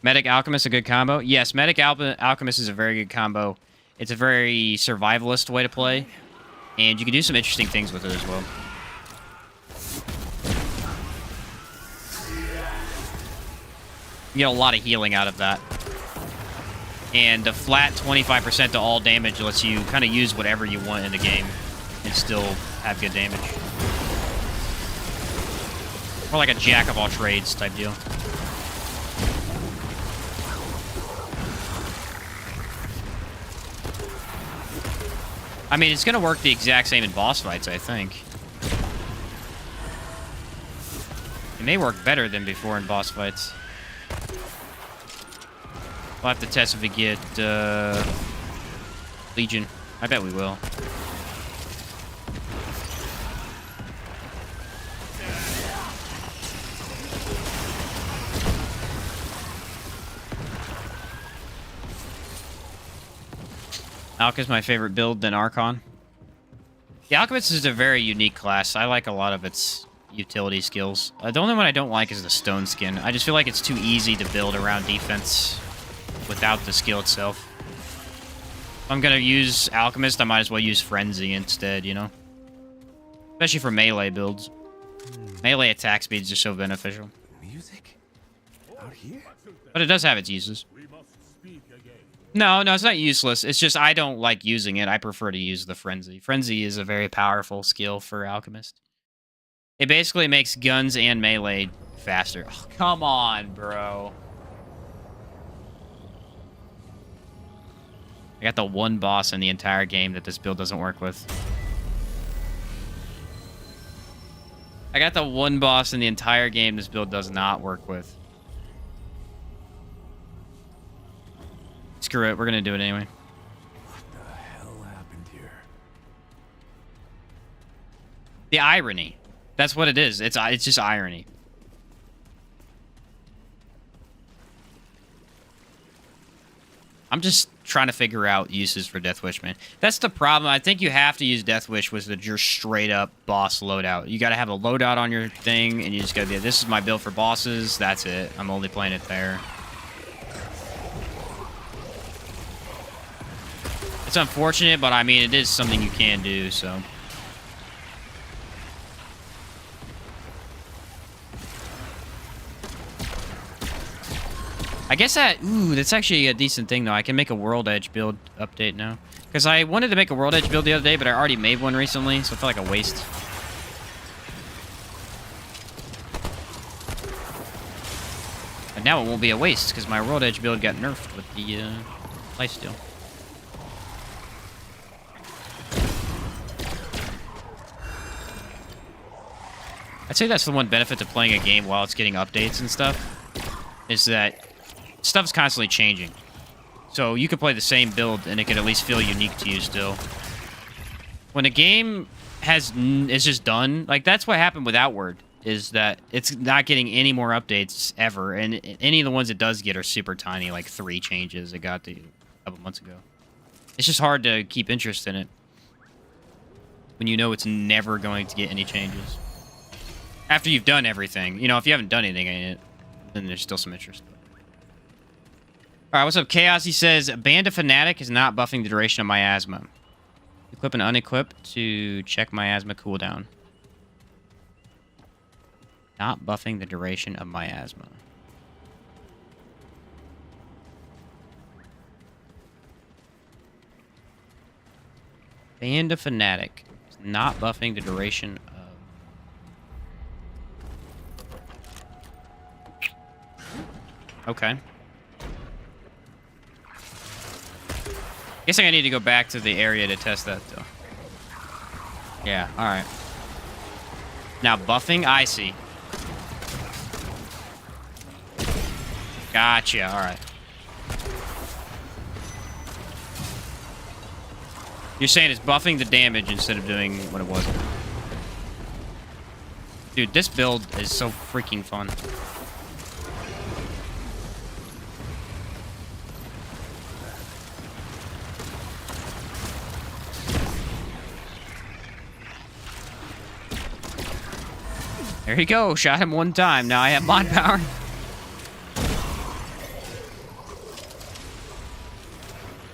Medic Alchemist, a good combo? Yes, Medic Alchemist is a very good combo. It's a very survivalist way to play. And you can do some interesting things with it as well. You get a lot of healing out of that. And the flat 25% to all damage lets you kind of use whatever you want in the game and still have good damage. More like a jack of all trades type deal. I mean, it's going to work the exact same in boss fights, I think. It may work better than before in boss fights. We'll have to test if we get Legion. I bet we will. Alch is my favorite build than Archon. The Alchemist is a very unique class. I like a lot of its utility skills. The only one I don't like is the Stone Skin. I just feel like it's too easy to build around defense without the skill itself. If I'm gonna use Alchemist, I might as well use Frenzy instead, you know? Especially for melee builds. Melee attack speeds are so beneficial. Music? Out here? But it does have its uses. No, it's not useless. It's just I don't like using it. I prefer to use the Frenzy. Frenzy is a very powerful skill for Alchemist. It basically makes guns and melee faster. Oh, come on, bro. I got the one boss in the entire game that this build doesn't work with. I got the one boss in the entire game this build does not work with. Screw it, we're gonna do it anyway. What the hell happened here? The irony. That's what it is. It's just irony. I'm just trying to figure out uses for Death Wish, man. That's the problem. I think you have to use Death Wish with your straight up boss loadout. You gotta have a loadout on your thing, and you just gotta be, this is my build for bosses. That's it. I'm only playing it there. It's unfortunate, but I mean, it is something you can do, so. I guess that's actually a decent thing, though. I can make a World Edge build update now. Because I wanted to make a World Edge build the other day, but I already made one recently, so I felt like a waste. And now it won't be a waste, because my World Edge build got nerfed with the lifesteal. I'd say that's the one benefit to playing a game while it's getting updates and stuff, is that stuff's constantly changing. So you could play the same build and it could at least feel unique to you still. When a game is just done, like that's what happened with Outward, is that it's not getting any more updates ever, and any of the ones it does get are super tiny, like 3 changes it got a couple months ago. It's just hard to keep interest in it when you know it's never going to get any changes. After you've done everything. You know, if you haven't done anything in it, then there's still some interest. Alright, what's up, Chaos? He says, Band of Fanatic is not buffing the duration of miasma. Equip and unequip to check miasma cooldown. Not buffing the duration of miasma. Band of Fanatic is not buffing the duration of... Okay. Guessing I need to go back to the area to test that, though. Yeah, alright. Now, buffing? I see. Gotcha, alright. You're saying it's buffing the damage instead of doing what it was. Dude, this build is so freaking fun. There you go. Shot him one time. Now I have mod power.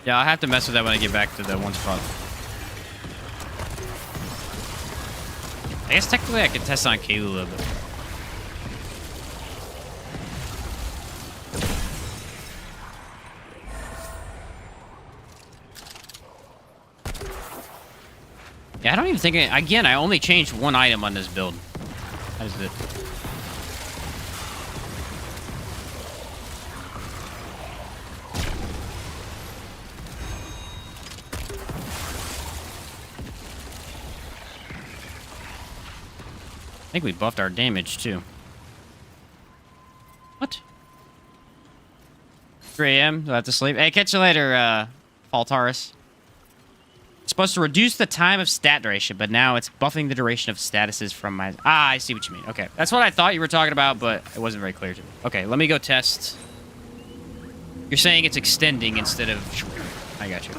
Yeah, I'll have to mess with that when I get back to the one spot. I guess technically I could test on Kalula, but... Yeah, I don't even think... Again, I only changed one item on this build. That is it. I think we buffed our damage, too. What? 3 a.m. Do I have to sleep? Hey, catch you later, Faltaris. It's supposed to reduce the time of stat duration, but now it's buffing the duration of statuses from my... Ah, I see what you mean. Okay, that's what I thought you were talking about, but it wasn't very clear to me. Okay, let me go test. You're saying it's extending instead of... I got you.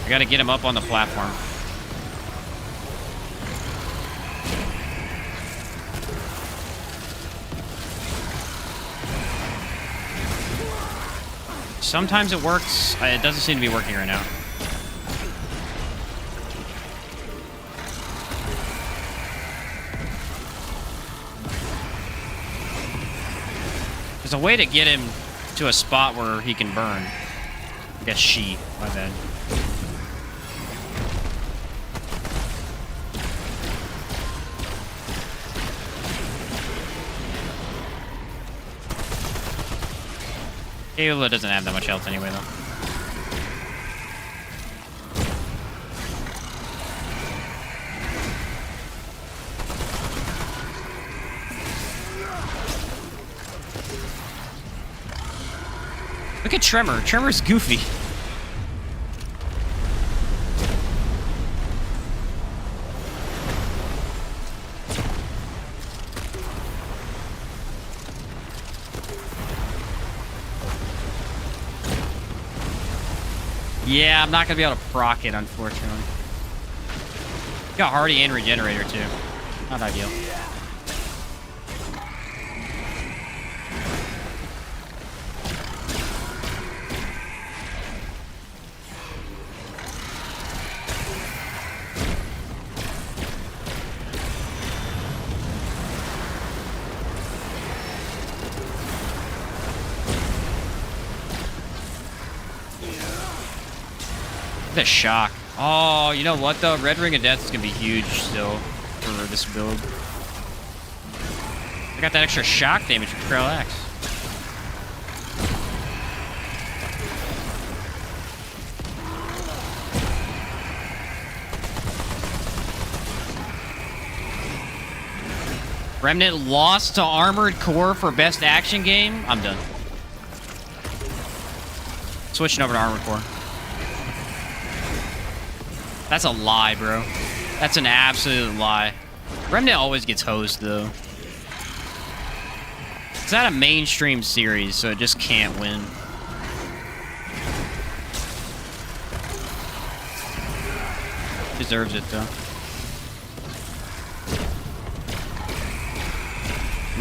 I gotta get him up on the platform. Sometimes it works. It doesn't seem to be working right now. There's a way to get him to a spot where he can burn. I guess she, my bad. Kalula doesn't have that much health anyway, though. Look at Tremor. Tremor's goofy. Yeah, I'm not going to be able to proc it, unfortunately. Got Hardy and Regenerator, too. Not ideal. The shock. Oh, you know what though? Red Ring of Death is gonna be huge still for this build. I got that extra shock damage from Trail Axe. Remnant lost to Armored Core for best action game. I'm done. Switching over to Armored Core. That's a lie, bro. That's an absolute lie. Remnant always gets hosed, though. It's not a mainstream series, so it just can't win. Deserves it, though.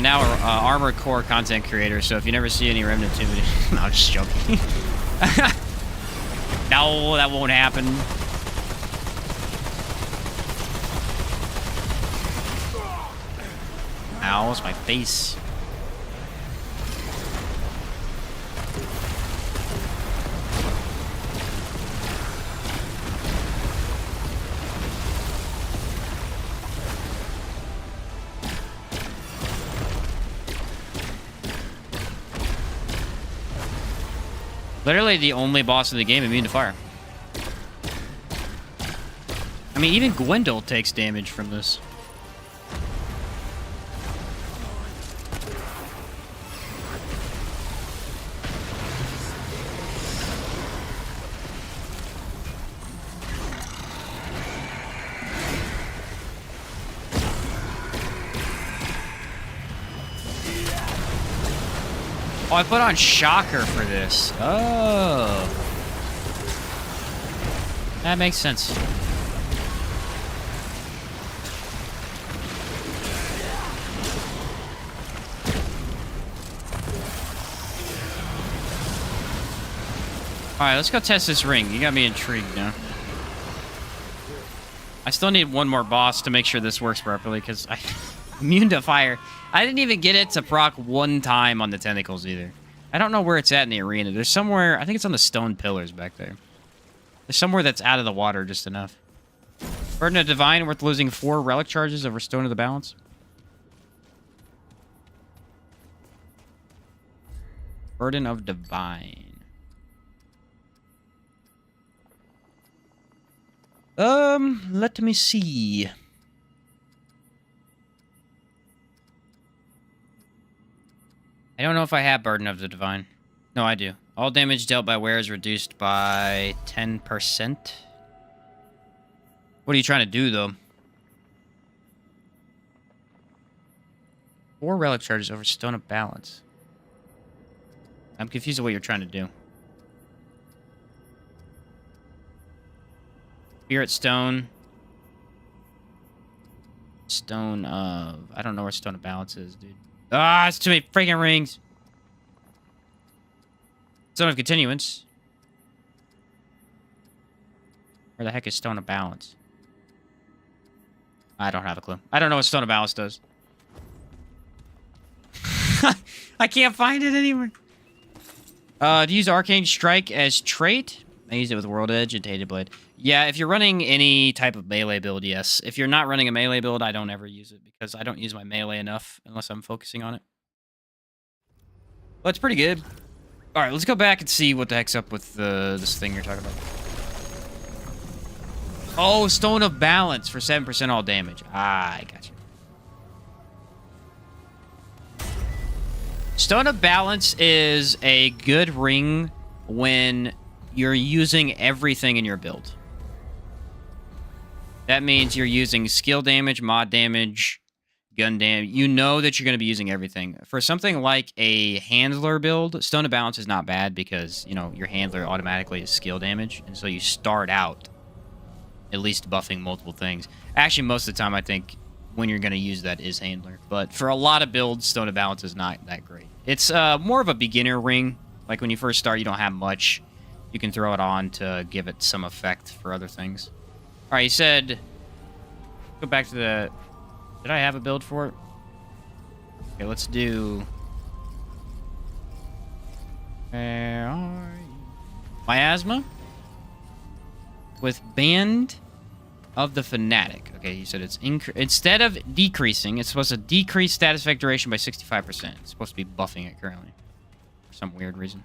Now we're Armored Core content creator, so if you never see any Remnant 2 videos... No, I'm just joking. No, that won't happen. Ow, it's my face. Literally the only boss in the game immune to fire. I mean, even Gwendol takes damage from this. Oh, I put on Shocker for this. Oh. That makes sense. Alright, let's go test this ring. You got me intrigued now. I still need one more boss to make sure this works properly, because I'm immune to fire. I didn't even get it to proc one time on the tentacles either. I don't know where it's at in the arena. There's somewhere, I think it's on the stone pillars back there. There's somewhere that's out of the water just enough. Burden of Divine, worth losing 4 relic charges over Stone of the Balance. Burden of Divine. Let me see. I don't know if I have Burden of the Divine. No, I do. All damage dealt by wear is reduced by 10%. What are you trying to do, though? 4 relic charges over Stone of Balance. I'm confused with what you're trying to do. Spirit Stone. Stone of... I don't know where Stone of Balance is, dude. Ah, it's too many freaking rings. Stone of Continuance. Where the heck is Stone of Balance? I don't have a clue. I don't know what Stone of Balance does. I can't find it anywhere. To use Arcane Strike as trait. I use it with World Edge and Tainted Blade. Yeah, if you're running any type of melee build, yes. If you're not running a melee build, I don't ever use it because I don't use my melee enough unless I'm focusing on it. But it's pretty good. All right, let's go back and see what the heck's up with this thing you're talking about. Oh, Stone of Balance for 7% all damage. Ah, I got you. Stone of Balance is a good ring when you're using everything in your build. That means you're using skill damage, mod damage, gun damage. You know that you're going to be using everything. For something like a handler build, Stone of Balance is not bad because, you know, your handler automatically is skill damage. And so you start out at least buffing multiple things. Actually, most of the time, I think when you're going to use that is handler. But for a lot of builds, Stone of Balance is not that great. It's more of a beginner ring. Like when you first start, you don't have much. You can throw it on to give it some effect for other things. All right, you said... Go back to the... Did I have a build for it? Okay, let's do... Miasma? With Band of the Fanatic. Okay, you said it's... Instead of decreasing, it's supposed to decrease status effect duration by 65%. It's supposed to be buffing it currently. For some weird reason.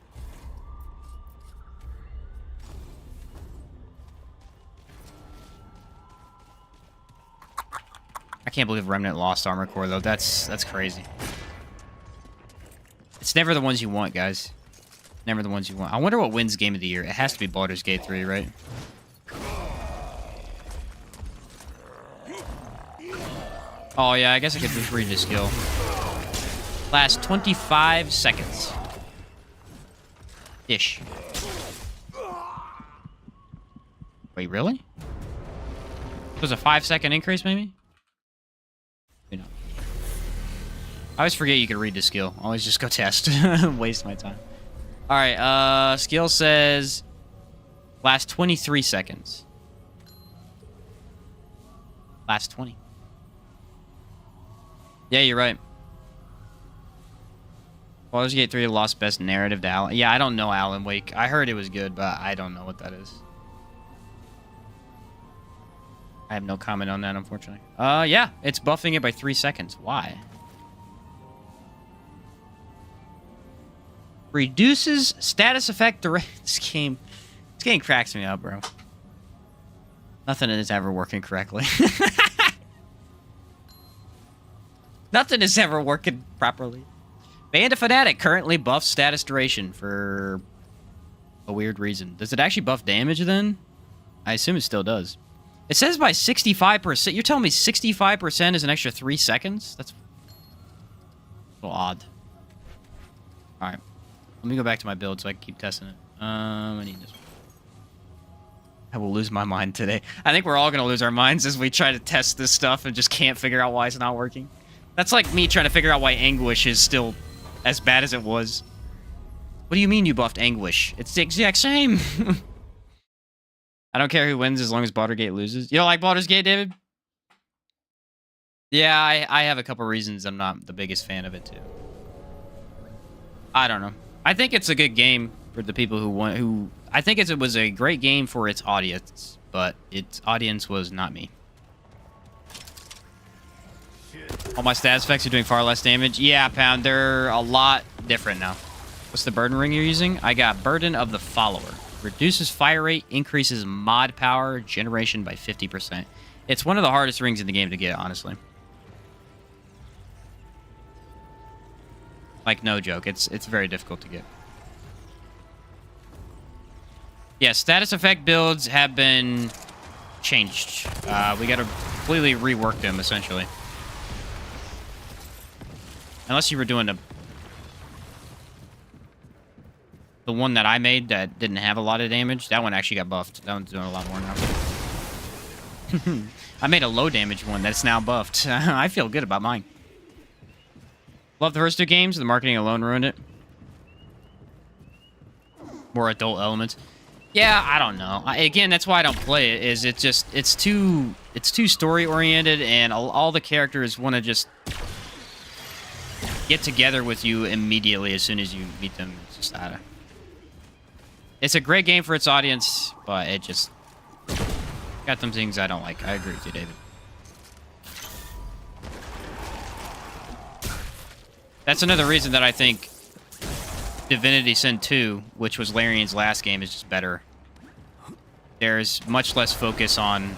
I can't believe Remnant lost armor core though. That's crazy. It's never the ones you want, guys. Never the ones you want. I wonder what wins Game of the Year. It has to be Baldur's Gate 3, right? Oh yeah, I guess I could just read the skill. Last 25 seconds. Ish. Wait, really? It was a 5-second increase, maybe? You know. I always forget you can read the skill. Always just go test. Waste my time. Alright, skill says... Last 23 seconds. Last 20. Yeah, you're right. Baldur's Gate 3 lost best narrative to Alan. Yeah, I don't know Alan Wake. I heard it was good, but I don't know what that is. I have no comment on that, unfortunately. Yeah, it's buffing it by 3 seconds. Why? Reduces status effect duration. This game cracks me up, bro. Nothing is ever working correctly. Nothing is ever working properly. Band of Fanatic currently buffs status duration for a weird reason. Does it actually buff damage then? I assume it still does. It says by 65%. You're telling me 65% is an extra 3 seconds? That's a little odd. Alright. Let me go back to my build so I can keep testing it. I need this. I will lose my mind today. I think we're all going to lose our minds as we try to test this stuff and just can't figure out why it's not working. That's like me trying to figure out why Anguish is still as bad as it was. What do you mean you buffed Anguish? It's the exact same. I don't care who wins as long as Baldur's Gate loses. You don't like Baldur's Gate, David? Yeah, I have a couple reasons I'm not the biggest fan of it, too. I don't know. I think it's a good game for the people who want... I think it was a great game for its audience, but its audience was not me. All my status effects are doing far less damage. Yeah, Pound, they're a lot different now. What's the burden ring you're using? I got Burden of the Follower. Reduces fire rate, increases mod power generation by 50%. It's one of the hardest rings in the game to get, honestly. Like, no joke. It's very difficult to get. Yeah, status effect builds have been changed. We got to completely rework them, essentially. Unless you were doing the one that I made that didn't have a lot of damage. That one actually got buffed. That one's doing a lot more now. I made a low damage one that's now buffed. I feel good about mine. Love the first two games. The marketing alone ruined it. More adult elements. Yeah, I don't know. Again, that's why I don't play it. It's too story oriented, and all the characters want to just get together with you immediately as soon as you meet them. It's just it's a great game for its audience, but it just got some things I don't like. I agree with you, David. That's another reason that I think Divinity Sin 2, which was Larian's last game, is just better. There's much less focus on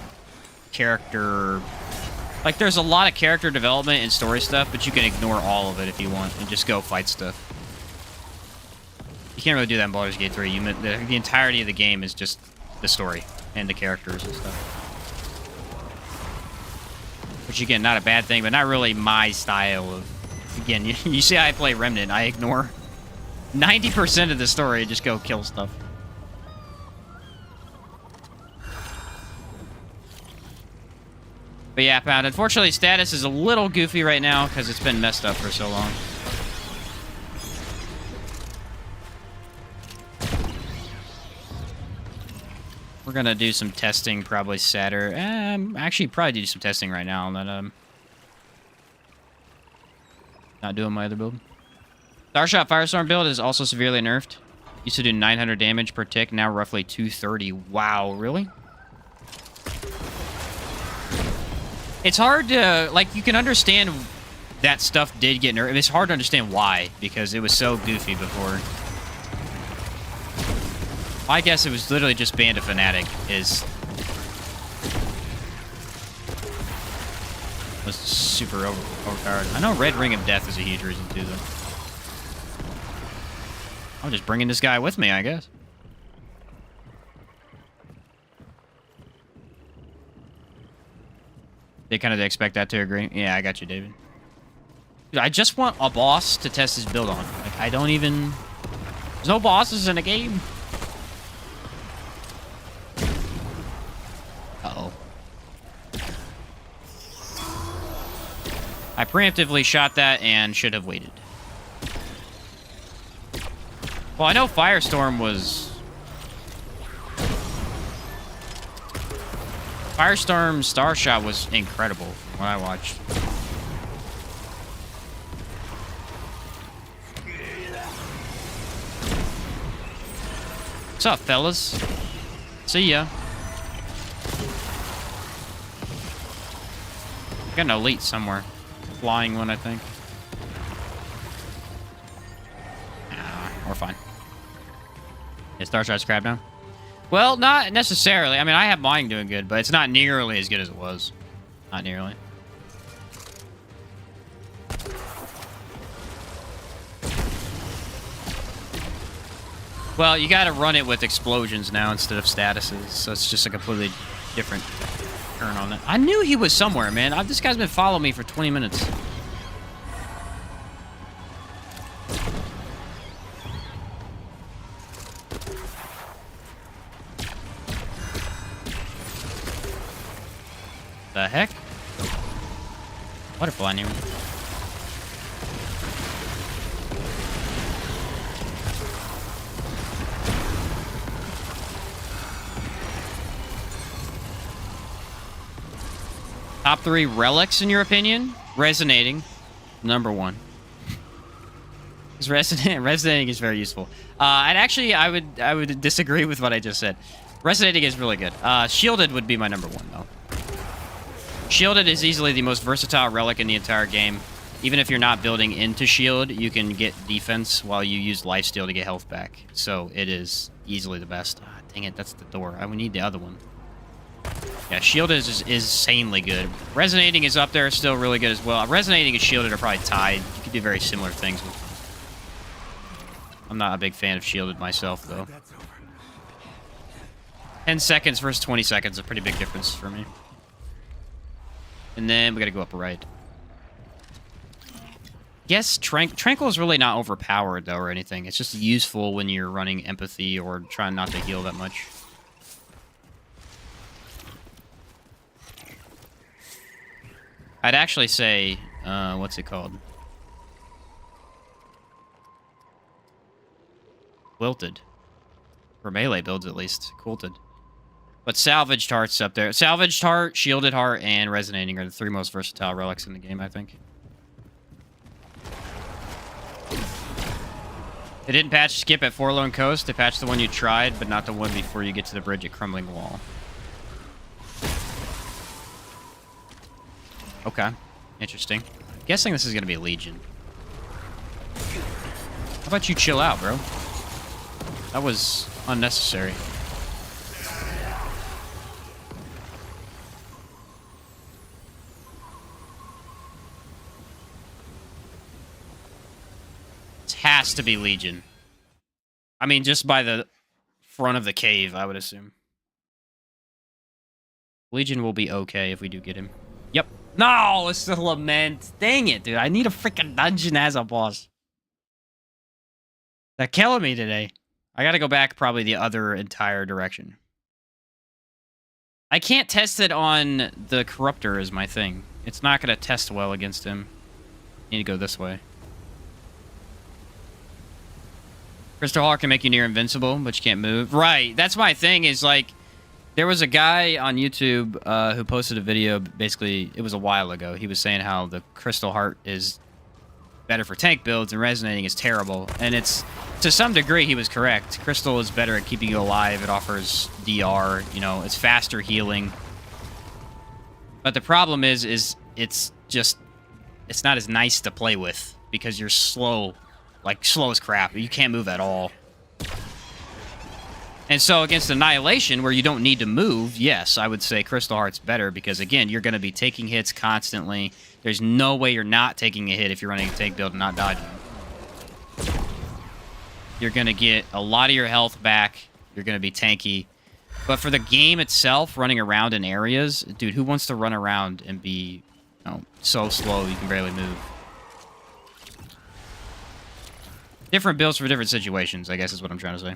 character... Like, there's a lot of character development and story stuff, but you can ignore all of it if you want and just go fight stuff. You can't really do that in Baldur's Gate 3. The entirety of the game is just the story and the characters and stuff. Which, again, not a bad thing, but not really my style of... Again, you see how I play Remnant. I ignore 90% of the story and just go kill stuff. But yeah, Pound, unfortunately, status is a little goofy right now because it's been messed up for so long. We're gonna do some testing probably Saturday. Actually, probably do some testing right now, and then not doing my other build. Starshot Firestorm build is also severely nerfed. Used to do 900 damage per tick, now roughly 230. Wow, really? It's hard to, like, you can understand that stuff did get nerfed. It's hard to understand why, because it was so goofy before. I guess it was literally just Band of Fanatic was super overpowered. I know Red Ring of Death is a huge reason too, though. I'm just bringing this guy with me, I guess. They kind of expect that to agree. Yeah, I got you, David. Dude, I just want a boss to test his build on. Like, I don't even... There's no bosses in the game. Uh-oh. I preemptively shot that and should have waited. Well, I know Firestorm was... Firestorm Starshot was incredible from what I watched. What's up, fellas? See ya. Got an elite somewhere. Flying one, I think. We're fine. Is Starshot's crap now? Well, not necessarily. I mean, I have mine doing good, but it's not nearly as good as it was. Not nearly. Well, you gotta run it with explosions now instead of statuses, so it's just a completely different turn on it. I knew he was somewhere, man. This guy's been following me for 20 minutes. The heck? Butterfly near me. Top 3 relics, in your opinion? Resonating, number 1. Because resonating is very useful. And actually, I would disagree with what I just said. Resonating is really good. Shielded would be my number 1, though. Shielded is easily the most versatile relic in the entire game. Even if you're not building into shield, you can get defense while you use lifesteal to get health back. So it is easily the best. Ah, dang it, that's the door. We need the other one. Yeah, shielded is insanely good. Resonating is up there, still really good as well. Resonating and shielded are probably tied. You can do very similar things with them. I'm not a big fan of shielded myself, though. 10 seconds versus 20 seconds is a pretty big difference for me. And then we gotta go up right. Yes, Tranquil is really not overpowered, though, or anything. It's just useful when you're running empathy or trying not to heal that much. I'd actually say, what's it called? Wilted. For melee builds, at least. Quilted. But Salvaged Heart's up there. Salvaged Heart, Shielded Heart, and Resonating are the 3 most versatile relics in the game, I think. They didn't patch Skip at Forlorn Coast. They patched the one you tried, but not the one before you get to the bridge at Crumbling Wall. Okay. Interesting. I'm guessing this is going to be a Legion. How about you chill out, bro? That was unnecessary. It has to be Legion. I mean, just by the front of the cave, I would assume. Legion will be okay if we do get him. Yep. No, it's the Lament. Dang it, dude. I need a freaking dungeon as a boss. They're killing me today. I gotta go back probably the other entire direction. I can't test it on the Corruptor is my thing. It's not gonna test well against him. Need to go this way. Crystal Heart can make you near invincible, but you can't move. Right, that's my thing is like... There was a guy on YouTube who posted a video, basically, it was a while ago. He was saying how the Crystal Heart is better for tank builds and Resonating is terrible. And it's, to some degree, he was correct. Crystal is better at keeping you alive. It offers DR, you know, it's faster healing. But the problem is it's just, it's not as nice to play with because you're slow, like slow as crap. You can't move at all. And so against Annihilation, where you don't need to move, yes, I would say Crystal Heart's better because, again, you're going to be taking hits constantly. There's no way you're not taking a hit if you're running a tank build and not dodging. You're going to get a lot of your health back. You're going to be tanky. But for the game itself, running around in areas, dude, who wants to run around and be, you know, so slow you can barely move? Different builds for different situations, I guess is what I'm trying to say.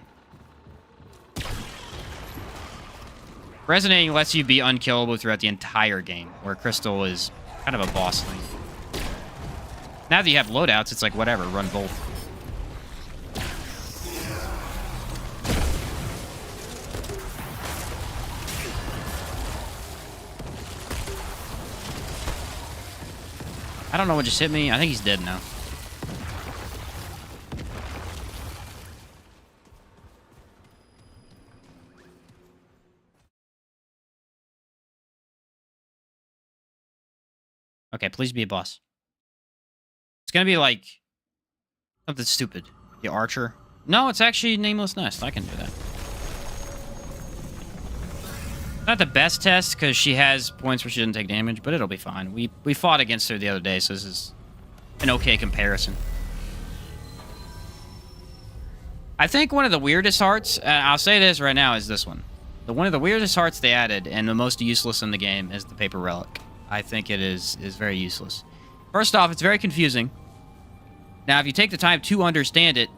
Resonating lets you be unkillable throughout the entire game, where Crystal is kind of a boss thing. Now that you have loadouts, it's like, whatever, run both. I don't know what just hit me. I think he's dead now. Okay, please be a boss. It's gonna be like something stupid. The Archer. No, it's actually Nameless Nest. I can do that. Not the best test because she has points where she doesn't take damage, but it'll be fine. We fought against her the other day, so this is an okay comparison. I think one of the weirdest hearts, I'll say this right now, is this one. One of the weirdest hearts they added and the most useless in the game is the Paper Relic. I think it is very useless. First off, it's very confusing. Now, if you take the time to understand it,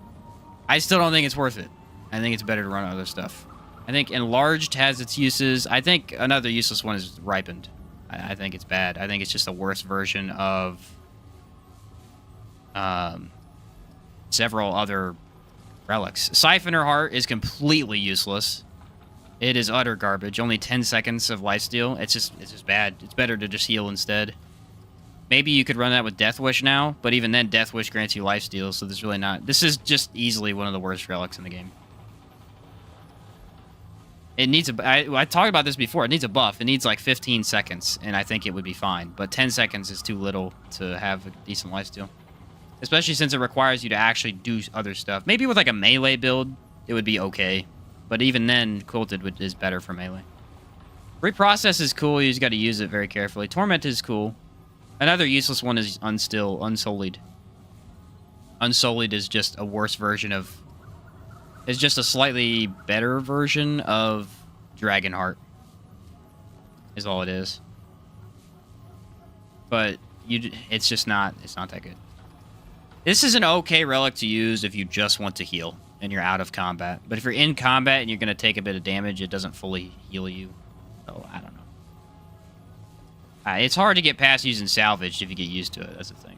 I still don't think it's worth it. I think it's better to run other stuff. I think Enlarged has its uses. I think another useless one is Ripened. I think it's bad. I think it's just a worse version of several other relics. Siphoner Heart is completely useless. It is utter garbage. Only 10 seconds of lifesteal. It's just bad. It's better to just heal instead. Maybe you could run that with Death Wish now, but even then, Death Wish grants you lifesteal, so there's really not... This is just easily one of the worst relics in the game. It needs a... I talked about this before. It needs a buff. It needs like 15 seconds, and I think it would be fine. But 10 seconds is too little to have a decent lifesteal. Especially since it requires you to actually do other stuff. Maybe with like a melee build, it would be okay. But even then, Quilted is better for melee. Reprocess is cool. You just got to use it very carefully. Torment is cool. Another useless one is Unsullied. Unsullied is just a worse version of... It's just a slightly better version of Dragonheart. Is all it is. But it's just not... It's not that good. This is an okay relic to use if you just want to heal and you're out of combat. But if you're in combat and you're going to take a bit of damage, it doesn't fully heal you. So, I don't know. It's hard to get past using salvaged if you get used to it. That's the thing.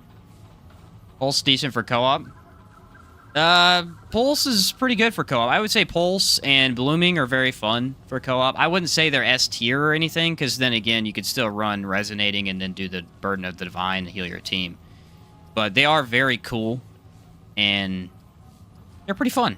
Pulse decent for co-op. Pulse is pretty good for co-op. I would say Pulse and Blooming are very fun for co-op. I wouldn't say they're S tier or anything, because then again, you could still run Resonating and then do the Burden of the Divine to heal your team. But they are very cool, and they're pretty fun.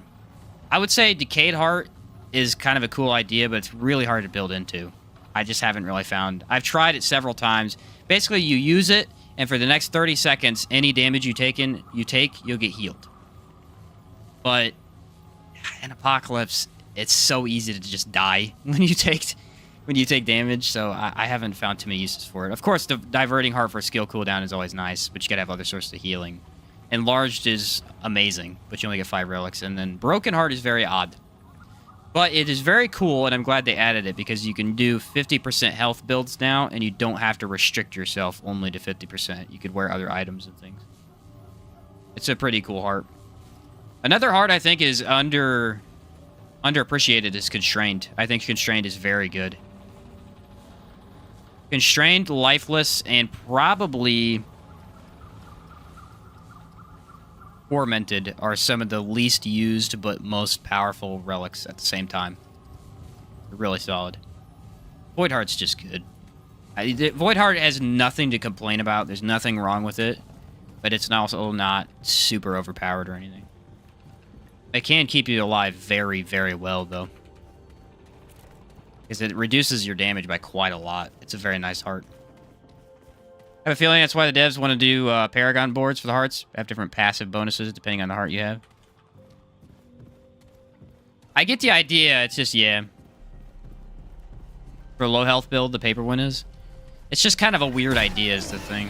I would say Decayed Heart is kind of a cool idea, but it's really hard to build into. I just haven't really found... I've tried it several times. Basically, you use it, and for the next 30 seconds, any damage you'll get healed. But in Apocalypse, it's so easy to just die when you take damage, so I haven't found too many uses for it. Of course, the Diverting Heart for skill cooldown is always nice, but you gotta have other sources of healing. Enlarged is amazing, but you only get 5 relics, and then Broken Heart is very odd. But it is very cool, and I'm glad they added it, because you can do 50% health builds now, and you don't have to restrict yourself only to 50%. You could wear other items and things. It's a pretty cool heart. Another heart I think is underappreciated is Constrained. I think Constrained is very good. Constrained, Lifeless, and probably Tormented are some of the least used but most powerful relics at the same time. They're really solid. Void Heart's just good. Void Heart has nothing to complain about. There's nothing wrong with it, but it's also not super overpowered or anything. It can keep you alive very, very well, though. Because it reduces your damage by quite a lot. It's a very nice heart. I have a feeling that's why the devs want to do Paragon boards for the hearts. Have different passive bonuses depending on the heart you have. I get the idea. It's just, yeah. For a low health build, the paper one is. It's just kind of a weird idea is the thing.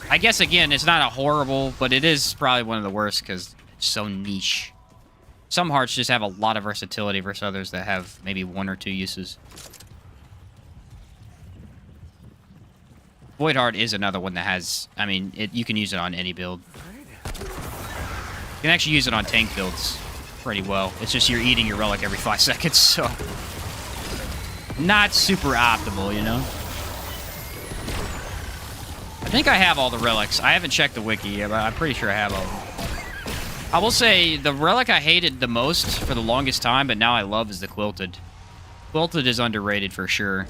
I guess, again, it's not a horrible, but it is probably one of the worst because it's so niche. Some hearts just have a lot of versatility versus others that have maybe 1 or 2 uses. Void Heart is another one that has... I mean, you can use it on any build. You can actually use it on tank builds pretty well. It's just you're eating your relic every 5 seconds, so... Not super optimal, you know? I think I have all the relics. I haven't checked the wiki yet, but I'm pretty sure I have all of them. I will say, the relic I hated the most for the longest time, but now I love, is the Quilted. Quilted is underrated for sure.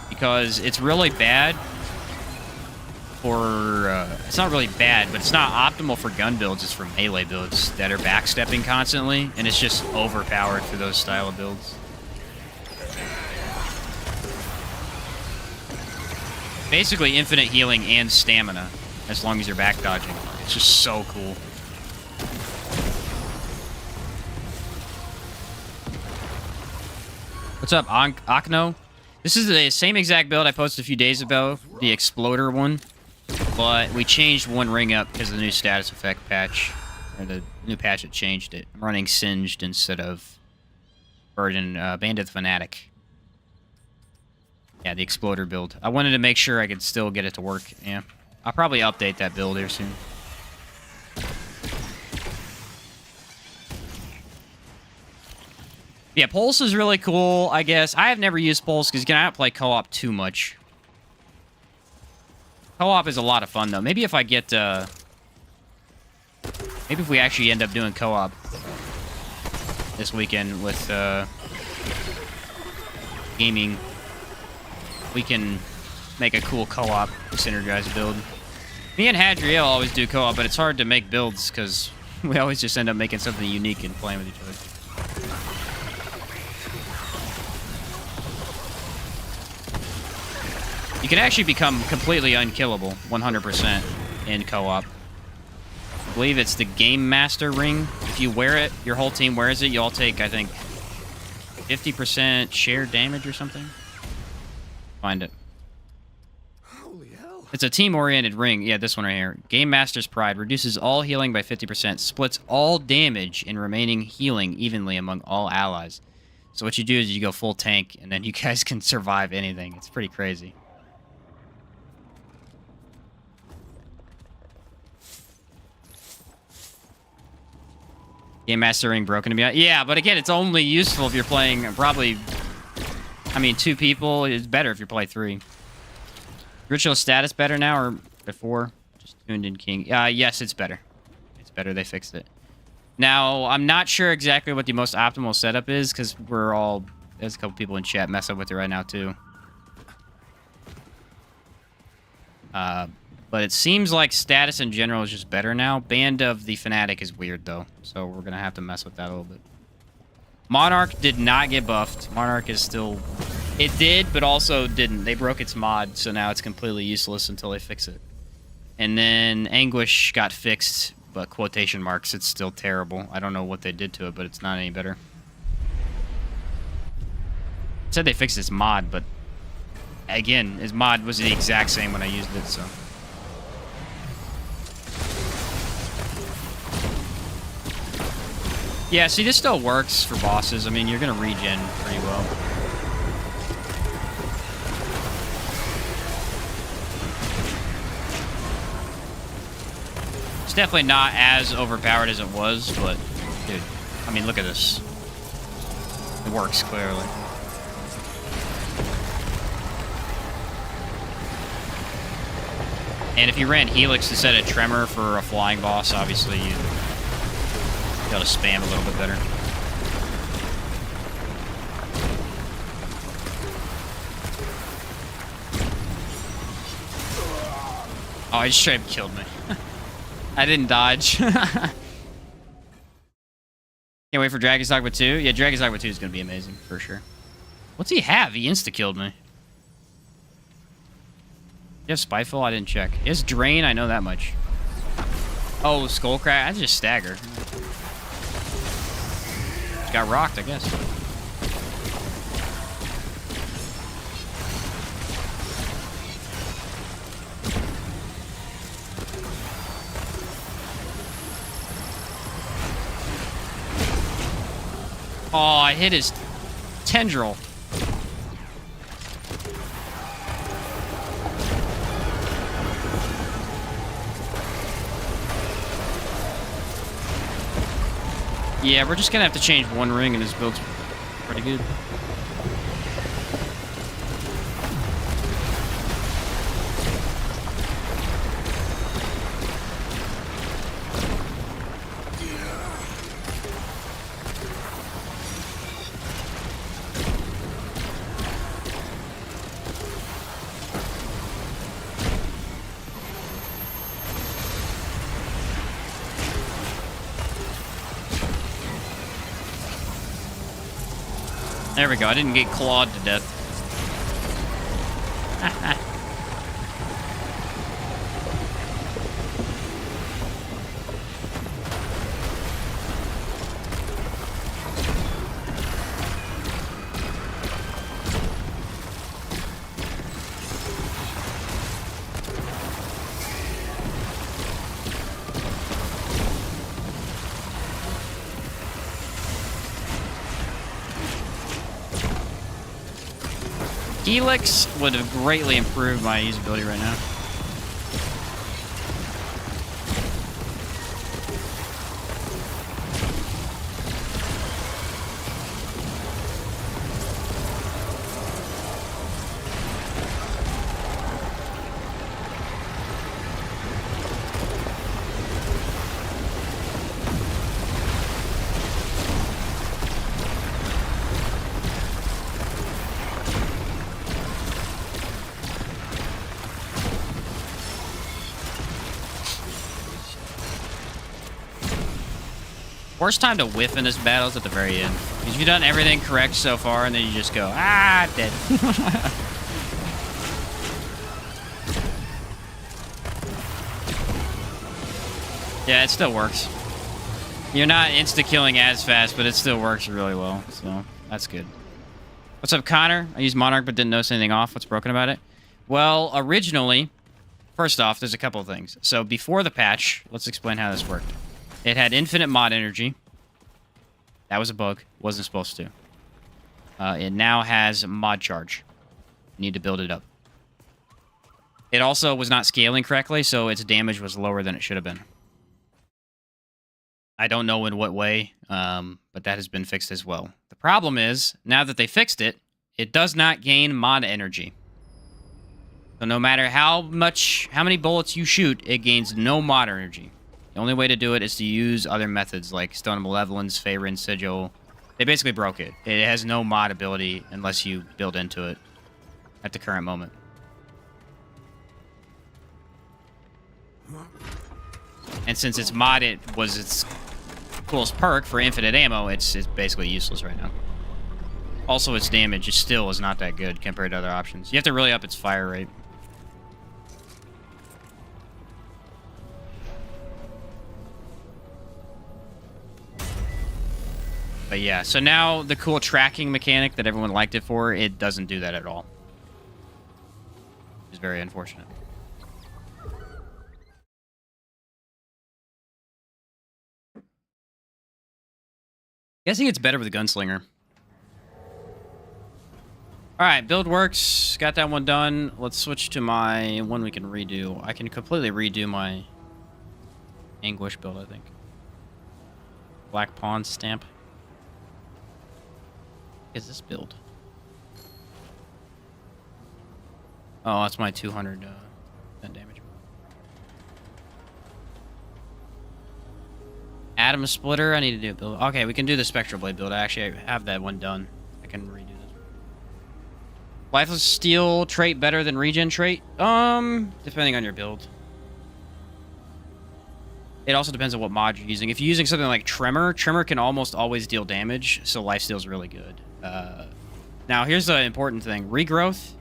Because it's really bad for... it's not really bad, but it's not optimal for gun builds. It's for melee builds that are backstepping constantly, and it's just overpowered for those style of builds. Basically infinite healing and stamina, as long as you're back dodging. It's just so cool. What's up, Akno? This is the same exact build I posted a few days ago, the Exploder one, but we changed one ring up because of the new status effect patch, or the new patch that changed it. I'm running Singed instead of Bandit Fanatic. Yeah, the Exploder build. I wanted to make sure I could still get it to work. Yeah, I'll probably update that build here soon. Yeah, Pulse is really cool, I guess. I have never used Pulse because you cannot play co-op too much. Co-op is a lot of fun, though. Maybe if I get... maybe if we actually end up doing co-op this weekend with gaming, we can make a cool co-op synergized build. Me and Hadriel always do co-op, but it's hard to make builds because we always just end up making something unique and playing with each other. You can actually become completely unkillable, 100% in co-op. I believe it's the Game Master ring. If you wear it, your whole team wears it, you all take, I think, 50% shared damage or something. Find it. Holy hell. It's a team-oriented ring. Yeah, this one right here. Game Master's Pride reduces all healing by 50%, splits all damage and remaining healing evenly among all allies. So what you do is you go full tank, and then you guys can survive anything. It's pretty crazy. Game Master ring broken to me. Yeah, but again, it's only useful if you're playing probably... I mean, 2 people is better if you play 3. Ritual status better now or before? Just tuned in king. Yes, it's better. It's better. They fixed it. Now, I'm not sure exactly what the most optimal setup is because we're all... There's a couple people in chat messing with it right now, too. But it seems like status in general is just better now. Band of the Fanatic is weird, though. So we're going to have to mess with that a little bit. Monarch did not get buffed. Monarch is still... It did, but also didn't. They broke its mod, so now it's completely useless until they fix it. And then Anguish got fixed, but quotation marks, it's still terrible. I don't know what they did to it, but it's not any better. It said they fixed its mod, but... Again, his mod was the exact same when I used it, so... Yeah, see, this still works for bosses. I mean, you're going to regen pretty well. It's definitely not as overpowered as it was, but, dude, I mean, look at this. It works, clearly. And if you ran Helix instead of Tremor for a flying boss, obviously you'd be able to spam a little bit better. Oh, he just straight up killed me. I didn't dodge. Can't wait for Dragon's Dogma 2. Yeah, Dragon's Dogma 2 is going to be amazing, for sure. What's he have? He insta-killed me. You have Spiteful? I didn't check. He has Drain, I know that much. Oh, Skullcrack? I just stagger. Just got rocked, I guess. Oh, I hit his tendril. Yeah, we're just gonna have to change one ring and his build's pretty good. There we go. I didn't get clawed to death. Helix would have greatly improved my usability right now. Worst time to whiff in this battle is at the very end. Because you've done everything correct so far, and then you just go, ah, dead. Yeah, it still works. You're not insta-killing as fast, but it still works really well, so that's good. What's up, Connor? I used Monarch but didn't notice anything off. What's broken about it? Well, originally, first off, there's a couple of things. So before the patch, let's explain how this worked. It had infinite mod energy. That was a bug. Wasn't supposed to. It now has mod charge. You need to build it up. It also was not scaling correctly, so its damage was lower than it should have been. I don't know in what way, but that has been fixed as well. The problem is, now that they fixed it, it does not gain mod energy. So no matter how many bullets you shoot, it gains no mod energy. The only way to do it is to use other methods like Stone of Malevolence, Faerun, Sigil. They basically broke it. It has no mod ability unless you build into it at the current moment. And since its modded was its coolest perk for infinite ammo, it's basically useless right now. Also, its damage still is not that good compared to other options. You have to really up its fire rate. But yeah, so now the cool tracking mechanic that everyone liked it for, it doesn't do that at all. It's very unfortunate. Guessing it's better with a gunslinger. Alright, build works. Got that one done. Let's switch to my one we can redo. I can completely redo my Anguish build, I think. Black Pawn stamp. What is this build? Oh, that's my 200 damage. Atom Splitter, I need to do a build. Okay, we can do the Spectral Blade build. I actually have that one done. I can redo this. Lifeless Steel trait better than Regen trait? Depending on your build. It also depends on what mod you're using. If you're using something like Tremor, Tremor can almost always deal damage, so Lifesteal is really good. Now, here's the important thing. Regrowth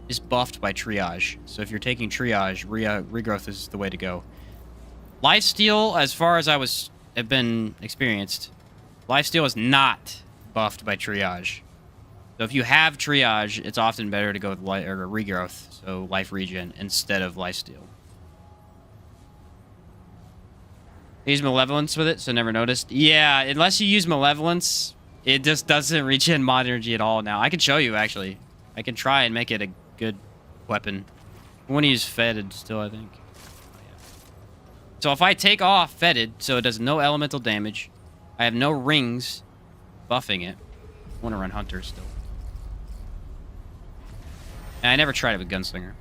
is buffed by Triage. So if you're taking Triage, Regrowth is the way to go. Lifesteal, as far as have been experienced, Lifesteal is not buffed by Triage. So if you have Triage, it's often better to go with Regrowth, so Life Regen, instead of Lifesteal. Use Malevolence with it, so never noticed. Yeah, unless you use Malevolence, it just doesn't regen mod energy at all now. I can show you, actually. I can try and make it a good weapon. I want to use Fetid still, I think. So if I take off Fetid, so it does no elemental damage, I have no rings buffing it. I want to run Hunter still. And I never tried it with Gunslinger.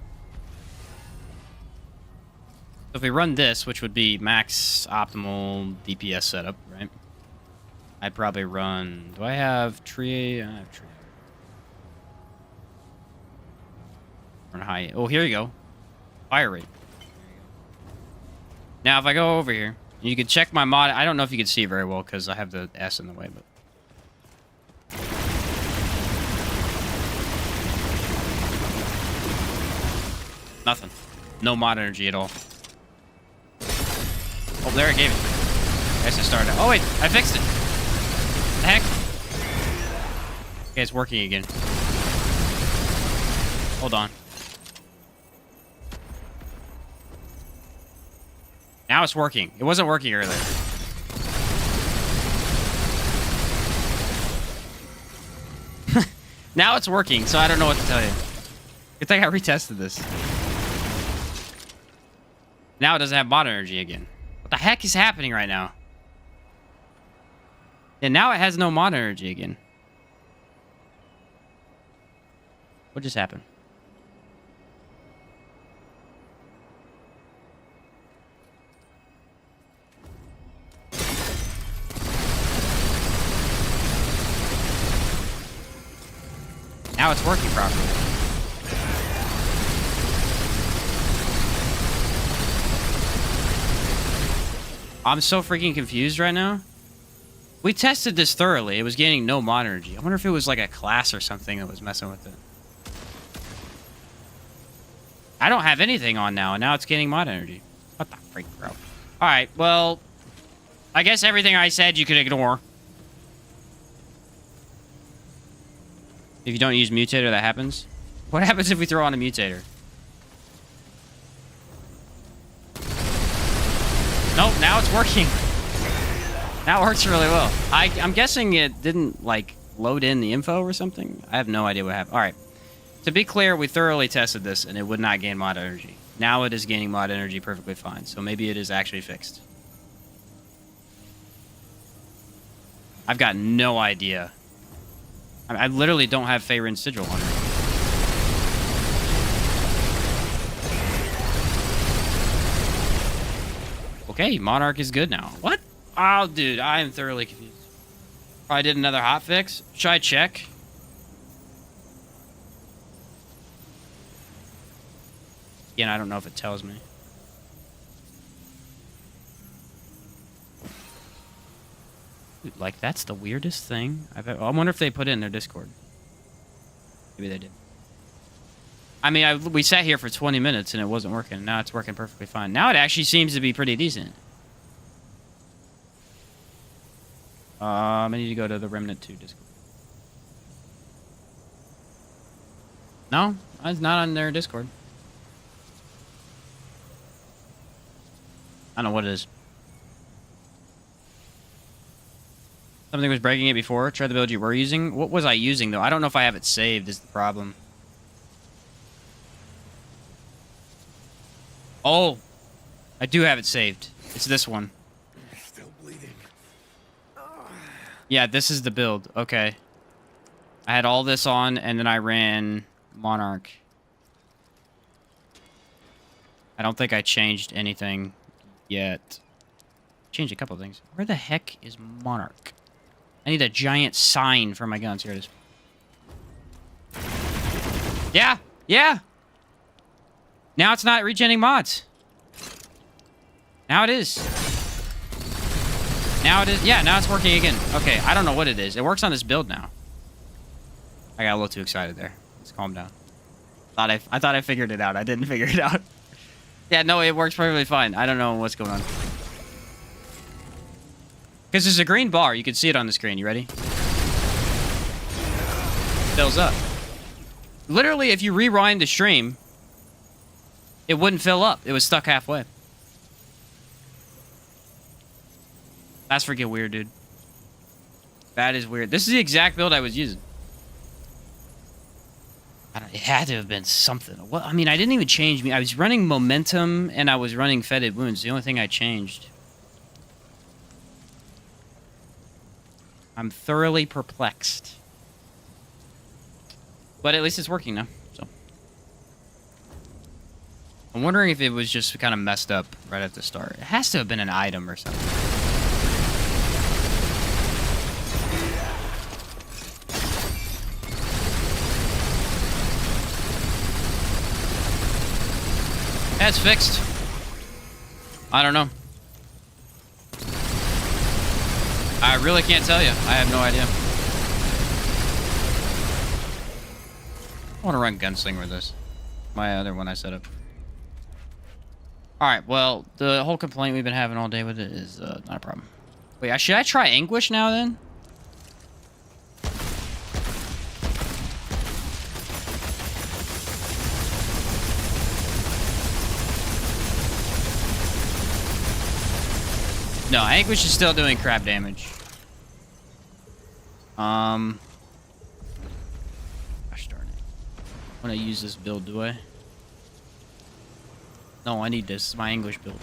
So if we run this, which would be max optimal DPS setup, right? I'd probably run... Do I have Tree? I have Tree. Run high. Oh, here you go. Fire rate. Now, if I go over here, you can check my mod. I don't know if you can see it very well because I have the S in the way, but... Nothing. No mod energy at all. Oh, there it gave it. I guess it started. Oh, wait. I fixed it. The heck? Okay, it's working again. Hold on. Now it's working. It wasn't working earlier. Now it's working, so I don't know what to tell you. Good thing I retested this. Now it doesn't have mod energy again. What the heck is happening right now? And now it has no mod energy again. What just happened? Now it's working properly. I'm so freaking confused right now. We tested this thoroughly. It was gaining no mod energy. I wonder if it was like a class or something that was messing with it. I don't have anything on now, and now it's gaining mod energy. What the freak, bro? Alright, well... I guess everything I said you could ignore. If you don't use mutator, that happens. What happens if we throw on a mutator? Nope, now it's working. That works really well. I'm guessing it didn't, like, load in the info or something. I have no idea what happened. Alright. To be clear, we thoroughly tested this, and it would not gain mod energy. Now it is gaining mod energy perfectly fine, so maybe it is actually fixed. I've got no idea. I literally don't have Faerun's sigil on it. Okay, Monarch is good now. What? Oh, dude, I am thoroughly confused. Probably did another hotfix. Should I check? Again, I don't know if it tells me. Dude, like, that's the weirdest thing I've ever... I wonder if they put it in their Discord. Maybe they did. I mean, we sat here for 20 minutes and it wasn't working. Now it's working perfectly fine. Now it actually seems to be pretty decent. I need to go to the Remnant 2 Discord. No, it's not on their Discord. I don't know what it is. Something was breaking it before. Try the build you were using. What was I using, though? I don't know if I have it saved is the problem. Oh, I do have it saved. It's this one. Still bleeding. Yeah, this is the build. Okay. I had all this on, and then I ran Monarch. I don't think I changed anything yet. Changed a couple of things. Where the heck is Monarch? I need a giant sign for my guns. Here it is. Yeah! Yeah! Now it's not regenerating mods. Now it is. Now it is. Yeah, now it's working again. Okay, I don't know what it is. It works on this build now. I got a little too excited there. Let's calm down. I thought I figured it out. I didn't figure it out. Yeah, no, it works perfectly fine. I don't know what's going on. Because there's a green bar. You can see it on the screen. You ready? Fills up. Literally, if you rewind the stream, it wouldn't fill up. It was stuck halfway. That's freaking weird, dude. That is weird. This is the exact build I was using. It had to have been something. Well, I mean, I didn't even change me. I was running momentum and I was running fetid wounds. The only thing I changed. I'm thoroughly perplexed. But at least it's working now. So I'm wondering if it was just kind of messed up right at the start. It has to have been an item or something. That's fixed. I don't know. I really can't tell you. I have no idea. I want to run Gunslinger with this. My other one I set up. Alright, well, the whole complaint we've been having all day with it is not a problem. Wait, should I try Anguish now then? No, Anguish is still doing crap damage. Gosh darn it. I want to use this build, do I? No, I need this. It's my Anguish build.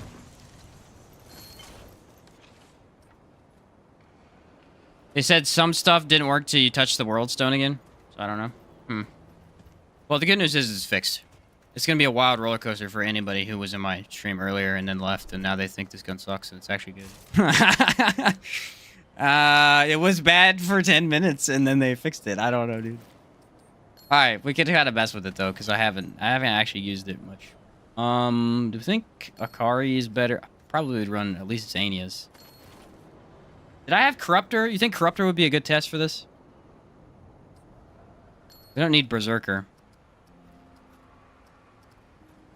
They said some stuff didn't work till you touch the World Stone again. So I don't know. Well, the good news is it's fixed. It's going to be a wild roller coaster for anybody who was in my stream earlier and then left, and now they think this gun sucks, and it's actually good. It was bad for 10 minutes, and then they fixed it. I don't know, dude. Alright, we could kind of mess with it, though, because I haven't actually used it much. Do you think Akari is better? probably would run at least Xania's. Did I have Corruptor? You think Corruptor would be a good test for this? We don't need Berserker.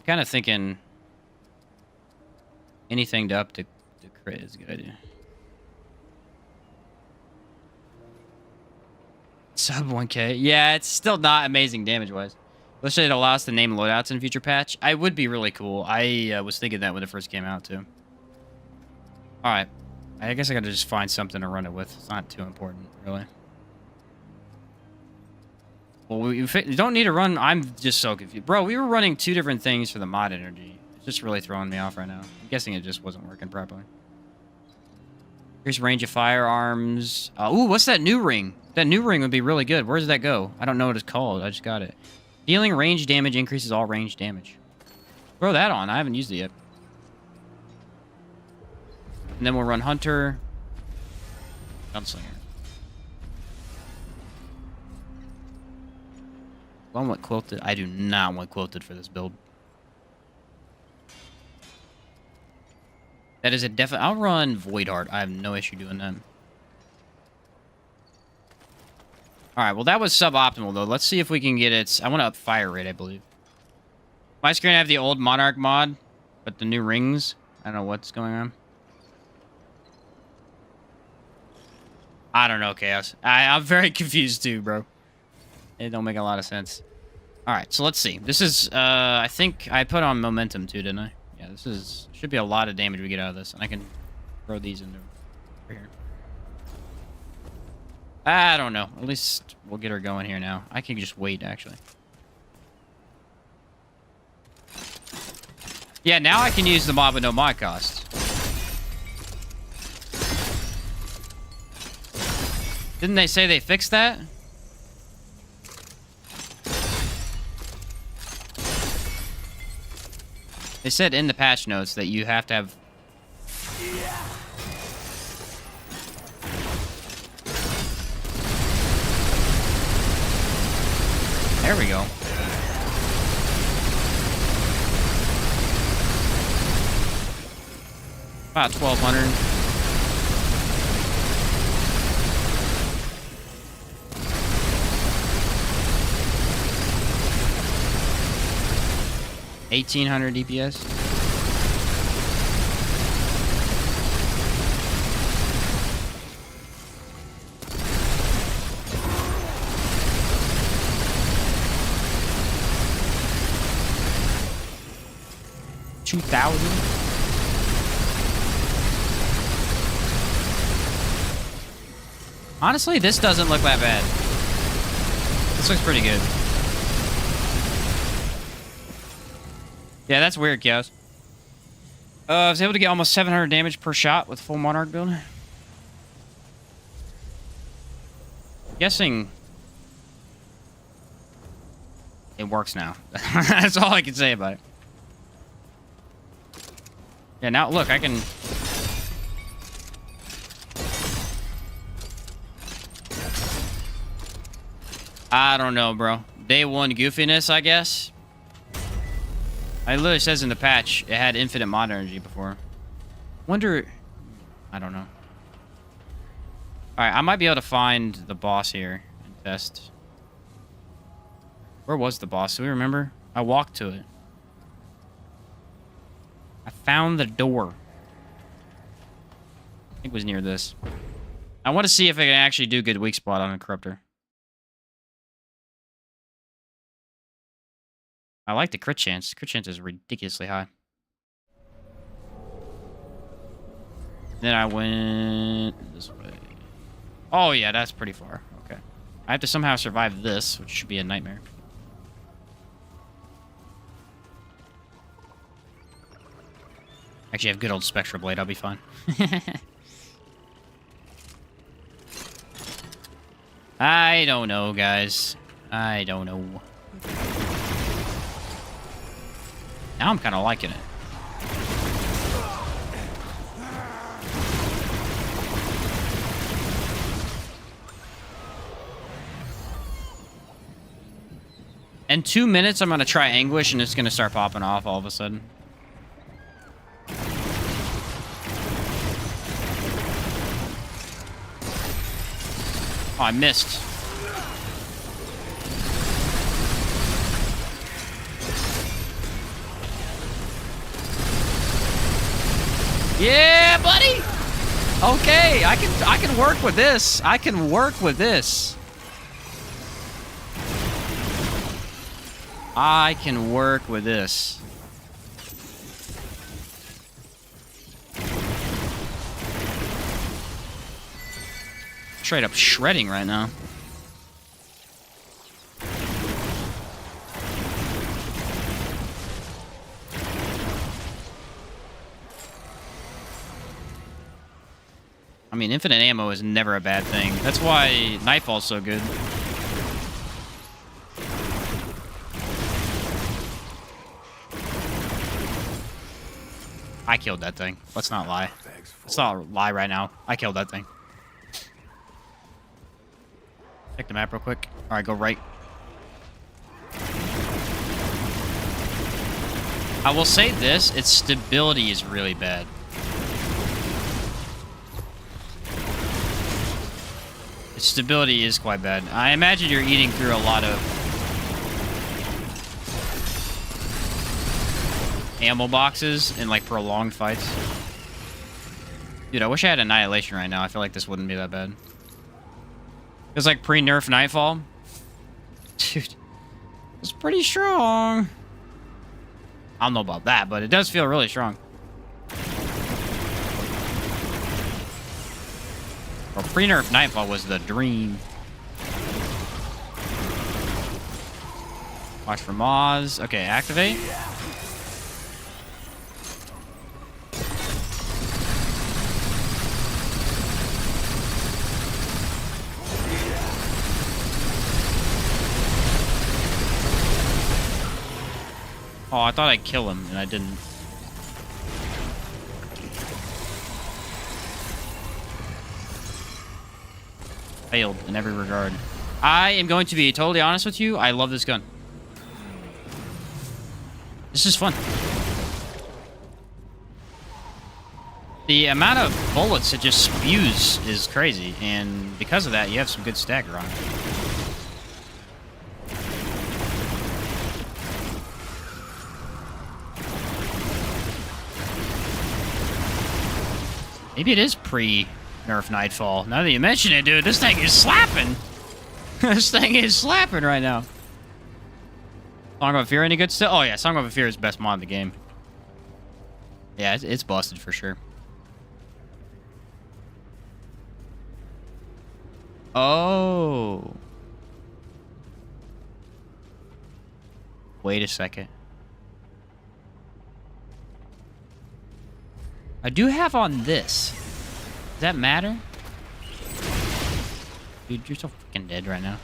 Kind of thinking anything to up to crit is a good idea. Sub 1k. Yeah, it's still not amazing damage-wise. Let's say it allows us to name loadouts in future patch. I would be really cool. I was thinking that when it first came out, too. Alright. I guess I gotta just find something to run it with. It's not too important, really. Well, we don't need to run... I'm just so confused. Bro, we were running 2 different things for the mod energy. It's just really throwing me off right now. I'm guessing it just wasn't working properly. Increase range of firearms. Ooh, what's that new ring? That new ring would be really good. Where does that go? I don't know what it's called. I just got it. Dealing range damage increases all range damage. Throw that on. I haven't used it yet. And then we'll run Hunter. Gunslinger. Do I want Quilted? I do not want Quilted for this build. That is a definite... I'll run Void Heart. I have no issue doing that. Alright, well that was suboptimal though. Let's see if we can get it... I want to up fire rate, I believe. My screen I have the old Monarch mod, but the new rings, I don't know what's going on. I don't know, Chaos. I'm very confused too, bro. It don't make a lot of sense. Alright, so let's see. This is, I think I put on momentum too, didn't I? Yeah, this is... Should be a lot of damage we get out of this. And I can throw these into over here. I don't know. At least we'll get her going here now. I can just wait, actually. Yeah, now I can use the mod with no mod cost. Didn't they say they fixed that? They said in the patch notes that you have to have... There we go. About 1,200. $1,800 DPS. $2,000. Honestly, this doesn't look that bad. This looks pretty good. Yeah, that's weird, Chaos. I was able to get almost 700 damage per shot with full Monarch build. Guessing it works now. That's all I can say about it. Yeah, now look, I can... I don't know, bro. Day 1 goofiness, I guess. It literally says in the patch it had infinite mod energy before. Wonder... I don't know. Alright, I might be able to find the boss here and test. Where was the boss? Do we remember? I walked to it. I found the door. I think it was near this. I want to see if I can actually do good weak spot on a Corruptor. I like the crit chance. Crit chance is ridiculously high. Then I went this way. Oh, yeah, that's pretty far. Okay. I have to somehow survive this, which should be a nightmare. Actually, I have good old Spectral Blade. I'll be fine. I don't know, guys. I don't know. Now I'm kind of liking it. In 2 minutes, I'm going to try Anguish, and it's going to start popping off all of a sudden. Oh, I missed. Yeah, buddy. Okay, I can work with this. I can work with this. I can work with this. Straight up shredding right now. I mean, infinite ammo is never a bad thing. That's why Nightfall's so good. I killed that thing. Let's not lie. Let's not lie right now. I killed that thing. Check the map real quick. Alright, go right. I will say this, its stability is really bad. Its stability is quite bad. I imagine you're eating through a lot of ammo boxes in like prolonged fights. Dude, I wish I had Annihilation right now. I feel like this wouldn't be that bad. It's like pre-nerf Nightfall. Dude, it's pretty strong. I don't know about that, but it does feel really strong. Well, pre-nerf Nightfall was the dream. Watch for Moz. Okay, activate. Oh, I thought I'd kill him, and I didn't. Failed in every regard. I am going to be totally honest with you. I love this gun. This is fun. The amount of bullets it just spews is crazy, and because of that, you have some good stagger on it. Maybe it is pre-nerf Nightfall. Now that you mention it, dude, this thing is slapping. This thing is slapping right now. Song of Fear any good still? Oh yeah, Song of Fear is the best mod in the game. Yeah, it's busted for sure. Oh. Wait a second. I do have on this. Does that matter? Dude, you're so freaking dead right now.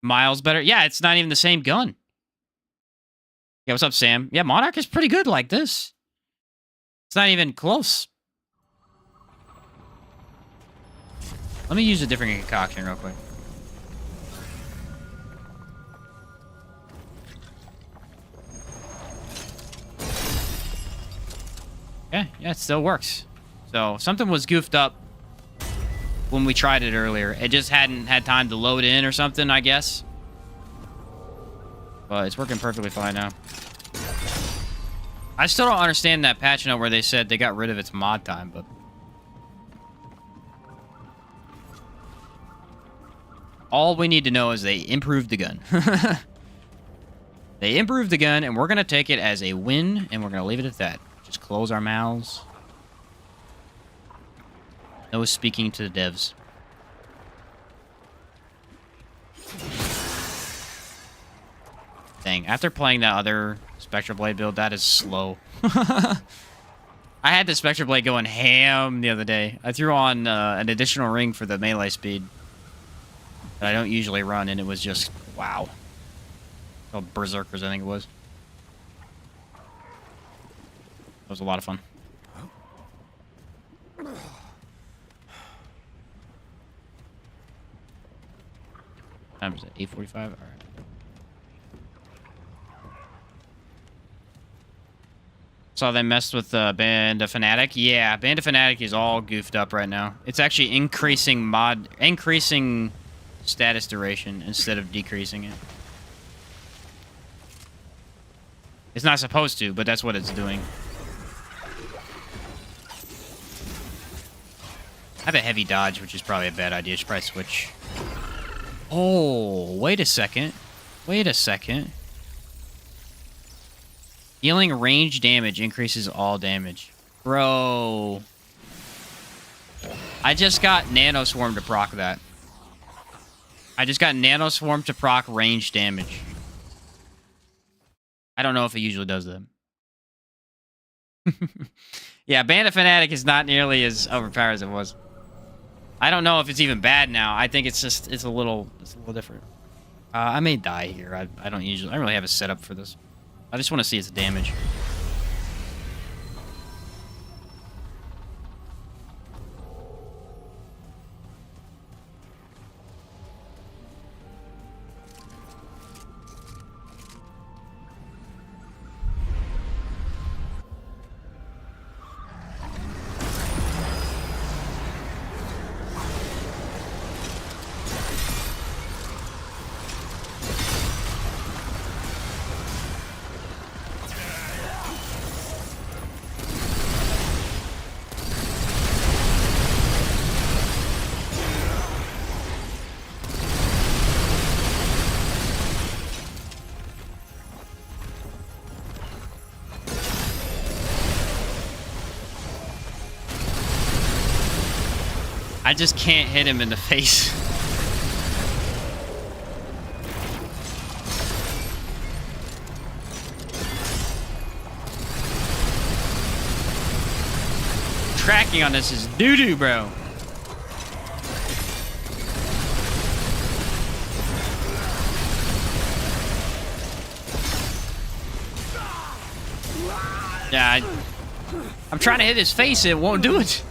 Miles better? Yeah, it's not even the same gun. Yeah, what's up, Sam? Yeah, Monarch is pretty good like this. It's not even close. Let me use a different concoction real quick. Yeah, it still works. So, something was goofed up when we tried it earlier. It just hadn't had time to load in or something, I guess. But it's working perfectly fine now. I still don't understand that patch note where they said they got rid of its mod time, but... all we need to know is they improved the gun. They improved the gun, and we're going to take it as a win, and we're going to leave it at that. Just close our mouths. No speaking to the devs. Dang, after playing that other Spectral Blade build, that is slow. I had the Spectral Blade going ham the other day. I threw on an additional ring for the melee speed that I don't usually run, and it was just, wow. Called Berserkers, I think it was. It was a lot of fun. Time is it? 8:45? All right. Saw they messed with Band of Fanatic. Yeah, Band of Fanatic is all goofed up right now. It's actually increasing status duration instead of decreasing it. It's not supposed to, but that's what it's doing. I have a heavy dodge, which is probably a bad idea. I should probably switch. Oh, wait a second. Wait a second. Healing range damage increases all damage. Bro. I just got Nano Swarm to proc that. I just got Nano Swarm to proc range damage. I don't know if it usually does that. Yeah, Band of Fanatic is not nearly as overpowered as it was. I don't know if it's even bad now. I think it's just, it's a little different. I may die here. I don't really have a setup for this. I just want to see its damage. I just can't hit him in the face. Tracking on this is doo-doo, bro. Yeah, I'm trying to hit his face, it won't do it.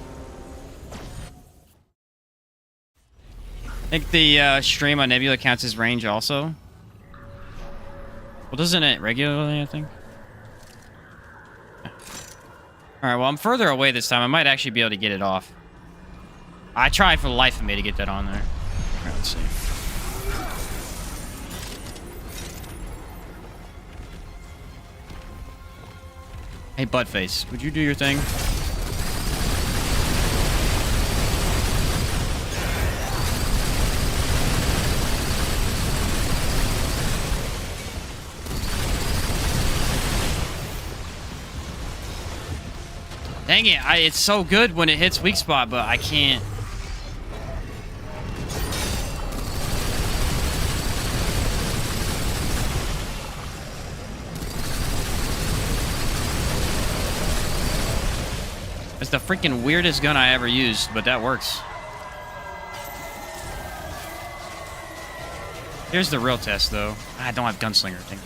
I think the stream on Nebula counts as range also. Well, doesn't it regularly, I think? Alright, well, I'm further away this time. I might actually be able to get it off. I tried for the life of me to get that on there. Alright, let's see. Hey, Buttface, would you do your thing? Dang it, it's so good when it hits weak spot, but I can't. It's the freaking weirdest gun I ever used, but that works. Here's the real test, though. I don't have Gunslinger. Dang it.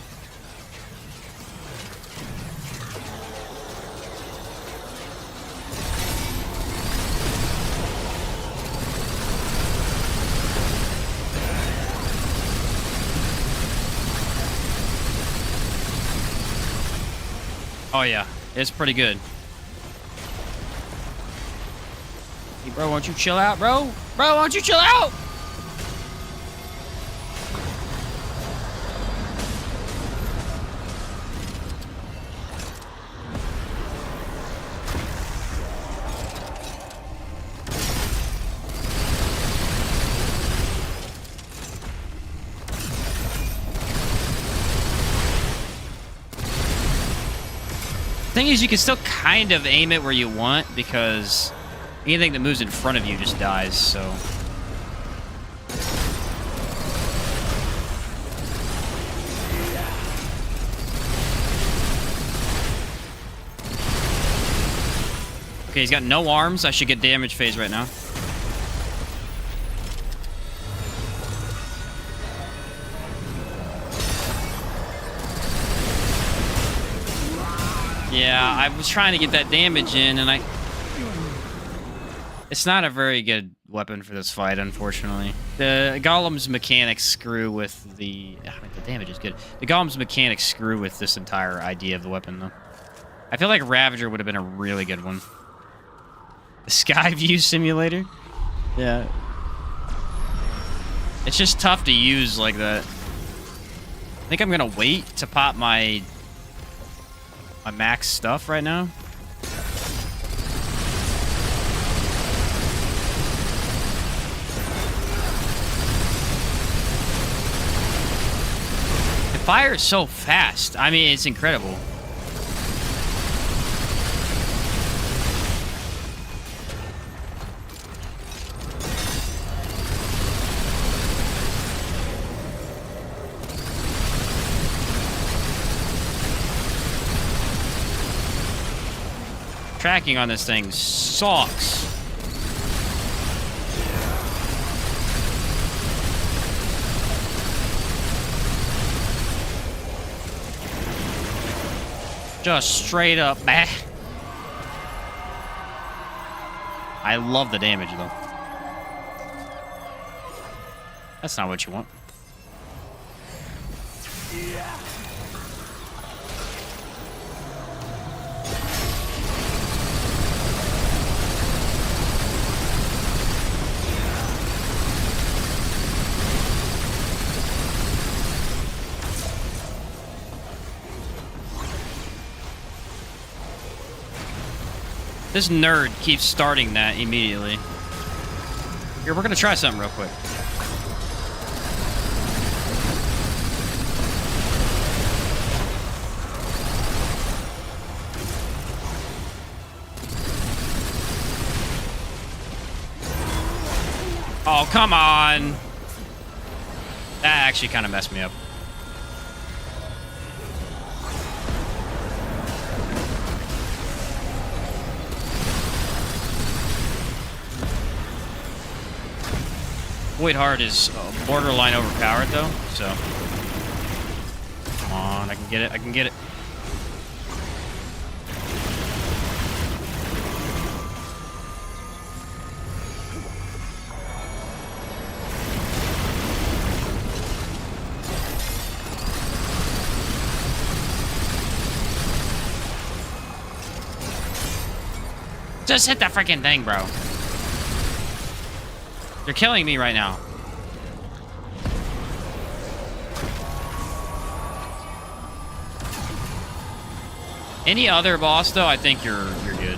Oh yeah, it's pretty good. Hey bro, why don't you chill out, bro? Bro, why don't you chill out? Thing is, you can still kind of aim it where you want because anything that moves in front of you just dies, so. Okay, he's got no arms. I should get damage phase right now. Yeah, I was trying to get that damage in, and it's not a very good weapon for this fight, unfortunately. The Golem's mechanics screw with the... I mean, the damage is good. The Golem's mechanics screw with this entire idea of the weapon, though. I feel like Ravager would have been a really good one. The Sky View Simulator? Yeah. It's just tough to use like that. I think I'm gonna wait to pop my max stuff right now. The fire is so fast. I mean, it's incredible. Tracking on this thing sucks. Just straight up, bah. I love the damage, though. That's not what you want. This nerd keeps starting that immediately. Here, we're gonna try something real quick. Oh, come on. That actually kind of messed me up. Void Heart is borderline overpowered, though, so... Come on, I can get it, I can get it. Just hit that freaking thing, bro. You're killing me right now. Any other boss, though, I think you're good.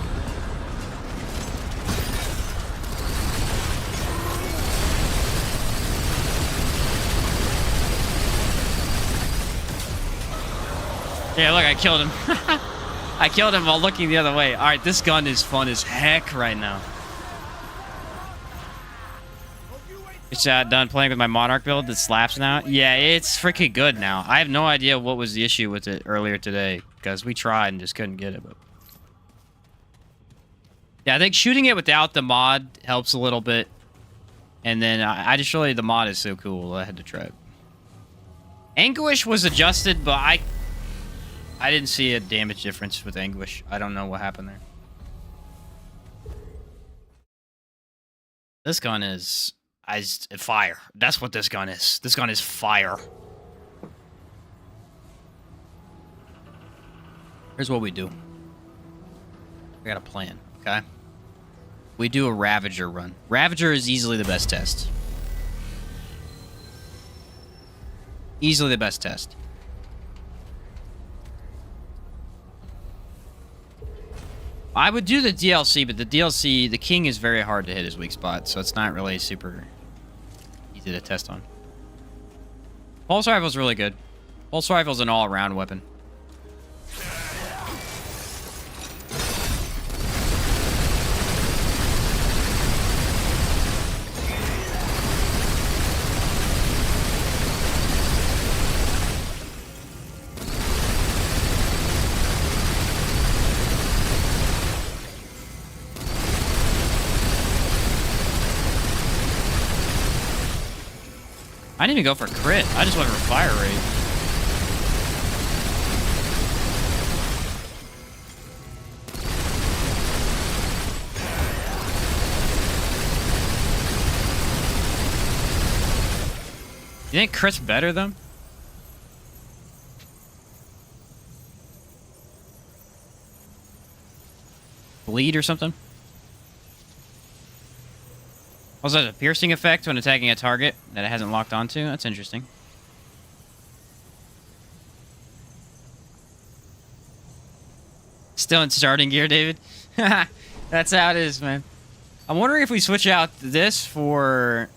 Yeah, look, I killed him. I killed him while looking the other way. All right, this gun is fun as heck right now. It's done playing with my Monarch build that slaps now. Yeah, it's freaking good now. I have no idea what was the issue with it earlier today because we tried and just couldn't get it. But yeah, I think shooting it without the mod helps a little bit. And then I just really, the mod is so cool. I had to try it. Anguish was adjusted, but I didn't see a damage difference with Anguish. I don't know what happened there. This gun is... fire. That's what this gun is. This gun is fire. Here's what we do. We got a plan, okay? We do a Ravager run. Ravager is easily the best test. Easily the best test. I would do the DLC, but the DLC, the King is very hard to hit his weak spot, so it's not really super easy to test on. Pulse Rifle's really good. Pulse Rifle's an all-around weapon. I didn't even go for crit. I just went for fire rate. You think crit's better, though? bleed or something. Also, has a piercing effect when attacking a target that it hasn't locked onto. That's interesting. Still in starting gear, David. That's how it is, man. I'm wondering if we switch out this for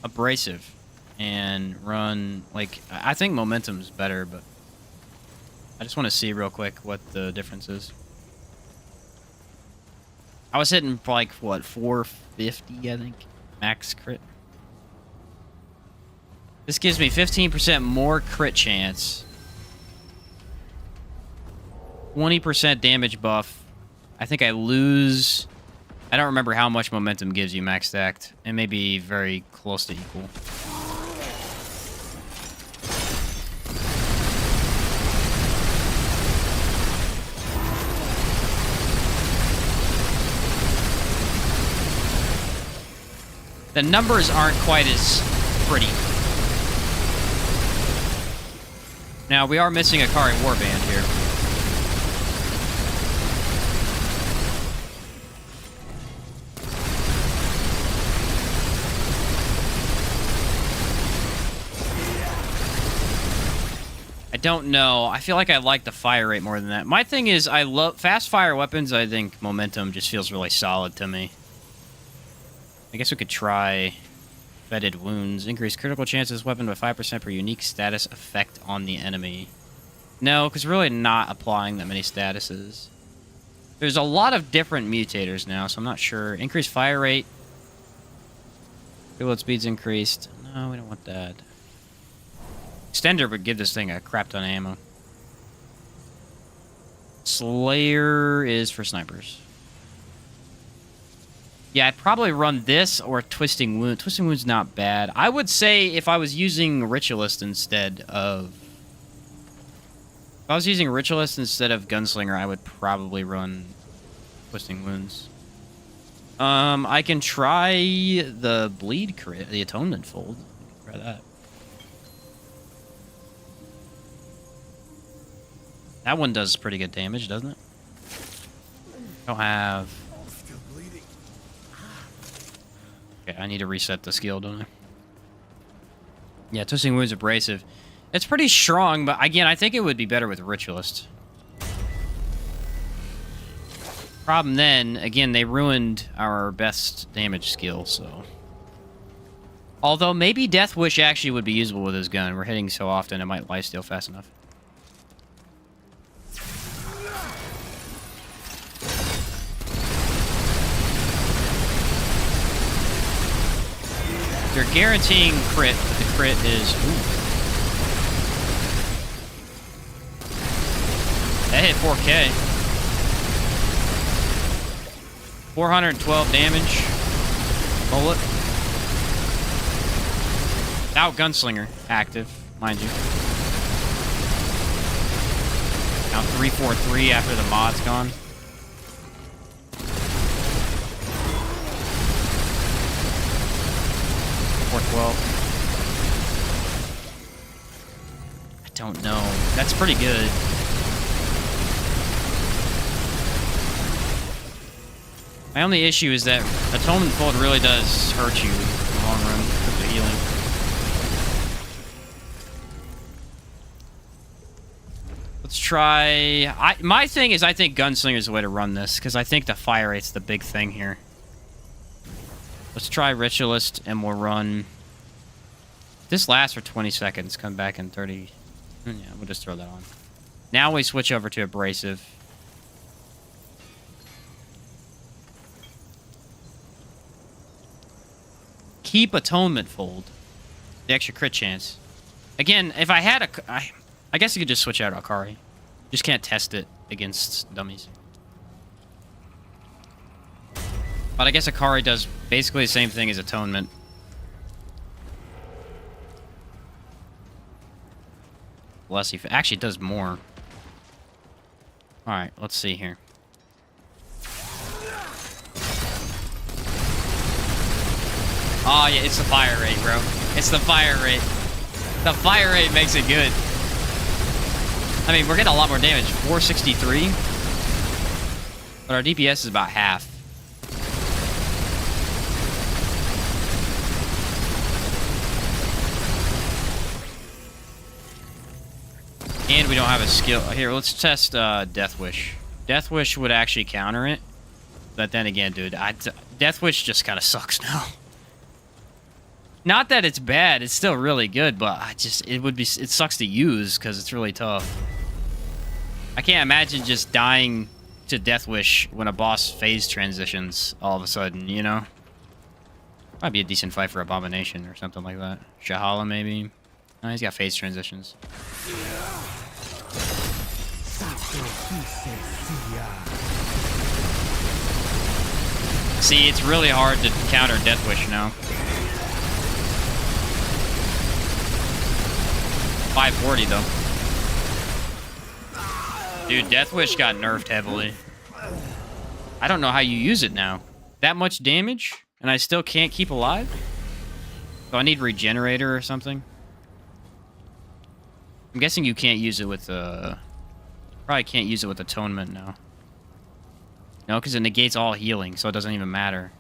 abrasive and run, like, I think momentum's better, but I just want to see real quick what the difference is. I was hitting like, what, 450, I think, max crit. This gives me 15% more crit chance. 20% damage buff. I think I lose... I don't remember how much momentum gives you max stacked. It may be very close to equal. The numbers aren't quite as pretty. Now, we are missing a Akari Warband here. I don't know. I feel like I like the fire rate more than that. My thing is, I love fast fire weapons. I think momentum just feels really solid to me. I guess we could try Fetid Wounds. Increase critical chances weapon by 5% per unique status effect on the enemy. No, because really not applying that many statuses. There's a lot of different mutators now, so I'm not sure. Increase fire rate. Reload speed's increased. No, we don't want that. Extender would give this thing a crap ton of ammo. Slayer is for snipers. Yeah, I'd probably run this or Twisting Wound. Twisting Wound's not bad. I would say if I was using Ritualist instead of... If I was using Ritualist instead of Gunslinger, I would probably run Twisting Wounds. I can try the Bleed crit, the Atonement Fold. Try that. That one does pretty good damage, doesn't it? Don't have... Still bleeding. Okay, I need to reset the skill, don't I? Yeah, Twisting Wounds Abrasive. It's pretty strong, but again, I think it would be better with Ritualist. Problem then, again, they ruined our best damage skill, so... Although, maybe Death Wish actually would be usable with his gun. We're hitting so often, it might lifesteal fast enough. They're guaranteeing crit, but the crit is... Ooh. That hit 4K. 412 damage. Bullet. Without Gunslinger active, mind you. Now 343 after the mod's gone. I don't know. That's pretty good. My only issue is that Atonement Fold really does hurt you in the long run with the healing. Let's try... my thing is I think Gunslinger is the way to run this, because I think the fire rate's the big thing here. Let's try Ritualist, and we'll run... This lasts for 20 seconds. Come back in 30... Yeah, we'll just throw that on. Now we switch over to Abrasive. Keep Atonement Fold. The extra crit chance. Again, if I had a... I guess you could just switch out Akari. Just can't test it against dummies. But I guess Akari does basically the same thing as Atonement. Less if actually it does more. Alright, let's see here. Oh yeah, it's the fire rate, bro. It's the fire rate. The fire rate makes it good. I mean, we're getting a lot more damage. 463. But our DPS is about half. And we don't have a skill. Here, let's test Death Wish. Death Wish would actually counter it. But then again, dude, Death Wish just kind of sucks now. Not that it's bad, it's still really good, but it sucks to use because it's really tough. I can't imagine just dying to Death Wish when a boss phase transitions all of a sudden, you know? Might be a decent fight for Abomination or something like that. Shahala, maybe. Oh, he's got phase transitions. See, it's really hard to counter Death Wish now. 540 though. Dude, Death Wish got nerfed heavily. I don't know how you use it now. That much damage, and I still can't keep alive? So I need Regenerator or something. I'm guessing you can't use it with probably can't use it with Atonement now. No, because it negates all healing, so it doesn't even matter.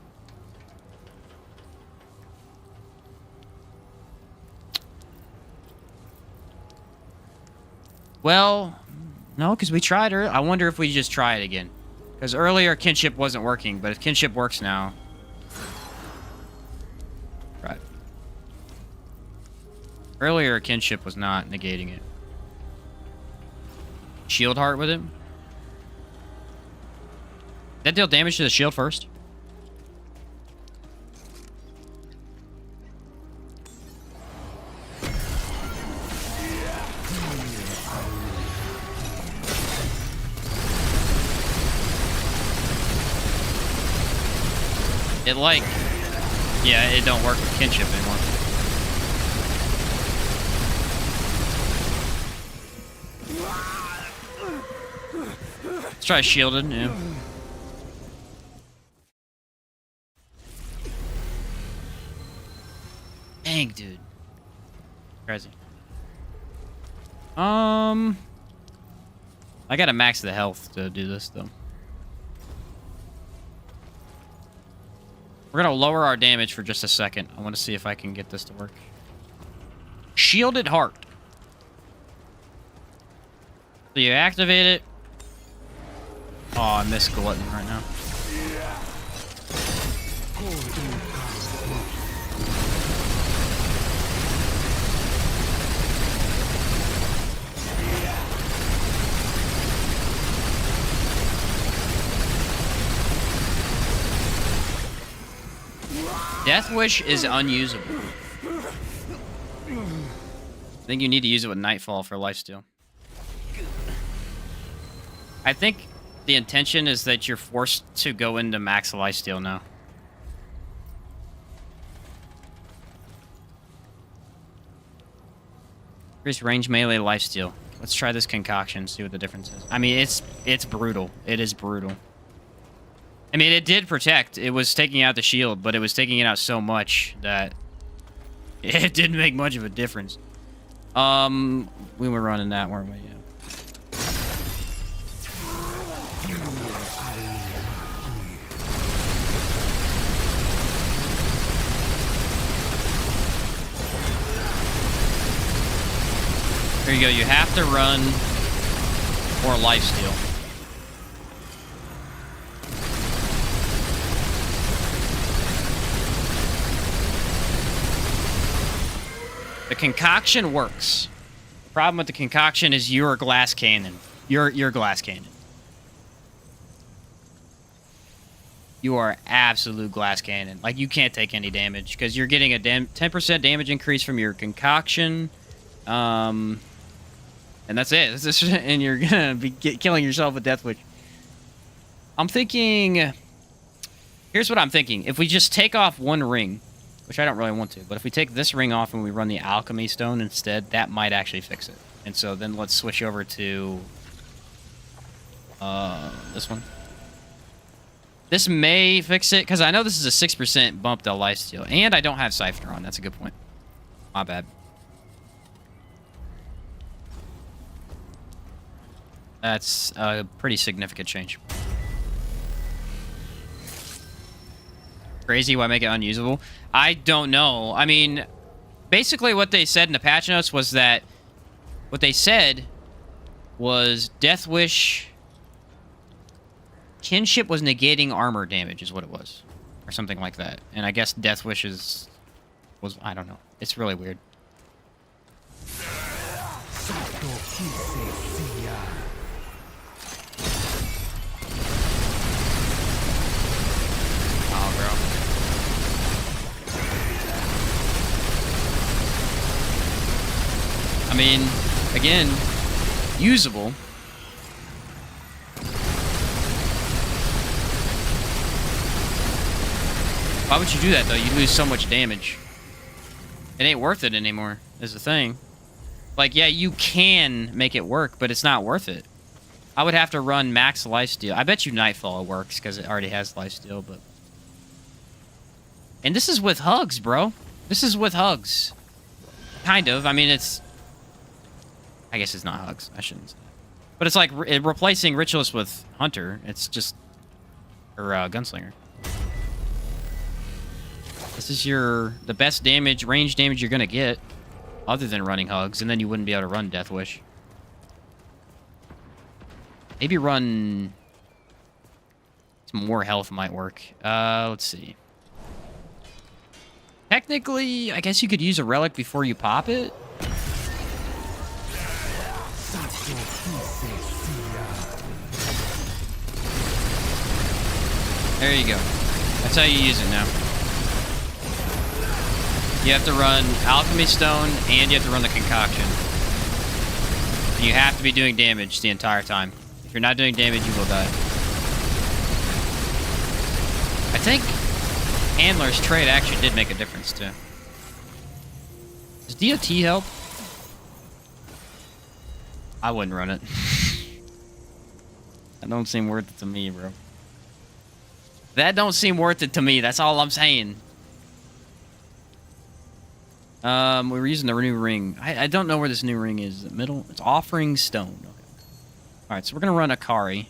Well, no, because we tried her. I wonder if we just try it again. Because earlier Kinship wasn't working, but if Kinship works now... Right. Earlier Kinship was not negating it. Shield Heart with him? That deal damage to the shield first? It like... Yeah, it don't work with Kinship anymore. Let's try shielded, yeah. Dang, dude. Crazy. I gotta max the health to do this, though. We're gonna lower our damage for just a second. I want to see if I can get this to work. Shielded Heart. So you activate it. Oh, I miss Glutton right now. Death Wish is unusable. I think you need to use it with Nightfall for lifesteal. I think the intention is that you're forced to go into max lifesteal now. Increase range melee lifesteal. Let's try this concoction, see what the difference is. I mean, it's brutal. It is brutal. I mean, it did protect. It was taking out the shield, but it was taking it out so much that it didn't make much of a difference. We were running that, weren't we? Yeah. There you go. You have to run or lifesteal. The concoction works. The problem with the concoction is you're a glass cannon. You're glass cannon. You are absolute glass cannon. Like, you can't take any damage because you're getting a 10% damage increase from your concoction. And that's it. And you're gonna be killing yourself with Death Wish. I'm thinking... Here's what I'm thinking. If we just take off one ring, which I don't really want to, but if we take this ring off and we run the Alchemy Stone instead, that might actually fix it. And so then let's switch over to... this one. This may fix it, because I know this is a 6% bump to lifesteal. And I don't have Siphoner on. That's a good point. My bad. That's a pretty significant change. Crazy, why make it unusable? I don't know. I mean, basically what they said in the patch notes was that what they said was Death Wish kinship was negating armor damage is what it was, or something like that. And I guess Death Wish was I don't know. It's really weird. Oh, bro. I mean, again, usable. Why would you do that, though? You lose so much damage. It ain't worth it anymore, is the thing. Like, yeah, you can make it work, but it's not worth it. I would have to run max lifesteal. I bet you Nightfall works, because it already has lifesteal, but... And this is with hugs, bro. This is with hugs. Kind of. I mean, it's... I guess it's not hugs. I shouldn't say that. But it's like replacing Ritualist with Hunter. It's just... Or Gunslinger. This is the best damage, range damage you're gonna get, other than running hugs, and then you wouldn't be able to run Death Wish. Maybe run some more health might work. Let's see. Technically, I guess you could use a relic before you pop it. There you go. That's how you use it now. You have to run Alchemy Stone, and you have to run the Concoction. And you have to be doing damage the entire time. If you're not doing damage, you will die. I think Handler's trade actually did make a difference, too. Does DOT help? I wouldn't run it. That don't seem worth it to me, bro. That don't seem worth it to me. That's all I'm saying. We were using the new ring. I don't know where this new ring is. The middle? It's Offering Stone. Okay. Alright, so we're gonna run Akari.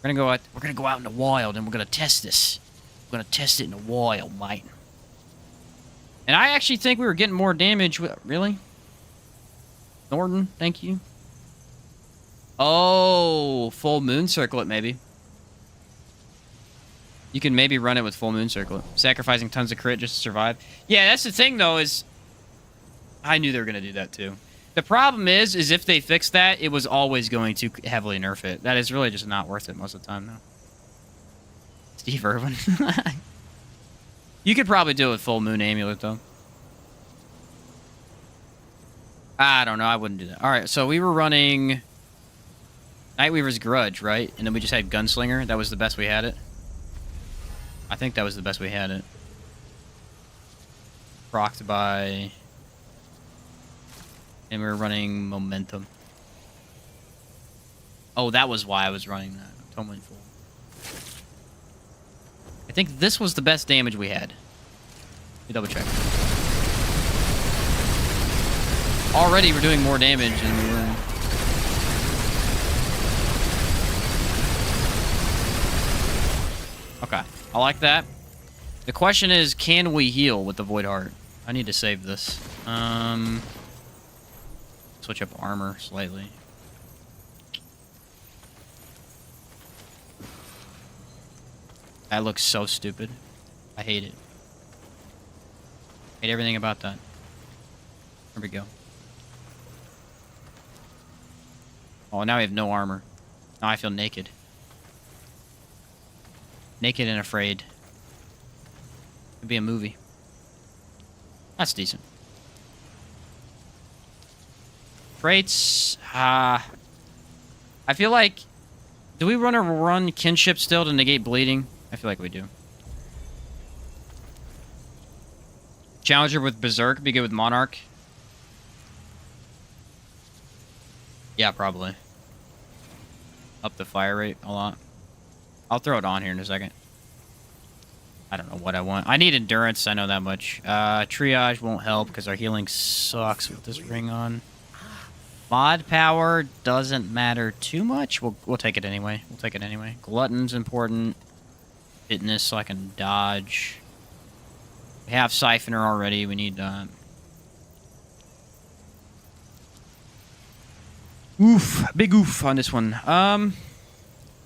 We're gonna go out in the wild and we're gonna test this. We're gonna test it in the wild, mate. And I actually think we were getting more damage with... Really? Norton, thank you. Oh, full moon circlet, maybe. You can maybe run it with full moon circlet. Sacrificing tons of crit just to survive. Yeah, that's the thing, though, is... I knew they were going to do that, too. The problem is if they fix that, it was always going to heavily nerf it. That is really just not worth it most of the time, though. Steve Irwin. You could probably do it with full moon amulet, though. I don't know. I wouldn't do that. All right, so we were running Nightweaver's Grudge, right? And then we just had Gunslinger. That was the best we had it. I think that was the best we had it. Procced by... And we were running Momentum. Oh, that was why I was running that. Totally full. I think this was the best damage we had. Let me double check. Already we're doing more damage than we were. Okay, I like that. The question is, can we heal with the Void Heart? I need to save this. Switch up armor slightly. That looks so stupid. I hate it. Hate everything about that. There we go. Oh, now we have no armor. Now I feel naked. Naked and afraid. Could be a movie. That's decent. Traits. I feel like... Do we run kinship still to negate bleeding? I feel like we do. Challenger with Berserk. Be good with Monarch. Yeah, probably. Up the fire rate a lot. I'll throw it on here in a second. I don't know what I want. I need endurance, I know that much. Triage won't help because our healing sucks with this ring on. Mod power doesn't matter too much. We'll take it anyway. We'll take it anyway. Glutton's important. Fitness so I can dodge. We have Siphoner already. We need oof, big oof on this one.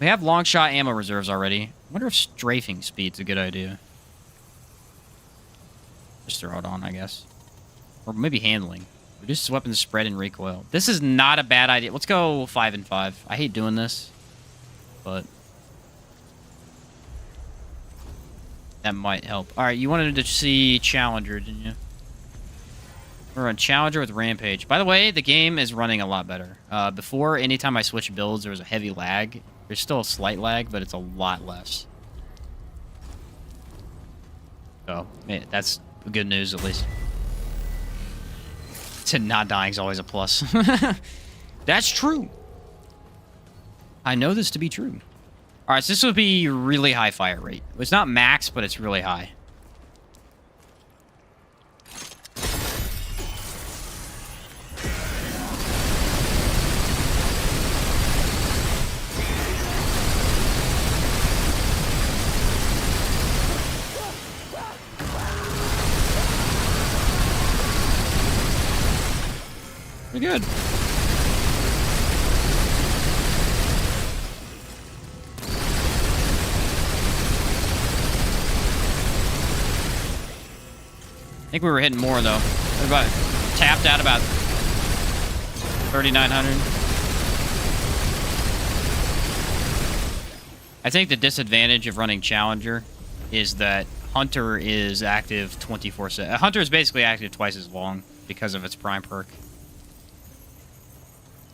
We have long shot ammo reserves already. I wonder if strafing speed's a good idea. Just throw it on, I guess. Or maybe handling. Reduces weapon spread and recoil. This is not a bad idea. Let's go 5 and 5. I hate doing this, but that might help. All right, you wanted to see Challenger, didn't you? We're on Challenger with Rampage. By the way, the game is running a lot better. Before, anytime I switch builds, there was a heavy lag. There's still a slight lag, but it's a lot less. So, man, that's good news, at least. To not dying is always a plus. That's true. I know this to be true. All right, so this would be really high fire rate. It's not max, but it's really high. Pretty good. I think we were hitting more, though. We're about tapped out about 3,900. I think the disadvantage of running Challenger is that Hunter is active 24/7. Hunter is basically active twice as long because of its prime perk.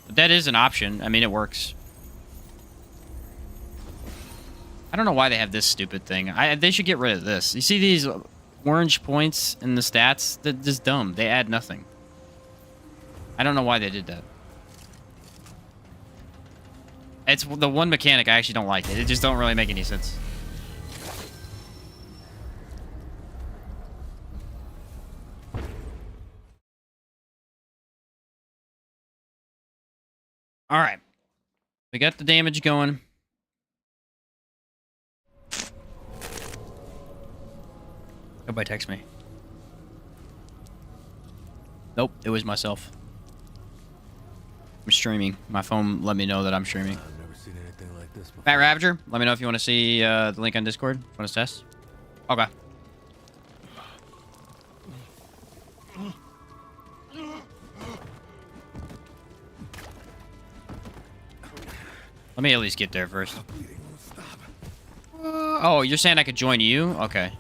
But that is an option. I mean, it works. I don't know why they have this stupid thing. They should get rid of this. You see these orange points in the stats? They're just dumb. They add nothing. I don't know why they did that. It's the one mechanic I actually don't like. It just don't really make any sense. All right. We got the damage going. Nobody text me. Nope, it was myself. I'm streaming. My phone let me know that I'm streaming. I've never seen anything like this before. Matt Ravager, let me know if you want to see the link on Discord. Want to test? Okay. Let me at least get there first. Bleeding won't stop. Oh, you're saying I could join you? Okay.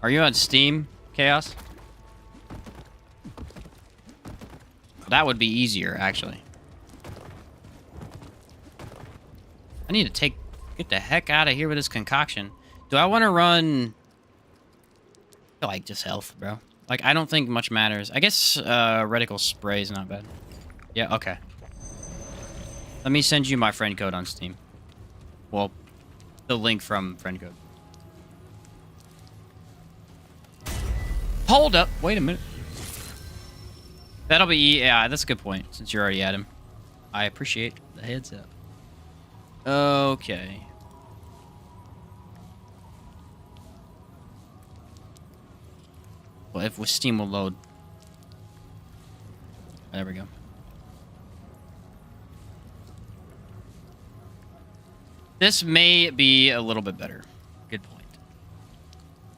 Are you on Steam, Chaos? That would be easier, actually. I need to get the heck out of here with this concoction. Do I want to run... I feel like just health, bro. Like, I don't think much matters. I guess reticle spray is not bad. Yeah, okay. Let me send you my friend code on Steam. Well, the link from friend code. Hold up. Wait a minute. That'll be... Yeah, that's a good point, since you're already at him. I appreciate the heads up. Okay. Well, if with Steam will load. There we go. This may be a little bit better. Good point.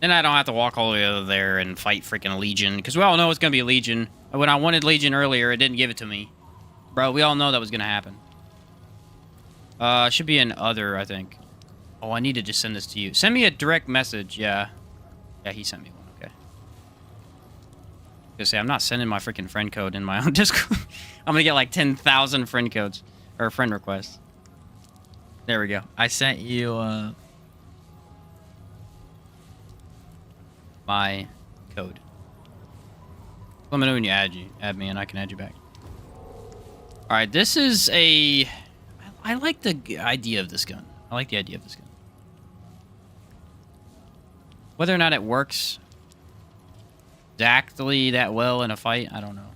Then I don't have to walk all the way over there and fight freaking Legion. Because we all know it's going to be a Legion. When I wanted Legion earlier, it didn't give it to me. Bro, we all know that was going to happen. Should be an other, I think. Oh, I need to just send this to you. Send me a direct message. Yeah. Yeah, he sent me one. Okay. Say, I'm not sending my freaking friend code in my own Discord. I'm going to get like 10,000 friend codes. Or friend requests. There we go. I sent you my code. Let me know when you add me, and I can add you back. All right, this is a... I like the idea of this gun. I like the idea of this gun. Whether or not it works exactly that well in a fight, I don't know.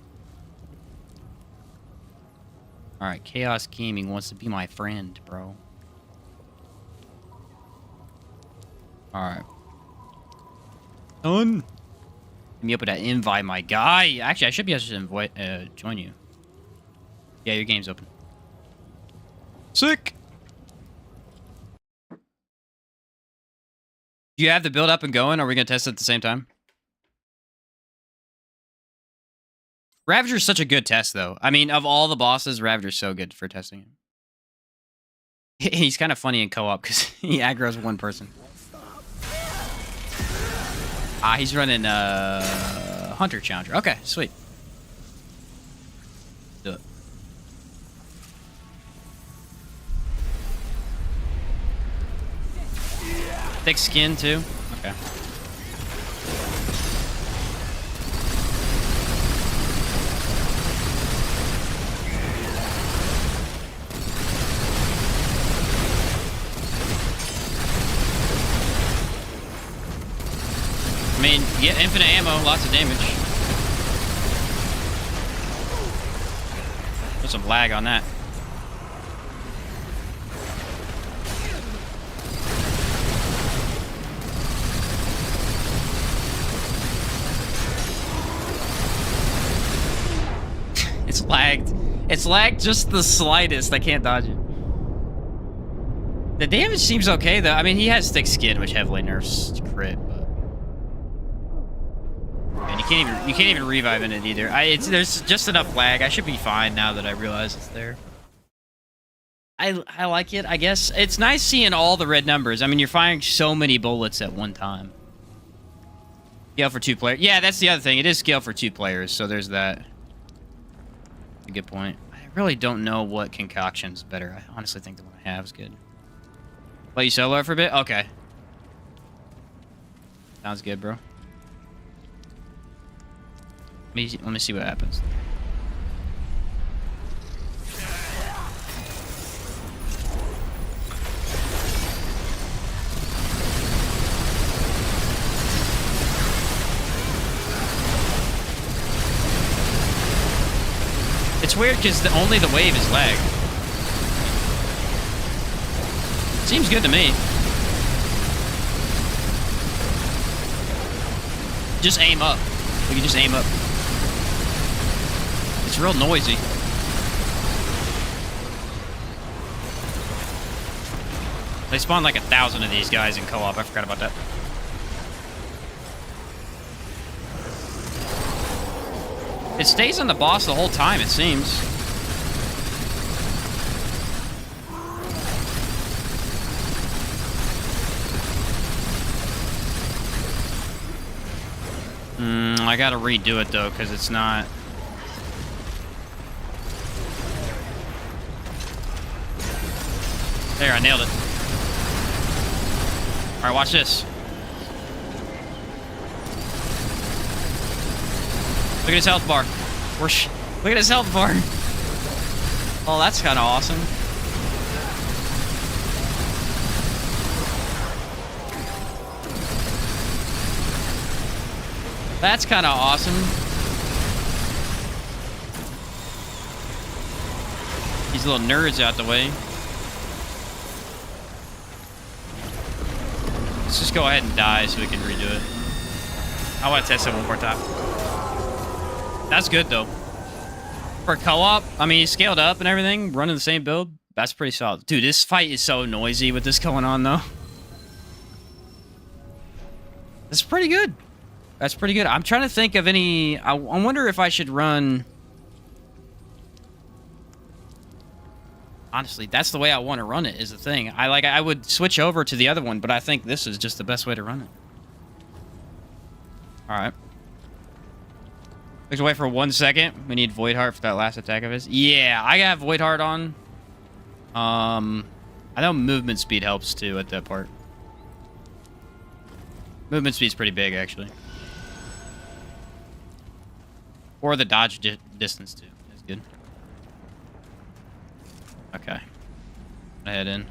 All right, Chaos Gaming wants to be my friend, bro. Alright. Done. Let me open that invite, my guy. Actually, I should be able to invite, join you. Yeah, your game's open. Sick. Do you have the build up and going? Or are we going to test it at the same time? Ravager's such a good test, though. I mean, of all the bosses, Ravager's so good for testing him. He's kind of funny in co-op because he aggroes one person. Ah, he's running Hunter Challenger. Okay, sweet. Do it. Thick skin, too? Okay. I mean, you get infinite ammo, lots of damage. There's some lag on that. It's lagged. It's lagged just the slightest. I can't dodge it. The damage seems okay, though. I mean, he has thick skin, which heavily nerfs crit, but... And you can't even revive in it either. There's just enough lag. I should be fine now that I realize it's there. I like it, I guess. It's nice seeing all the red numbers. I mean, you're firing so many bullets at one time. Scale for 2 players. Yeah, that's the other thing. It is scale for 2 players, so there's that. A good point. I really don't know what concoction's better. I honestly think the one I have is good. Let you solo it for a bit? Okay. Sounds good, bro. Let me see what happens. It's weird because only the wave is lag. Seems good to me. Just aim up. We can just aim up. It's real noisy. They spawn like 1,000 of these guys in co-op. I forgot about that. It stays on the boss the whole time, it seems. I gotta redo it though, because it's not... There, I nailed it. Alright, watch this. Look at his health bar. Look at his health bar. Oh, that's kind of awesome. That's kind of awesome. These little nerds out the way. Let's just go ahead and die so we can redo it. I want to test it one more time. That's good, though. For co-op, I mean, he's scaled up and everything, running the same build. That's pretty solid. Dude, this fight is so noisy with this going on, though. That's pretty good. That's pretty good. I'm trying to think of any... I wonder if I should run... Honestly, that's the way I want to run it, is the thing. I would switch over to the other one, but I think this is just the best way to run it. Alright. Let's wait for 1 second. We need Void Heart for that last attack of his. Yeah, I got Void Heart on. I know movement speed helps too at that part. Movement speed's pretty big, actually. Or the dodge distance too. That's good. Okay. Head in.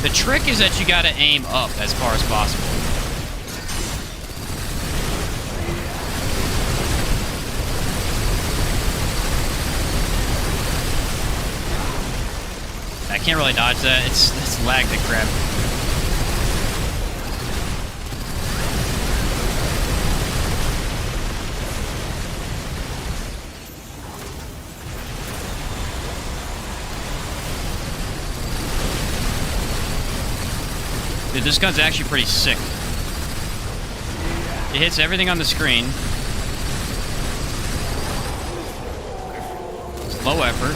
The trick is that you gotta aim up as far as possible. can't really dodge that. It's lagged to crap. Dude, this gun's actually pretty sick. It hits everything on the screen. It's low effort.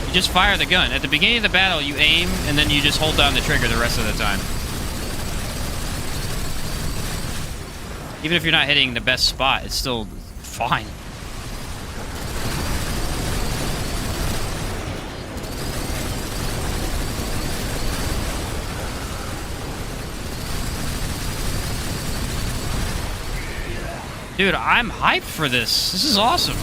You just fire the gun. At the beginning of the battle, you aim, and then you just hold down the trigger the rest of the time. Even if you're not hitting the best spot, it's still fine. Dude, I'm hyped for this. This is awesome.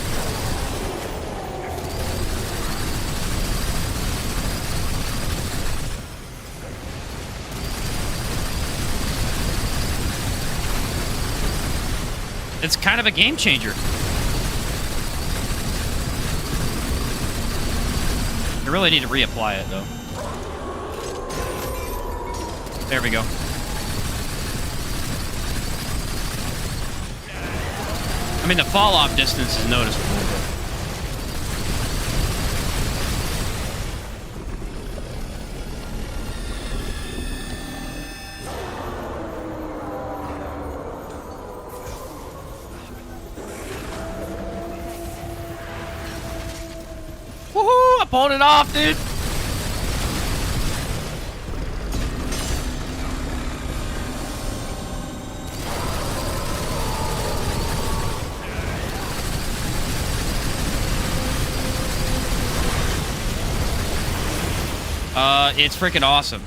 It's kind of a game changer. I really need to reapply it, though. There we go. I mean, the fall-off distance is noticeable. Woohoo! I pulled it off, dude! It's freaking awesome.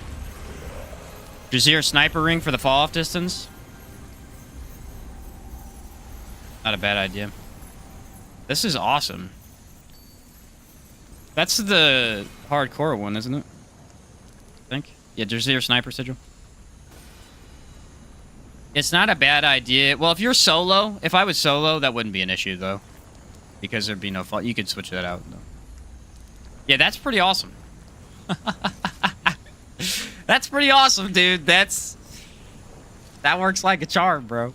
Jazeera sniper ring for the fall-off distance. Not a bad idea. This is awesome. That's the hardcore one, isn't it? I think. Yeah, Jazeera sniper sigil. It's not a bad idea. Well, if you're solo, if I was solo, that wouldn't be an issue, though. Because there'd be no fault. You could switch that out, though. Yeah, that's pretty awesome. That's pretty awesome, dude. That works like a charm, bro.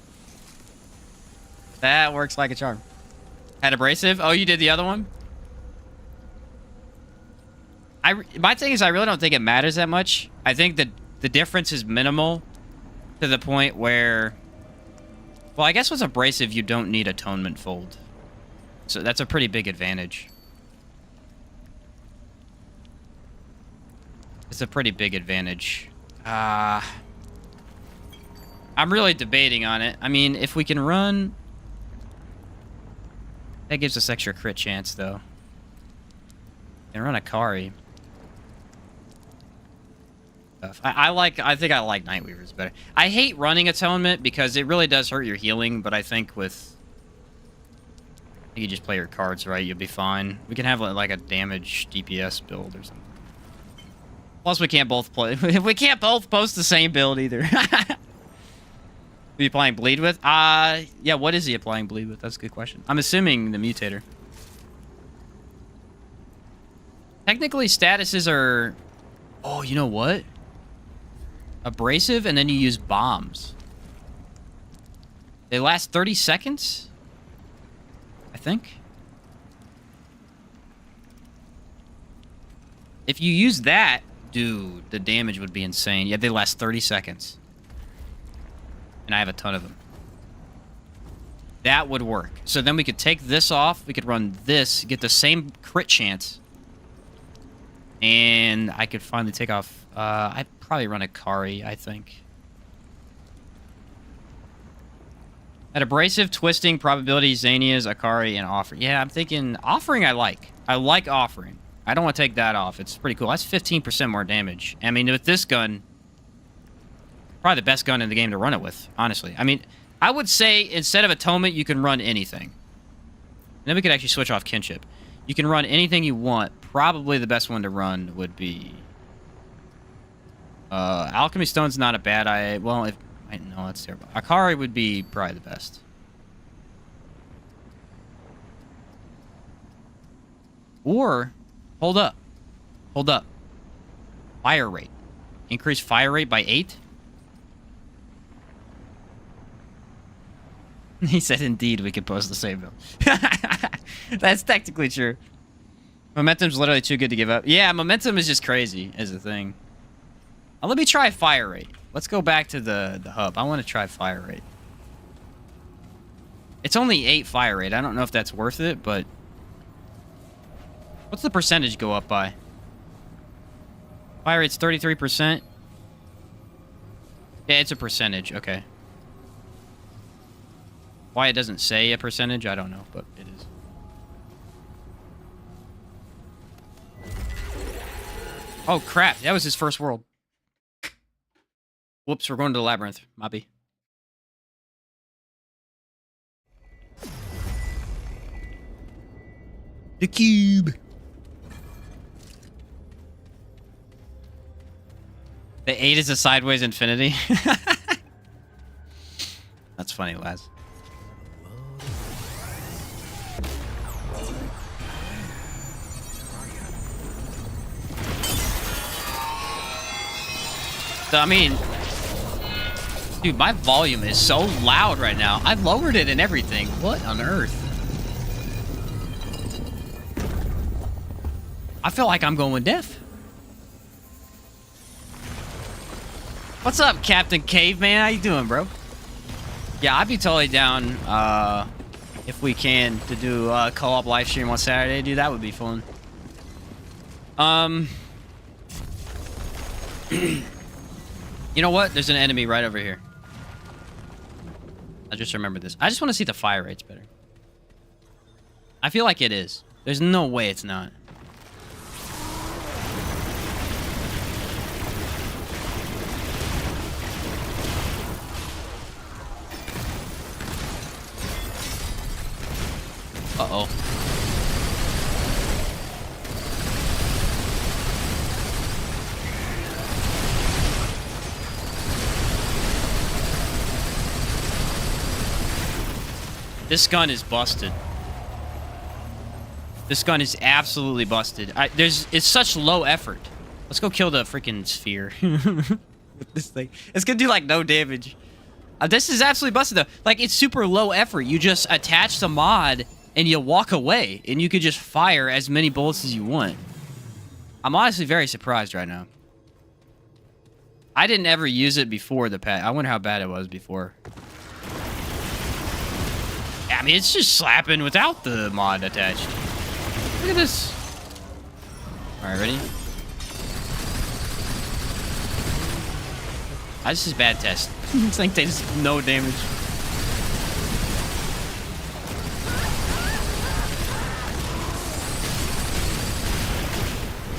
That works like a charm. Had abrasive? Oh, you did the other one? My thing is, I really don't think it matters that much. I think that the difference is minimal to the point where... Well, I guess with abrasive, you don't need atonement fold. So that's a pretty big advantage. It's a pretty big advantage. I'm really debating on it. I mean, if we can run... That gives us extra crit chance, though. And run Akari. I think I like Nightweavers better. I hate running Atonement because it really does hurt your healing, but I think with... You just play your cards right, you'll be fine. We can have like a damage DPS build or something. Plus, we can't both play. We can't both post the same build either. Who are you playing Bleed with? Yeah, what is he applying Bleed with? That's a good question. I'm assuming the Mutator. Technically, statuses are... Oh, you know what? Abrasive, and then you use bombs. They last 30 seconds? I think. If you use that... Dude, the damage would be insane. Yeah, they last 30 seconds. And I have a ton of them. That would work. So then we could take this off. We could run this, get the same crit chance. And I could finally take off... I'd probably run Akari, I think. At abrasive, twisting, probability, Xanias, Akari, and offering. Yeah, I'm thinking... Offering I like. I like offering. I don't want to take that off. It's pretty cool. That's 15% more damage. I mean, with this gun, probably the best gun in the game to run it with, honestly. I mean, I would say instead of Atonement, you can run anything. And then we could actually switch off Kinship. You can run anything you want. Probably the best one to run would be... Alchemy Stone's not a bad idea. Well, if... No, that's terrible. Akari would be probably the best. Or... Hold up. Hold up. Fire rate. Increase fire rate by 8? He said, indeed, we could post the same build. That's technically true. Momentum's literally too good to give up. Yeah, momentum is just crazy as a thing. Let me try fire rate. Let's go back to the hub. I want to try fire rate. It's only 8 fire rate. I don't know if that's worth it, but... What's the percentage go up by? Fire rate's 33%. Yeah, it's a percentage. Okay. Why it doesn't say a percentage, I don't know, but it is. Oh, crap. That was his first world. Whoops, we're going to the labyrinth. Mobby. The cube. The 8 is a sideways infinity. That's funny, Laz. So, I mean, dude, my volume is so loud right now. I've lowered it and everything. What on earth? I feel like I'm going deaf. What's up, Captain Caveman? How you doing, bro? Yeah, I'd be totally down if we can to do a co-op live stream on Saturday. Dude, that would be fun. You know what? There's an enemy right over here. I just remembered this. I just want to see the fire rates better. I feel like it is. There's no way it's not. Uh-oh. This gun is busted. This gun is absolutely busted. It's such low effort. Let's go kill the freaking sphere. With this thing. It's gonna do like no damage. This is absolutely busted though. Like, it's super low effort. You just attach the mod and you walk away and you could just fire as many bullets as you want. I'm honestly very surprised right now. I didn't ever use it before the patch. I wonder how bad it was before. I mean, it's just slapping without the mod attached. Look at this. Alright, ready? This is bad test. This thing takes no damage.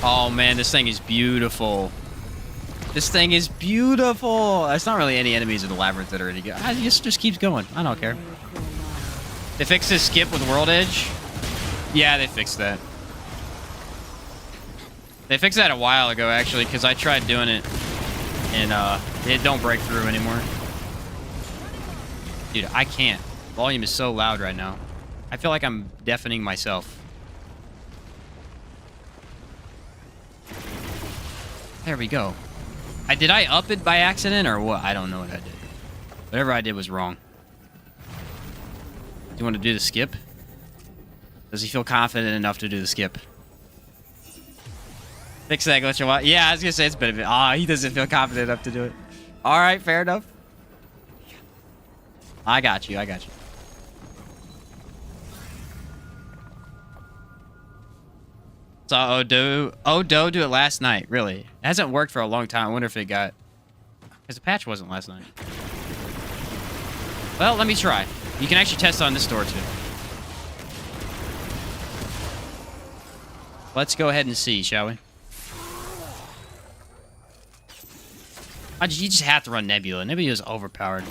Oh man, this thing is beautiful. This thing is beautiful. There's not really any enemies in the labyrinth that are any good. It just keeps going. I don't care. They fixed this skip with World Edge? Yeah, they fixed that. They fixed that a while ago, actually, because I tried doing it, and it don't break through anymore. Dude, I can't. Volume is so loud right now. I feel like I'm deafening myself. There we go. Did I up it by accident, or what? I don't know what I did. Whatever I did was wrong. Do you want to do the skip? Does he feel confident enough to do the skip? Fix that glitch a while. Yeah, I was gonna say it's a bit of it. He doesn't feel confident enough to do it. All right, fair enough. I got you. I got you. Saw Odo do it last night. Really? It hasn't worked for a long time. I wonder if it got... Because the patch wasn't last night. Well, let me try. You can actually test on this door, too. Let's go ahead and see, shall we? You just have to run Nebula. Nebula's overpowered.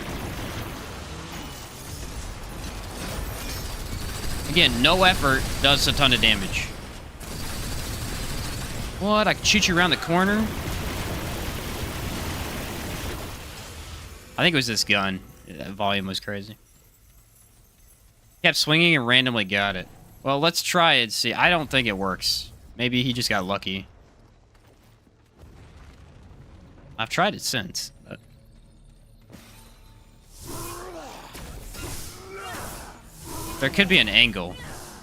Again, no effort does a ton of damage. What? I can shoot you around the corner? I think it was this gun. That volume was crazy. Kept swinging and randomly got it. Well, let's try it and see. I don't think it works. Maybe he just got lucky. I've tried it since. But... There could be an angle,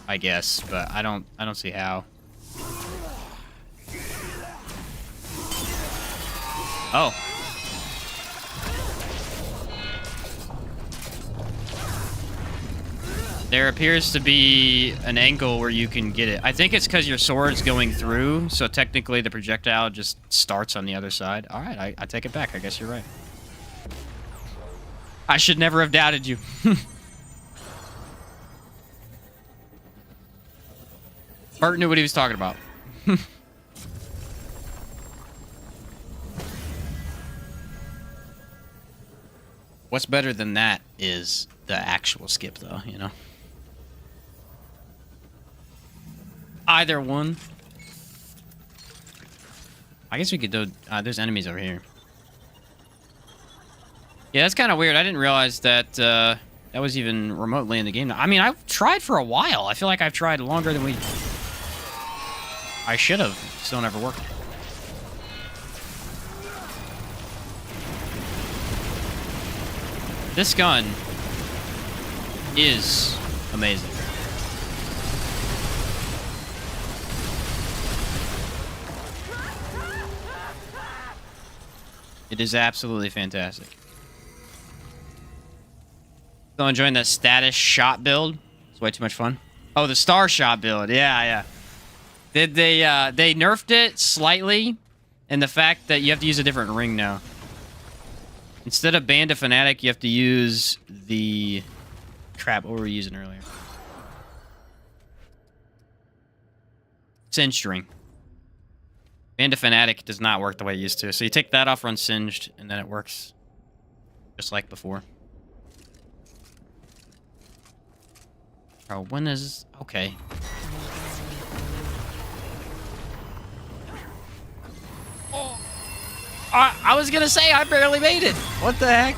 I guess, but I don't see how. Oh. There appears to be an angle where you can get it. I think it's because your sword's going through, so technically the projectile just starts on the other side. All right, I take it back. I guess you're right. I should never have doubted you. Bert knew what he was talking about. What's better than that is the actual skip, though, you know? Either one. I guess we could do... there's enemies over here. Yeah, that's kind of weird. I didn't realize that that was even remotely in the game. I mean, I've tried for a while. I feel like I've tried longer than I should have. Still never worked. This gun is amazing. It is absolutely fantastic. Still enjoying that status shot build. It's way too much fun. Oh, the star shot build. Yeah. Did they nerfed it slightly in the fact that you have to use a different ring now. Instead of Band of Fanatic, you have to use the... Crap, what were we using earlier? Singed ring. Band of Fanatic does not work the way it used to. So you take that off, run Singed, and then it works just like before. Oh, when is... Okay. Oh. I was gonna say, I barely made it. What the heck?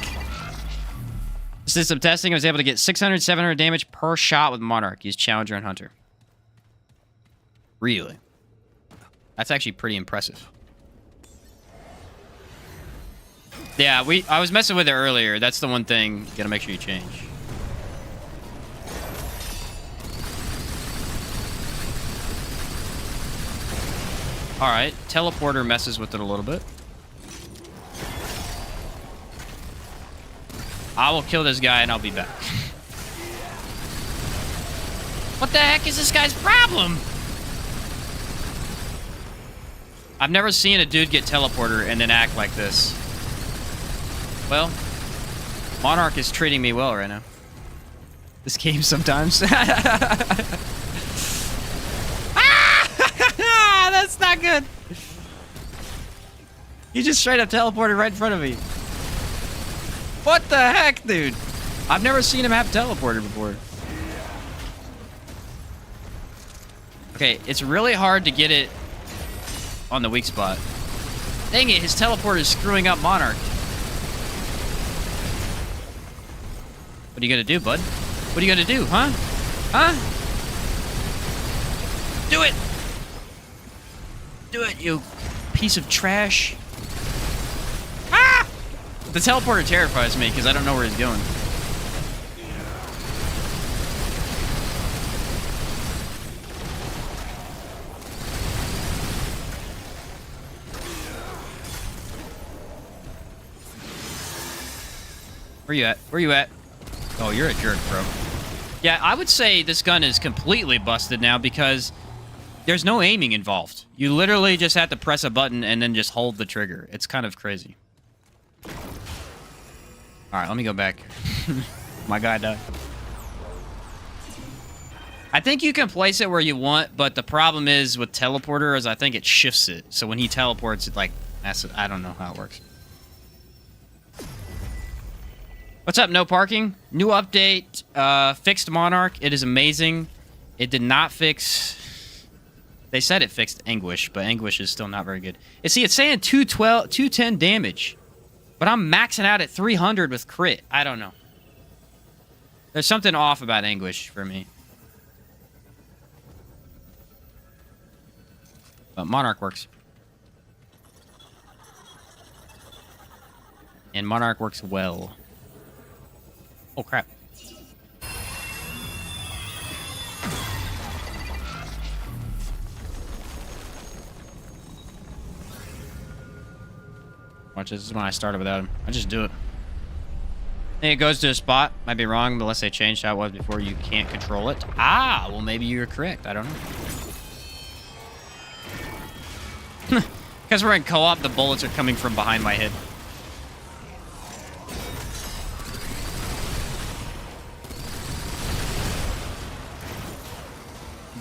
Just did some testing. I was able to get 600, 700 damage per shot with Monarch. Use Challenger and Hunter. Really? That's actually pretty impressive. Yeah, I was messing with it earlier. That's the one thing you gotta make sure you change. Alright, teleporter messes with it a little bit. I will kill this guy and I'll be back. What the heck is this guy's problem? I've never seen a dude get teleporter and then act like this. Well, Monarch is treating me well right now. This game sometimes. Ah! That's not good. You just straight up teleported right in front of me. What the heck, dude? I've never seen him have teleporter before. Okay, it's really hard to get it on the weak spot. Dang it, his teleporter is screwing up Monarch. What are you gonna do, bud? What are you gonna do, huh? Huh? Do it! Do it, you piece of trash. Ah! The teleporter terrifies me because I don't know where he's going. Where you at? Where you at? Oh, you're a jerk, bro. Yeah, I would say this gun is completely busted now because there's no aiming involved. You literally just have to press a button and then just hold the trigger. It's kind of crazy. Alright, let me go back. My guy died. I think you can place it where you want, but the problem is with teleporter is I think it shifts it. So when he teleports, it like... I don't know how it works. What's up, no parking? New update, fixed Monarch. It is amazing. It did not fix... They said it fixed Anguish, but Anguish is still not very good. You see, it's saying 210 damage. But I'm maxing out at 300 with crit. I don't know. There's something off about Anguish for me. But Monarch works. And Monarch works well. Oh, crap. Watch, this is when I started without him. I just do it. And it goes to a spot. Might be wrong, but unless they changed how it was before, you can't control it. Ah, well, maybe you're correct. I don't know. Because we're in co-op, the bullets are coming from behind my head.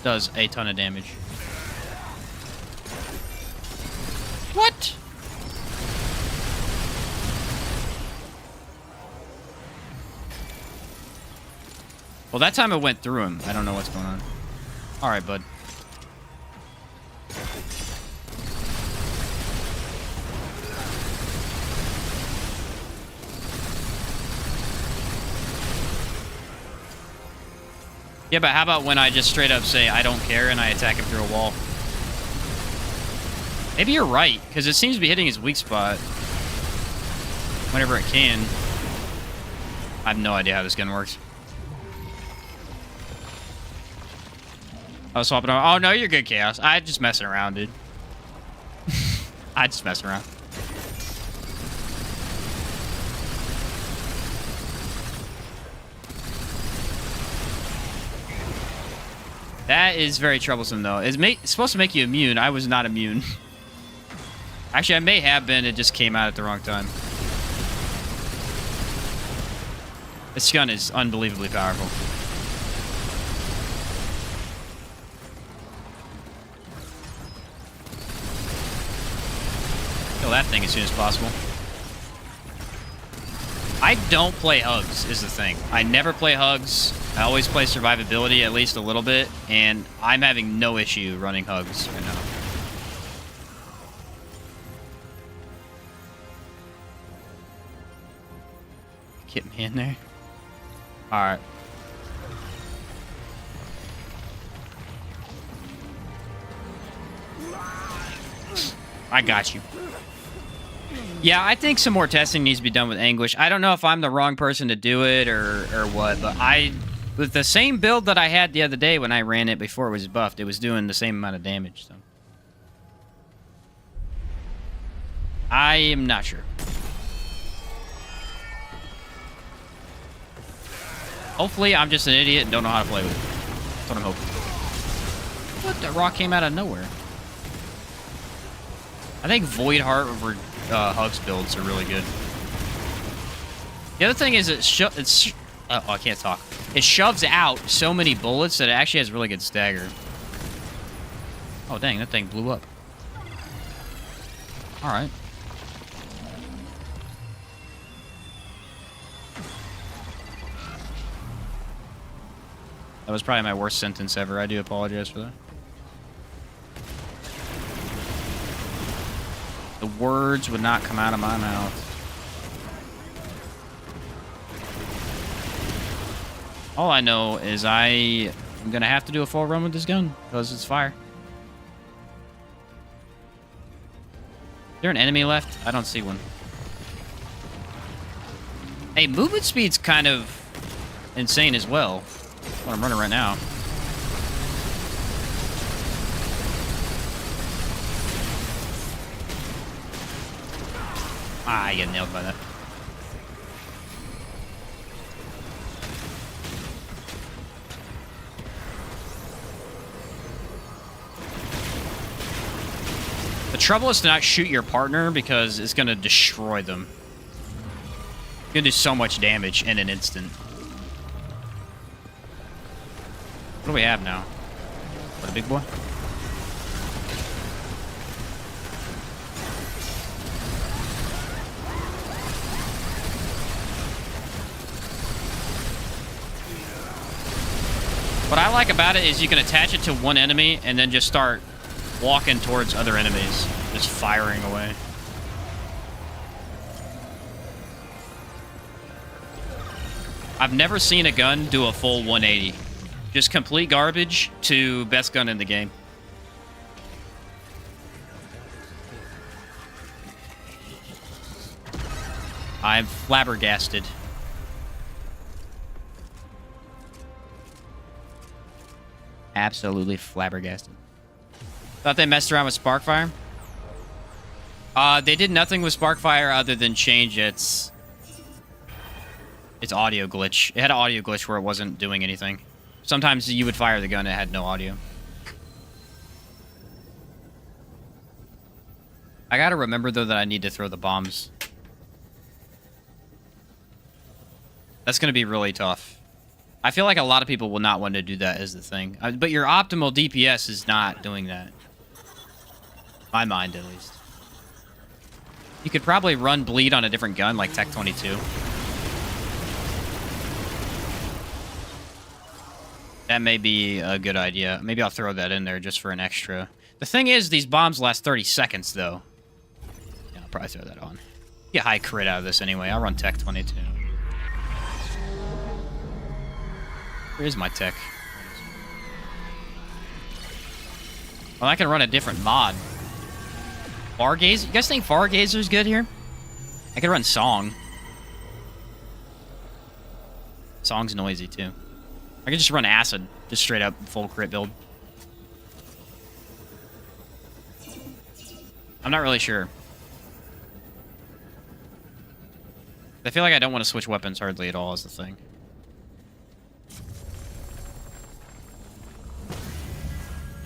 Does a ton of damage. What? Well, that time it went through him. I don't know what's going on. All right, bud. Yeah, but how about when I just straight up say, I don't care, and I attack him through a wall? Maybe you're right, because it seems to be hitting his weak spot. Whenever it can. I have no idea how this gun works. I was swapping over. Oh, no, you're good, Chaos. I just messing around, dude. I just messing around. That is very troublesome, though. It's supposed to make you immune. I was not immune. Actually, I may have been. It just came out at the wrong time. This gun is unbelievably powerful. Kill that thing as soon as possible. I don't play hugs, is the thing. I never play hugs. I always play survivability at least a little bit, and I'm having no issue running hugs right now. Get me in there. Alright. I got you. Yeah, I think some more testing needs to be done with Anguish. I don't know if I'm the wrong person to do it or what, but with the same build that I had the other day when I ran it before it was buffed, it was doing the same amount of damage, so. I am not sure. Hopefully, I'm just an idiot and don't know how to play with it. That's what I'm hoping. What? That rock came out of nowhere. I think Void Heart over Hugs builds are really good. The other thing is I can't talk. It shoves out so many bullets that it actually has really good stagger. Oh, dang, that thing blew up. All right. That was probably my worst sentence ever. I do apologize for that. The words would not come out of my mouth. All I know is I'm going to have to do a full run with this gun because it's fire. Is there an enemy left? I don't see one. Hey, movement speed's kind of insane as well. That's what I'm running right now. Ah, I get nailed by that. The trouble is to not shoot your partner because it's going to destroy them. You're going to do so much damage in an instant. What do we have now? What, a big boy? What I like about it is you can attach it to one enemy and then just start walking towards other enemies, just firing away. I've never seen a gun do a full 180. Just complete garbage to best gun in the game. I'm flabbergasted. Absolutely flabbergasted. Thought they messed around with Sparkfire? They did nothing with Sparkfire other than change its audio glitch. It had an audio glitch where it wasn't doing anything. Sometimes you would fire the gun, it had no audio. I gotta remember, though, that I need to throw the bombs. That's gonna be really tough. I feel like a lot of people will not want to do that as the thing. But your optimal DPS is not doing that. My mind, at least. You could probably run bleed on a different gun, like Tech 22. That may be a good idea. Maybe I'll throw that in there just for an extra. The thing is, these bombs last 30 seconds, though. Yeah, I'll probably throw that on. Get high crit out of this anyway. I'll run Tech 22. Where is my Tech? Well, I can run a different mod. Fargazer? You guys think Fargazer's good here? I could run Song. Song's noisy, too. I could just run Acid. Just straight up full crit build. I'm not really sure. I feel like I don't want to switch weapons hardly at all is the thing.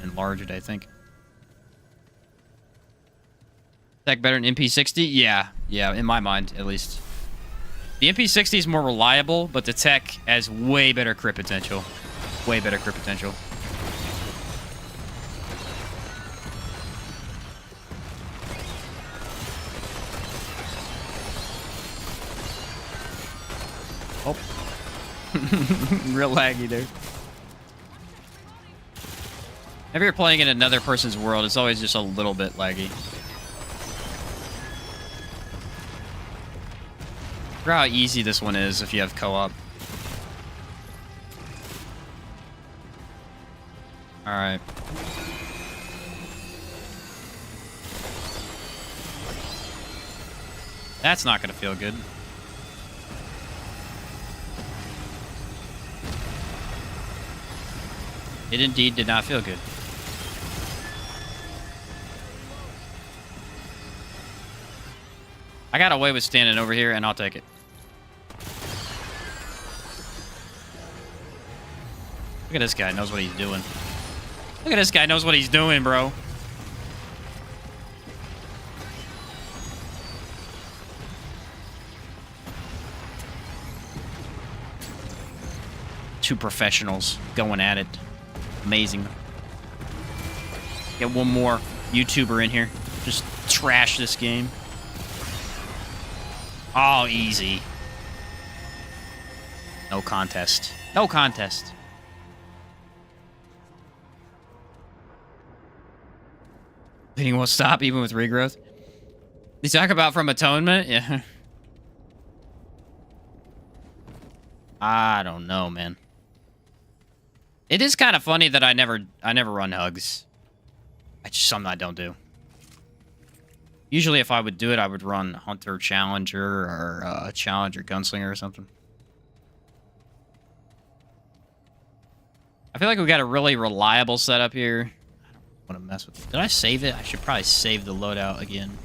Enlarge it, I think. Tech better than MP60? Yeah. Yeah, in my mind, at least. The MP60 is more reliable, but the Tech has way better crit potential. Way better crit potential. Oh. Real laggy there. If you're playing in another person's world, it's always just a little bit laggy. I forgot how easy this one is if you have co-op. Alright. That's not gonna feel good. It indeed did not feel good. I got away with standing over here, and I'll take it. Look at this guy, knows what he's doing. Look at this guy, knows what he's doing, bro. Two professionals going at it. Amazing. Get one more YouTuber in here. Just trash this game. Oh, easy. No contest. No contest. Bleeding will stop even with regrowth. You talk about from atonement? Yeah. I don't know, man. It is kind of funny that I never run hugs. It's just something I don't do. Usually, if I would do it, I would run Hunter Challenger or Challenger Gunslinger or something. I feel like we got a really reliable setup here. I don't want to mess with it. Did I save it? I should probably save the loadout again.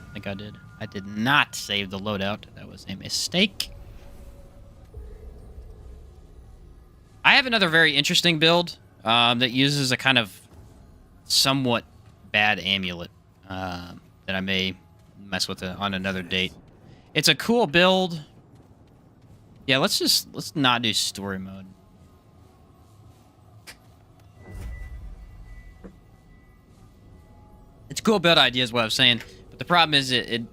I think I did. I did not save the loadout. That was a mistake. I have another very interesting build that uses a kind of somewhat bad amulet that I may mess with on another date. It's a cool build. Yeah, let's not do story mode. It's a cool build idea is what I'm saying, but the problem is it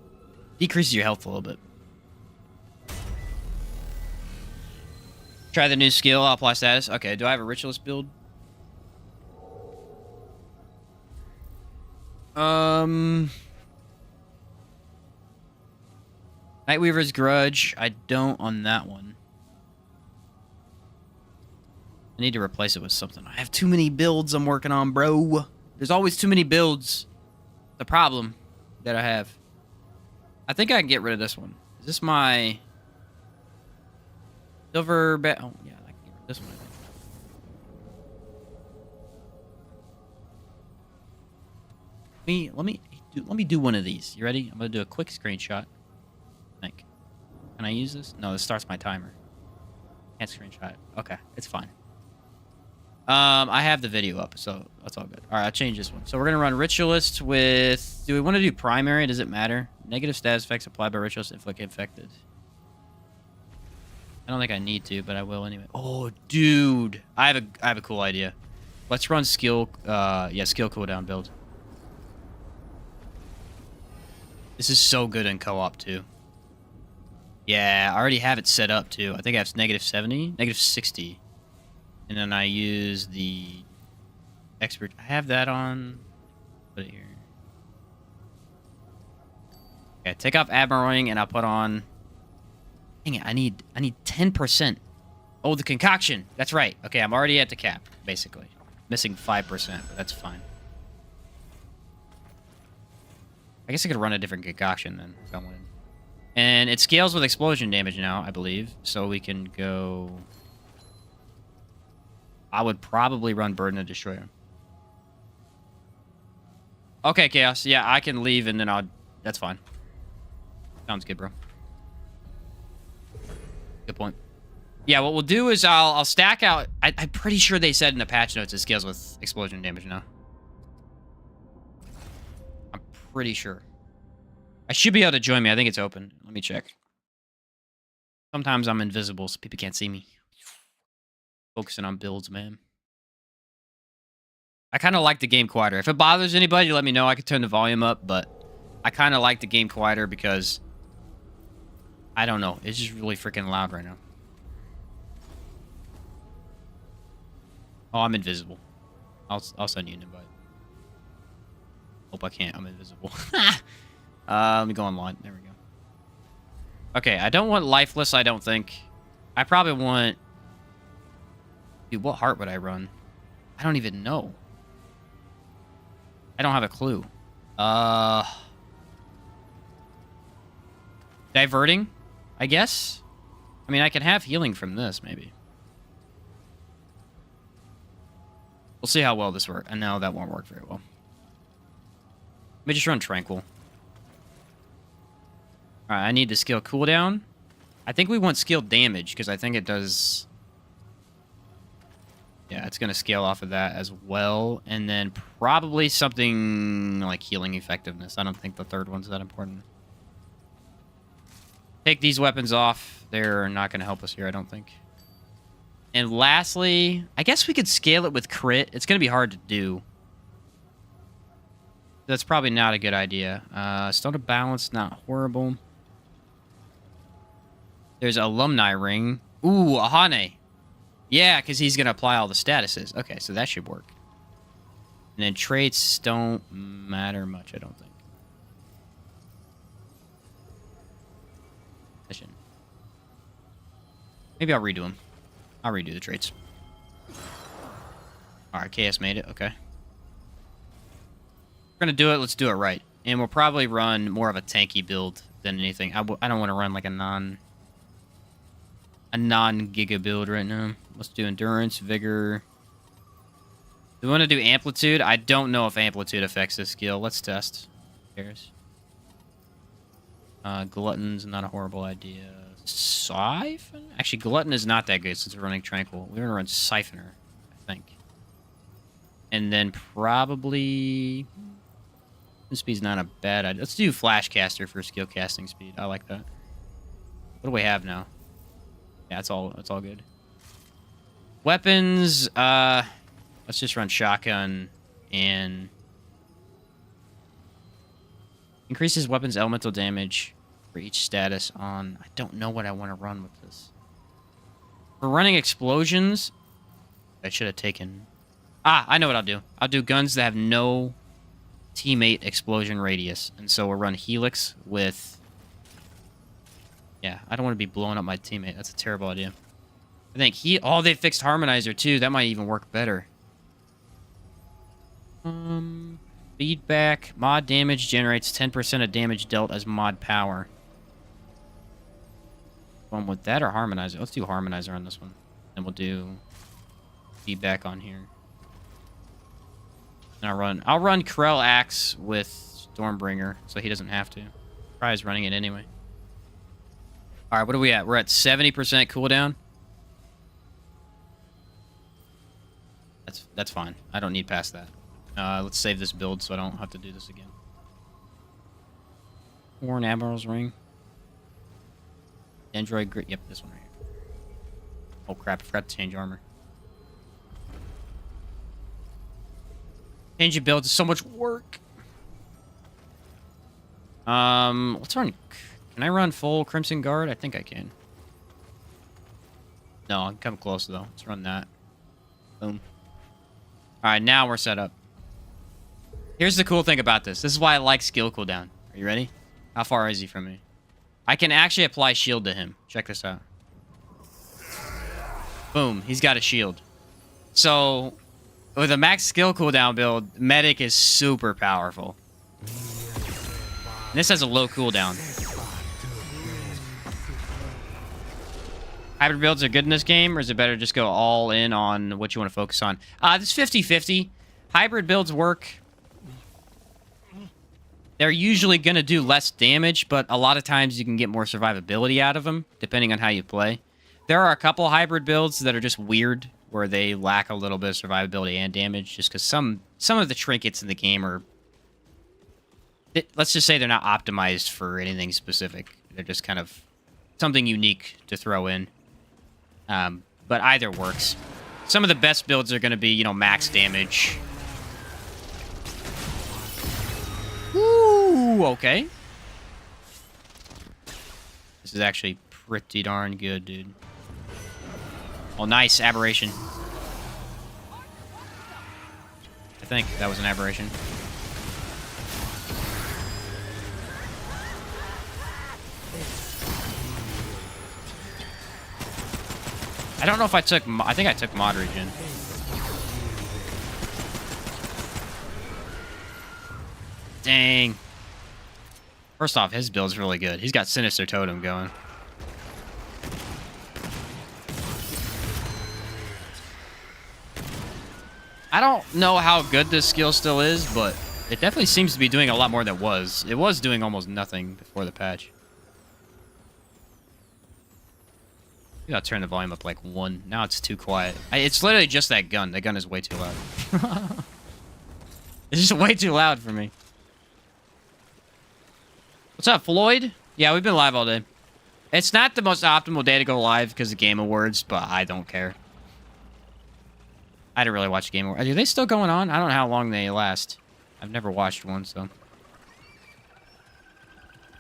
decreases your health a little bit. Try the new skill, I'll apply status. Okay, do I have a ritualist build? Nightweaver's Grudge. I don't on that one. I need to replace it with something. I have too many builds I'm working on, bro. There's always too many builds. The problem that I have. I think I can get rid of this one. Is this my silver bet? Oh, yeah, I can get rid of this one, I think. Let me do one of these. You ready? I'm gonna do a quick screenshot. I think. Can I use this? No, this starts my timer. Can't screenshot it. Okay, it's fine. I have the video up, so that's all good. All right, I'll change this one. So we're gonna run Ritualist with. Do we want to do Primary? Does it matter? Negative status effects applied by Ritualist inflict infected. I don't think I need to, but I will anyway. Oh, dude, I have a cool idea. Let's run skill. Skill cooldown build. This is so good in co-op too. Yeah, I already have it set up too. I think I have -70, -60. And then I use the expert. I have that on. Put it here. Okay, take off Admiroing and I'll put on. Dang it, I need 10%. Oh, the concoction. That's right. Okay, I'm already at the cap, basically. Missing 5%, but that's fine. I guess I could run a different concoction then if I wanted. And it scales with explosion damage now, I believe. So we can go... I would probably run Burden of Destroyer. Okay, Chaos. Yeah, I can leave and then I'll... That's fine. Sounds good, bro. Good point. Yeah, what we'll do is I'll stack out... I'm pretty sure they said in the patch notes it scales with explosion damage now. I'm pretty sure. I should be able to join me. I think it's open. Let me check. Sometimes I'm invisible so people can't see me. Focusing on builds, man. I kind of like the game quieter. If it bothers anybody, let me know. I could turn the volume up, but I kind of like the game quieter because... I don't know. It's just really freaking loud right now. Oh, I'm invisible. I'll send you an invite. Hope I can't. I'm invisible. Let me go online. There we go. Okay, I don't want lifeless, I don't think. I probably want... Dude, what heart would I run? I don't even know. I don't have a clue. Diverting, I guess? I mean, I can have healing from this, maybe. We'll see how well this works. I know that won't work very well. Let me just run Tranquil. Alright, I need the skill cooldown. I think we want skill damage, because I think it does... Yeah, it's going to scale off of that as well. And then probably something like healing effectiveness. I don't think the third one's that important. Take these weapons off. They're not going to help us here, I don't think. And lastly, I guess we could scale it with crit. It's going to be hard to do. That's probably not a good idea. Stone of Balance, not horrible. There's Alumni Ring. Ooh, Ahane. Yeah, because he's going to apply all the statuses. Okay, so that should work. And then traits don't matter much, I don't think. I shouldn't. Maybe I'll redo them. I'll redo the traits. Alright, KS made it. Okay. We're going to do it. Let's do it right. And we'll probably run more of a tanky build than anything. I don't want to run like a non-giga build right now. Let's do endurance, vigor. Do we want to do amplitude? I don't know if amplitude affects this skill. Let's test. Who cares? Glutton's not a horrible idea. Siphon? Actually, Glutton is not that good since we're running Tranquil. We're going to run Siphoner, I think. And then probably... Speed's not a bad idea. Let's do Flashcaster for skill casting speed. I like that. What do we have now? Yeah, it's all good. Weapons, let's just run shotgun and increases weapons elemental damage for each status on... I don't know what I want to run with this. For running explosions, I should have taken... I know what I'll do. I'll do guns that have no teammate explosion radius. And so we'll run Helix with... Yeah, I don't want to be blowing up my teammate. That's a terrible idea. I think they fixed Harmonizer too. That might even work better. Feedback. Mod damage generates 10% of damage dealt as mod power. One with that or harmonizer? Let's do harmonizer on this one. Then we'll do feedback on here. And I'll run Krell Axe with Stormbringer so he doesn't have to. Probably running it anyway. Alright, what are we at? We're at 70% cooldown. That's fine. I don't need past that. Let's save this build so I don't have to do this again. Worn Admiral's Ring. Android Grit. Yep, this one right here. Oh crap, I forgot to change armor. Change your build is so much work. Let's run. Can I run full Crimson Guard? I think I can. No, I'm come close though. Let's run that. Boom. Alright, now we're set up. Here's the cool thing about this. This is why I like skill cooldown. Are you ready? How far is he from me? I can actually apply shield to him. Check this out. Boom. He's got a shield. So, with a max skill cooldown build, Medic is super powerful. And this has a low cooldown. Hybrid builds are good in this game, or is it better to just go all in on what you want to focus on? It's 50-50. Hybrid builds work. They're usually going to do less damage, but a lot of times you can get more survivability out of them, depending on how you play. There are a couple hybrid builds that are just weird, where they lack a little bit of survivability and damage, just because some of the trinkets in the game are... let's just say they're not optimized for anything specific. They're just kind of something unique to throw in. But either works. Some of the best builds are going to be, you know, max damage. Ooh, okay. This is actually pretty darn good, dude. Oh, nice. Aberration. I think that was an aberration. I don't know if I took... I think I took mod regen. Dang. First off, his build's really good. He's got Sinister Totem going. I don't know how good this skill still is, but it definitely seems to be doing a lot more than it was. It was doing almost nothing before the patch. Maybe I'll turn the volume up like 1. Now it's too quiet. It's literally just that gun. That gun is way too loud. It's just way too loud for me. What's up, Floyd? Yeah, we've been live all day. It's not the most optimal day to go live because of Game Awards, but I don't care. I didn't really watch Game Awards. Are they still going on? I don't know how long they last. I've never watched one, so...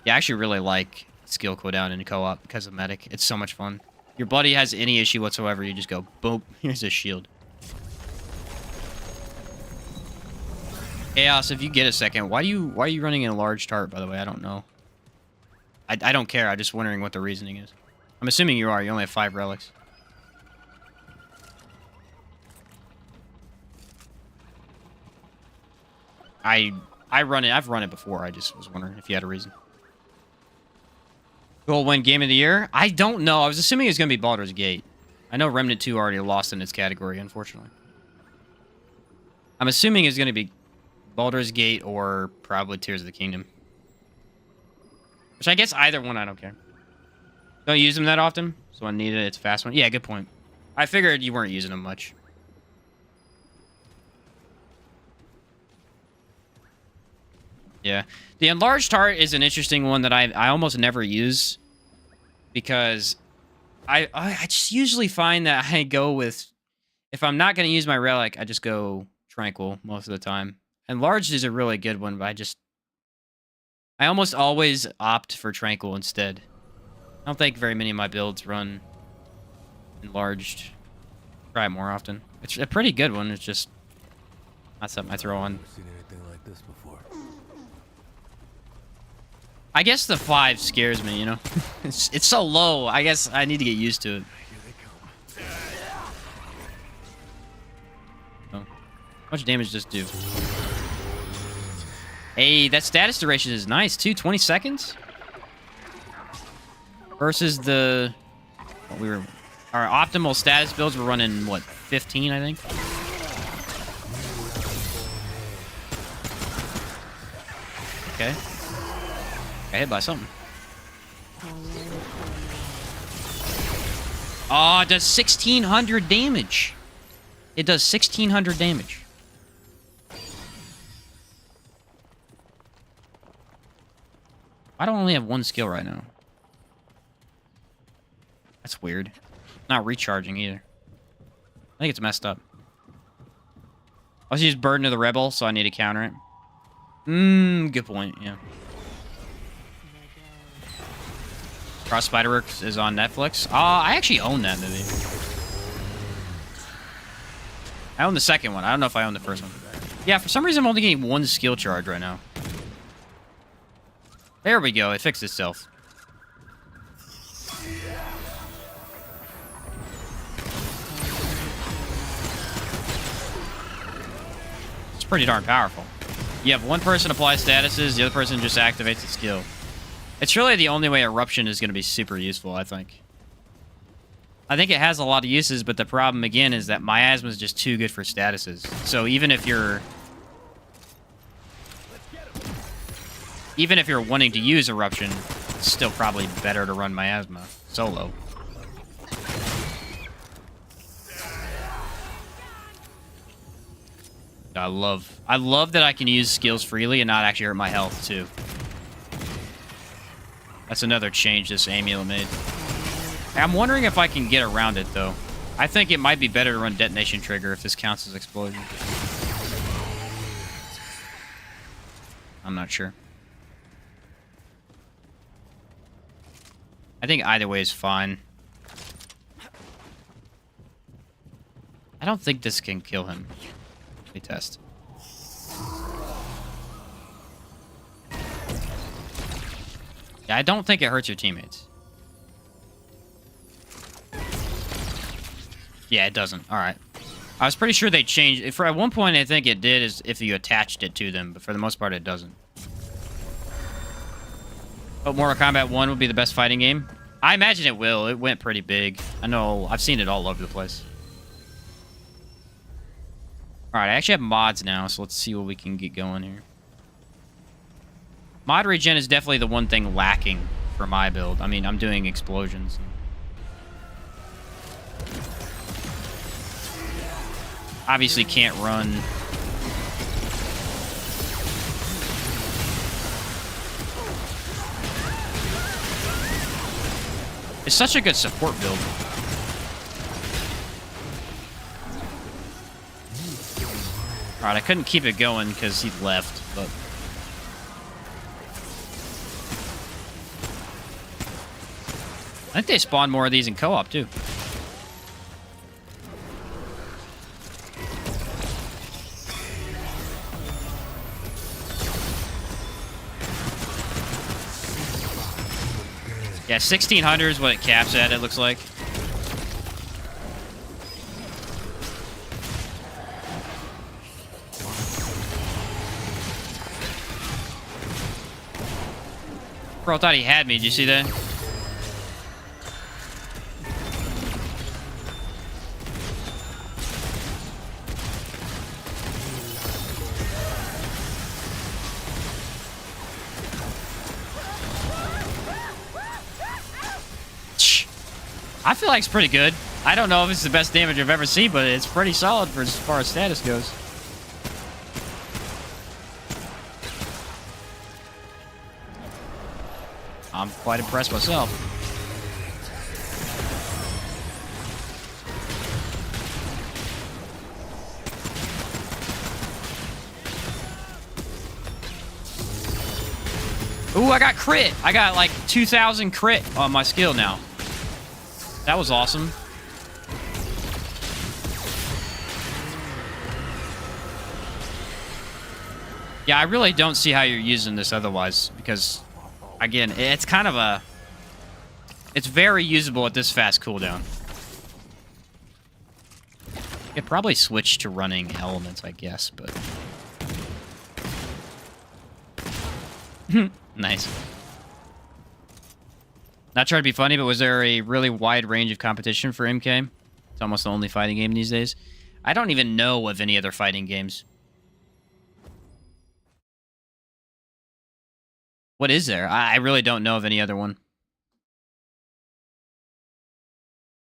Yeah, I actually really like skill cooldown in co-op because of Medic. It's so much fun. Your buddy has any issue whatsoever, you just go, boom, here's his shield. Chaos, if you get a second, why are you running in a large tart, by the way? I don't know. I don't care, I'm just wondering what the reasoning is. I'm assuming you are, you only have 5 relics. I've run it before, I just was wondering if you had a reason. Goal win game of the year? I don't know. I was assuming it was going to be Baldur's Gate. I know Remnant 2 already lost in its category, unfortunately. I'm assuming it's going to be Baldur's Gate or probably Tears of the Kingdom. Which I guess either one, I don't care. Don't use them that often, so when needed, it's a fast one. Yeah, good point. I figured you weren't using them much. Yeah. The enlarged tart is an interesting one that I almost never use because I just usually find that I go with, if I'm not going to use my relic, I just go tranquil most of the time. Enlarged is a really good one, but I almost always opt for tranquil instead. I don't think very many of my builds run enlarged. Try it more often. It's a pretty good one. It's just not something I throw on. Seen anything like this before. I guess the 5 scares me, you know? it's so low. I guess I need to get used to it. Here they come. Oh. How much damage does this do? Hey, that status duration is nice, too. 20 seconds? Versus the... Our optimal status builds were running, what, 15, I think? Okay. Got hit by something. Oh, it does 1,600 damage. It does 1,600 damage. I don't only have one skill right now. That's weird. Not recharging either. I think it's messed up. I'll use Burden of the Rebel, so I need to counter it. Good point, yeah. Cross Spiderworks is on Netflix. I actually own that movie. I own the second one. I don't know if I own the first one. Yeah, for some reason I'm only getting one skill charge right now. There we go. It fixed itself. It's pretty darn powerful. You have one person apply statuses, the other person just activates the skill. It's really the only way Eruption is going to be super useful, I think. I think it has a lot of uses, but the problem, again, is that Miasma is just too good for statuses. So even if you're... Even if you're wanting to use Eruption, it's still probably better to run Miasma solo. I love that I can use skills freely and not actually hurt my health, too. That's another change this amulet made. I'm wondering if I can get around it, though. I think it might be better to run Detonation Trigger if this counts as Explosion. I'm not sure. I think either way is fine. I don't think this can kill him. Let me test. Yeah, I don't think it hurts your teammates. Yeah, it doesn't. Alright. I was pretty sure they changed... For at one point, I think it did is if you attached it to them, but for the most part, it doesn't. But Mortal Kombat 1 would be the best fighting game. I imagine it will. It went pretty big. I know. I've seen it all over the place. Alright, I actually have mods now, so let's see what we can get going here. Mod regen is definitely the one thing lacking for my build. I mean, I'm doing explosions. Obviously can't run... It's such a good support build. Alright, I couldn't keep it going because he left, but... I think they spawn more of these in co-op, too. Yeah, 1,600 is what it caps at, it looks like. Bro, I thought he had me. Did you see that? I feel like it's pretty good. I don't know if it's the best damage I've ever seen, but it's pretty solid for as far as status goes. I'm quite impressed myself. Ooh, I got crit. I got like 2,000 crit on my skill now. That was awesome. Yeah, I really don't see how you're using this otherwise, because, again, it's kind of a... It's very usable at this fast cooldown. You could probably switch to running elements, I guess, but... Nice. Not trying to be funny, but was there a really wide range of competition for MK? It's almost the only fighting game these days. I don't even know of any other fighting games. What is there? I really don't know of any other one.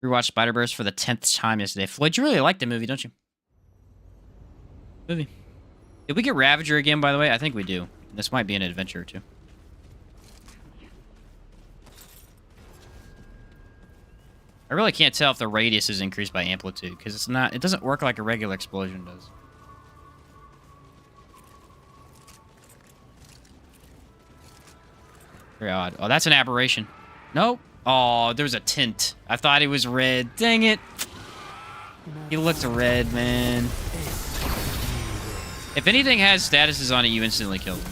Rewatched Spider-Verse for the 10th time yesterday. Floyd, you really like the movie, don't you? Movie. Did we get Ravager again, by the way? I think we do. This might be an adventure or two. I really can't tell if the radius is increased by amplitude, because it's not. It doesn't work like a regular explosion does. Very odd. Oh, that's an aberration. Nope. Oh, there was a tint. I thought he was red. Dang it. He looks red, man. If anything has statuses on it, you instantly kill them.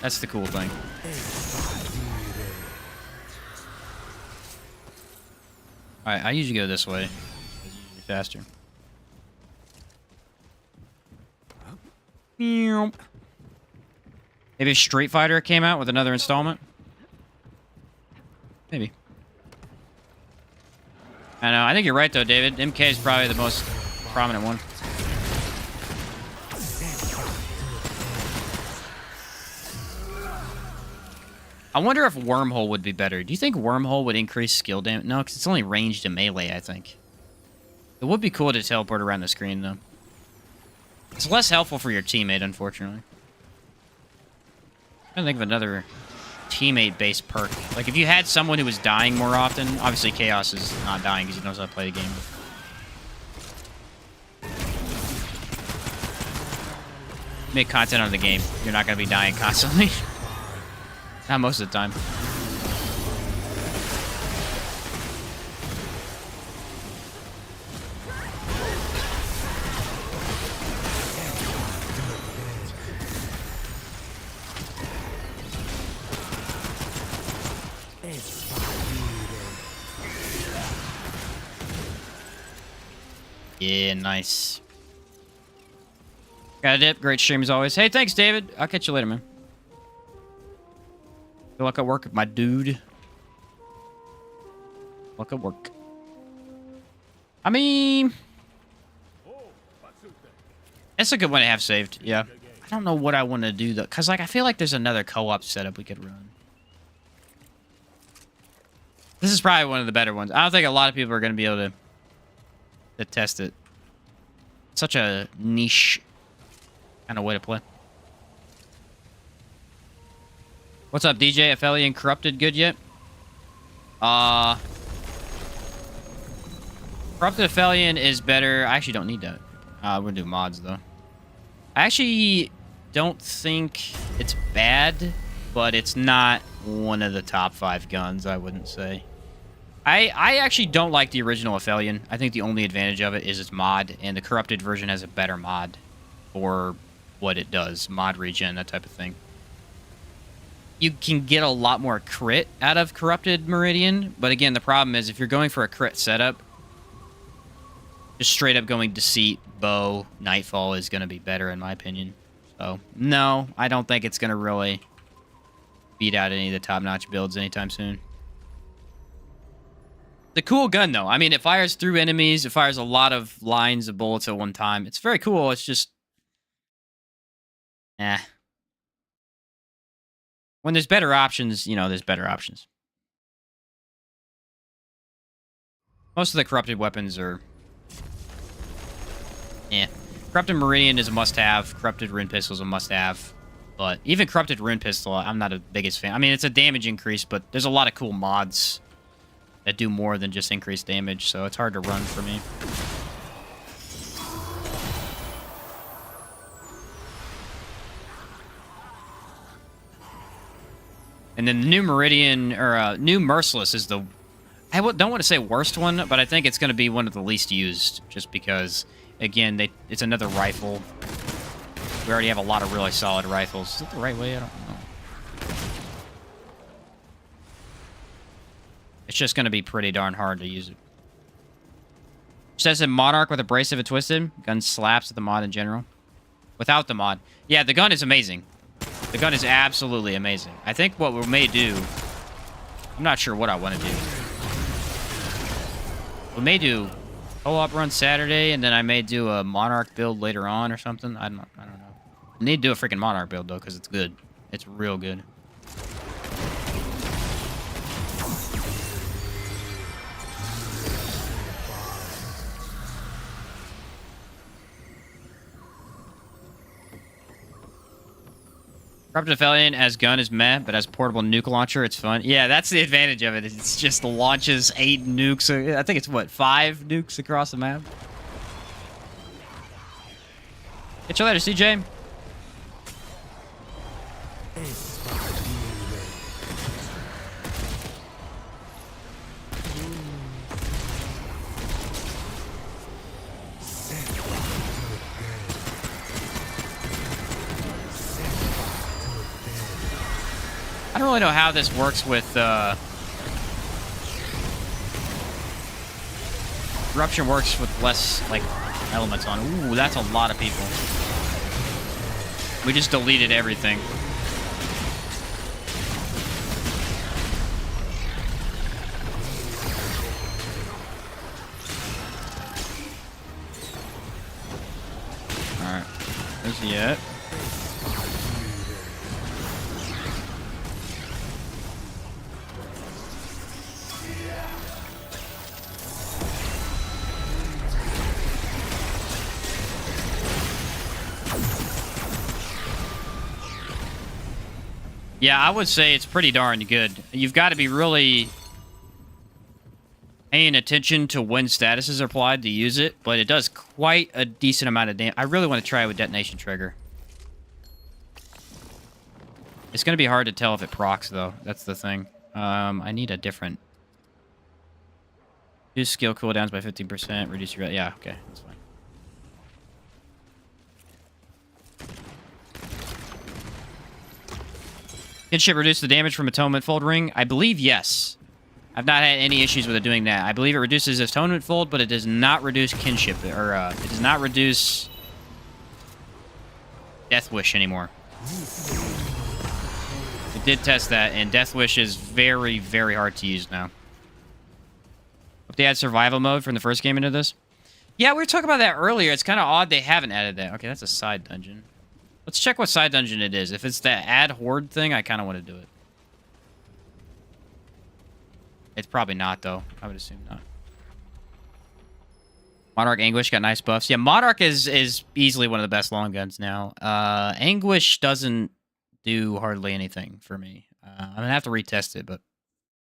That's the cool thing. Alright, I usually go this way. It's usually faster. Maybe if Street Fighter came out with another installment? Maybe. I know. I think you're right, though, David. MK is probably the most prominent one. I wonder if Wormhole would be better. Do you think Wormhole would increase skill damage? No, because it's only ranged to melee, I think. It would be cool to teleport around the screen, though. It's less helpful for your teammate, unfortunately. I don't think of another teammate-based perk. Like, if you had someone who was dying more often, obviously Chaos is not dying because he knows how to play the game. Make content on the game. You're not going to be dying constantly. Not most of the time. Yeah, nice. Got a dip. Great stream as always. Hey, thanks, David. I'll catch you later, man. Good luck at work, my dude. Luck at work. I mean... That's a good one to have saved, yeah. I don't know what I want to do, though. Because, like, I feel like there's another co-op setup we could run. This is probably one of the better ones. I don't think a lot of people are going to be able to test it. Such a niche kind of way to play. What's up, DJ? Aphelion Corrupted good yet? Corrupted Aphelion is better. I actually don't need that. We're gonna do mods, though. I actually don't think it's bad, but it's not one of the top 5 guns, I wouldn't say. I actually don't like the original Aphelion. I think the only advantage of it is its mod, and the Corrupted version has a better mod for what it does. Mod regen, that type of thing. You can get a lot more crit out of Corrupted Meridian, but again, the problem is if you're going for a crit setup, just straight up going Deceit, Bow, Nightfall is going to be better in my opinion. So, no, I don't think it's going to really beat out any of the top-notch builds anytime soon. It's a cool gun, though. I mean, it fires through enemies. It fires a lot of lines of bullets at one time. It's very cool. It's just... When there's better options, you know, there's better options. Most of the corrupted weapons are... Corrupted Meridian is a must-have. Corrupted Rune Pistol is a must-have. But even Corrupted Rune Pistol, I'm not a biggest fan. I mean, it's a damage increase, but there's a lot of cool mods that do more than just increase damage, so it's hard to run for me. And then the new Meridian, or new Merciless is the... I don't want to say worst one, but I think it's going to be one of the least used, just because, again, it's another rifle. We already have a lot of really solid rifles. Is that the right way? I don't know. It's just going to be pretty darn hard to use it. Says in Monarch with abrasive and twisted. Gun slaps at the mod in general. Without the mod. Yeah, the gun is amazing. The gun is absolutely amazing. I think what we may do... I'm not sure what I want to do. We may do co-op run Saturday, and then I may do a Monarch build later on or something. I don't know. I need to do a freaking Monarch build, though, because it's good. It's real good. Corrupted Felon as gun is meh, but as portable nuke launcher, it's fun. Yeah, that's the advantage of it. It's just launches 8 nukes. I think it's, what, 5 nukes across the map? Get you later, CJ. I don't really know how this works with Eruption works with less like elements on. Ooh, that's a lot of people. We just deleted everything. Alright. Where's he at? Yeah, I would say it's pretty darn good. You've got to be really paying attention to when statuses are applied to use it, but it does quite a decent amount of damage. I really want to try it with detonation trigger. It's going to be hard to tell if it procs, though. That's the thing. I need a different... Reduce skill cooldowns by 15%. Reduce your... Yeah, okay. That's fine. Kinship reduce the damage from Atonement Fold Ring? I believe yes. I've not had any issues with it doing that. I believe it reduces Atonement Fold, but it does not reduce Kinship, or it does not reduce Death Wish anymore. I did test that, and Death Wish is very, very hard to use now. Hope they add survival mode from the first game into this. Yeah, we were talking about that earlier. It's kind of odd they haven't added that. Okay, that's a side dungeon. Let's check what side dungeon it is. If it's that add horde thing, I kind of want to do it. It's probably not, though. I would assume not. Monarch Anguish got nice buffs. Yeah, Monarch is easily one of the best long guns now. Anguish doesn't do hardly anything for me. I'm going to have to retest it, but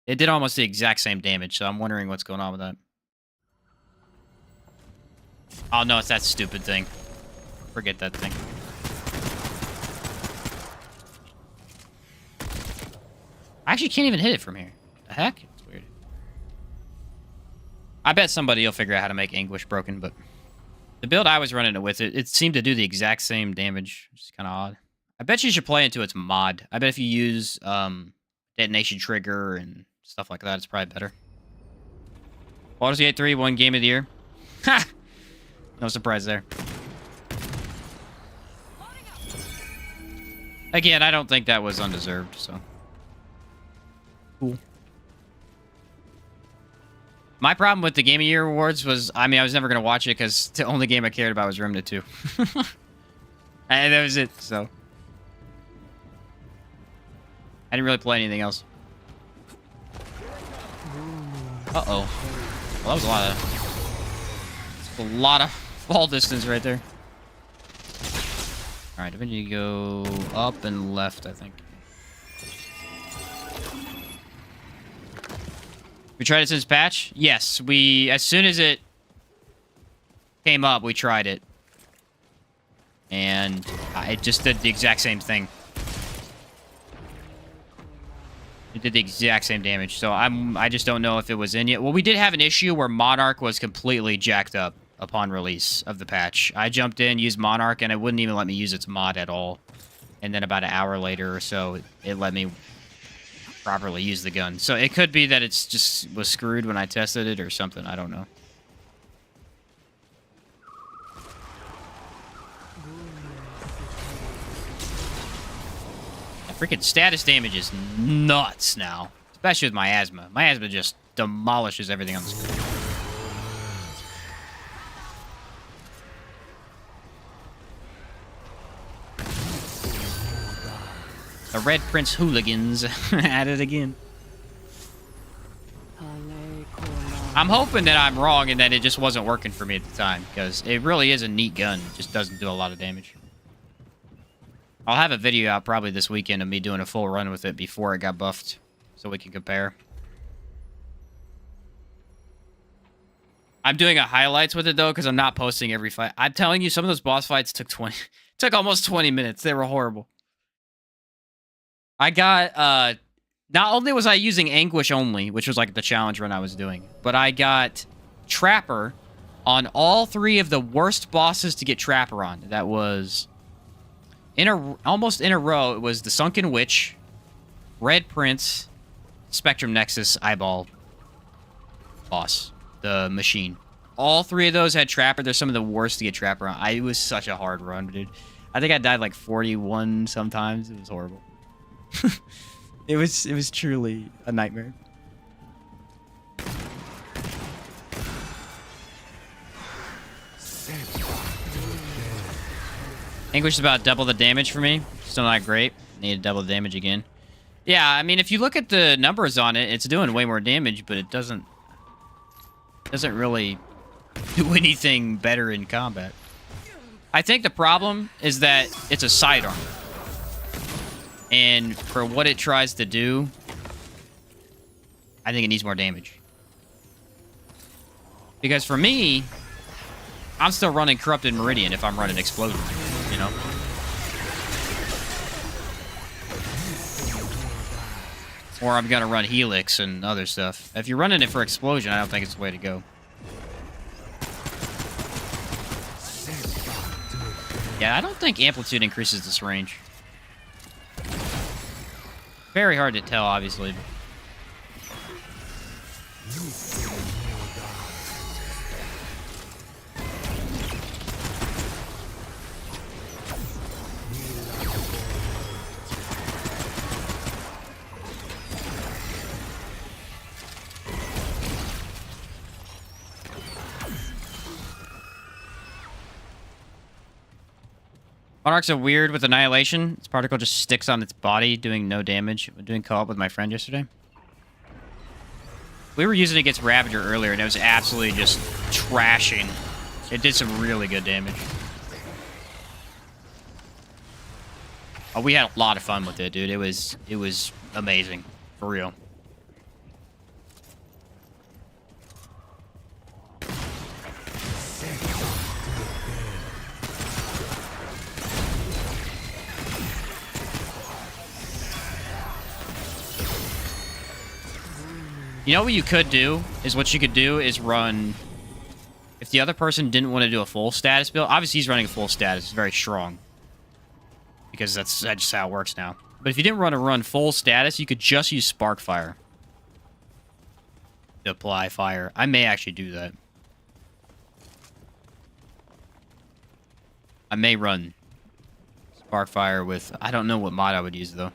it did almost the exact same damage, so I'm wondering what's going on with that. Oh, no, it's that stupid thing. Forget that thing. I actually can't even hit it from here. The heck? It's weird. I bet somebody will figure out how to make Anguish broken, but the build I was running it with, it seemed to do the exact same damage, which is kind of odd. I bet you should play into its mod. I bet if you use detonation trigger and stuff like that, it's probably better. Baldur's Gate 3 won Game of the Year. Ha! No surprise there. Again, I don't think that was undeserved, so... Cool. My problem with the Game of Year awards was, I mean, I was never going to watch it because the only game I cared about was Remnant 2. And that was it, so. I didn't really play anything else. Uh-oh. Well, that was a lot of fall distance right there. Alright, I think you go up and left, I think. We tried it since patch? Yes, as soon as it came up, we tried it. And it just did the exact same thing. It did the exact same damage, so I just don't know if it was in yet. Well, we did have an issue where Monarch was completely jacked up upon release of the patch. I jumped in, used Monarch, and it wouldn't even let me use its mod at all. And then about an hour later or so, it let me properly use the gun. So it could be that it's just was screwed when I tested it or something. I don't know. Freaking status damage is nuts now. Especially with my asthma. My asthma just demolishes everything on the screen. The Red Prince hooligans at it again. I'm hoping that I'm wrong and that it just wasn't working for me at the time, because it really is a neat gun. It just doesn't do a lot of damage. I'll have a video out probably this weekend of me doing a full run with it before it got buffed, so we can compare. I'm doing a highlights with it, though, because I'm not posting every fight. I'm telling you, some of those boss fights took almost 20 minutes. They were horrible. I got, not only was I using Anguish only, which was like the challenge run I was doing, but I got Trapper on all 3 of the worst bosses to get Trapper on. That was almost in a row. It was the Sunken Witch, Red Prince, Spectrum Nexus Eyeball boss, the machine. All 3 of those had Trapper. They're some of the worst to get Trapper on. It was such a hard run, dude. I think I died like 41 sometimes. It was horrible. It was truly a nightmare. Anguish is about double the damage for me. Still not great. Need to double the damage again. Yeah, I mean, if you look at the numbers on it, it's doing way more damage, but it doesn't really do anything better in combat. I think the problem is that it's a sidearm. And for what it tries to do, I think it needs more damage. Because for me, I'm still running Corrupted Meridian if I'm running Explosion, you know? Or I'm gonna run Helix and other stuff. If you're running it for Explosion, I don't think it's the way to go. Yeah, I don't think Amplitude increases this range. Very hard to tell, obviously. Monarchs are weird with Annihilation. Its particle just sticks on its body, doing no damage. I'm doing co-op with my friend yesterday. We were using it against Ravager earlier, and it was absolutely just trashing. It did some really good damage. Oh, we had a lot of fun with it, dude. It was amazing. For real. You know what you could do? What you could do is run... If the other person didn't want to do a full status build... Obviously, he's running a full status. It's very strong. Because that's just how it works now. But if you didn't want to run full status, you could just use Sparkfire to apply fire. I may actually do that. I may run Sparkfire with... I don't know what mod I would use, though.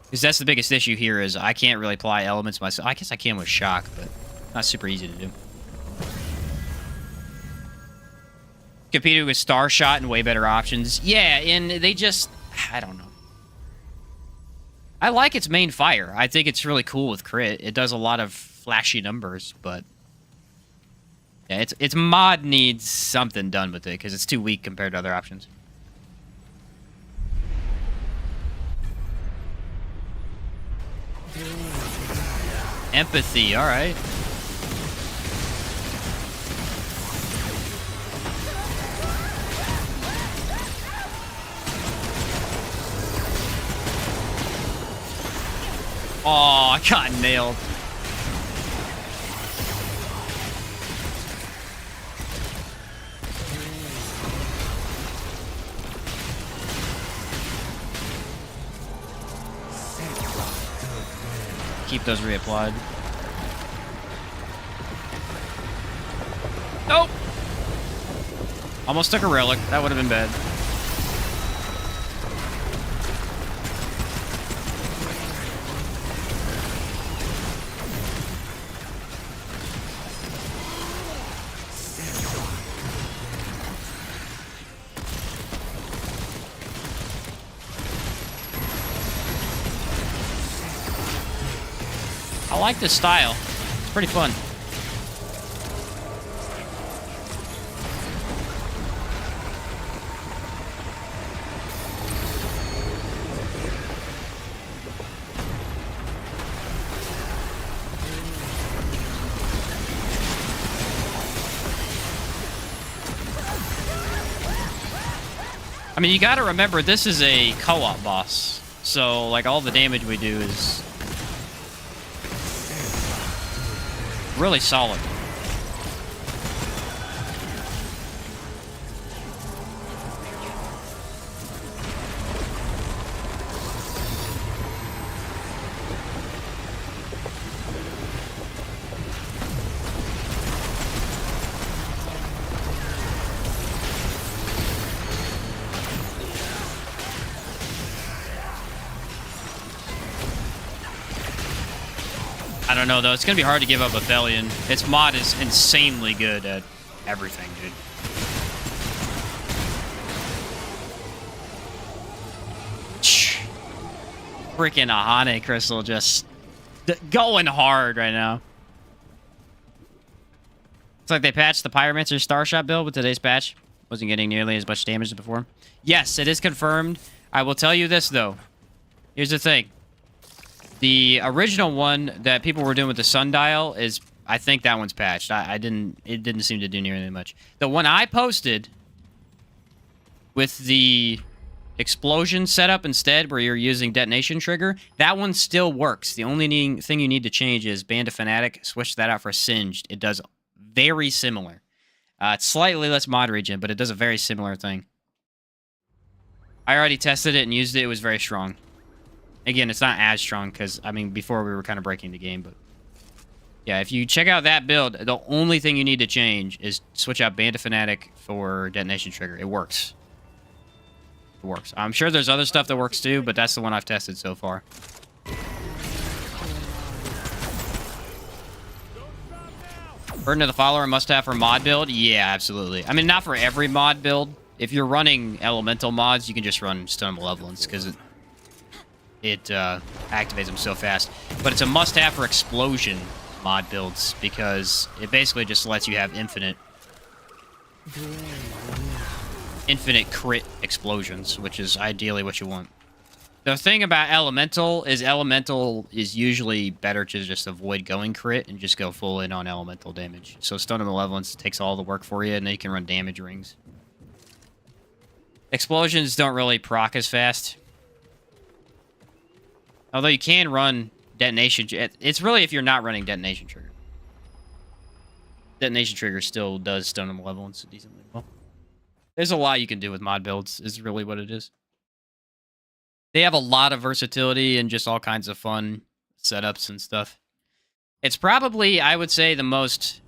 Because that's the biggest issue here is I can't really apply elements myself. I guess I can with Shock, but not super easy to do. Competing with Star Shot and way better options. Yeah, and they just... I don't know. I like its main fire. I think it's really cool with crit. It does a lot of flashy numbers, but... Yeah, its mod needs something done with it, because it's too weak compared to other options. Empathy, alright. Oh, I got nailed. Keep those reapplied. Nope. Almost took a relic. That would have been bad. I like this style. It's pretty fun. I mean, you gotta remember, this is a co-op boss. So, like, all the damage we do is really solid. I don't know, though. It's going to be hard to give up Rebellion. Its mod is insanely good at everything, dude. Freaking Ahane Crystal just going hard right now. It's like they patched the Pyromancer Starshot build with today's patch. Wasn't getting nearly as much damage as before. Yes, it is confirmed. I will tell you this, though. Here's the thing. The original one that people were doing with the sundial is, I think that one's patched. It didn't seem to do nearly much. The one I posted with the explosion setup instead, where you're using detonation trigger, that one still works. The only thing you need to change is Band of Fanatic. Switch that out for Singed. It does very similar. It's slightly less mod regen, but it does a very similar thing. I already tested it and used it. It was very strong. Again, it's not as strong because, I mean, before we were kind of breaking the game, but yeah, if you check out that build, the only thing you need to change is switch out Band of Fanatic for Detonation Trigger. It works. It works. I'm sure there's other stuff that works too, but that's the one I've tested so far. Burden of the Follower must-have for mod build? Yeah, absolutely. I mean, not for every mod build. If you're running elemental mods, you can just run Stone Malevolence because it activates them so fast. But it's a must-have for explosion mod builds because it basically just lets you have infinite crit explosions, which is ideally what you want. The thing about elemental is usually better to just avoid going crit and just go full in on elemental damage. So Stone of Malevolence takes all the work for you, and then you can run damage rings. Explosions don't really proc as fast. Although you can run detonation. It's really if you're not running detonation trigger. Detonation trigger still does Stone of Malevolence decently well. There's a lot you can do with mod builds, is really what it is. They have a lot of versatility and just all kinds of fun setups and stuff. It's probably, I would say, the most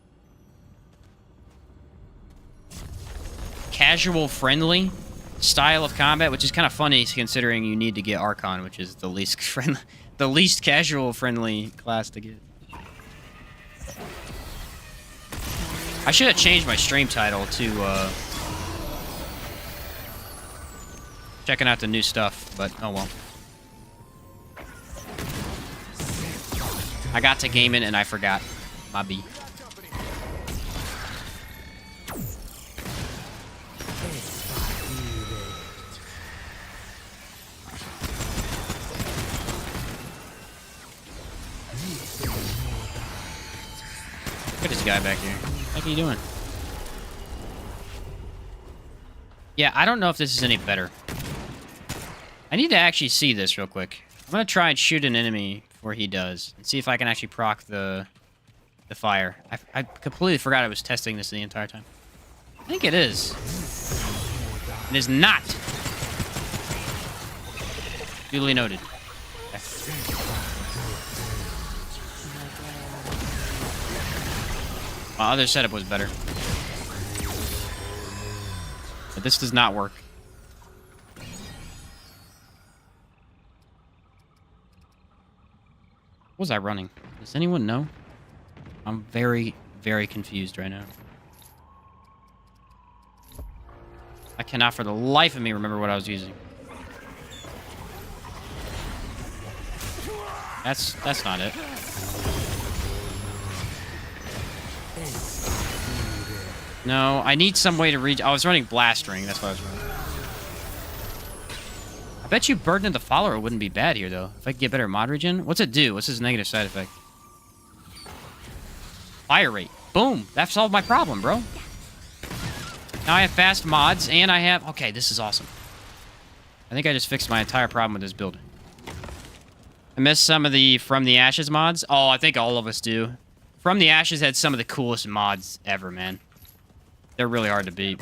casual-friendly style of combat, which is kind of funny considering you need to get Archon, which is the least casual-friendly class to get. I should have changed my stream title to checking out the new stuff, but oh well. I got to gaming and I forgot. My B. Look at this guy back here. What are you doing? Yeah, I don't know if this is any better. I need to actually see this real quick. I'm gonna try and shoot an enemy before he does, and see if I can actually proc the fire. I completely forgot I was testing this the entire time. I think it is. It is not. Duly noted. Okay. My other setup was better. But this does not work. What was I running? Does anyone know? I'm very, very confused right now. I cannot for the life of me remember what I was using. That's not it. No, I need some way to reach. I was running blast ring. That's what I was running. I bet you Burden of the Follower wouldn't be bad here, though. If I could get better mod regen. What's it do? What's his negative side effect? Fire rate. Boom. That solved my problem, bro. Now I have fast mods, and I have... Okay, this is awesome. I think I just fixed my entire problem with this build. I missed some of the From the Ashes mods. Oh, I think all of us do. From the Ashes had some of the coolest mods ever, man. They're really hard to beat.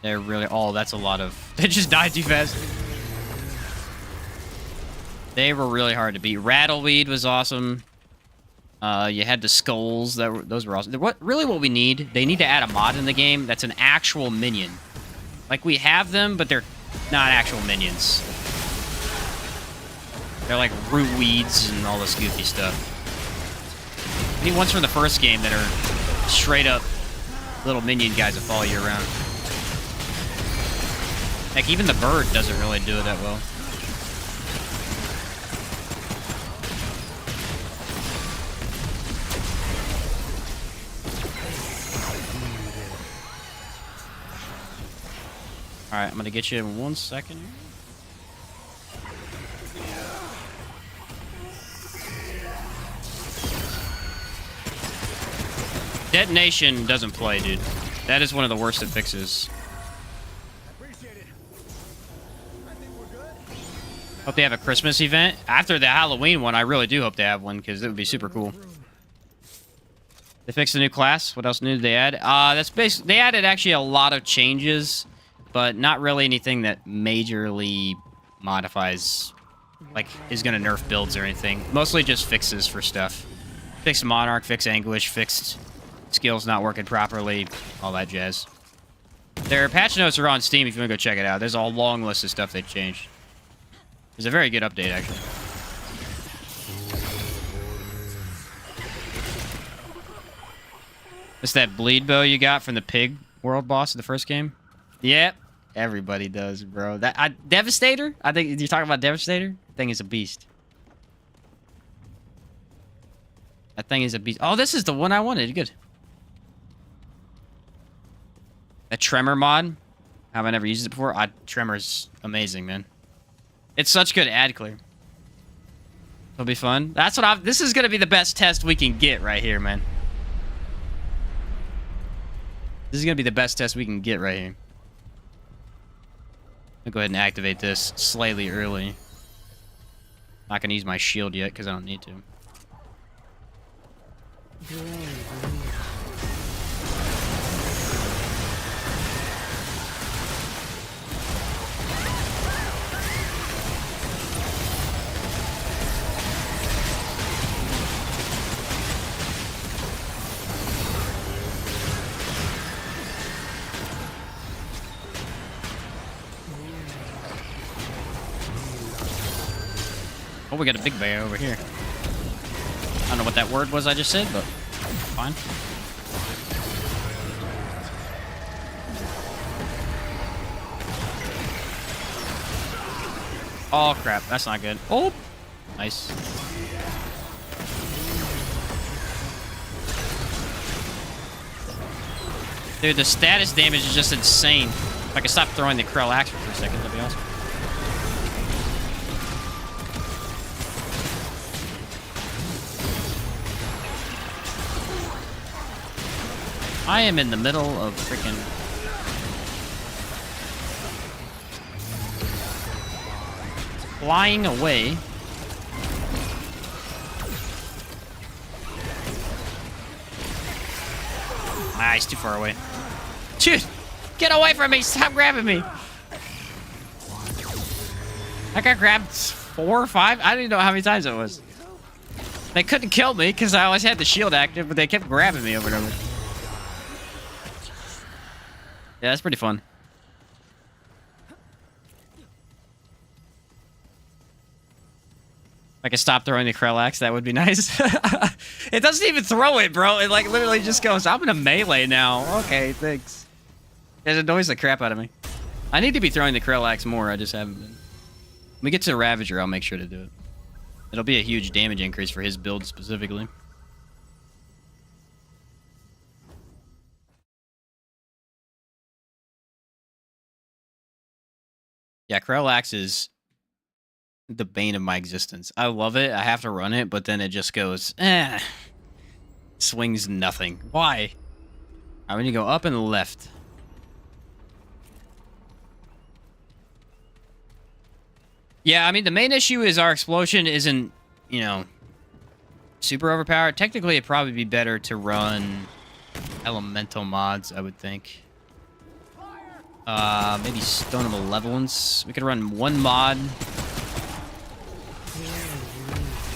They're really... Oh, that's a lot of... They just died too fast. They were really hard to beat. Rattleweed was awesome. You had the skulls. Those were awesome. What we need... They need to add a mod in the game that's an actual minion. Like, we have them, but they're not actual minions. They're like root weeds and all this goofy stuff. I need ones from the first game that are straight up little minion guys that follow you around. Heck, even the bird doesn't really do it that well. Alright, I'm gonna get you in 1 second here. Detonation doesn't play, dude. That is one of the worst it fixes. Hope they have a Christmas event. After the Halloween one, I really do hope they have one, because it would be super cool. They fixed a new class. What else new did they add? That's basically... They added actually a lot of changes, but not really anything that majorly modifies... Like, is going to nerf builds or anything. Mostly just fixes for stuff. Fixed Monarch, fixed Anguish, fixed... skills not working properly, all that jazz. Their patch notes are on Steam if you want to go check it out. There's a long list of stuff they've changed. It's a very good update, actually. It's that bleed bow you got from the pig world boss in the first game? Yep. Everybody does, bro. Devastator? I think you're talking about Devastator? That thing is a beast. That thing is a beast. Oh, this is the one I wanted. Good. That Tremor mod. Have I never used it before? Tremor's amazing, man. It's such good ad clear. It'll be fun. That's what this is gonna be the best test we can get right here, man. This is gonna be the best test we can get right here. I'll go ahead and activate this slightly early. Not gonna use my shield yet because I don't need to. Oh, we got a big bear over here. I don't know what that word was I just said, but fine. Oh, crap. That's not good. Oh! Nice. Dude, the status damage is just insane. If I could stop throwing the Krell axe for a second, that'd be awesome. I am in the middle of freaking... flying away. Ah, he's too far away. Dude, get away from me! Stop grabbing me! I got grabbed 4 or 5? I don't even know how many times it was. They couldn't kill me because I always had the shield active, but they kept grabbing me over and over. Yeah, that's pretty fun. If I could stop throwing the Krell axe, that would be nice. It doesn't even throw it, bro. It like literally just goes, I'm in a melee now. Okay, thanks. It annoys the crap out of me. I need to be throwing the Krell more. I just haven't been. When we get to the Ravager, I'll make sure to do it. It'll be a huge damage increase for his build specifically. Yeah, Krell is the bane of my existence. I love it. I have to run it, but then it just goes, swings nothing. Why? I need to go up and left. Yeah, I mean, the main issue is our explosion isn't, you know, super overpowered. Technically, it'd probably be better to run elemental mods, I would think. Maybe Stone of Malevolence. We could run one mod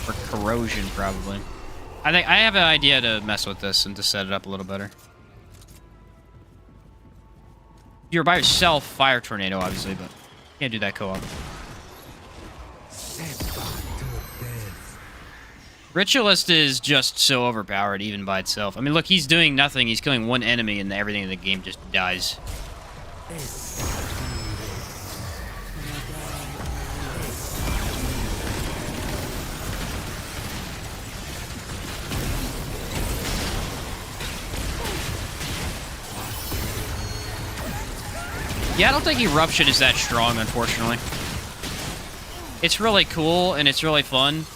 for corrosion, probably. I think I have an idea to mess with this and to set it up a little better. If you're by yourself, Fire Tornado, obviously, but can't do that co-op. Ritualist is just so overpowered even by itself. I mean, look, he's doing nothing. He's killing one enemy and everything in the game just dies. Yeah, I don't think Eruption is that strong, unfortunately. It's really cool and it's really fun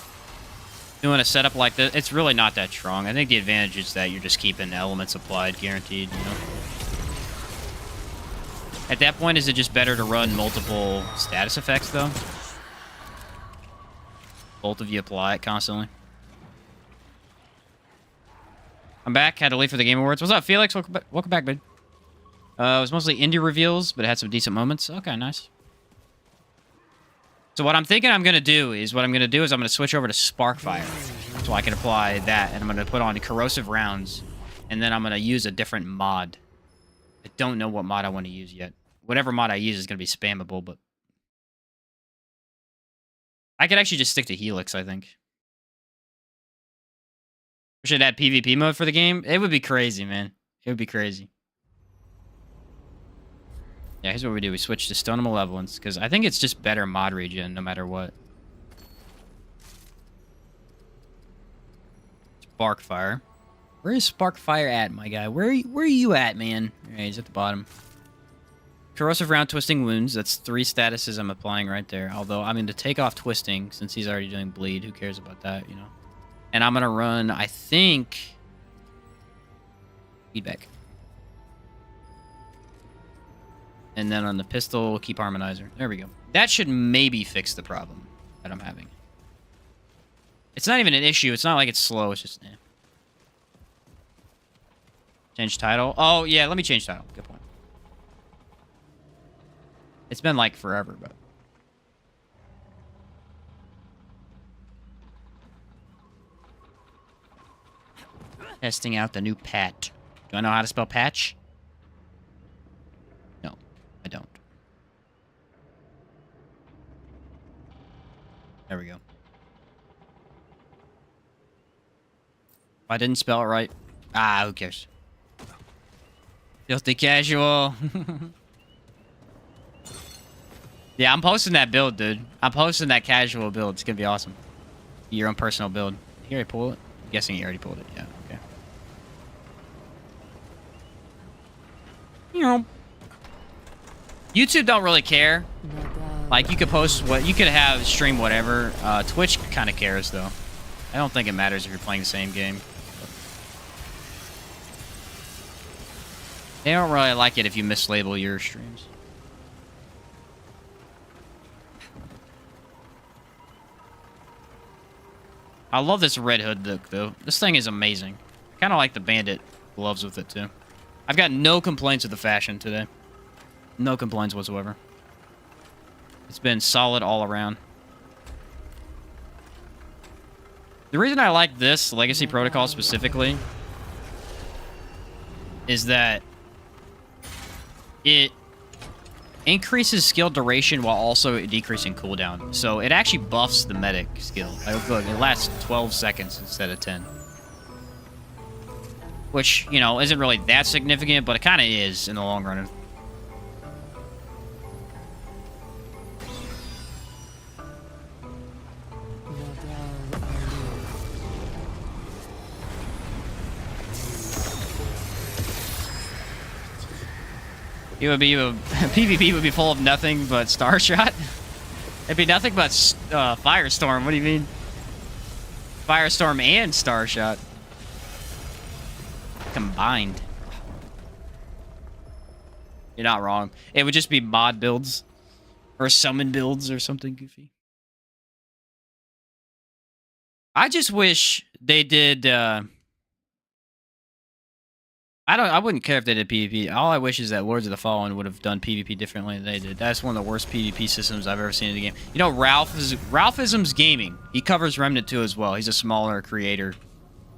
doing a setup like this. It's really not that strong. I think the advantage is that you're just keeping elements applied guaranteed, you know? At that point, is it just better to run multiple status effects, though? Both of you apply it constantly. I'm back. Had to leave for the Game Awards. What's up, Felix? Welcome back, bud. It was mostly indie reveals, but it had some decent moments. Okay, nice. So what I'm thinking I'm going to do is I'm going to switch over to Sparkfire. So I can apply that, and I'm going to put on corrosive rounds, and then I'm going to use a different mod. I don't know what mod I want to use yet. Whatever mod I use is going to be spammable, but... I could actually just stick to Helix, I think. We should add PvP mode for the game. It would be crazy, man. It would be crazy. Yeah, here's what we do. We switch to Stone of Malevolence, because I think it's just better mod regen, no matter what. Sparkfire. Where is Sparkfire at, my guy? Where are you at, man? Yeah, he's at the bottom. Corrosive Round, Twisting Wounds. That's 3 statuses I'm applying right there. Although, I'm going to take off Twisting, since he's already doing Bleed. Who cares about that, you know? And I'm going to run, I think... Feedback. And then on the pistol, we'll keep Harmonizer. There we go. That should maybe fix the problem that I'm having. It's not even an issue. It's not like it's slow. It's just... Change title. Oh, yeah, let me change title. Good point. It's been, like, forever, but... Testing out the new patch. Do I know how to spell patch? No, I don't. There we go. If I didn't spell it right... Ah, who cares? Filthy casual. Yeah, I'm posting that build, dude. I'm posting that casual build. It's gonna be awesome. Your own personal build. You already pull it? I'm guessing you already pulled it. Yeah, okay. You know, YouTube don't really care. Like, you could post what... You could have stream whatever. Twitch kind of cares, though. I don't think it matters if you're playing the same game. They don't really like it if you mislabel your streams. I love this red hood look, though. This thing is amazing. I kind of like the bandit gloves with it, too. I've got no complaints with the fashion today. No complaints whatsoever. It's been solid all around. The reason I like this Legacy Protocol specifically is that it increases skill duration while also decreasing cooldown. So it actually buffs the medic skill. Like, look, it lasts 12 seconds instead of 10. Which, you know, isn't really that significant, but it kind of is in the long run. It would be PvP would be full of nothing but Star Shot. It'd be nothing but Firestorm. What do you mean? Firestorm and Star Shot combined. You're not wrong. It would just be mod builds or summon builds or something goofy. I just wish they did. I wouldn't care if they did PvP. All I wish is that Lords of the Fallen would have done PvP differently than they did. That's one of the worst PvP systems I've ever seen in the game. You know, Ralphism's Gaming. He covers Remnant 2 as well. He's a smaller creator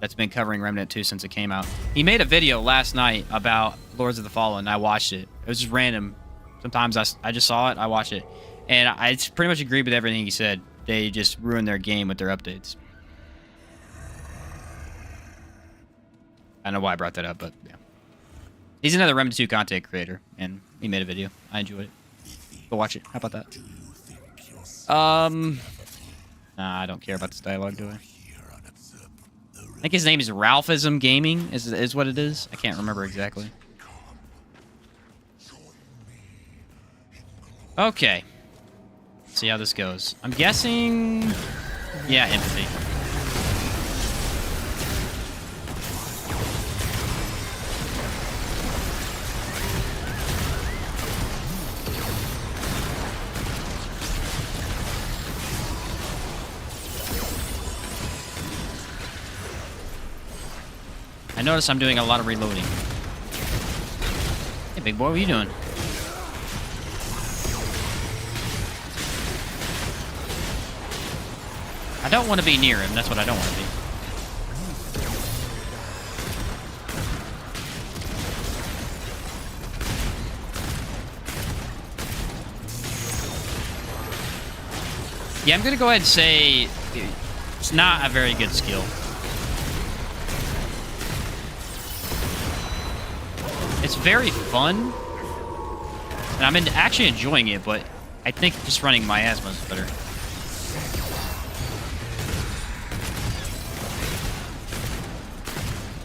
that's been covering Remnant 2 since it came out. He made a video last night about Lords of the Fallen. I watched it. It was just random. Sometimes I just saw it, I watched it. And I pretty much agreed with everything he said. They just ruined their game with their updates. I don't know why I brought that up, but yeah. He's another Remnant 2 content creator, and he made a video. I enjoyed it. Go watch it. How about that? Nah, I don't care about this dialogue, do I? I think his name is Ralphism Gaming, is what it is. I can't remember exactly. Okay. Let's see how this goes. I'm guessing... Yeah, empathy. I notice I'm doing a lot of reloading. Hey, big boy, what are you doing? I don't want to be near him. That's what I don't want to be. Yeah, I'm going to go ahead and say it's not a very good skill. It's very fun, and I'm actually enjoying it, but I think just running miasma is better.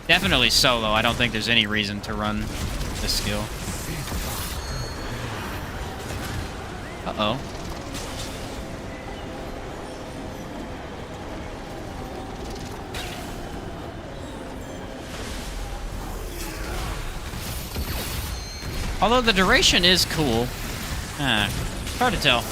Definitely solo. I don't think there's any reason to run this skill. Uh-oh. Although the duration is cool. It's hard to tell.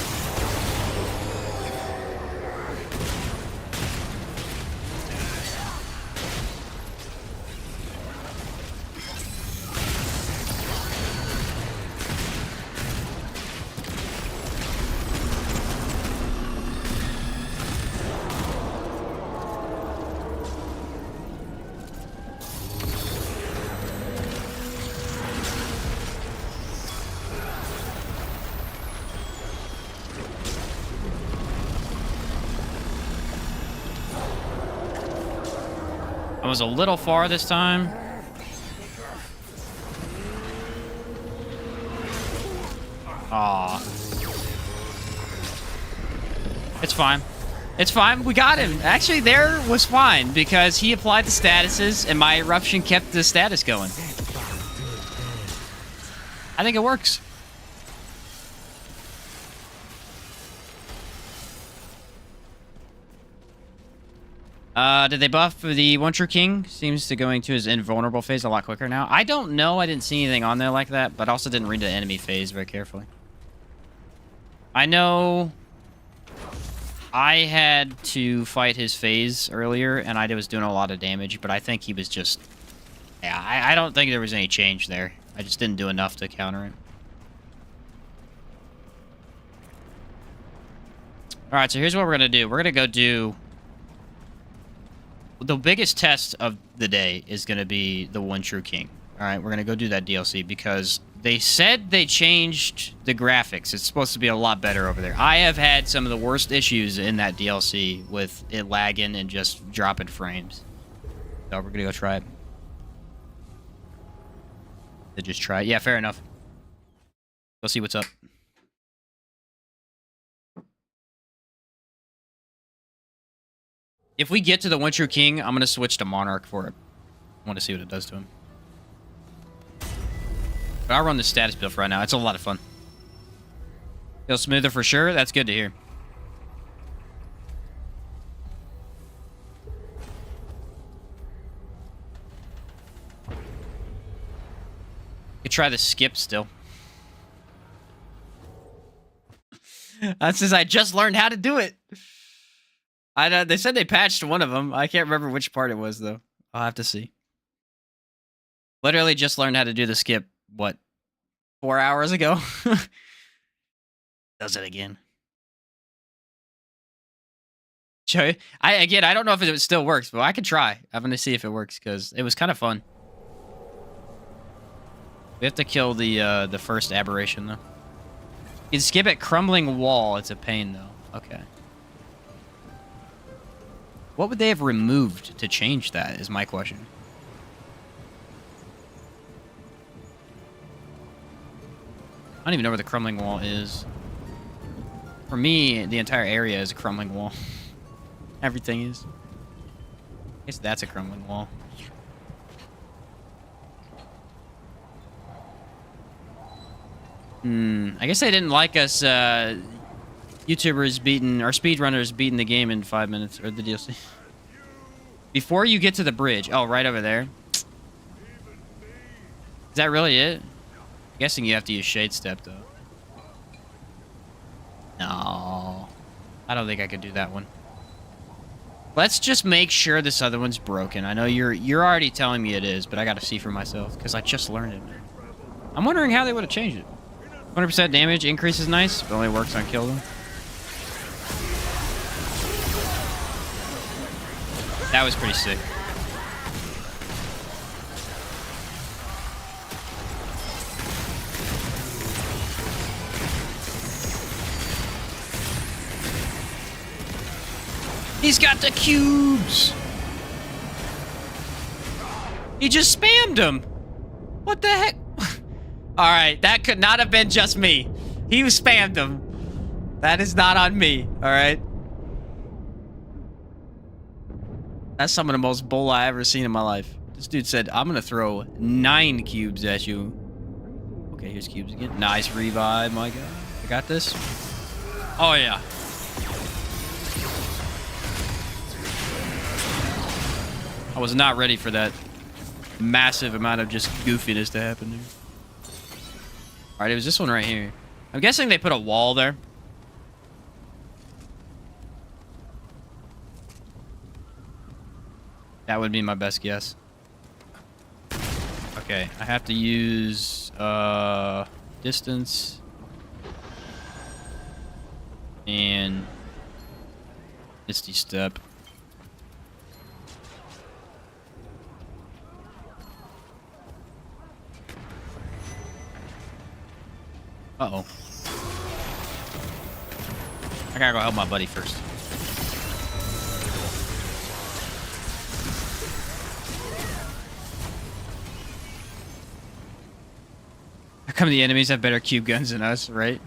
I was a little far this time. Aw. It's fine. It's fine. We got him. Actually, there was fine because he applied the statuses and my eruption kept the status going. I think it works. Did they buff the One True King? Seems to go into his invulnerable phase a lot quicker now. I don't know. I didn't see anything on there like that, but also didn't read the enemy phase very carefully. I know I had to fight his phase earlier, and I was doing a lot of damage, but I think he was just... Yeah, I don't think there was any change there. I just didn't do enough to counter it. Alright, so here's what we're going to do. We're going to go do... The biggest test of the day is going to be the One True King. Alright, we're going to go do that DLC because they said they changed the graphics. It's supposed to be a lot better over there. I have had some of the worst issues in that DLC with it lagging and just dropping frames. So we're going to go try it. To just try it. Yeah, fair enough. Go see what's up. If we get to the One True King, I'm going to switch to Monarch for it. I want to see what it does to him. But I'll run the status build for right now. It's a lot of fun. Feels smoother for sure. That's good to hear. Could try the skip still. That's since I just learned how to do it. They said they patched one of them. I can't remember which part it was, though. I'll have to see. Literally just learned how to do the skip, what, 4 hours ago? Does it again. I don't know if it still works, but I could try. I'm going to see if it works, because it was kind of fun. We have to kill the first aberration, though. You can skip at crumbling wall. It's a pain, though. Okay. What would they have removed to change that, is my question. I don't even know where the crumbling wall is. For me, the entire area is a crumbling wall. Everything is. I guess that's a crumbling wall. I guess they didn't like us, YouTubers beating, or speedrunners beating the game in 5 minutes, or the DLC. Before you get to the bridge. Oh, right over there. Is that really it? I'm guessing you have to use Shade Step, though. No. I don't think I could do that one. Let's just make sure this other one's broken. I know you're already telling me it is, but I gotta see for myself, because I just learned it, man. I'm wondering how they would have changed it. 100% damage increase is nice, but only works on kill them. That was pretty sick. He's got the cubes! He just spammed them! What the heck? Alright, that could not have been just me. He spammed them. That is not on me, alright? That's some of the most bull I ever seen in my life. This dude said, I'm gonna throw 9 cubes at you. Okay, here's cubes again. Nice revive, my god. I got this. Oh, yeah. I was not ready for that massive amount of just goofiness to happen there. Alright, it was this one right here. I'm guessing they put a wall there. That would be my best guess. Okay, I have to use distance and Misty Step. Uh-oh. I gotta go help my buddy first. How come the enemies have better cube guns than us, right?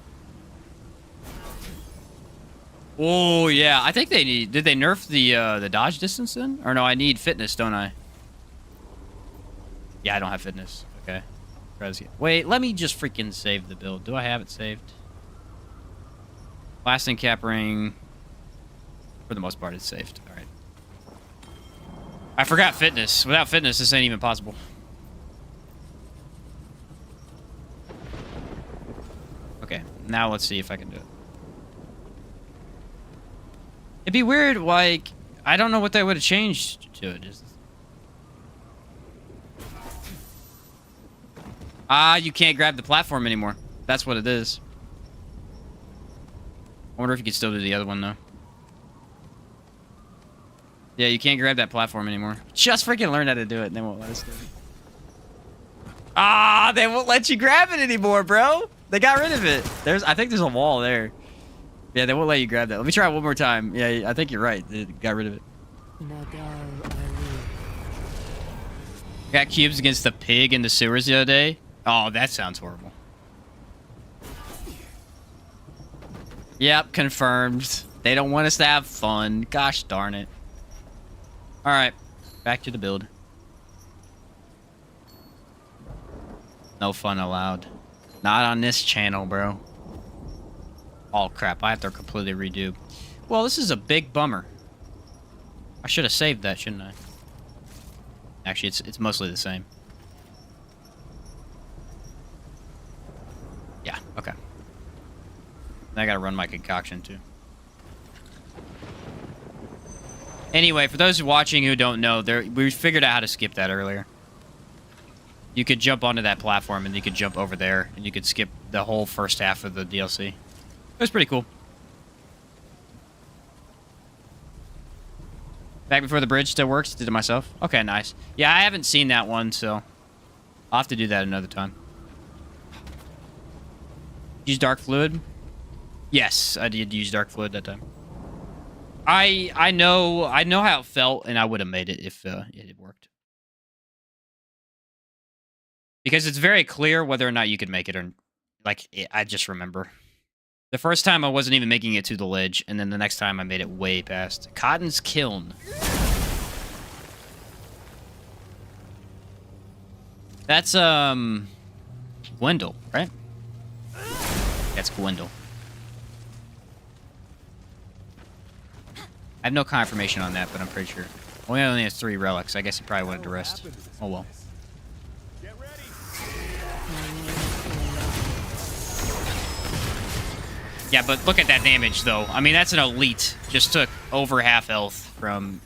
Oh, yeah. I think they need... Did they nerf the dodge distance then? Or no, I need fitness, don't I? Yeah, I don't have fitness. Okay. Wait, let me just freaking save the build. Do I have it saved? Lasting cap ring. For the most part, it's saved. Alright. I forgot fitness. Without fitness, this ain't even possible. Okay, now let's see if I can do it. It'd be weird, like... I don't know what they would have changed to it. Ah, you can't grab the platform anymore. That's what it is. I wonder if you could still do the other one, though. Yeah, you can't grab that platform anymore. Just freaking learn how to do it, and they won't let us do it. Ah, they won't let you grab it anymore, bro. They got rid of it. I think there's a wall there. Yeah, they won't let you grab that. Let me try it one more time. Yeah, I think you're right. They got rid of it. Got cubes against the pig in the sewers the other day. Oh, that sounds horrible. Yep, confirmed. They don't want us to have fun. Gosh darn it. Alright, back to the build. No fun allowed. Not on this channel, bro. Oh, crap. I have to completely redo. Well, this is a big bummer. I should have saved that, shouldn't I? Actually, it's mostly the same. Yeah, okay. I gotta run my concoction, too. Anyway, for those watching who don't know, we figured out how to skip that earlier. You could jump onto that platform, and you could jump over there, and you could skip the whole first half of the DLC. It was pretty cool. Back Before the Bridge still works. Did it myself. Okay, nice. Yeah, I haven't seen that one, so I'll have to do that another time. Use Dark Fluid? Yes, I did use Dark Fluid that time. I know how it felt, and I would have made it if it had worked. Because it's very clear whether or not you could make it, or like I just remember. The first time I wasn't even making it to the ledge, and then the next time I made it way past. Cotton's Kiln. That's Gwendol, right? That's Gwendol. I have no confirmation on that, but I'm pretty sure. Well, he only has 3 relics. I guess he probably wanted to rest. Oh well. Yeah, but look at that damage, though. I mean, that's an elite. Just took over half health from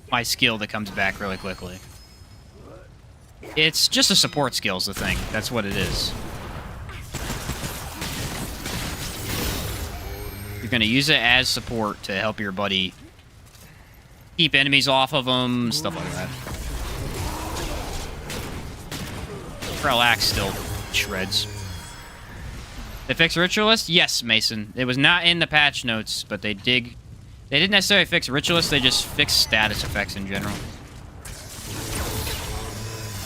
my skill that comes back really quickly. It's just a support skill is the thing. That's what it is. You're going to use it as support to help your buddy keep enemies off of them, stuff like that. Axe still shreds. They fix Ritualist? Yes, Mason. It was not in the patch notes, but they didn't necessarily fix Ritualist, they just fixed status effects in general.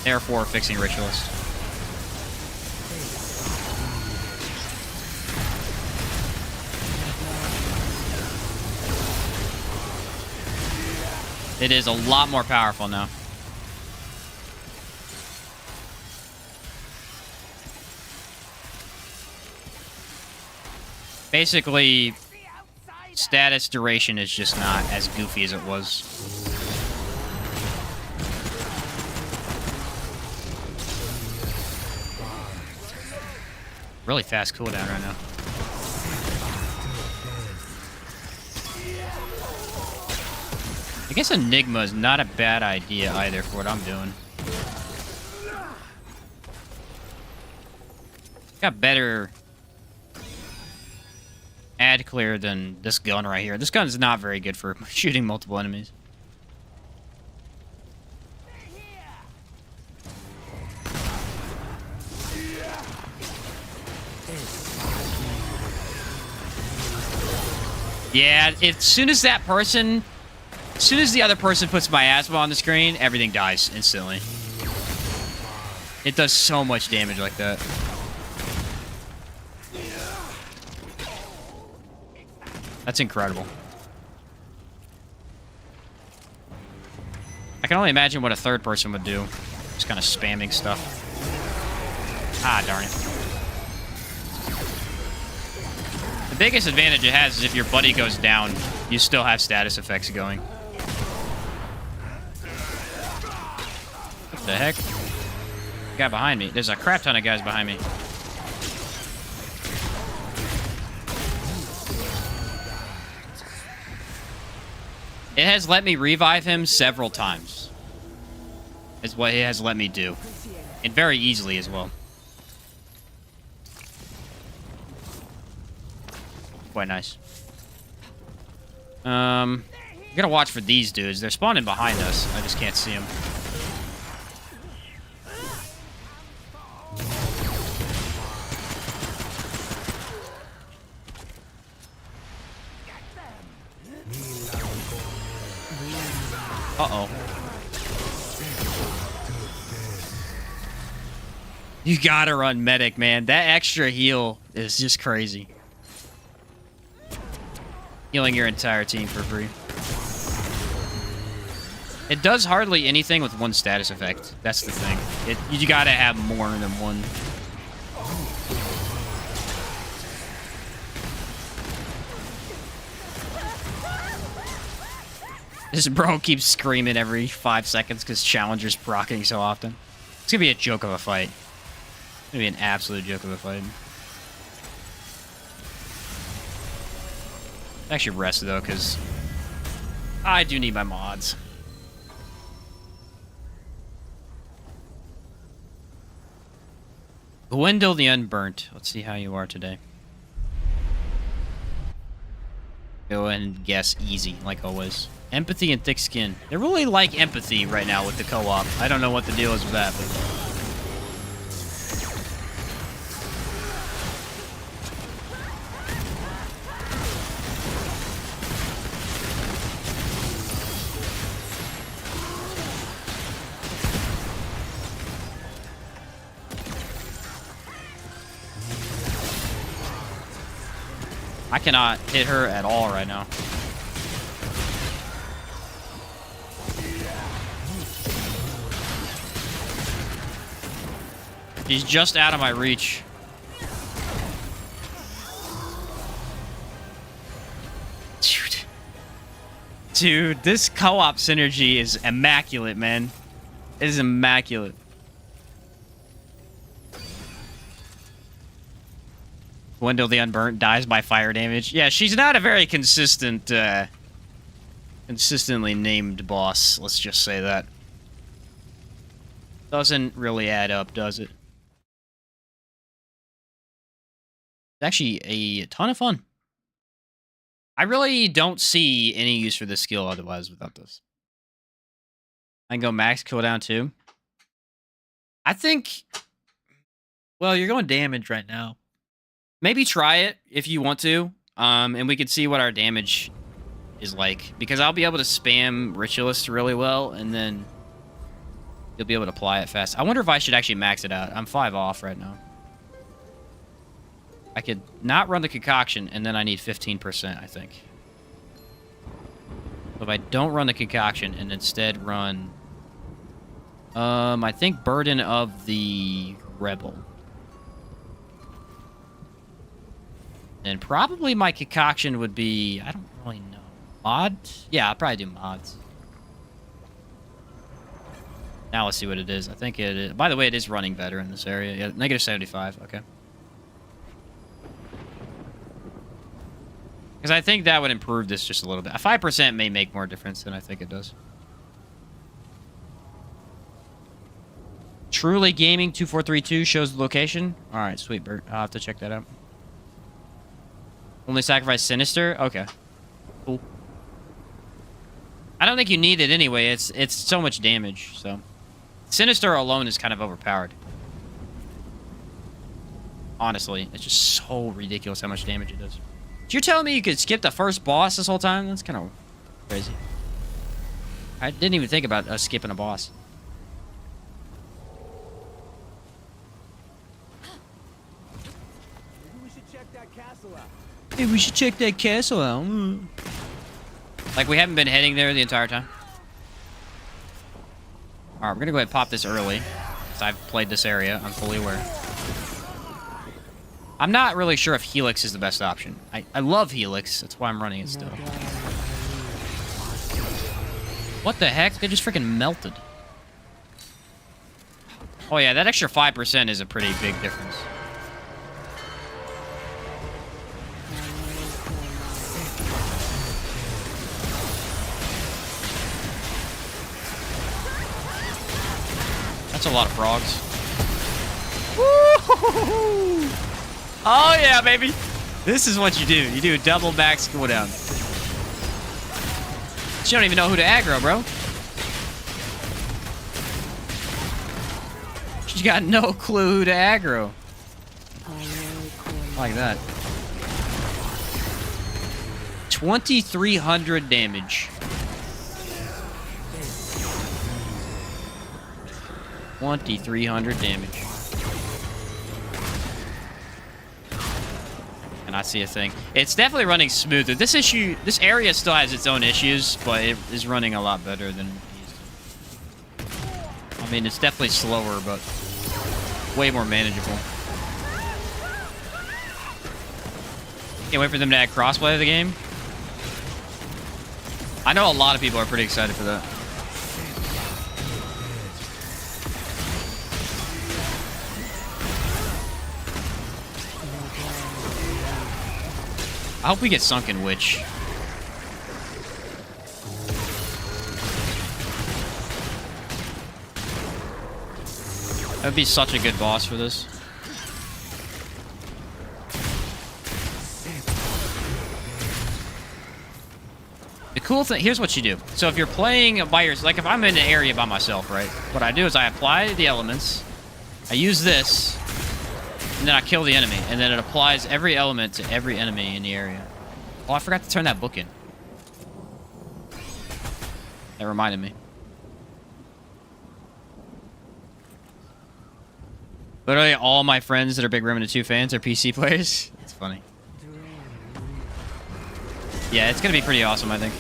Therefore, fixing Ritualist. It is a lot more powerful now. Basically, status duration is just not as goofy as it was. Really fast cooldown right now. I guess Enigma is not a bad idea either for what I'm doing. Got better ad clear than this gun right here. This gun is not very good for shooting multiple enemies. Yeah, as soon as the other person puts miasma on the screen, everything dies instantly. It does so much damage like that. That's incredible. I can only imagine what a third person would do. Just kind of spamming stuff. Ah, darn it. The biggest advantage it has is if your buddy goes down, you still have status effects going. What the heck? Guy behind me. There's a crap ton of guys behind me. It has let me revive him several times. Is what it has let me do. And very easily as well. Quite nice. You gotta watch for these dudes. They're spawning behind us. I just can't see them. Uh-oh. You gotta run medic, man. That extra heal is just crazy. Healing your entire team for free. It does hardly anything with one status effect. That's the thing. You gotta have more than one. This bro keeps screaming every 5 seconds because Challenger's proccing so often. It's gonna be a joke of a fight. It's gonna be an absolute joke of a fight. Actually rest though, because I do need my mods. Gwendol the Unburnt. Let's see how you are today. Go and guess easy, like always. Empathy and thick skin. They really like empathy right now with the co-op. I don't know what the deal is with that, but... I cannot hit her at all right now. She's just out of my reach. Dude, this co-op synergy is immaculate, man. It is immaculate. Gwendol the Unburnt dies by fire damage. Yeah, she's not a very consistent, consistently named boss. Let's just say that. Doesn't really add up, does it? It's actually a ton of fun. I really don't see any use for this skill otherwise without this. I can go max cooldown too. I think... Well, you're going damage right now. Maybe try it if you want to, and we could see what our damage is like. Because I'll be able to spam Ritualist really well, and then you'll be able to apply it fast. I wonder if I should actually max it out. I'm 5 off right now. I could not run the concoction, and then I need 15%, I think. So if I don't run the concoction, and instead run... I think Burden of the Rebel. And probably my concoction would be... I don't really know. Mod? Yeah, I'll probably do mods. Now let's see what it is. I think it is... By the way, it is running better in this area. Yeah, negative 75. Okay. Because I think that would improve this just a little bit. A 5% may make more difference than I think it does. Truly Gaming 2432 shows the location. All right, sweet, Bert. I'll have to check that out. Only sacrifice Sinister? Okay. Cool. I don't think you need it anyway. It's so much damage, so... Sinister alone is kind of overpowered. Honestly, it's just so ridiculous how much damage it does. You're telling me you could skip the first boss this whole time? That's kind of crazy. I didn't even think about us skipping a boss. Maybe we should check that castle out. Hey, we should check that castle out. Like, we haven't been heading there the entire time. Alright, we're gonna go ahead and pop this early. Because I've played this area. I'm fully aware. I'm not really sure if Helix is the best option. I love Helix. That's why I'm running it still. What the heck? They just freaking melted. Oh yeah, that extra 5% is a pretty big difference. That's a lot of frogs. Woo! Oh yeah, baby! This is what you do. You do a double max cooldown. You don't even know who to aggro, bro. You got no clue who to aggro. Like that. 2,300 damage. 2,300 damage. And I see a thing. It's definitely running smoother. This area still has its own issues, but it is running a lot better than it used to. I mean, it's definitely slower, but way more manageable. Can't wait for them to add crossplay to the game. I know a lot of people are pretty excited for that. I hope we get Sunken Witch. That would be such a good boss for this. The cool thing, here's what you do. So if you're playing by yourself, like if I'm in an area by myself, right? What I do is I apply the elements, I use this, and then I kill the enemy, and then it applies every element to every enemy in the area. Oh, I forgot to turn that book in. That reminded me. Literally all my friends that are big Remnant 2 fans are PC players. It's funny. Yeah, it's gonna be pretty awesome, I think.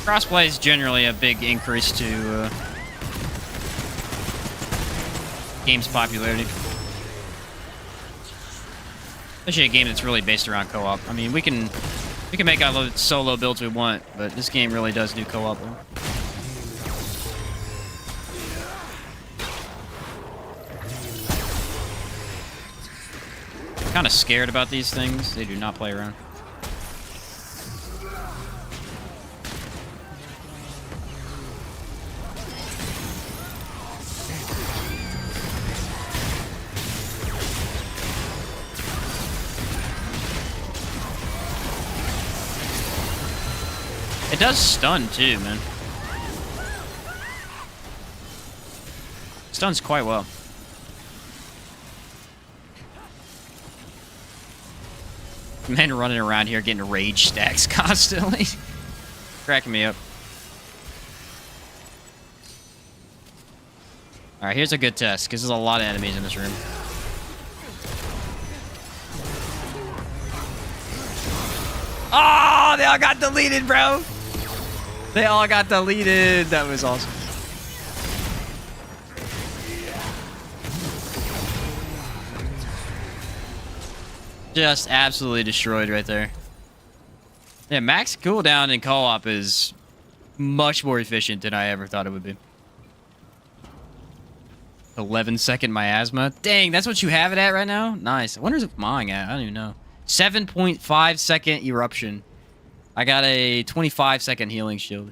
Crossplay is generally a big increase to game's popularity. Especially a game that's really based around co-op. I mean, we can make all the solo builds we want, but this game really does do co-op well. Kind of scared about these things. They do not play around. It does stun too, man. Stuns quite well. Men running around here getting rage stacks constantly. Cracking me up. Alright, here's a good test, because there's a lot of enemies in this room. Oh, they all got deleted, bro! They all got deleted. That was awesome. Just absolutely destroyed right there. Yeah, max cooldown in co-op is much more efficient than I ever thought it would be. 11-second miasma. Dang, that's what you have it at right now? Nice. I wonder if mine at. I don't even know. 7.5-second eruption. I got a 25-second healing shield.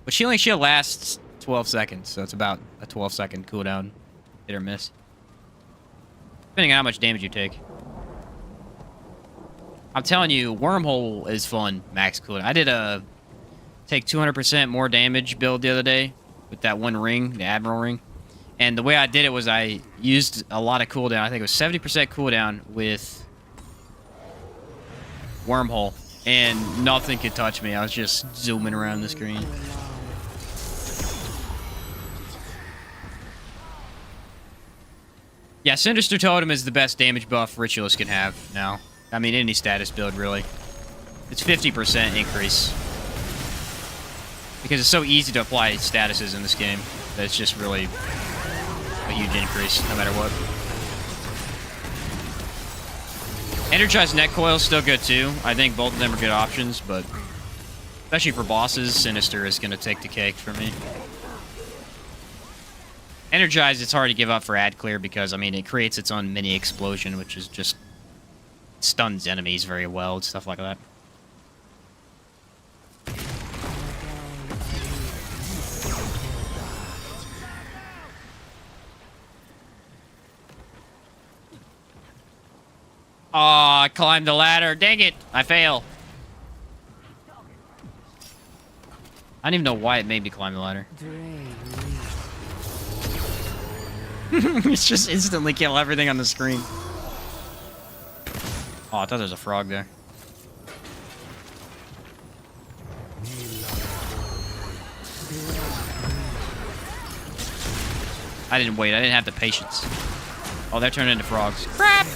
But healing shield lasts 12 seconds, so it's about a 12-second cooldown. Hit or miss. Depending on how much damage you take. I'm telling you, Wormhole is fun, max cooldown. I did a take 200% more damage build the other day with that one ring, the Admiral ring. And the way I did it was I used a lot of cooldown. I think it was 70% cooldown with Wormhole. And nothing could touch me. I was just zooming around the screen. Yeah, Sinister Totem is the best damage buff Ritualist can have now. I mean, any status build, really. It's 50% increase. Because it's so easy to apply statuses in this game that it's just really a huge increase, no matter what. Energized Net Coil is still good, too. I think both of them are good options, but especially for bosses, Sinister is going to take the cake for me. Energized, it's hard to give up for ad clear because, I mean, it creates its own mini explosion, which is just stuns enemies very well and stuff like that. Oh, I climbed the ladder. Dang it. I fail. I don't even know why it made me climb the ladder. It's just instantly kill everything on the screen. Oh, I thought there was a frog there. I didn't wait. I didn't have the patience. Oh, they're turning into frogs. Crap!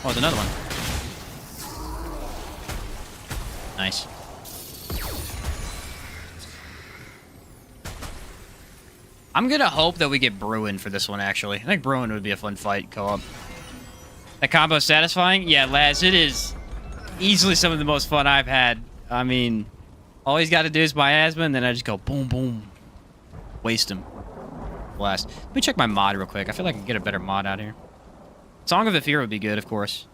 Oh, there's another one. Nice. I'm gonna hope that we get Bruin for this one, actually. I think Bruin would be a fun fight co-op. That combo satisfying? Yeah, Laz, it is easily some of the most fun I've had. I mean, all he's got to do is miasma, and then I just go boom, boom. Waste him. Blast. Let me check my mod real quick. I feel like I can get a better mod out here. Song of the Fear would be good, of course.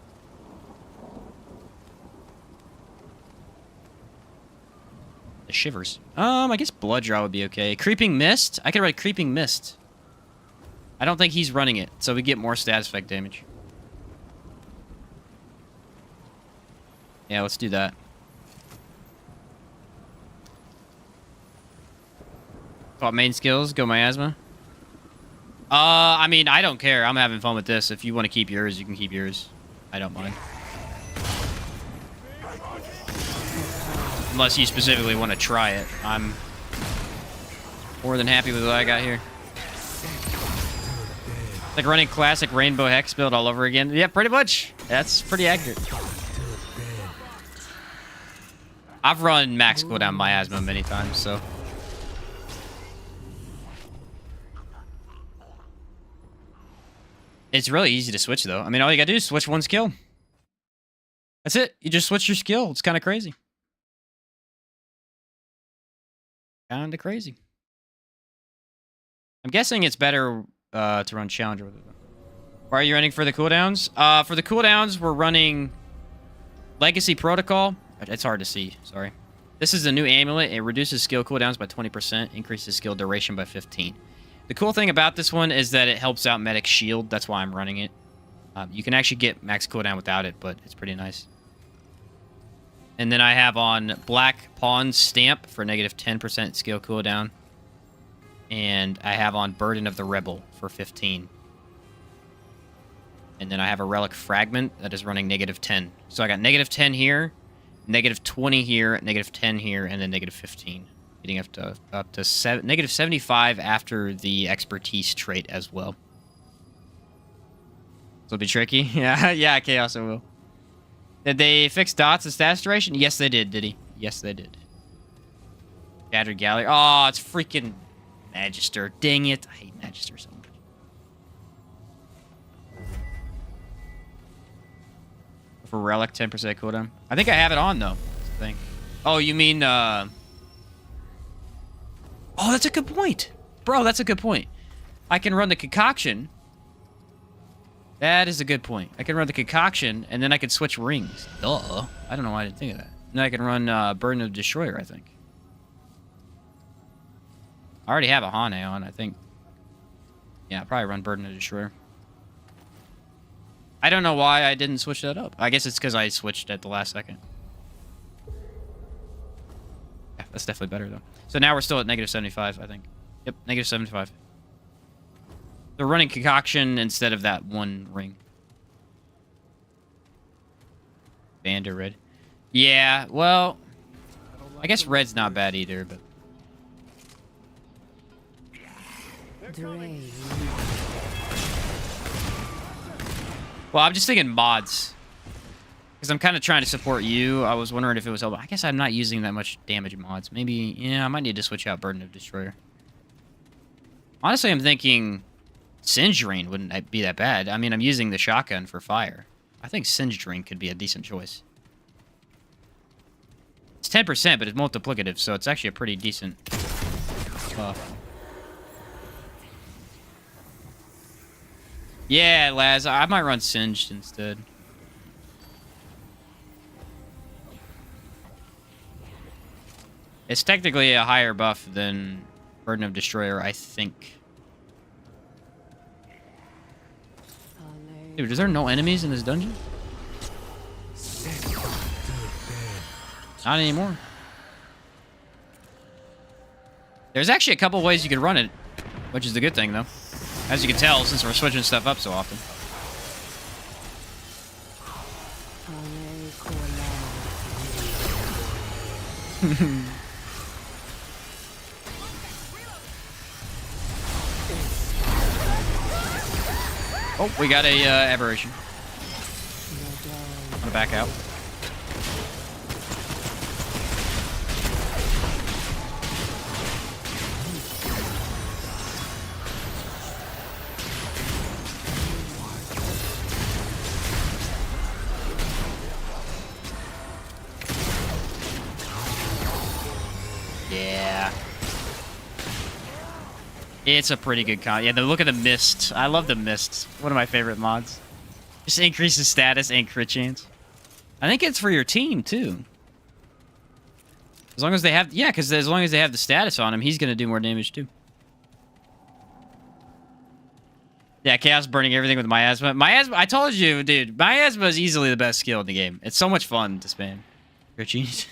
The shivers. I guess Blood Draw would be okay. Creeping Mist? I could write Creeping Mist. I don't think he's running it, so we get more status effect damage. Yeah, let's do that. What main skills? Go miasma. I mean, I don't care. I'm having fun with this. If you want to keep yours, you can keep yours. I don't mind. Unless you specifically want to try it. I'm more than happy with what I got here. Like running classic Rainbow Hex build all over again. Yeah, pretty much. That's pretty accurate. I've run max cooldown miasma many times, so. It's really easy to switch, though. I mean, all you gotta do is switch one skill. That's it. You just switch your skill. It's kind of crazy. Kinda crazy. I'm guessing it's better to run Challenger with it. Why are you running for the cooldowns? For the cooldowns, we're running Legacy Protocol. It's hard to see, sorry. This is a new amulet. It reduces skill cooldowns by 20%, increases skill duration by 15. The cool thing about this one is that it helps out Medic Shield. That's why I'm running it. You can actually get max cooldown without it, but it's pretty nice. And then I have on Black Pawn Stamp for negative 10% skill cooldown. And I have on Burden of the Rebel for 15. And then I have a Relic Fragment that is running negative 10. So I got negative 10 here, negative 20 here, negative 10 here, and then negative 15. Getting up to negative 75 after the Expertise trait as well. So it'll be tricky. Yeah, Chaos it will. Did they fix dots and status duration? Yes, they did he? Yes, they did. Shattered Gallery. Oh, it's freaking Magister. Dang it. I hate Magister so much. For Relic, 10% cooldown. I think I have it on, though. That's the thing. Oh, you mean, Oh, that's a good point. Bro, that's a good point. I can run the Concoction. That is a good point. I can run the Concoction, and then I can switch rings. Duh. I don't know why I didn't think of that. And then I can run Burden of Destroyer, I think. I already have a Hane on, I think. Yeah, I'll probably run Burden of Destroyer. I don't know why I didn't switch that up. I guess it's because I switched at the last second. Yeah, that's definitely better, though. So now we're still at negative 75, I think. Yep, negative 75. They're running Concoction instead of that one ring. Band or red. Yeah, well, I guess red's not bad either, but... Well, I'm just thinking mods. Because I'm kind of trying to support you. I was wondering if it was... I guess I'm not using that much damage mods. Maybe... Yeah, I might need to switch out Burden of Destroyer. Honestly, I'm thinking... Singe Drain wouldn't be that bad. I mean, I'm using the shotgun for fire. I think Singe Drain could be a decent choice. It's 10%, but it's multiplicative, so it's actually a pretty decent buff. Yeah, Laz, I might run Singed instead. It's technically a higher buff than Burden of Destroyer, I think. Dude, is there no enemies in this dungeon? Not anymore. There's actually a couple ways you could run it, which is the good thing, though. As you can tell, since we're switching stuff up so often. Oh, we got a aberration. back out. Yeah. It's a pretty good con. Yeah, look at the mist. I love the mist. One of my favorite mods. Just increases status and crit chance. I think it's for your team, too. As long as they have... Yeah, because as long as they have the status on him, he's going to do more damage, too. Yeah, Chaos burning everything with miasma. Miasma, I told you, dude. Miasma is easily the best skill in the game. It's so much fun to spam. Crit chance.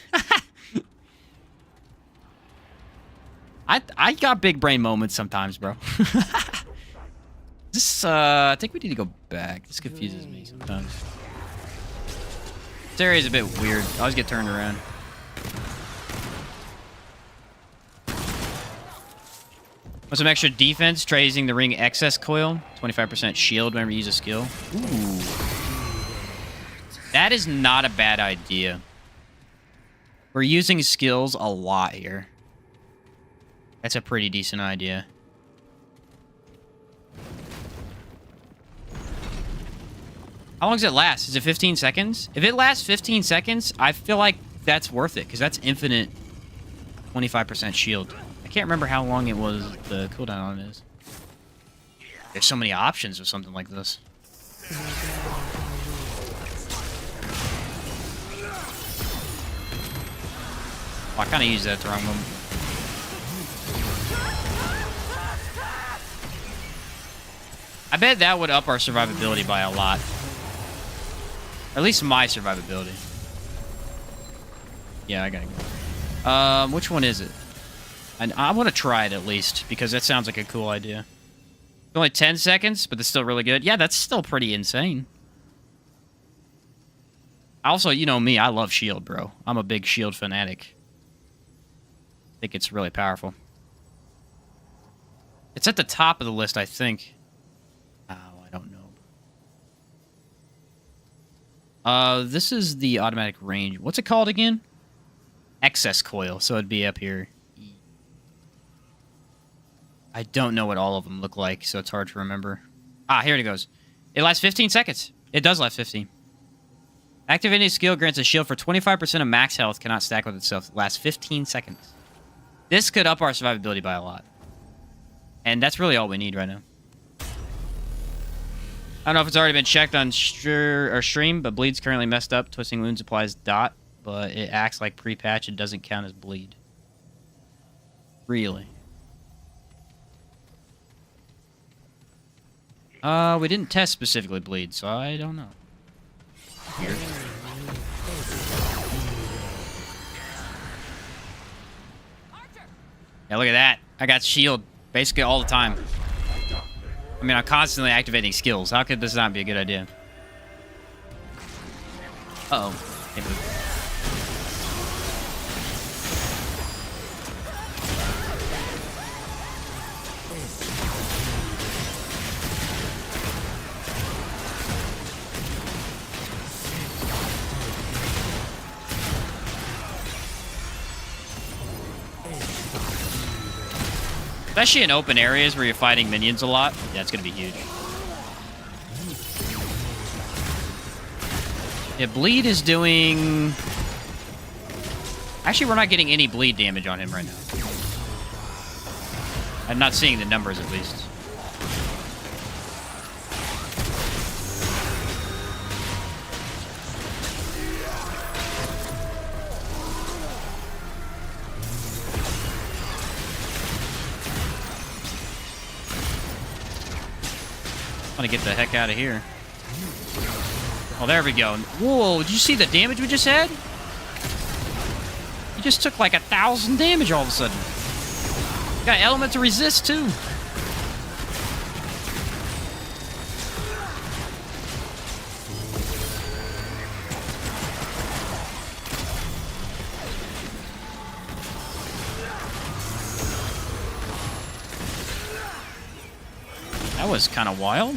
I got big brain moments sometimes, bro. I think we need to go back. This confuses me sometimes. This area is a bit weird. I always get turned around. Want some extra defense? Try using the ring excess coil. 25% shield whenever you use a skill. Ooh. That is not a bad idea. We're using skills a lot here. That's a pretty decent idea. How long does it last? Is it 15 seconds? If it lasts 15 seconds, I feel like that's worth it, because that's infinite 25% shield. I can't remember how long it was the cooldown on it is. There's so many options with something like this. Oh, I kind of used that at the wrong moment. I bet that would up our survivability by a lot. Or at least my survivability. Yeah, I gotta go. Which one is it? I want to try it at least, because that sounds like a cool idea. It's only 10 seconds, but it's still really good. Yeah, that's still pretty insane. Also, you know me, I love shield, bro. I'm a big shield fanatic. I think it's really powerful. It's at the top of the list, I think. Oh, I don't know. This is the automatic range. What's it called again? Excess coil, so it'd be up here. I don't know what all of them look like, so it's hard to remember. Ah, here it goes. It lasts 15 seconds. It does last 15. Activating a skill grants a shield for 25% of max health, cannot stack with itself. Lasts 15 seconds. This could up our survivability by a lot. And that's really all we need right now. I don't know if it's already been checked on stream, but bleed's currently messed up. Twisting wounds applies dot, but it acts like pre-patch and doesn't count as bleed. Really? We didn't test specifically bleed, so I don't know. Weird. Yeah, look at that. I got shield basically all the time. I mean, I'm constantly activating skills. How could this not be a good idea? Uh-oh. Can't move. Especially in open areas where you're fighting minions a lot. Yeah, it's going to be huge. Yeah, bleed is doing... Actually, we're not getting any bleed damage on him right now. I'm not seeing the numbers, at least. To get the heck out of here. Oh, there we go. Whoa, did you see the damage we just had? He just took like 1,000 damage all of a sudden. Got element to resist too. That was kind of wild.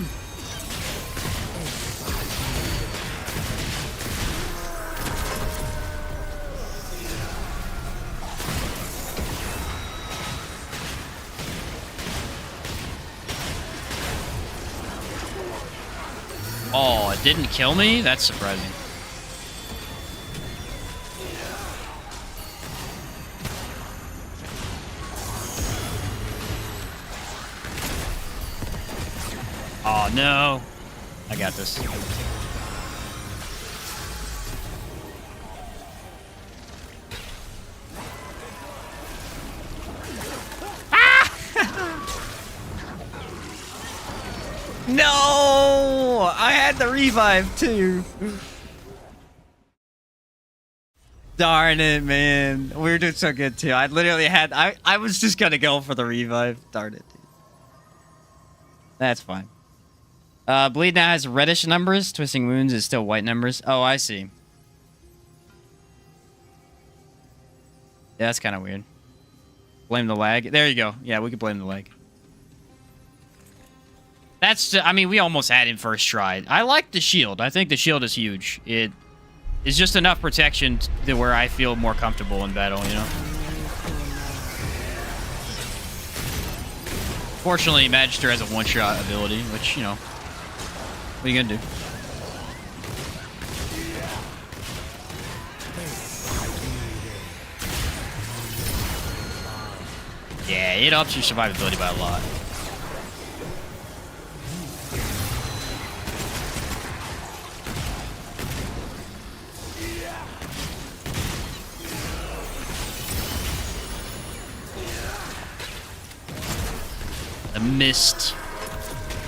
Oh, it didn't kill me? That's surprising. Oh, no. I got this. No! I had the revive too. Darn it, man. We were doing so good too. I literally had... I was just gonna go for the revive. Darn it, dude. That's fine. Bleed now has reddish numbers. Twisting Wounds is still white numbers. Oh, I see. Yeah, that's kind of weird. Blame the lag. There you go. Yeah, we could blame the lag. That's... I mean, we almost had him first try. I like the shield. I think the shield is huge. It is just enough protection to where I feel more comfortable in battle, you know? Fortunately, Magister has a one-shot ability, which, you know... What are you gonna do? Yeah, it ups your survivability by a lot. The mist.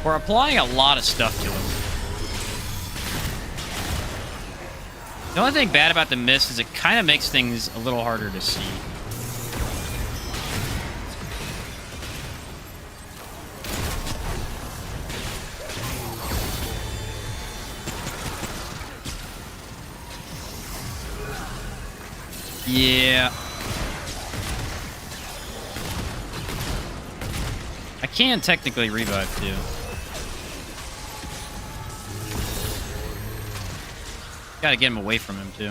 We're applying a lot of stuff to him. The only thing bad about the mist is it kind of makes things a little harder to see. Yeah. I can technically revive too. Gotta get him away from him too.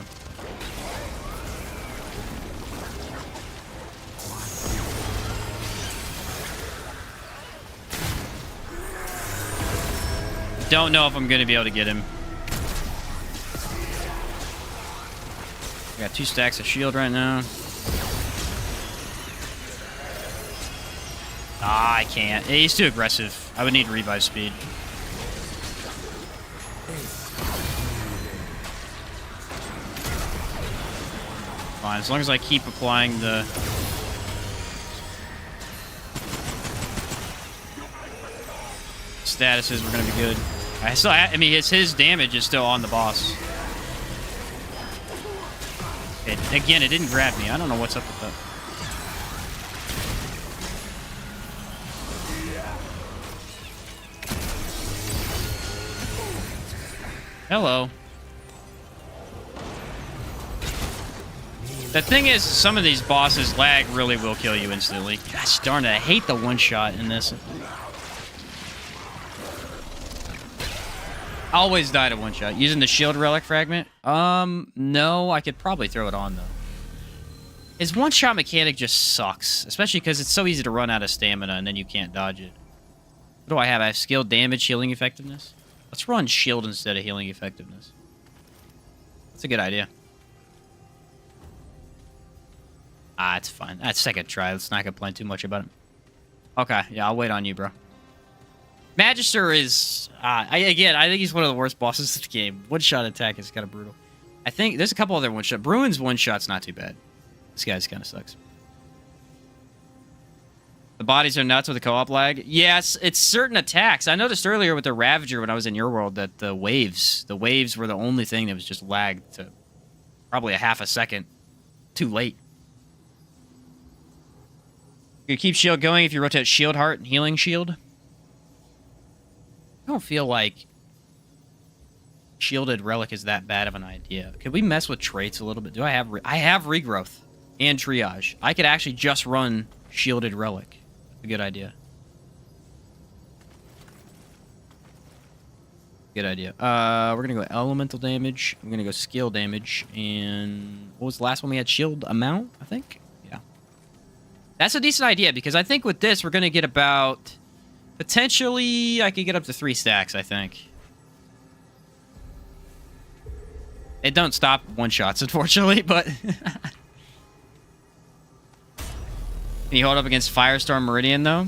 Don't know if I'm gonna be able to get him. I got 2 stacks of shield right now. Ah, I can't. He's too aggressive. I would need revive speed. Fine, as long as I keep applying the... statuses, we're gonna be good. I mean, his damage is still on the boss. Again, it didn't grab me. I don't know what's up with that. Hello. The thing is, some of these bosses, lag really will kill you instantly. Gosh darn it, I hate the one-shot in this. I always die to one-shot. Using the shield relic fragment? No, I could probably throw it on, though. His one-shot mechanic just sucks. Especially because it's so easy to run out of stamina and then you can't dodge it. What do I have? I have skill, damage, healing effectiveness. Let's run shield instead of healing effectiveness. That's a good idea. Ah, it's fine. That's second try. Let's not complain too much about it. Okay, yeah, I'll wait on you, bro. Magister is... again, I think he's one of the worst bosses of the game. One-shot attack is kind of brutal. I think there's a couple other one-shot... Bruin's one-shot's not too bad. This guy's kind of sucks. The bodies are nuts with the co-op lag. Yes, it's certain attacks. I noticed earlier with the Ravager when I was in your world that the waves were the only thing that was just lagged to probably a half a second too late. You keep shield going if you rotate shield heart and healing shield. I don't feel like shielded relic is that bad of an idea. Could we mess with traits a little bit? Do I have I have regrowth and triage. I could actually just run shielded relic. A good idea. Good idea. We're gonna go elemental damage. I'm gonna go skill damage. And what was the last one we had? Shield amount, I think? Yeah. That's a decent idea because I think with this we're gonna get about... Potentially, I could get up to 3 stacks, I think. It don't stop one-shots, unfortunately, but... Can you hold up against Firestorm Meridian, though?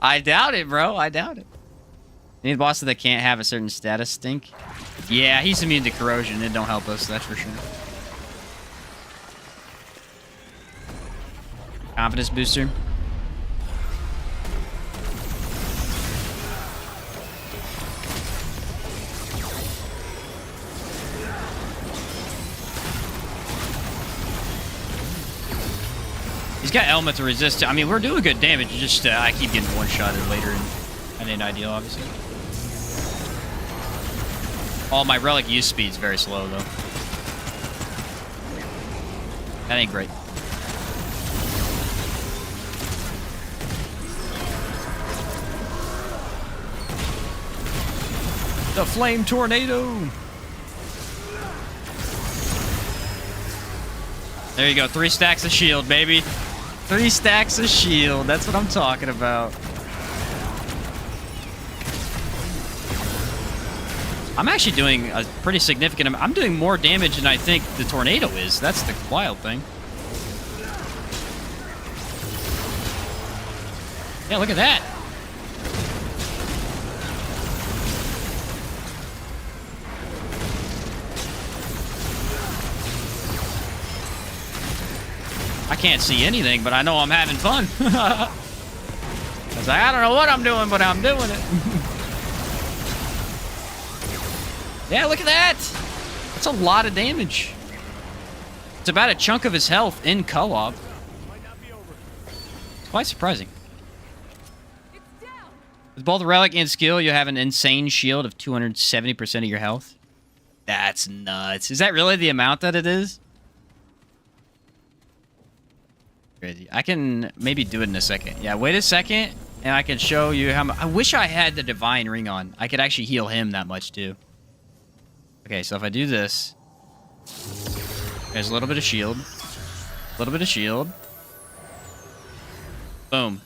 I doubt it, bro. I doubt it. Any bosses that can't have a certain status stink? Yeah, he's immune to corrosion. It don't help us, that's for sure. Confidence booster. He's got elemental resist. I mean, we're doing good damage. Just I keep getting one-shotted later, and that ain't ideal, obviously. Oh, my relic use speed's very slow, though. That ain't great. The flame tornado. There you go. 3 stacks of shield, baby. 3 stacks of shield. That's what I'm talking about. I'm actually doing a pretty significant amount. I'm doing more damage than I think the tornado is. That's the wild thing. Yeah, look at that. I can't see anything, but I know I'm having fun. Cause I don't know what I'm doing, but I'm doing it. Yeah, look at that. That's a lot of damage. It's about a chunk of his health in co-op. It's quite surprising. With both relic and skill, you have an insane shield of 270% of your health. That's nuts. Is that really the amount that it is? Crazy. I can maybe do it in a second. Yeah, wait a second, and I can show you how much. I wish I had the Divine Ring on. I could actually heal him that much, too. Okay, so if I do this... There's a little bit of shield. A little bit of shield. Boom.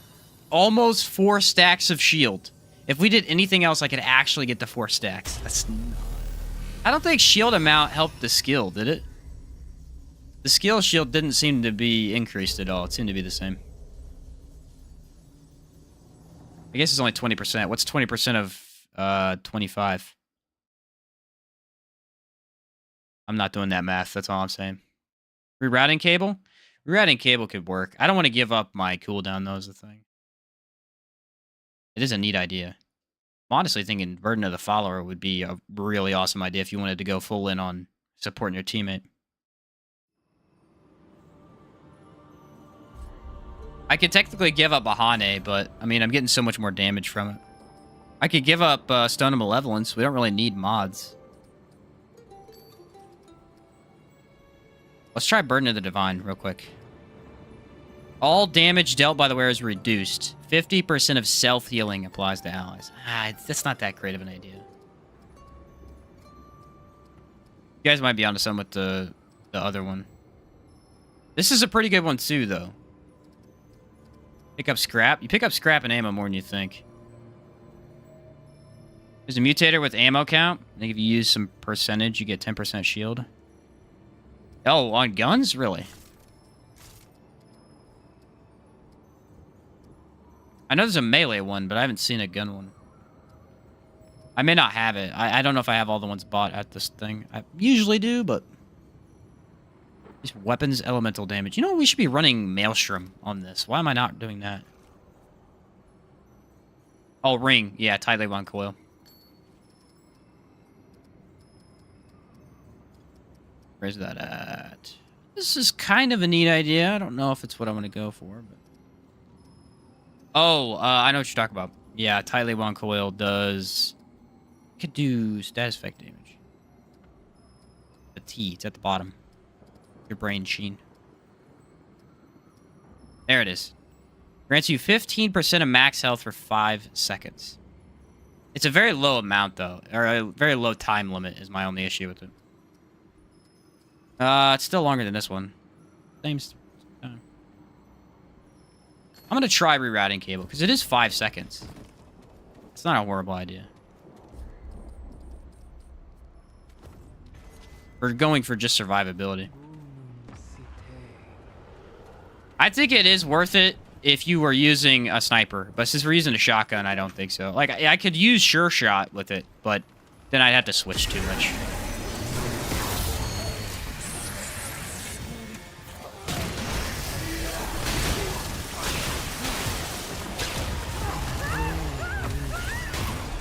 Almost 4 stacks of shield. If we did anything else, I could actually get the 4 stacks. That's... I don't think shield amount helped the skill, did it? The skill shield didn't seem to be increased at all. It seemed to be the same. I guess it's only 20%. What's 20% of 25? I'm not doing that math. That's all I'm saying. Rerouting cable? Rerouting cable could work. I don't want to give up my cooldown, though, is the thing. It is a neat idea. I'm honestly thinking Burden of the Follower would be a really awesome idea if you wanted to go full in on supporting your teammate. I could technically give up Bahane, but, I mean, I'm getting so much more damage from it. I could give up Stone of Malevolence. We don't really need mods. Let's try Burden of the Divine real quick. All damage dealt by the wearer is reduced. 50% of self-healing applies to allies. That's not that great of an idea. You guys might be onto some with the other one. This is a pretty good one, too, though. Pick up scrap. You pick up scrap and ammo more than you think. There's a mutator with ammo count. I think if you use some percentage, you get 10% shield. Oh, on guns? Really? I know there's a melee one, but I haven't seen a gun one. I may not have it. I don't know if I have all the ones bought at this thing. I usually do, but... These weapons, elemental damage. You know, we should be running Maelstrom on this. Why am I not doing that? Oh, ring. Yeah, tightly wound coil. Where's that at? This is kind of a neat idea. I don't know if it's what I'm going to go for, but... Oh, I know what you're talking about. Yeah, tightly wound coil does... Could do status effect damage. The T, it's at the bottom. Your brain sheen. There it is. Grants you 15% of max health for 5 seconds. It's a very low amount, though. Or a very low time limit is my only issue with it. It's still longer than this one. Same time. I'm going to try rerouting cable, because it is 5 seconds. It's not a horrible idea. We're going for just survivability. I think it is worth it if you were using a sniper, but since we're using a shotgun, I don't think so. Like, I could use sure shot with it, but then I'd have to switch too much.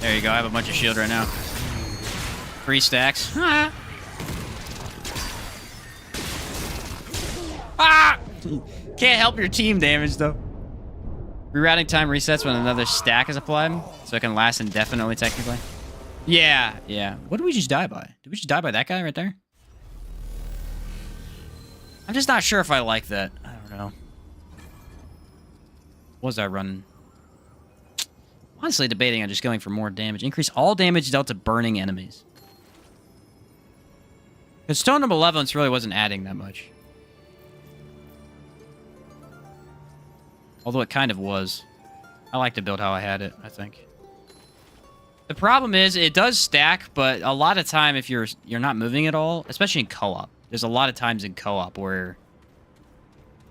There you go. I have a bunch of shield right now. 3 stacks. Ah! Can't help your team damage, though. Rerouting time resets when another stack is applied, so it can last indefinitely, technically. Yeah, yeah. What did we just die by? Did we just die by that guy right there? I'm just not sure if I like that. I don't know. What was I running? Honestly debating on just going for more damage. Increase all damage dealt to burning enemies. Because Stone of Malevolence really wasn't adding that much. Although it kind of was. I like to build how I had it, I think. The problem is, it does stack, but a lot of time if you're not moving at all, especially in co-op, there's a lot of times in co-op where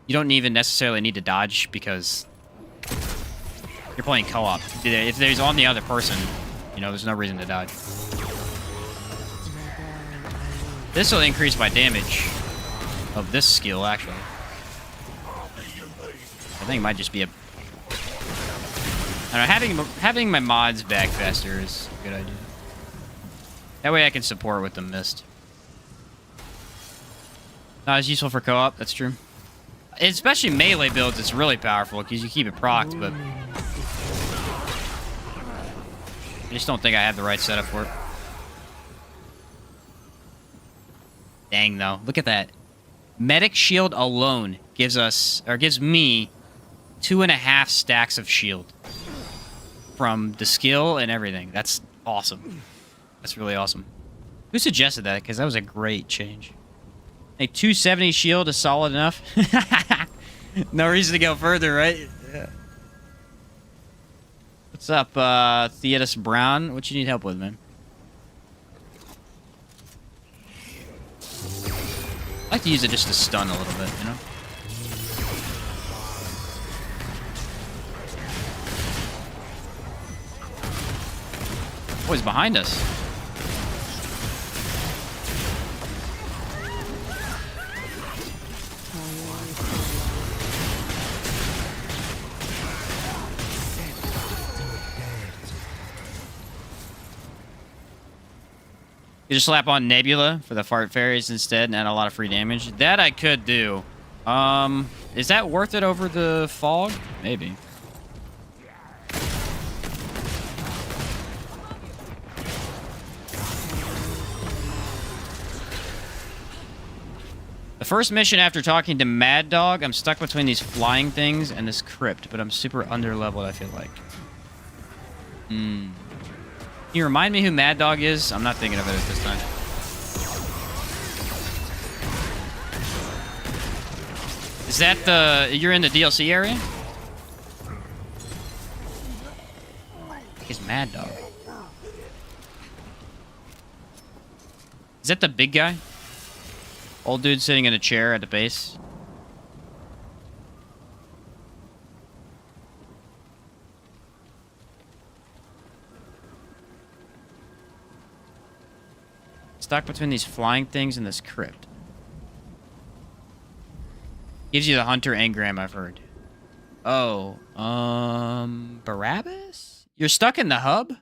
you don't even necessarily need to dodge because you're playing co-op. If there's on the other person, you know, there's no reason to dodge. This will increase my damage of this skill, actually. I think it might just be a... I don't know, having my mods back faster is a good idea. That way I can support with the mist. Not as useful for co-op, that's true. Especially melee builds, it's really powerful because you keep it procced, but... I just don't think I have the right setup for it. Dang, though. Look at that. Medic shield alone gives us, or gives me 2.5 stacks of shield. From the skill and everything. That's awesome. That's really awesome. Who suggested that? Because that was a great change. A 270 shield is solid enough. No reason to go further, right? Yeah. What's up, Theodis Brown? What you need help with, man? I like to use it just to stun a little bit, you know? Oh, he's behind us. You just slap on Nebula for the fart fairies instead and add a lot of free damage. That I could do. Is that worth it over the fog? Maybe. The first mission after talking to Mad Dog, I'm stuck between these flying things and this crypt, but I'm super under-leveled, I feel like. Can you remind me who Mad Dog is? I'm not thinking of it at this time. Is that the... You're in the DLC area? He's Mad Dog. Is that the big guy? Old dude sitting in a chair at the base. Stuck between these flying things and this crypt. Gives you the Hunter engram, I've heard. Oh, Barabbas? You're stuck in the hub?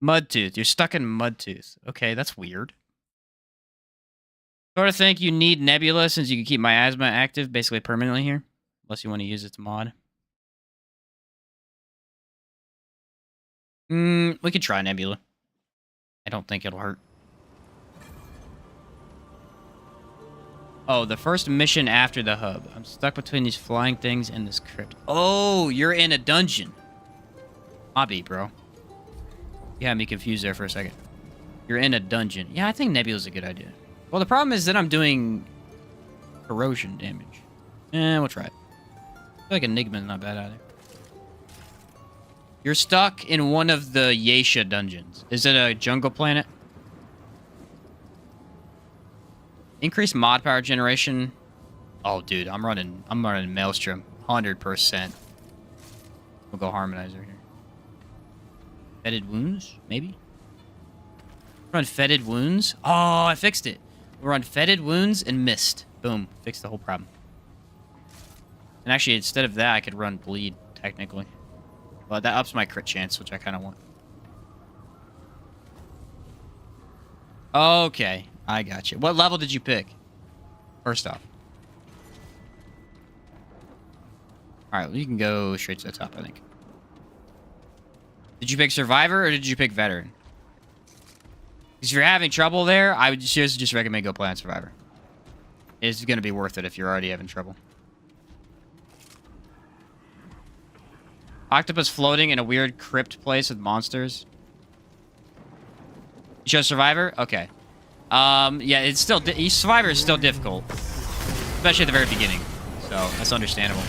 Mudtooth. You're stuck in Mudtooth. Okay, that's weird. Sort of think you need Nebula since you can keep Miasma active basically permanently here. Unless you want to use its mod. We could try Nebula. I don't think it'll hurt. Oh, the first mission after the hub. I'm stuck between these flying things and this crypt. Oh, you're in a dungeon. Hobby, bro. You had me confused there for a second. You're in a dungeon. Yeah, I think Nebula's a good idea. Well, the problem is that I'm doing corrosion damage. We'll try it. I feel like Enigma's not bad either. You're stuck in one of the Yesha dungeons. Is it a jungle planet? Increase mod power generation. Oh, dude, I'm running Maelstrom 100%. We'll go Harmonizer here. Fetid wounds, maybe. Run fetid wounds. Oh, I fixed it. We'll run fetid wounds and mist. Boom, fixed the whole problem. And actually, instead of that, I could run bleed technically. But that ups my crit chance, which I kind of want. Okay, I got you. What level did you pick? First off. Alright, well, you can go straight to the top, I think. Did you pick Survivor or did you pick Veteran? Because if you're having trouble there, I would seriously just recommend go play on Survivor. It's going to be worth it if you're already having trouble. Octopus floating in a weird crypt place with monsters. You chose Survivor? Okay. Yeah, it's still... Survivor is still difficult. Especially at the very beginning. So, that's understandable.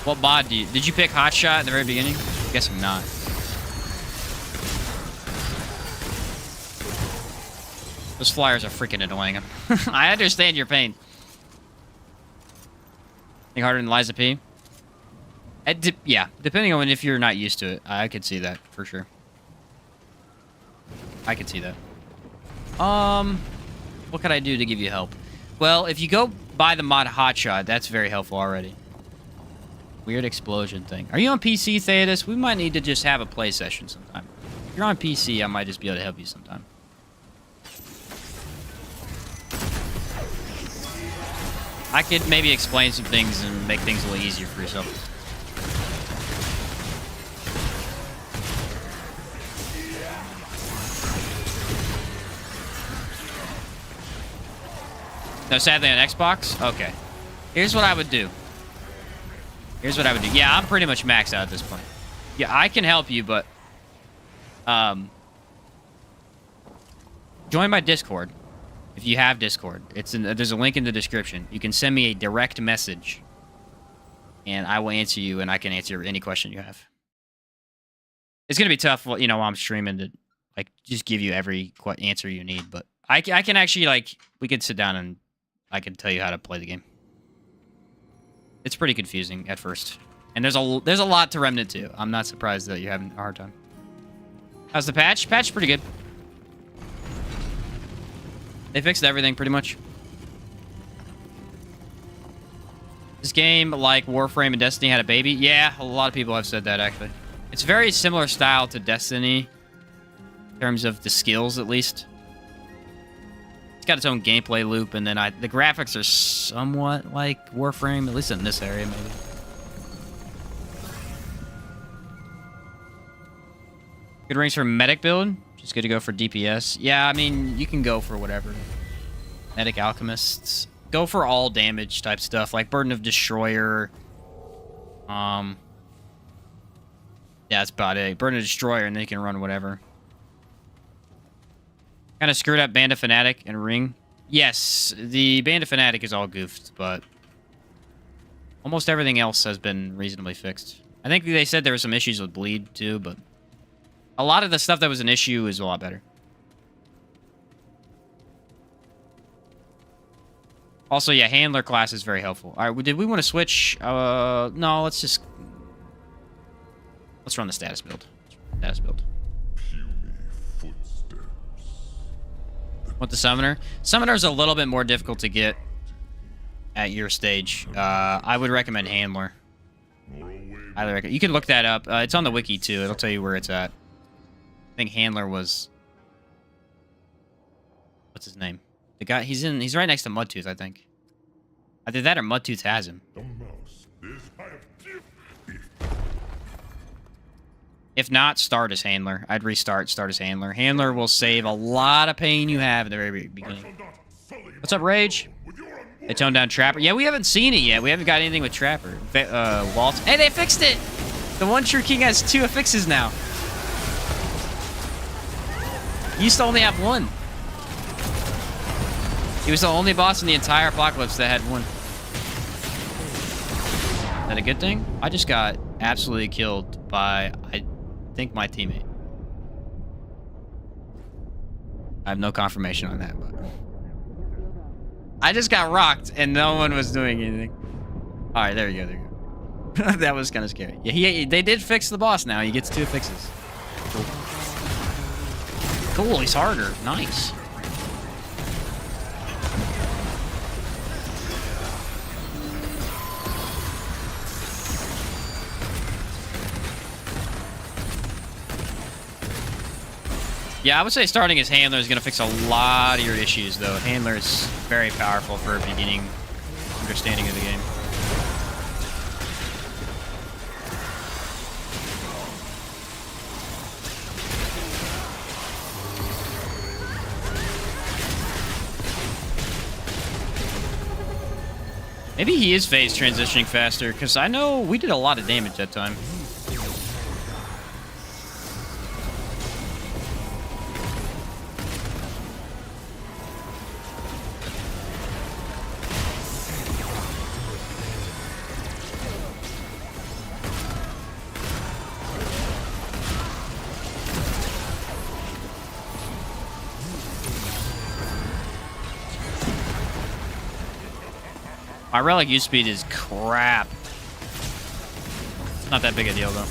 What mod did you pick Hotshot at the very beginning? I guess I'm not. Those flyers are freaking annoying. I understand your pain. Think harder than Liza P? Yeah, depending on if you're not used to it. I could see that, for sure. I could see that. What could I do to give you help? Well, if you go buy the mod Hotshot, that's very helpful already. Weird explosion thing. Are you on PC, Theodus? We might need to just have a play session sometime. If you're on PC, I might just be able to help you sometime. I could maybe explain some things and make things a little easier for yourself. No, sadly on Xbox? Okay. Here's what I would do. Yeah, I'm pretty much maxed out at this point. Yeah, I can help you, but... join my Discord. If you have Discord. There's a link in the description. You can send me a direct message. And I will answer you, and I can answer any question you have. It's going to be tough, you know, while I'm streaming to, like, just give you every answer you need. But I can actually, like, we could sit down and I can tell you how to play the game. It's pretty confusing at first. And there's a lot to Remnant too. I'm not surprised that you're having a hard time. How's the patch? Patch pretty good. They fixed everything pretty much. This game, like Warframe and Destiny, had a baby. Yeah, a lot of people have said that actually. It's very similar style to Destiny in terms of the skills, at least. It's got its own gameplay loop, and then the graphics are somewhat like Warframe, at least in this area, maybe. Good rings for medic build. Just good to go for DPS. Yeah, I mean, you can go for whatever. Medic alchemists. Go for all damage type stuff, like Burden of Destroyer. Yeah, that's about it. Burden of Destroyer, and then you can run whatever. Kind of screwed up Band of Fanatic and Ring. Yes, the Band of Fanatic is all goofed, but almost everything else has been reasonably fixed. I think they said there were some issues with Bleed, too, but a lot of the stuff that was an issue is a lot better. Also, yeah, Handler class is very helpful. All right, did we want to switch? No, let's run the status build. Status build. Want the Summoner? Summoner's a little bit more difficult to get at your stage. I would recommend Handler. Highly recommend. You can look that up. It's on the wiki, too. It'll tell you where it's at. I think Handler was... What's his name? The guy, he's right next to Mudtooth, I think. Either that or Mudtooth has him. If not, start as Handler. I'd restart, start as Handler. Handler will save a lot of pain you have at the very beginning. What's up, Rage? They toned down Trapper. Yeah, we haven't seen it yet. We haven't got anything with Trapper. Waltz. Hey, they fixed it! The One True King has 2 affixes now. You used to only have 1. He was the only boss in the entire Apocalypse that had 1. Is that a good thing? I just got absolutely killed by, I think, my teammate. I have no confirmation on that, but I just got rocked and no one was doing anything. All right, there you go. There you go. That was kind of scary. Yeah, they did fix the boss now. He gets 2 fixes. Cool. Cool. He's harder. Nice. Yeah, I would say starting as Handler is going to fix a lot of your issues, though. Handler is very powerful for a beginning understanding of the game. Maybe he is phase transitioning faster, because I know we did a lot of damage that time. My relic use speed is crap. It's not that big a deal, though.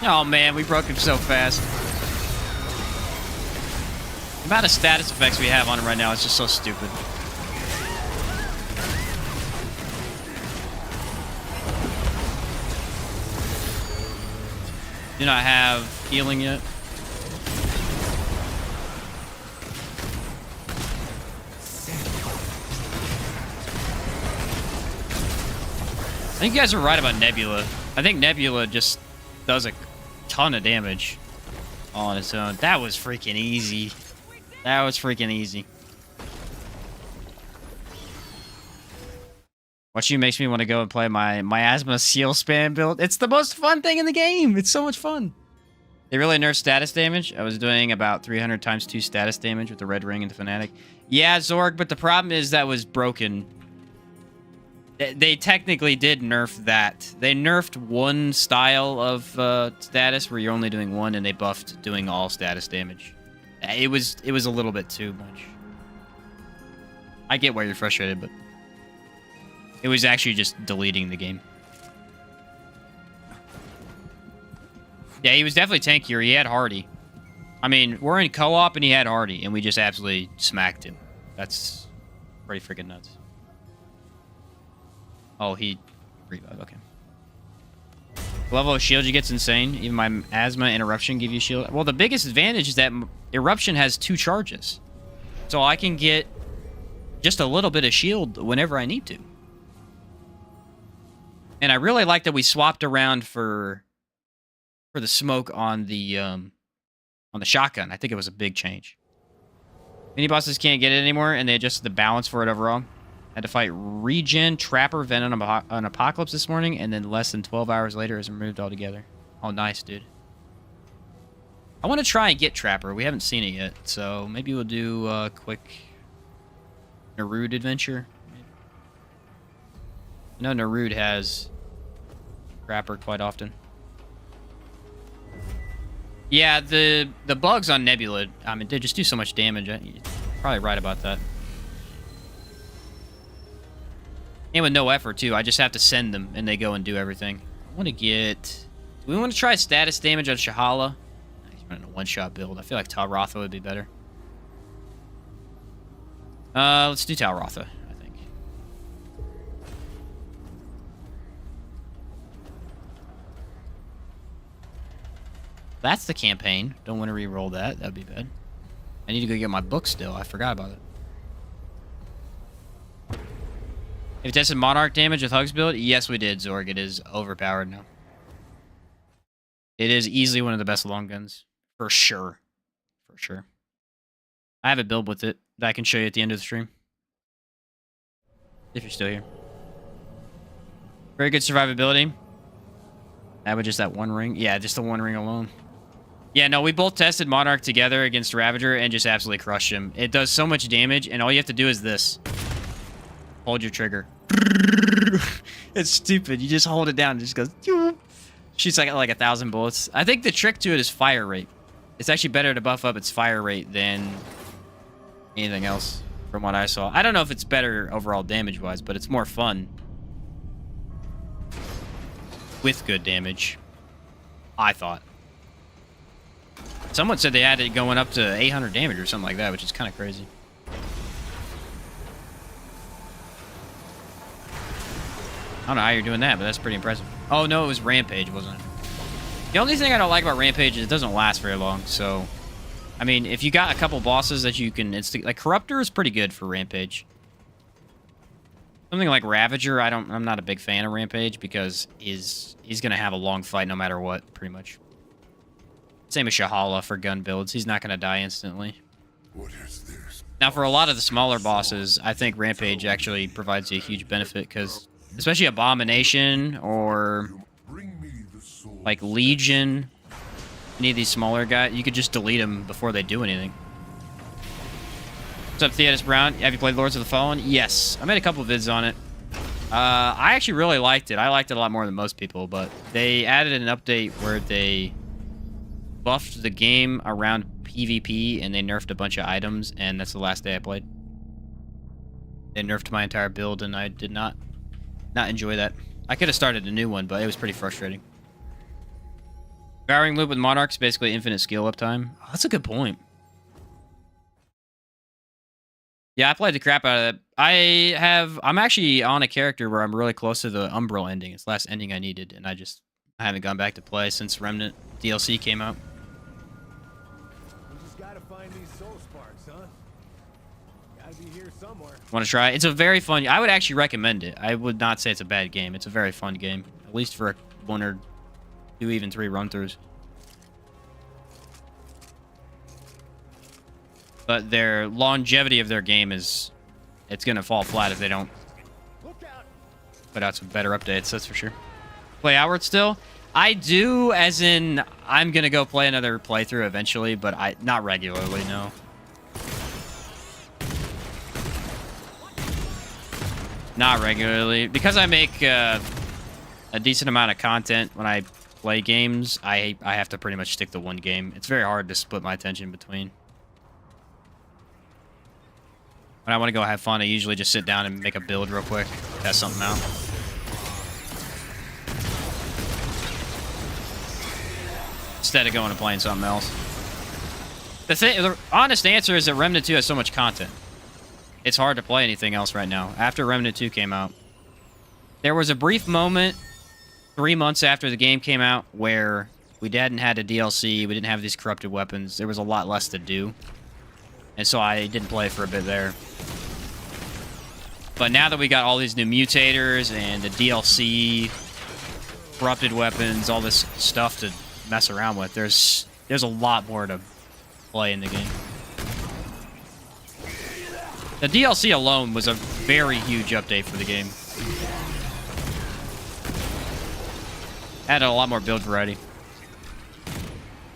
Oh man, we broke him so fast. The amount of status effects we have on him right now is just so stupid. Do not have healing yet. I think you guys are right about Nebula. I think Nebula just does a ton of damage on its own. That was freaking easy. That was freaking easy. Watching you makes me want to go and play my miasma seal spam build. It's the most fun thing in the game. It's so much fun. They really nerfed status damage. I was doing about 300 times 2 status damage with the red ring and the fanatic. Yeah, Zorg, but the problem is that was broken. They technically did nerf that. They nerfed one style of status where you're only doing one, and they buffed doing all status damage. It was a little bit too much. I get why you're frustrated, but it was actually just deleting the game. Yeah, he was definitely tankier. He had Hardy. I mean, we're in co-op and he had Hardy, and we just absolutely smacked him. That's pretty freaking nuts. Oh, he revived. Okay. The level of shield you get's insane. Even my asthma interruption give you shield. Well, the biggest advantage is that eruption has 2 charges, so I can get just a little bit of shield whenever I need to. And I really like that we swapped around for the smoke on the shotgun. I think it was a big change. Mini bosses can't get it anymore, and they adjusted the balance for it overall. Had to fight Regen, Trapper, Venom on Apocalypse this morning, and then less than 12 hours later is removed altogether. Oh, nice, dude. I want to try and get Trapper. We haven't seen it yet, so maybe we'll do a quick Narud adventure. I know Narud has Trapper quite often. Yeah, the bugs on Nebula, I mean, they just do so much damage. You're probably right about that. And with no effort, too. I just have to send them, and they go and do everything. I want to get... Do we want to try status damage on Shahala? He's running a one-shot build. I feel like Talrotha would be better. Let's do Talrotha, I think. That's the campaign. Don't want to re-roll that. That would be bad. I need to go get my book still. I forgot about it. If it tested Monarch damage with Hugs build? Yes, we did, Zorg. It is overpowered now. It is easily one of the best long guns. For sure. For sure. I have a build with it that I can show you at the end of the stream. If you're still here. Very good survivability. That was just that one ring? Yeah, just the one ring alone. Yeah, no, we both tested Monarch together against Ravager and just absolutely crushed him. It does so much damage, and all you have to do is this. Hold your trigger. It's stupid. You just hold it down and it just goes... Shoots like 1,000 bullets. I think the trick to it is fire rate. It's actually better to buff up its fire rate than anything else, from what I saw. I don't know if it's better overall damage-wise, but it's more fun. With good damage. I thought. Someone said they had it going up to 800 damage or something like that, which is kind of crazy. I don't know how you're doing that, but that's pretty impressive. Oh, no, it was Rampage, wasn't it? The only thing I don't like about Rampage is it doesn't last very long, so... I mean, if you got a couple bosses that you can instant... Like, Corruptor is pretty good for Rampage. Something like Ravager, I'm not a big fan of Rampage because he's going to have a long fight no matter what, pretty much. Same as Shahala for gun builds. He's not going to die instantly. What is this? Now, for a lot of the smaller bosses, I think Rampage actually provides you a huge benefit because... Especially Abomination or... Bring me the sword. Like Legion. Any of these smaller guys, you could just delete them before they do anything. What's up, Theodis Brown? Have you played Lords of the Fallen? Yes. I made a couple vids on it. I actually really liked it. I liked it a lot more than most people, but they added an update where they buffed the game around PvP and they nerfed a bunch of items, and that's the last day I played. They nerfed my entire build, and I did not enjoy that. I could have started a new one, but it was pretty frustrating. Devouring loop with Monarchs, basically infinite skill uptime. Oh, that's a good point. Yeah, I played the crap out of that. I'm actually on a character where I'm really close to the Umbral ending. It's the last ending I needed, and I haven't gone back to play since Remnant DLC came out. We just gotta find these soul sparks, huh? Gotta be here somewhere. Want to try? It's a very fun... I would actually recommend it. I would not say it's a bad game. It's a very fun game. At least for one or two, even 3 run-throughs. But their longevity of their game is... It's going to fall flat if they don't put out some better updates, that's for sure. Play Outward still? I do, as in, I'm going to go play another playthrough eventually, but not regularly, no. Not regularly. Because I make a decent amount of content when I play games, I have to pretty much stick to one game. It's very hard to split my attention between. When I want to go have fun, I usually just sit down and make a build real quick, test something out. Instead of going and playing something else. The honest answer is that Remnant 2 has so much content. It's hard to play anything else right now. After Remnant 2 came out, there was a brief moment 3 months after the game came out where we hadn't had a DLC, we didn't have these corrupted weapons. There was a lot less to do. And so I didn't play for a bit there. But now that we got all these new mutators and the DLC, corrupted weapons, all this stuff to mess around with, there's a lot more to play in the game. The DLC alone was a very huge update for the game. Added a lot more build variety.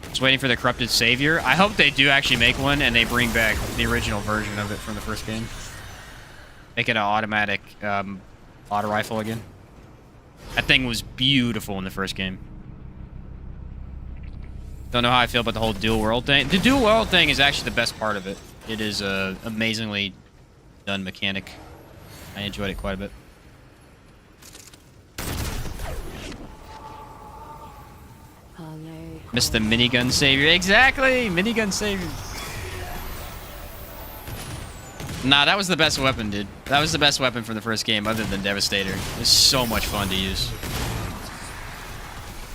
Just waiting for the Corrupted Savior. I hope they do actually make one and they bring back the original version of it from the first game. Make it an automatic auto rifle again. That thing was beautiful in the first game. Don't know how I feel about the whole dual world thing. The dual world thing is actually the best part of it. It is a amazingly done mechanic. I enjoyed it quite a bit. Missed the minigun savior. Exactly! Minigun savior. Nah, that was the best weapon, dude. That was the best weapon from the first game other than Devastator. It was so much fun to use.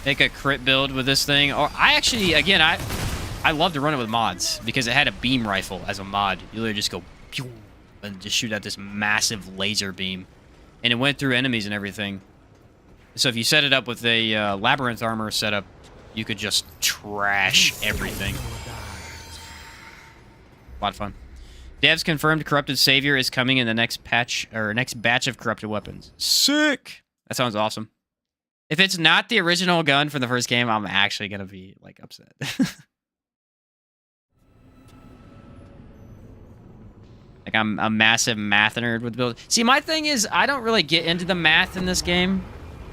Make a crit build with this thing. Or I actually, again, I love to run it with mods because it had a beam rifle as a mod. You literally just go pew and just shoot out this massive laser beam. And it went through enemies and everything. So if you set it up with a labyrinth armor setup, you could just trash everything. A lot of fun. Devs confirmed Corrupted Savior is coming in the next patch, or next batch of corrupted weapons. Sick! That sounds awesome. If it's not the original gun from the first game, I'm actually gonna be like upset. Like I'm a massive math nerd with build. See, my thing is I don't really get into the math in this game.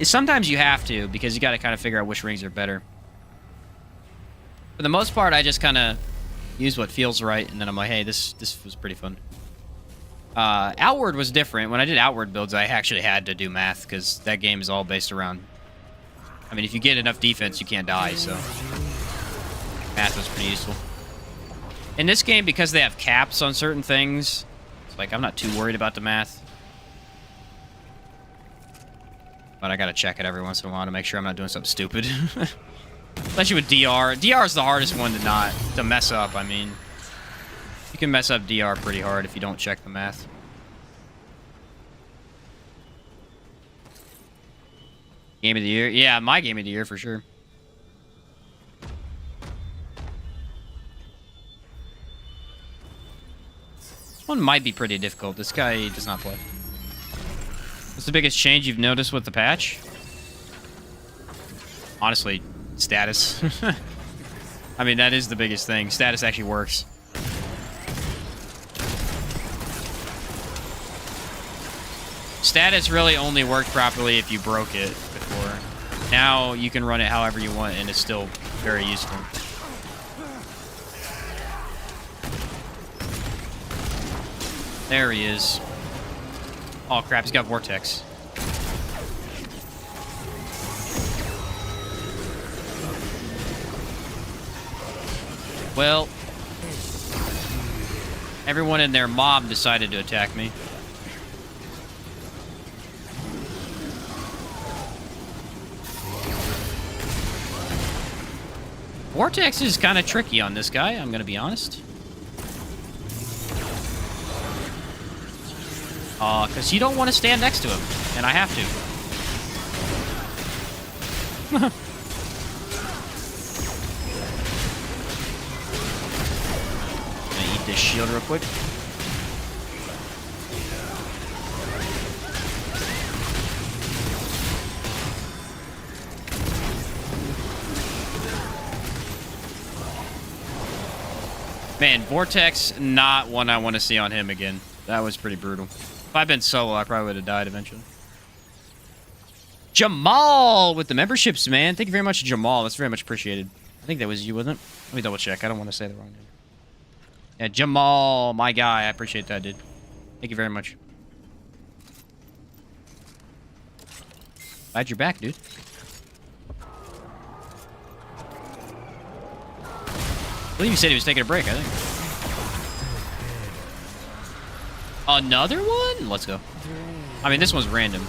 Sometimes you have to because you got to kind of figure out which rings are better. For the most part, I just kind of use what feels right, and then I'm like, hey, this was pretty fun. Outward was different. When I did Outward builds, I actually had to do math because that game is all based around. I mean, if you get enough defense, you can't die. So math was pretty useful. In this game, because they have caps on certain things, it's like I'm not too worried about the math. But I gotta check it every once in a while to make sure I'm not doing something stupid. Especially with DR. DR is the hardest one to mess up, I mean. You can mess up DR pretty hard if you don't check the math. Game of the year? Yeah, my game of the year for sure. One might be pretty difficult. This guy does not play. What's the biggest change you've noticed with the patch? Honestly, status. I mean, that is the biggest thing. Status actually works. Status really only worked properly if you broke it before. Now you can run it however you want, and it's still very useful. There he is. Oh crap, he's got Vortex. Well, everyone in their mob decided to attack me. Vortex is kind of tricky on this guy, I'm gonna be honest. Because you don't want to stand next to him, and I have to. Gonna eat this shield real quick. Man, Vortex, not one I want to see on him again. That was pretty brutal. If I'd been solo, I probably would have died eventually. Jamal with the memberships, man. Thank you very much, Jamal. That's very much appreciated. I think that was you, wasn't it? Let me double check. I don't want to say the wrong name. Yeah, Jamal, my guy. I appreciate that, dude. Thank you very much. Glad you're back, dude. I believe you said he was taking a break, I think. Another one? Let's go. I mean, this one's random.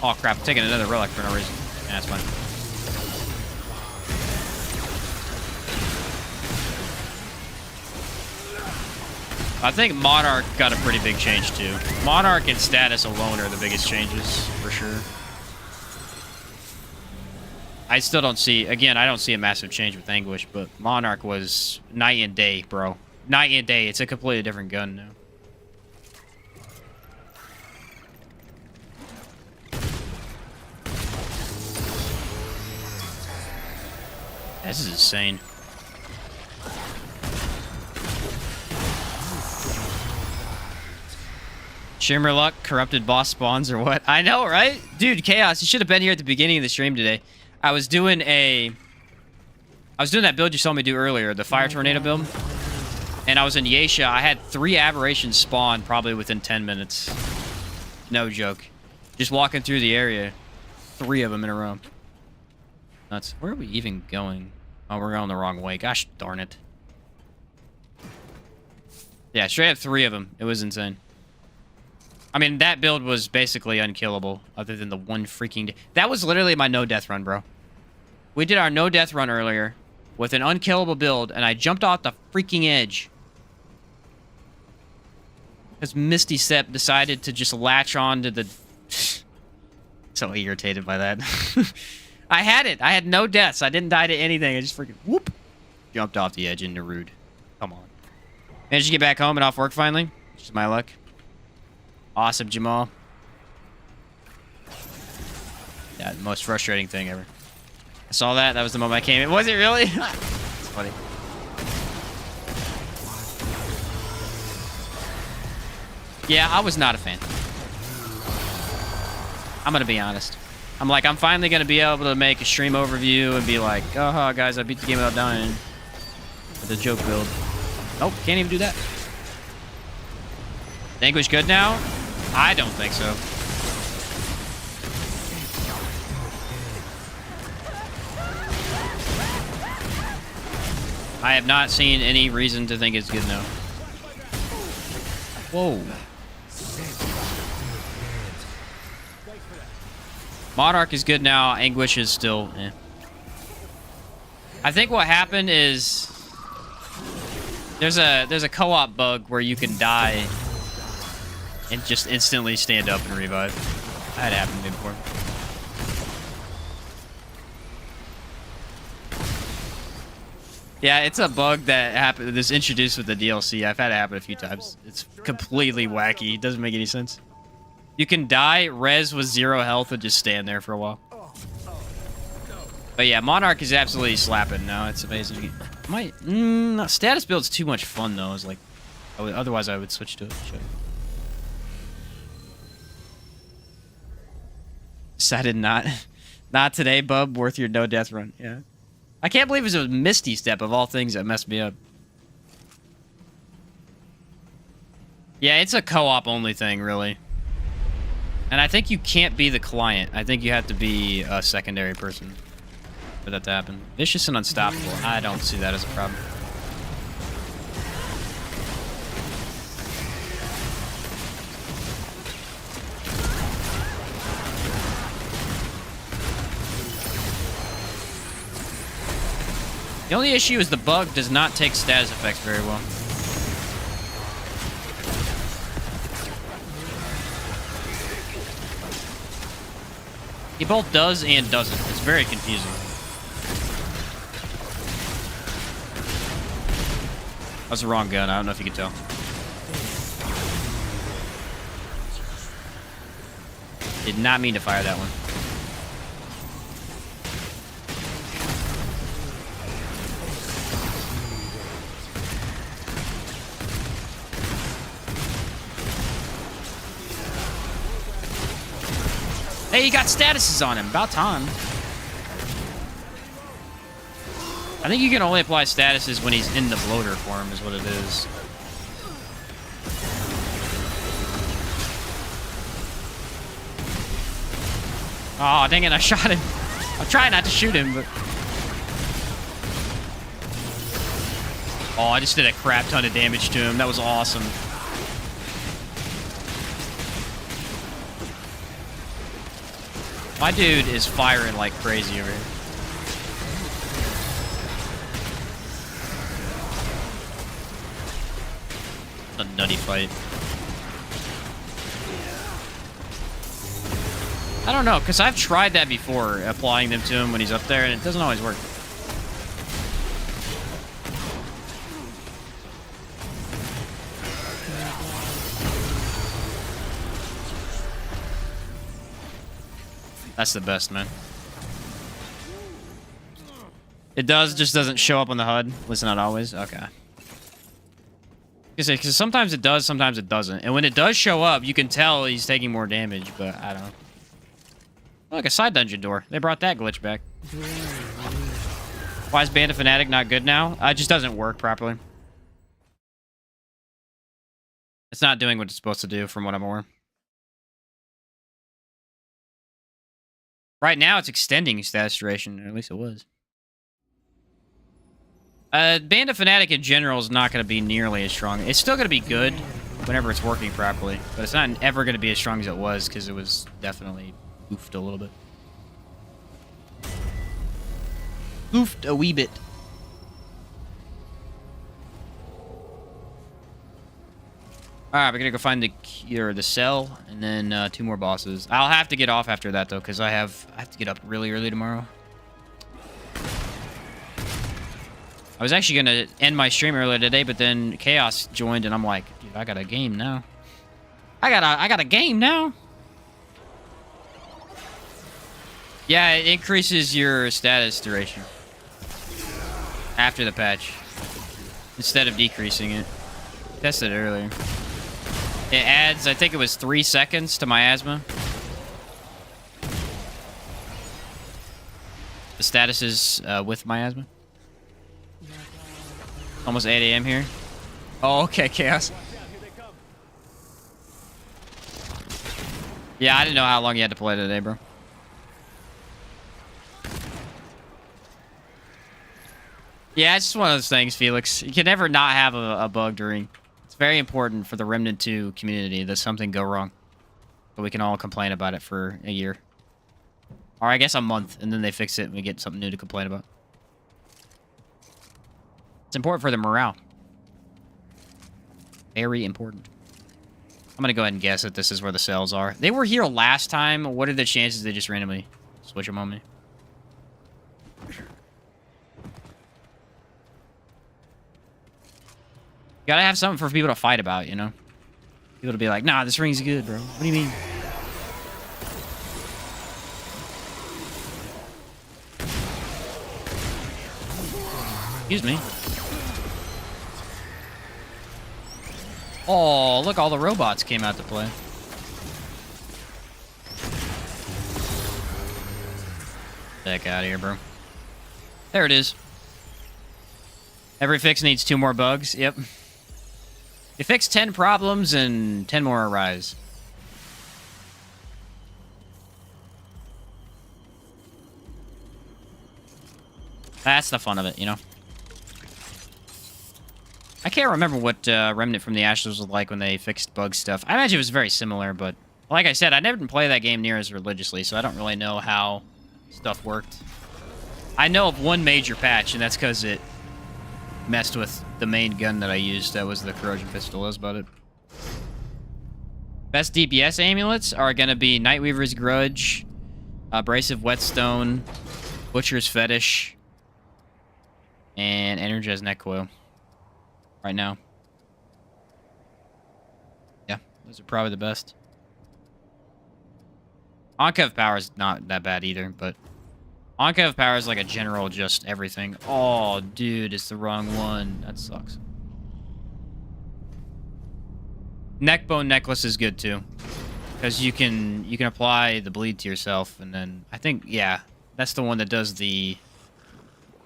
Oh, crap. I'm taking another relic for no reason. Yeah, that's fine. I think Monarch got a pretty big change, too. Monarch and status alone are the biggest changes, for sure. I still don't see, again, I don't see a massive change with Anguish, but Monarch was night and day, bro. Night and day. It's a completely different gun now. This is insane. Shimmerluck, corrupted boss spawns or what? I know, right? Dude, Chaos, you should have been here at the beginning of the stream today. I was doing that build you saw me do earlier, the Fire Tornado build. And I was in Yesha. I had 3 aberrations spawn probably within 10 minutes. No joke. Just walking through the area. 3 of them in a row. Nuts. Where are we even going? Oh, we're going the wrong way. Gosh darn it. Yeah, straight up 3 of them. It was insane. I mean, that build was basically unkillable, other than the one freaking... That was literally my no-death run, bro. We did our no-death run earlier with an unkillable build, and I jumped off the freaking edge. Because Misty Step decided to just latch on to the... So irritated by that. I had it. I had no deaths. I didn't die to anything. I just freaking... Whoop! Jumped off the edge into Rude. Come on. Managed to get back home and off work finally. Which is my luck. Awesome, Jamal. Yeah, the most frustrating thing ever. I saw that. That was the moment I came in. Was it really? It's funny. Yeah, I was not a fan. I'm going to be honest. I'm like, I'm finally going to be able to make a stream overview and be like, oh, guys, I beat the game without dying. With a joke build. Nope, can't even do that. English good now? I don't think so. I have not seen any reason to think it's good now. Whoa. Monarch is good now. Anguish is still, eh. I think what happened is there's a co-op bug where you can die and just instantly stand up and revive. That happened to me before. Yeah, it's a bug that happened. This introduced with the DLC. I've had it happen a few times. It's completely wacky. It doesn't make any sense. You can die, res with 0 health, and just stand there for a while. But yeah, Monarch is absolutely slapping now. It's amazing. Status build's too much fun though. It's like, otherwise I would switch to it. Decided not today, bub. Worth your no death run. Yeah. I can't believe it was a Misty Step of all things that messed me up. Yeah, it's a co-op only thing, really. And I think you can't be the client. I think you have to be a secondary person for that to happen. Vicious and Unstoppable. I don't see that as a problem. The only issue is the bug does not take status effects very well. He both does and doesn't. It's very confusing. That's the wrong gun. I don't know if you can tell. Did not mean to fire that one. Hey, you got statuses on him. About time. I think you can only apply statuses when he's in the bloater form, is what it is. Oh, dang it, I shot him. I'm trying not to shoot him, but... Oh, I just did a crap ton of damage to him. That was awesome. My dude is firing like crazy over here. A nutty fight. I don't know, because I've tried that before, applying them to him when he's up there, and it doesn't always work. That's the best, man. It just doesn't show up on the HUD. Listen, not always. Okay. Because sometimes it does, sometimes it doesn't. And when it does show up, you can tell he's taking more damage, but I don't know. Look, a side dungeon door. They brought that glitch back. Why is Band of Fanatic not good now? It just doesn't work properly. It's not doing what it's supposed to do, from what I'm aware. Right now, it's extending status duration, or at least it was. Band of Fanatic in general is not going to be nearly as strong. It's still going to be good whenever it's working properly, but it's not ever going to be as strong as it was, because it was definitely goofed a little bit. Goofed a wee bit. Alright, we're gonna go find the cell, and then 2 more bosses. I'll have to get off after that, though, because I have to get up really early tomorrow. I was actually gonna end my stream earlier today, but then Chaos joined, and I'm like, dude, I got a game now. I got a game now. Yeah, it increases your status duration after the patch instead of decreasing it. Tested it earlier. It adds, I think it was 3 seconds to miasma. The status is with miasma. Almost 8 a.m. here. Oh, okay, Chaos. Yeah, I didn't know how long you had to play today, bro. Yeah, it's just one of those things, Felix. You can never not have a bugged ring. It's very important for the Remnant 2 community that something go wrong. But we can all complain about it for a year. Or I guess a month, and then they fix it and we get something new to complain about. It's important for the morale. Very important. I'm gonna go ahead and guess that this is where the cells are. They were here last time. What are the chances they just randomly switch them on me? Gotta have something for people to fight about, you know? People to be like, nah, this ring's good, bro. What do you mean? Excuse me. Oh, look, all the robots came out to play. Heck out of here, bro. There it is. Every fix needs 2 more bugs. Yep. You fix 10 problems and 10 more arise. That's the fun of it, you know? I can't remember what Remnant from the Ashes was like when they fixed bug stuff. I imagine it was very similar, but like I said, I never play that game near as religiously, so I don't really know how stuff worked. I know of one major patch, and that's because it messed with the main gun that I used. That was the corrosion pistol. That's about it. Best DPS amulets are going to be Nightweaver's Grudge, Abrasive Whetstone, Butcher's Fetish, and Energized Neck Coil. Right now. Yeah, those are probably the best. Onkev power is not that bad either, but Onkev power is like a general just everything. Oh, dude, it's the wrong one. That sucks. Neckbone necklace is good too, because you can apply the bleed to yourself, and then I think that's the one that does the.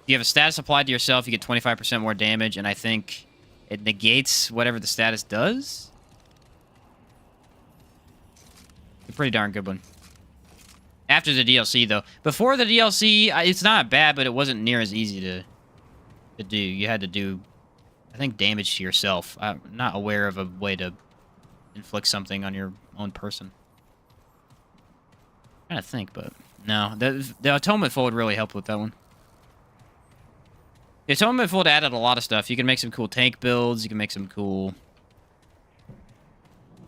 If you have a status applied to yourself, you get 25% more damage, and I think it negates whatever the status does. A pretty darn good one. After the DLC, though. Before the DLC, it's not bad, but it wasn't near as easy to do. You had to do, I think, damage to yourself. I'm not aware of a way to inflict something on your own person. I'm trying to think, but no. The Atonement Fold really helped with that one. The Atonement Fold added a lot of stuff. You can make some cool tank builds. You can make some cool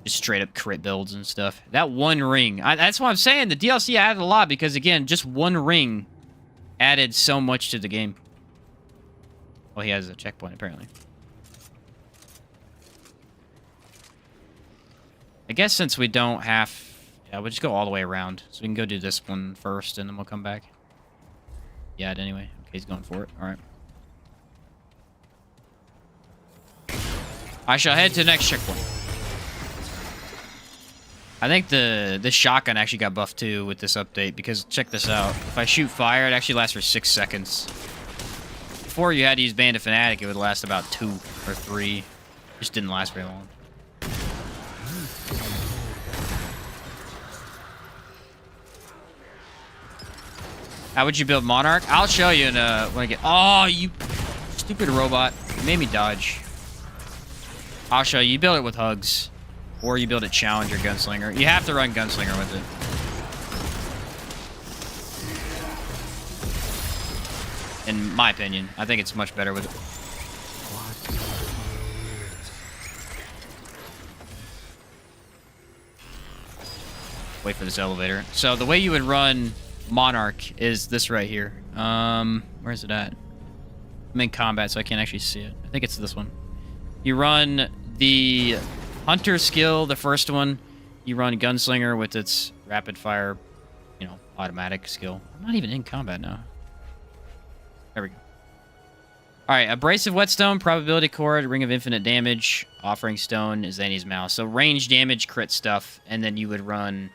just straight up crit builds and stuff. That one ring. That's what I'm saying. The DLC added a lot because, again, just one ring added so much to the game. Well, he has a checkpoint, apparently. I guess since we don't have... Yeah, we'll just go all the way around. So we can go do this one first, and then we'll come back. Yeah, anyway. Okay, he's going for it. All right. I shall head to the next checkpoint. I think the shotgun actually got buffed too with this update, because check this out. If I shoot fire, it actually lasts for 6 seconds. Before you had to use Band of Fanatic, it would last about 2 or 3. It just didn't last very long. How would you build Monarch? I'll show you when I get... Oh, you stupid robot. You made me dodge. I'll show you. You build it with Hugs. Or you build it Challenger Gunslinger. You have to run Gunslinger with it. In my opinion. I think it's much better with it. Wait for this elevator. So the way you would run Monarch is this right here. Where is it at? I'm in combat, so I can't actually see it. I think it's this one. You run the Hunter skill, the first one, you run Gunslinger with its rapid fire, you know, automatic skill. I'm not even in combat now. There we go. All right, Abrasive Whetstone, Probability Chord, Ring of Infinite Damage, Offering Stone, Zany's Mouse. So range damage, crit stuff, and then you would run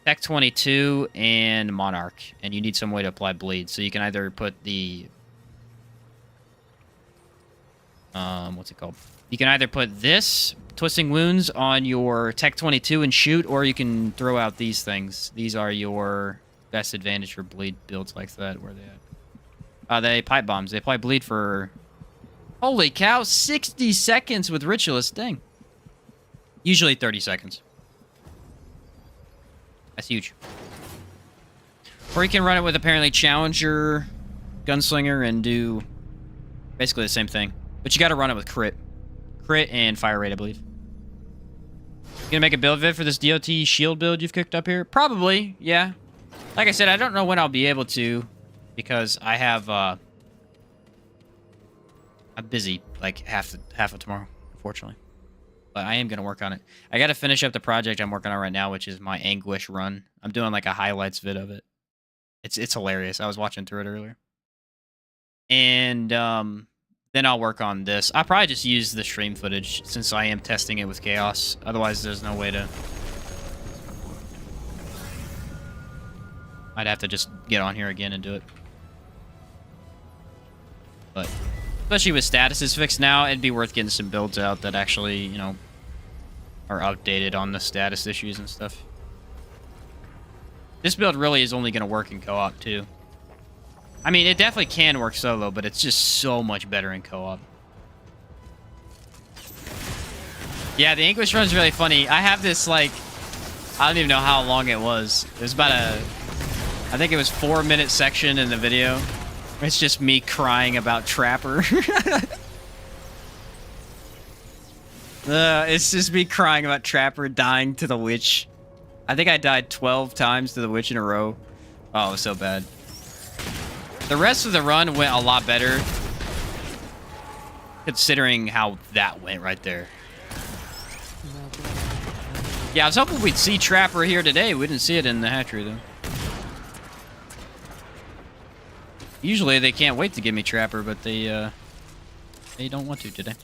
Tech 22 and Monarch, and you need some way to apply bleed. So you can either put the... what's it called? You can either put this, Twisting Wounds, on your Tech 22 and shoot, or you can throw out these things. These are your best advantage for bleed builds like that. Where are they at? They pipe bombs. They apply bleed for... Holy cow, 60 seconds with Ritualist. Dang. Usually 30 seconds. That's huge. Or you can run it with apparently Challenger, Gunslinger, and do basically the same thing. But you got to run it with crit. Crit and fire rate, I believe. You gonna make a build vid for this DOT shield build you've cooked up here? Probably, yeah. Like I said, I don't know when I'll be able to, because I have, I'm busy, like, half of tomorrow, unfortunately. But I am going to work on it. I got to finish up the project I'm working on right now, which is my Anguish run. I'm doing, like, a highlights vid of it. It's hilarious. I was watching through it earlier. And, then I'll work on this. I'll probably just use the stream footage, since I am testing it with Chaos. Otherwise, there's no way to... I'd have to just get on here again and do it. But especially with statuses fixed now, it'd be worth getting some builds out that actually, you know, are updated on the status issues and stuff. This build really is only going to work in co-op, too. I mean, it definitely can work solo, but it's just so much better in co-op. Yeah, the English run's really funny. I have this, like, I don't even know how long it was. It was about a, I think it was 4-minute section in the video. It's just me crying about Trapper. It's just me crying about Trapper dying to the witch. I think I died 12 times to the witch in a row. Oh, it was so bad. The rest of the run went a lot better, considering how that went right there. Yeah, I was hoping we'd see Trapper here today. We didn't see it in the hatchery, though. Usually they can't wait to give me Trapper, but they don't want to today.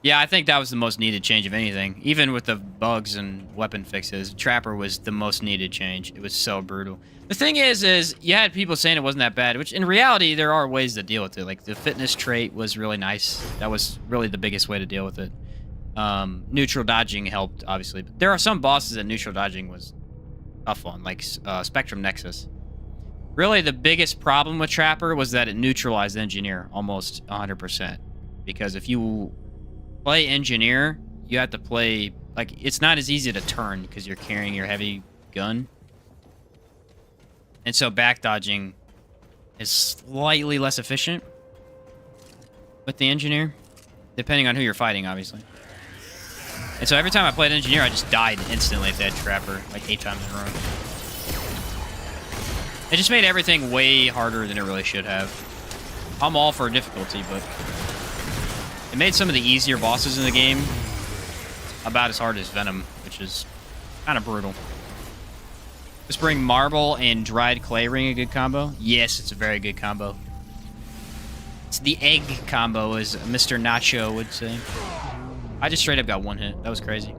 Yeah, I think that was the most needed change of anything. Even with the bugs and weapon fixes, Trapper was the most needed change. It was so brutal. The thing is you had people saying it wasn't that bad, which in reality, there are ways to deal with it. Like, the fitness trait was really nice. That was really the biggest way to deal with it. Neutral dodging helped, obviously. But there are some bosses that neutral dodging was tough on, like Spectrum Nexus. Really, the biggest problem with Trapper was that it neutralized Engineer almost 100%. Because if you play Engineer, you have to play... Like, it's not as easy to turn because you're carrying your heavy gun. And so back dodging is slightly less efficient with the Engineer. Depending on who you're fighting, obviously. And so every time I played Engineer, I just died instantly if they had Trapper, like 8 times in a row. It just made everything way harder than it really should have. I'm all for difficulty, but it made some of the easier bosses in the game about as hard as Venom, which is kind of brutal. Just bring Marble and Dried Clay Ring a good combo? Yes, it's a very good combo. It's the egg combo, as Mr. Nacho would say. I just straight up got one hit. That was crazy.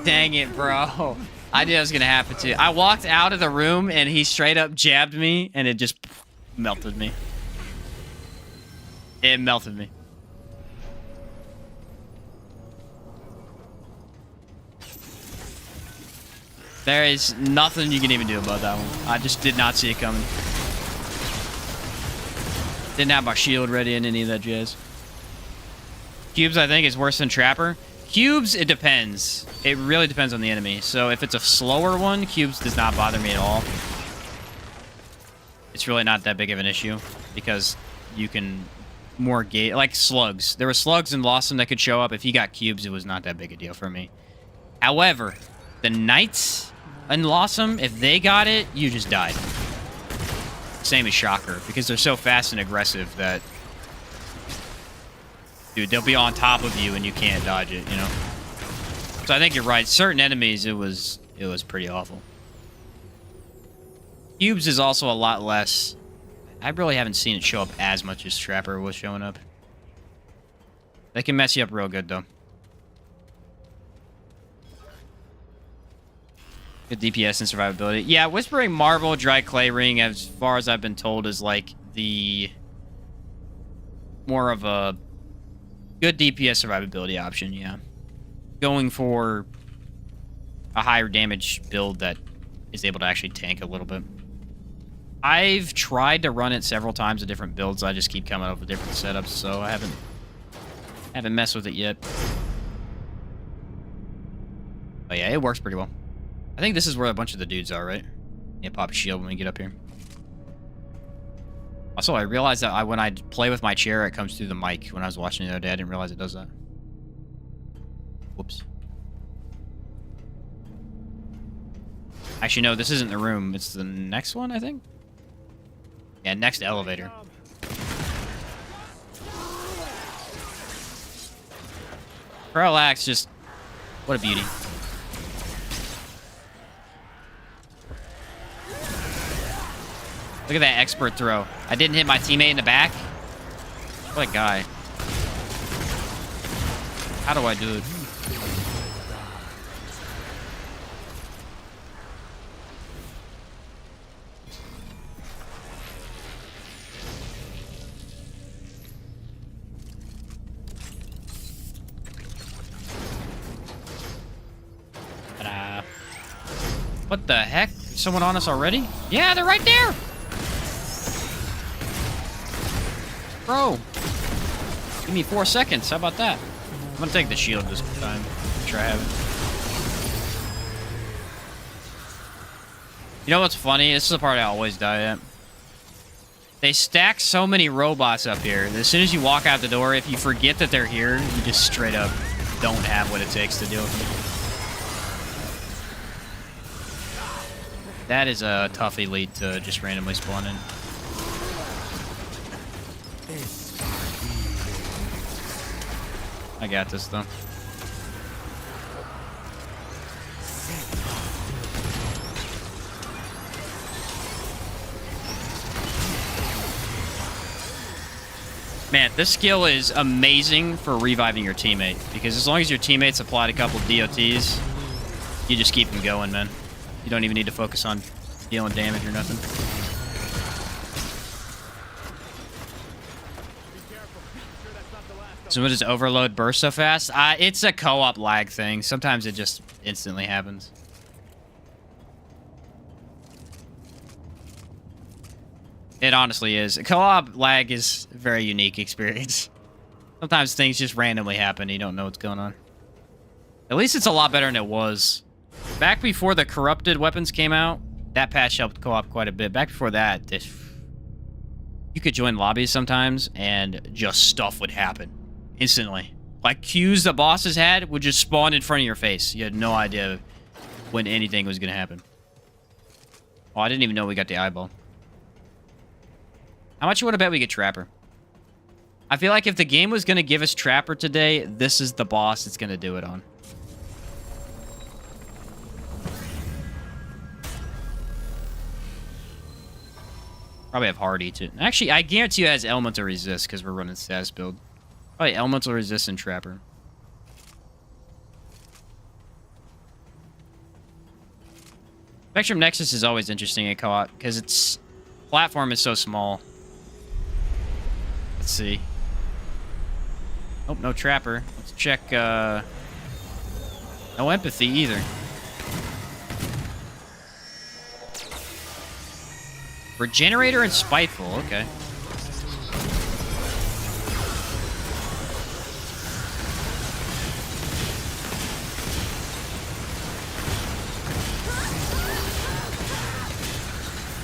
Dang it, bro. I knew that was going to happen, too. I walked out of the room, and he straight up jabbed me, and it just melted me. It melted me. There is nothing you can even do about that one. I just did not see it coming. Didn't have my shield ready and any of that jazz. Cubes, I think, is worse than Trapper. Cubes, it depends. It really depends on the enemy. So if it's a slower one, Cubes does not bother me at all. It's really not that big of an issue because you can more gate, like slugs. There were slugs in Lawsome that could show up. If you got Cubes, it was not that big a deal for me. However, the Knights in Lawsome, if they got it, you just died. Same as Shocker, because they're so fast and aggressive that dude, they'll be on top of you and you can't dodge it, you know? So I think you're right. Certain enemies, it was pretty awful. Cubes is also a lot less. I really haven't seen it show up as much as Trapper was showing up. They can mess you up real good, though. Good DPS and survivability. Yeah, Whispering Marble, Dry Clay Ring, as far as I've been told, is like the more of a good DPS survivability option, yeah. Going for a higher damage build that is able to actually tank a little bit. I've tried to run it several times with different builds. I just keep coming up with different setups, so I haven't messed with it yet. But yeah, it works pretty well. I think this is where a bunch of the dudes are, right? Yeah, pop a shield when we get up here. Also, I realized that when I play with my chair, it comes through the mic. When I was watching the other day, I didn't realize it does that. Whoops. Actually, no, this isn't the room. It's the next one, I think? Yeah, next elevator. Parallax, just... what a beauty. Look at that expert throw. I didn't hit my teammate in the back. What a guy. How do I do it? Ta-da. What the heck? Someone on us already? Yeah, they're right there! Bro, give me 4 seconds. How about that? I'm gonna take the shield this time. Make sure I have it. You know what's funny? This is the part I always die at. They stack so many robots up here that as soon as you walk out the door, if you forget that they're here, you just straight up don't have what it takes to deal with them. That is a tough elite to just randomly spawn in. I got this, though. Man, this skill is amazing for reviving your teammate. Because as long as your teammates applied a couple DOTs, you just keep them going, man. You don't even need to focus on dealing damage or nothing. So what does overload burst so fast? It's a co-op lag thing. Sometimes it just instantly happens. It honestly is. Co-op lag is a very unique experience. Sometimes things just randomly happen. You don't know what's going on. At least it's a lot better than it was. Back before the corrupted weapons came out, that patch helped co-op quite a bit. Back before that, you could join lobbies sometimes and just stuff would happen. Instantly. Like queues the bosses had would just spawn in front of your face. You had no idea when anything was going to happen. Oh, I didn't even know we got the eyeball. How much you want to bet we get Trapper? I feel like if the game was going to give us Trapper today, this is the boss it's going to do it on. Probably have Hardy too. Actually, I guarantee you it has Elemental Resist because we're running status build. Probably Elemental Resist and Trapper. Spectrum Nexus is always interesting at co-op because its platform is so small. Let's see. Oh, no Trapper. Let's check. No Empathy either. Regenerator and Spiteful. Okay.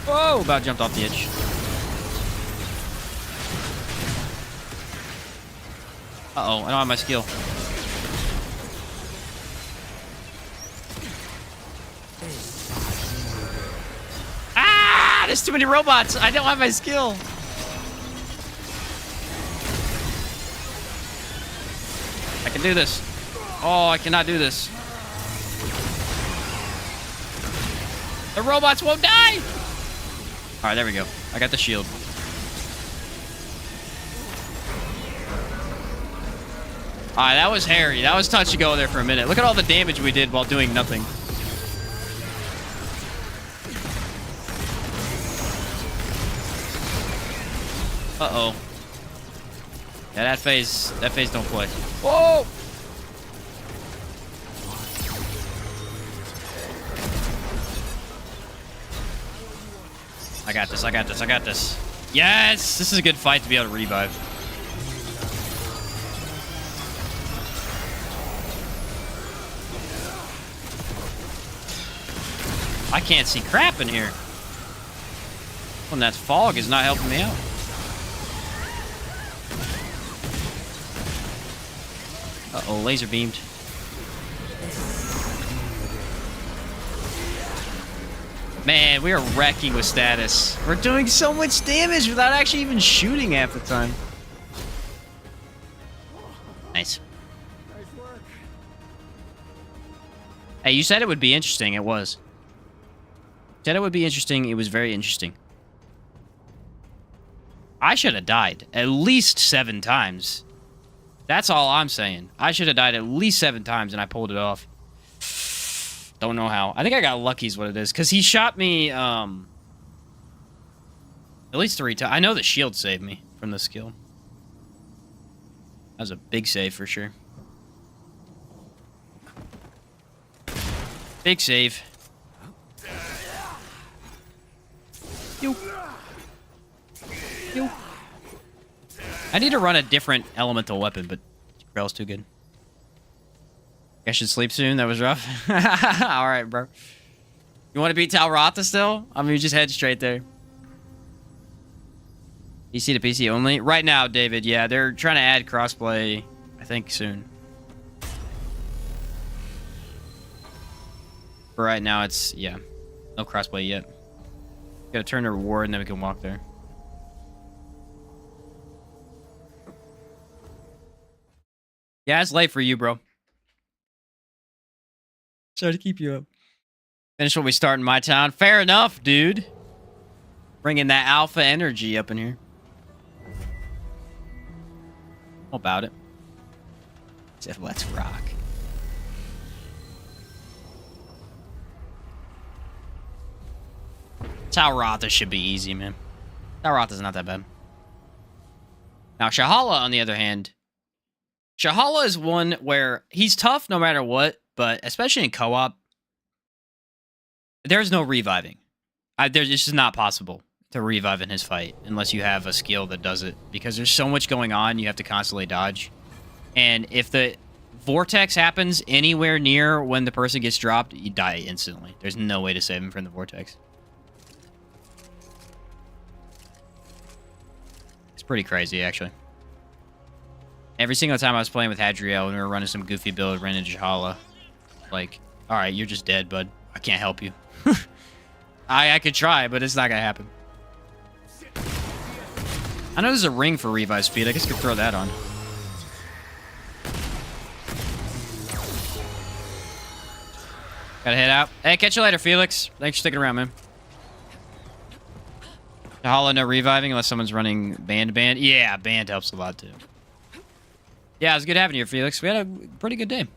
Whoa! About jumped off the edge. Uh-oh, I don't have my skill. Ah! There's too many robots! I don't have my skill! can do this. Oh, I cannot do this. The robots won't die! Alright, there we go. I got the shield. Alright, that was hairy. That was touch and go there for a minute. Look at all the damage we did while doing nothing. Uh-oh. Yeah, that phase don't play. Whoa! I got this, I got this, I got this. Yes! This is a good fight to be able to revive. I can't see crap in here. Well, that fog is not helping me out. Uh-oh, laser beamed. Man, we are wrecking with status. We're doing so much damage without actually even shooting half the time. Nice. Nice work. Hey, you said it would be interesting. It was. You said it would be interesting. It was very interesting. I should have died at least 7 times. That's all I'm saying. I should have died at least 7 times, and I pulled it off. Don't know how. I think I got lucky is what it is. Because he shot me, at least 3 times. I know the shield saved me from the skill. That was a big save for sure. Big save. Yo. Yo. I need to run a different elemental weapon, but Grell's too good. I should sleep soon. That was rough. All right, bro. You want to beat Talrata still? I mean, just head straight there. PC to PC only? Right now, David, yeah. They're trying to add crossplay, I think, soon. For right now, it's, yeah. No crossplay yet. Gotta turn the reward, and then we can walk there. Yeah, it's late for you, bro. Sorry to keep you up. Finish what we start in my town. Fair enough, dude. Bringing that alpha energy up in here. How about it? Said, let's rock. Talrata should be easy, man. Talrata's not that bad. Now, Shahala, on the other hand, Shahala is one where he's tough no matter what, but especially in co-op, there's no reviving. It's just not possible to revive in his fight unless you have a skill that does it, because there's so much going on, you have to constantly dodge. And if the vortex happens anywhere near when the person gets dropped, you die instantly. There's no way to save him from the vortex. It's pretty crazy, actually. Every single time I was playing with Hadriel and we were running some goofy build, ran into Jahala. Like, alright, you're just dead, bud. I can't help you. I could try, but it's not gonna happen. I know there's a ring for revive speed. I guess I could throw that on. Gotta head out. Hey, catch you later, Felix. Thanks for sticking around, man. Jahala, no reviving unless someone's running band. Yeah, band helps a lot, too. Yeah, it was good having you, Felix. We had a pretty good day.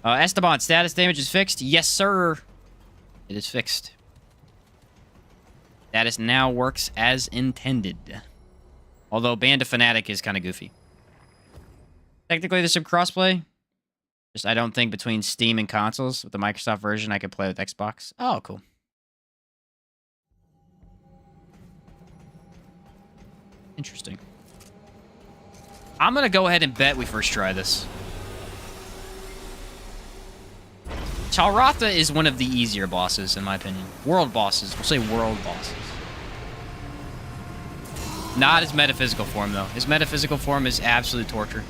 Esteban, status damage is fixed. Yes, sir. It is fixed. Status now works as intended. Although Band of Fanatic is kind of goofy. Technically, there's some crossplay. Just I don't think between Steam and consoles. With the Microsoft version, I could play with Xbox. Oh, cool. Interesting. I'm going to go ahead and bet we first try this. Talrata is one of the easier bosses, in my opinion. World bosses. We'll say world bosses. Not his metaphysical form, though. His metaphysical form is absolute torture.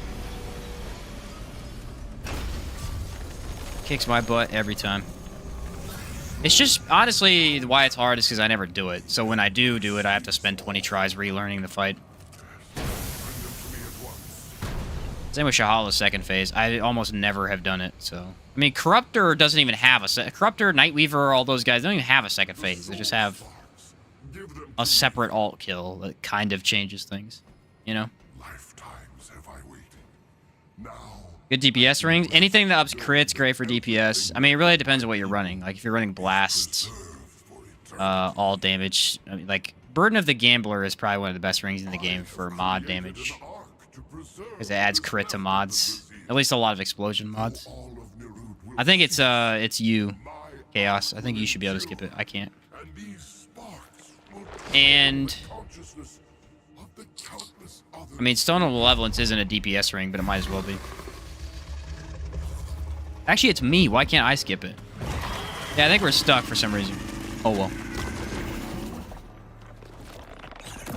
Kicks my butt every time. It's just, honestly, why it's hard is because I never do it. So when I do it, I have to spend 20 tries relearning the fight. Same with Shahala's second phase. I almost never have done it, so... I mean, Corruptor doesn't even have a... Corruptor, Nightweaver, all those guys don't even have a second phase. They just have a separate alt kill that kind of changes things. You know? Lifetimes have I waited. Now. Good DPS rings. Anything that ups crits, great for DPS. I mean, it really depends on what you're running. Like, if you're running Blast, all damage... I mean, like, Burden of the Gambler is probably one of the best rings in the game for mod damage. Because it adds crit to mods. At least a lot of explosion mods. I think it's you, Chaos. I think you should be able to skip it. I can't. And... I mean, Stone of Malevolence isn't a DPS ring, but it might as well be. Actually, it's me. Why can't I skip it? Yeah, I think we're stuck for some reason. Oh, well.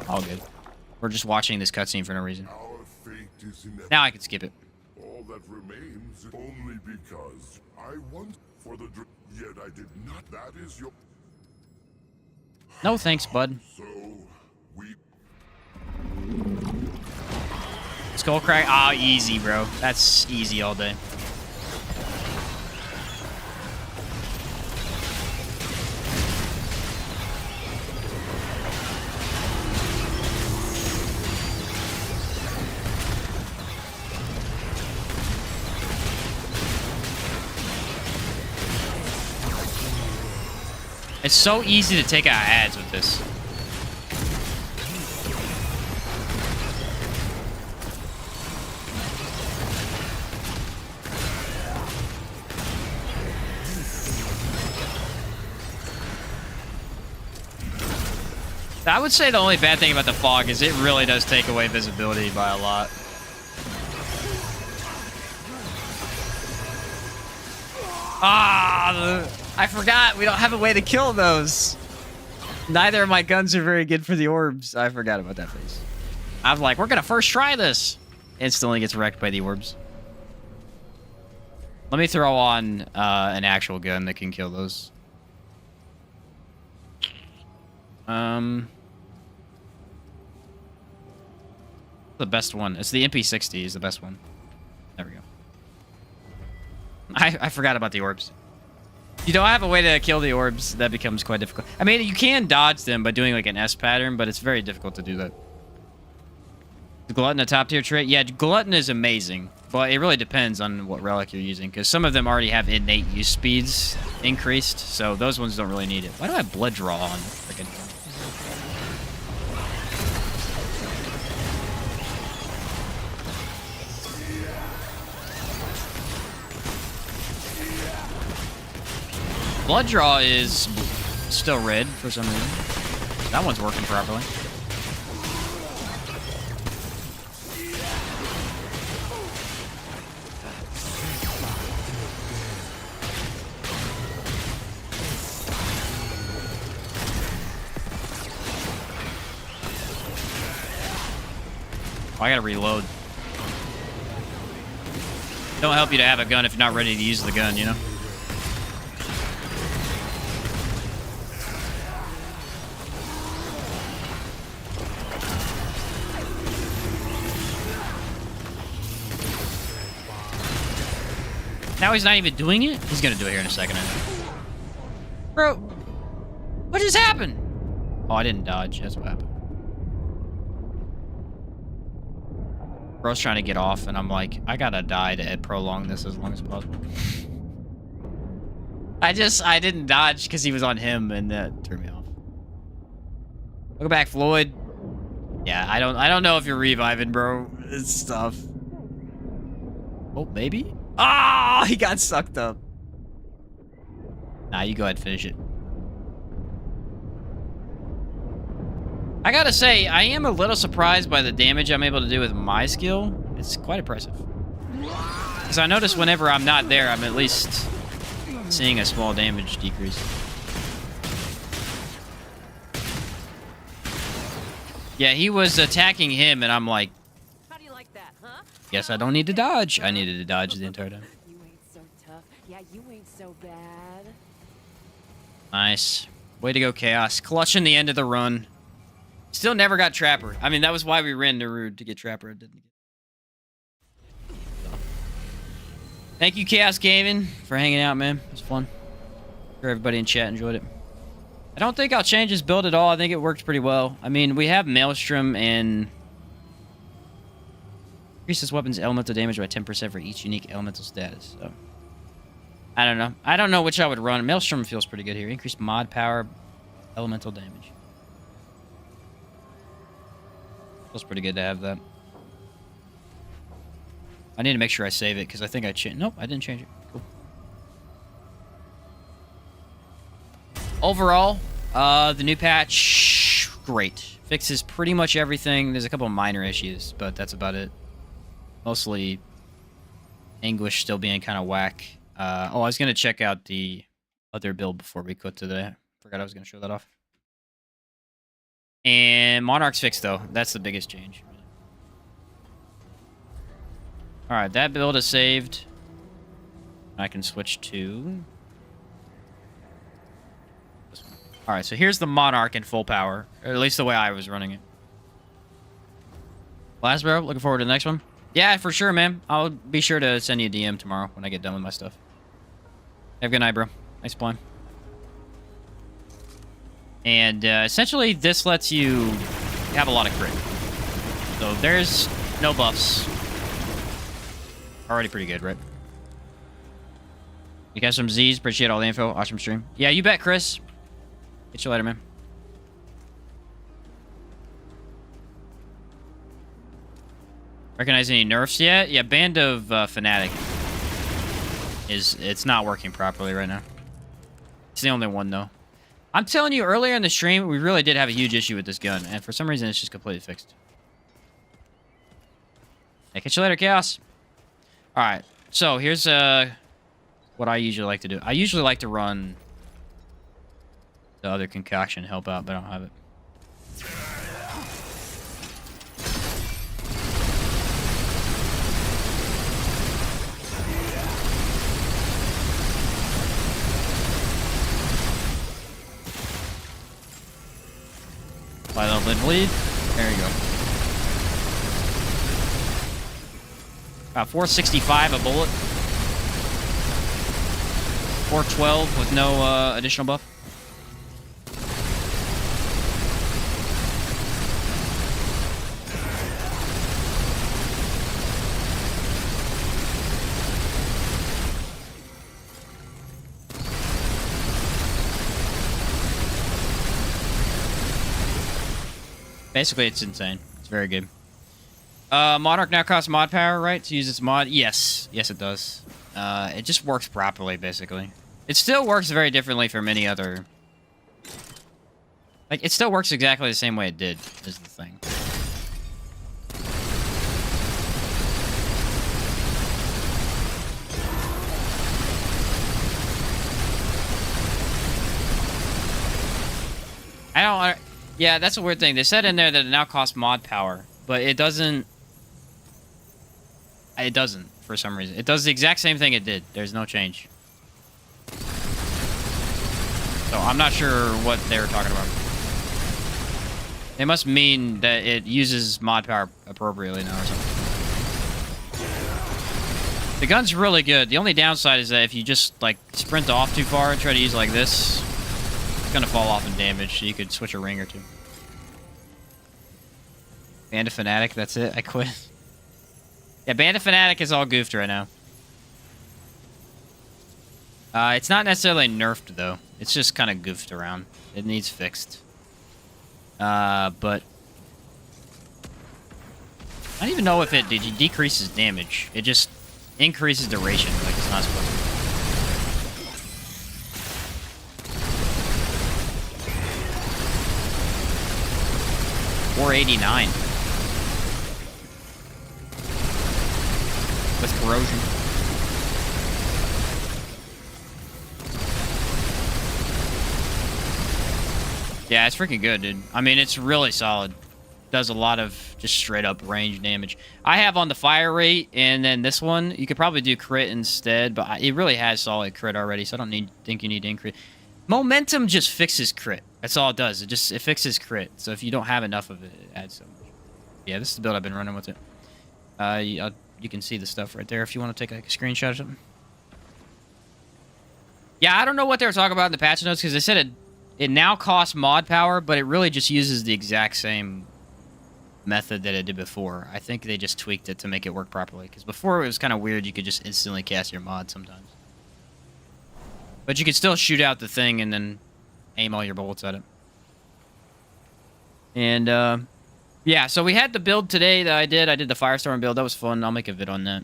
All good. We're just watching this cutscene for no reason. Now I can skip it. All that remains only because I want for the yet I did not. That is your. No thanks, bud. So we. Skullcrack. Ah, easy, bro. That's easy all day. It's so easy to take out ads with this. I would say the only bad thing about the fog is it really does take away visibility by a lot. I forgot. We don't have a way to kill those. Neither of my guns are very good for the orbs. I forgot about that phase. I was like, we're going to first try this. Instantly gets wrecked by the orbs. Let me throw on an actual gun that can kill those. The best one. It's the MP60 is the best one. There we go. I forgot about the orbs. You don't have a way to kill the orbs. That becomes quite difficult. I mean, you can dodge them by doing like an S pattern, but it's very difficult to do that. Is Glutton a top tier trait? Yeah, Glutton is amazing, but it really depends on what relic you're using, because some of them already have innate use speeds increased, so those ones don't really need it. Why do I have blood draw on? Freaking. Blood draw is still red for some reason. That one's working properly. Oh, I gotta reload. Don't help you to have a gun if you're not ready to use the gun, you know? Now he's not even doing it? He's gonna do it here in a second. Bro, what just happened? Oh, I didn't dodge. That's what happened. Bro's trying to get off, and I'm like, I gotta die to prolong this as long as possible. I didn't dodge because he was on him, and that threw me off. Welcome back, Floyd. Yeah, I don't know if you're reviving, bro. It's tough. Oh, maybe? Ah, he got sucked up. Nah, you go ahead and finish it. I gotta say, I am a little surprised by the damage I'm able to do with my skill. It's quite impressive. Because I notice whenever I'm not there, I'm at least seeing a small damage decrease. Yeah, he was attacking him, and I'm like, how do you like that, huh? guess I don't need to dodge. I needed to dodge the entire time. You ain't so tough. Yeah, you ain't so bad. Nice. Way to go, Chaos. Clutching the end of the run. Still never got Trapper. I mean, that was why we ran Narude to get Trapper. It didn't get. Thank you, Chaos Gaming, for hanging out, man. It was fun. Sure everybody in chat enjoyed it. I don't think I'll change this build at all. I think it works pretty well. I mean, we have Maelstrom and... Increases weapons elemental damage by 10% for each unique elemental status, so... I don't know. I don't know which I would run. Maelstrom feels pretty good here. Increased mod power, elemental damage. Feels pretty good to have that. I need to make sure I save it, because I think I changed... Nope, I didn't change it. Cool. Overall, the new patch, great. Fixes pretty much everything. There's a couple of minor issues, but that's about it. Mostly Anguish still being kind of whack. I was going to check out the other build before we quit today. Forgot I was going to show that off. And Monarch's fixed, though. That's the biggest change. Alright, that build is saved. I can switch to... this one. Alright, so here's the Monarch in full power. Or at least the way I was running it. Last bro, looking forward to the next one. Yeah, for sure, man. I'll be sure to send you a DM tomorrow when I get done with my stuff. Have a good night, bro. Nice playing. And essentially, this lets you have a lot of crit. So there's no buffs. Already pretty good, right? You got some Z's. Appreciate all the info. Awesome stream. Yeah, you bet, Chris. Get you later, man. Recognize any nerfs yet? Yeah, Band of Fanatic it's not working properly right now. It's the only one though. I'm telling you, earlier in the stream, we really did have a huge issue with this gun, and for some reason, it's just completely fixed. Hey, catch you later, Chaos. All right, so here's what I usually like to do. I usually like to run the other concoction to help out, but I don't have it. Violent lid bleed. There you go. About 465 a bullet. 412 with no additional buff. Basically, it's insane. It's very good. Monarch now costs mod power, right? To use its mod? Yes. Yes, it does. It just works properly, basically. It still works very differently from any other... Like, it still works exactly the same way it did, is the thing. Yeah, that's a weird thing. They said in there that it now costs mod power, but it doesn't... It doesn't, for some reason. It does the exact same thing it did. There's no change. So, I'm not sure what they were talking about. They must mean that it uses mod power appropriately now or something. The gun's really good. The only downside is that if you just, like, sprint off too far and try to use it like this... It's gonna fall off in damage, so you could switch a ring or two. Band of Fanatic, that's it. I quit. Yeah, Band of Fanatic is all goofed right now. It's not necessarily nerfed, though. It's just kind of goofed around. It needs fixed. But... I don't even know if it decreases damage. It just increases duration, like it's not supposed to. 489 with corrosion. Yeah, it's freaking good, dude. I mean, it's really solid. Does a lot of just straight up range damage. I have on the fire rate, and then this one, you could probably do crit instead, but it really has solid crit already, so I don't think you need to increase. Momentum just fixes crit. That's all it does. It fixes crit. So if you don't have enough of it, it adds so much. Yeah, this is the build I've been running with it. You can see the stuff right there if you want to take like a screenshot or something. Yeah, I don't know what they were talking about in the patch notes because they said it now costs mod power, but it really just uses the exact same method that it did before. I think they just tweaked it to make it work properly because before it was kind of weird. You could just instantly cast your mod sometimes. But you could still shoot out the thing and then aim all your bullets at it. And, yeah, so we had the build today that I did. I did the Firestorm build. That was fun. I'll make a vid on that.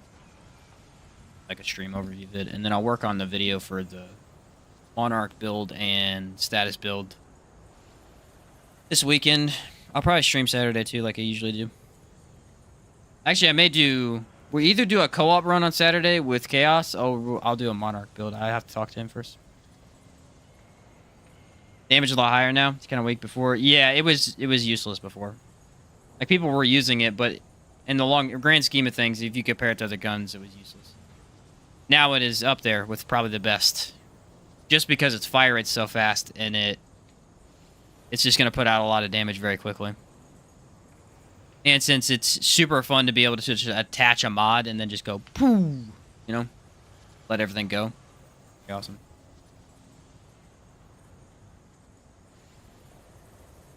Like a stream overview vid. And then I'll work on the video for the Monarch build and status build this weekend. I'll probably stream Saturday too, like I usually do. Actually, I may do... We either do a co-op run on Saturday with Chaos, or I'll do a Monarch build. I have to talk to him first. Damage is a lot higher now. It's kind of weak before. Yeah, it was useless before. Like, people were using it, but in the grand scheme of things, if you compare it to other guns, it was useless. Now it is up there with probably the best. Just because its fire rate's so fast, and it's just going to put out a lot of damage very quickly. And since it's super fun to be able to just attach a mod and then just go, poof, you know, let everything go. Pretty awesome.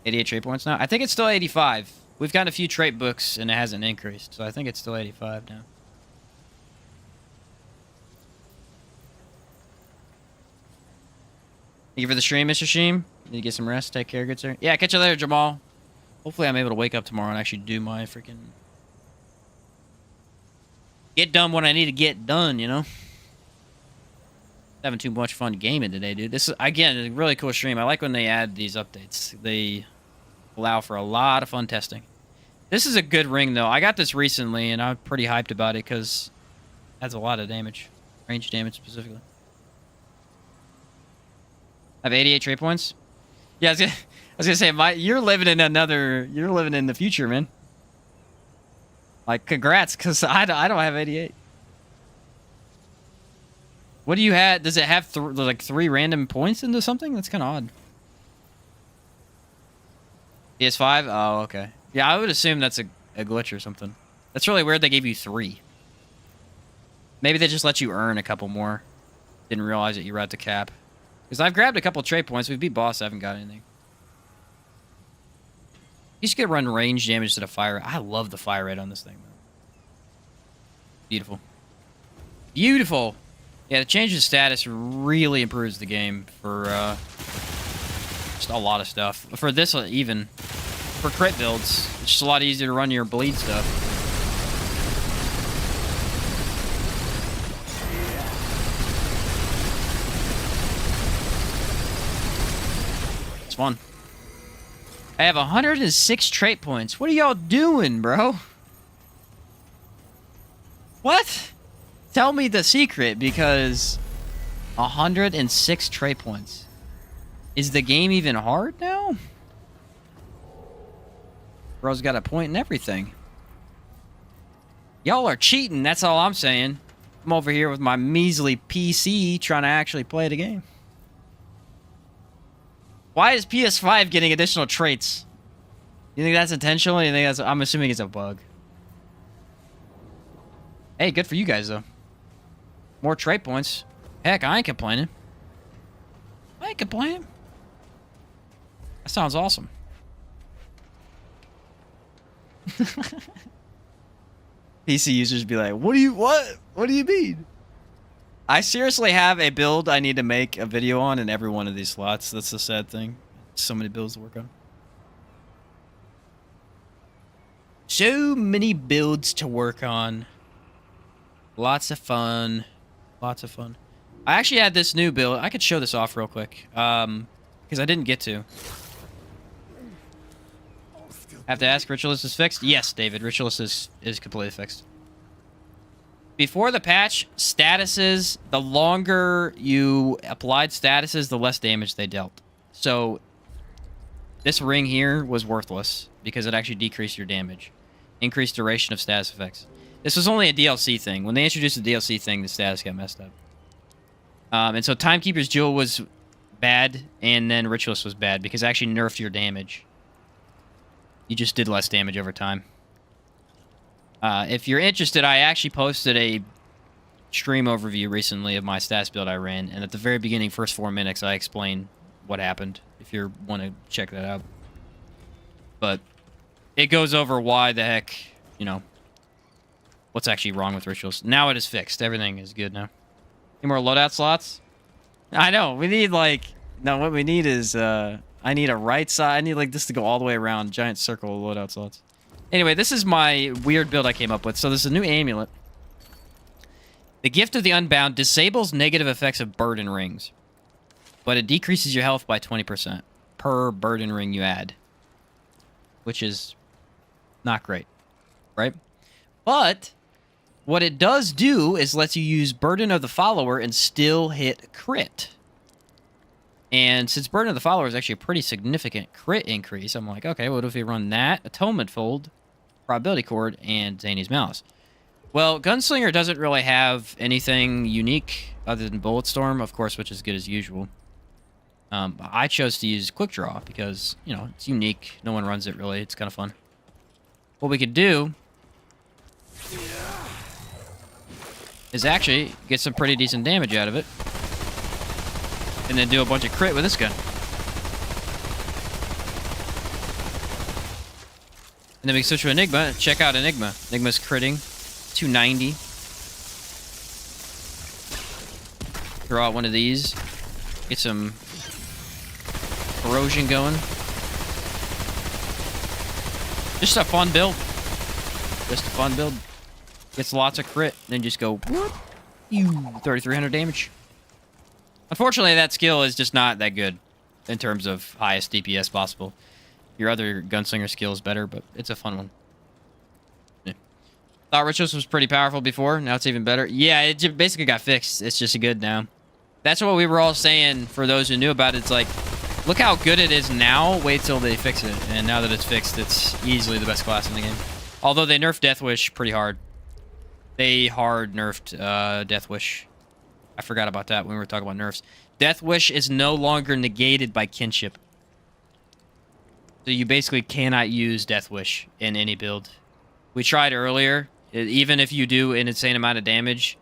88 trait points now? I think it's still 85. We've gotten a few trait books and it hasn't increased, so I think it's still 85 now. Thank you for the stream, Mr. Sheem. Need to get some rest. Take care, good sir. Yeah, catch you later, Jamal. Hopefully I'm able to wake up tomorrow and actually do my freaking... Get done what I need to get done, you know? Having too much fun gaming today, dude. This is, again, a really cool stream. I like when they add these updates. They allow for a lot of fun testing. This is a good ring, though. I got this recently, and I'm pretty hyped about it because it has a lot of damage. Range damage, specifically. I have 88 trait points. Yeah, I was gonna say, you're living in the future, man. Like, congrats, because I don't have 88. What do you have? Does it have like 3 random points into something? That's kind of odd. PS5? Oh, okay. Yeah, I would assume that's a glitch or something. That's really weird they gave you 3. Maybe they just let you earn a couple more. Didn't realize that you were at the cap. Because I've grabbed a couple trait points. We've beat boss. I haven't got anything. You just get run range damage to the fire. I love the fire rate on this thing, though. Beautiful. Beautiful! Yeah, the change of status really improves the game for just a lot of stuff. For this, even. For crit builds, it's just a lot easier to run your bleed stuff. It's fun. I have 106 trait points. What are y'all doing, bro? What? Tell me the secret, because 106 trait points. Is the game even hard now? Bro's got a point and everything. Y'all are cheating, that's all I'm saying. I'm over here with my measly PC trying to actually play the game. Why is PS5 getting additional traits? You think that's intentional? You think that's... I'm assuming it's a bug. Hey, good for you guys, though. More trait points. Heck, I ain't complaining. I ain't complaining. That sounds awesome. PC users be like, what do you mean? I seriously have a build I need to make a video on in every one of these slots. That's the sad thing. So many builds to work on. So many builds to work on. Lots of fun. Lots of fun. I actually had this new build. I could show this off real quick. Because I didn't get to. Have to ask, Ritualist is fixed? Yes, David. Ritualist is completely fixed. Before the patch, statuses, the longer you applied statuses, the less damage they dealt. So, this ring here was worthless because it actually decreased your damage. Increased duration of status effects. This was only a DLC thing. When they introduced the DLC thing, the status got messed up. And so Timekeeper's Jewel was bad, and then Ritualist was bad because it actually nerfed your damage. You just did less damage over time. If you're interested, I actually posted a stream overview recently of my stats build I ran, and at the very beginning, first 4 minutes, I explain what happened, if you want to check that out. But it goes over why the heck, you know, what's actually wrong with rituals. Now it is fixed. Everything is good now. Any more loadout slots? I know. We need, like... No, what we need is, I need a right side. I need, like, this to go all the way around. Giant circle of loadout slots. Anyway, this is my weird build I came up with. So there's a new amulet. The Gift of the Unbound disables negative effects of burden rings, but it decreases your health by 20% per burden ring you add, which is not great, right? But what it does do is lets you use Burden of the Follower and still hit crit. And since Burden of the Follower is actually a pretty significant crit increase, I'm like, okay, what if we run that, Atonement Fold, Probability Cord, and Zany's Malice? Well, Gunslinger doesn't really have anything unique other than Bulletstorm, of course, which is good as usual. I chose to use Quick Draw because, you know, it's unique. No one runs it, really. It's kind of fun. What we could do is actually get some pretty decent damage out of it. And then do a bunch of crit with this gun. And then we can switch to Enigma. Check out Enigma. Enigma's critting. 290. Throw out one of these. Get some corrosion going. Just a fun build. Just a fun build. Gets lots of crit. Then just go, whoop, 3,300 damage. Unfortunately, that skill is just not that good in terms of highest DPS possible. Your other gunslinger skill is better, but it's a fun one. Yeah. Thought Rituals was pretty powerful before. Now it's even better. Yeah, it basically got fixed. It's just good now. That's what we were all saying for those who knew about it. It's like, look how good it is now. Wait till they fix it. And now that it's fixed, it's easily the best class in the game. Although they nerfed Death Wish pretty hard. They hard nerfed Death Wish. I forgot about that when we were talking about nerfs. Death Wish is no longer negated by kinship. So you basically cannot use Death Wish in any build. We tried earlier. Even if you do an insane amount of damage,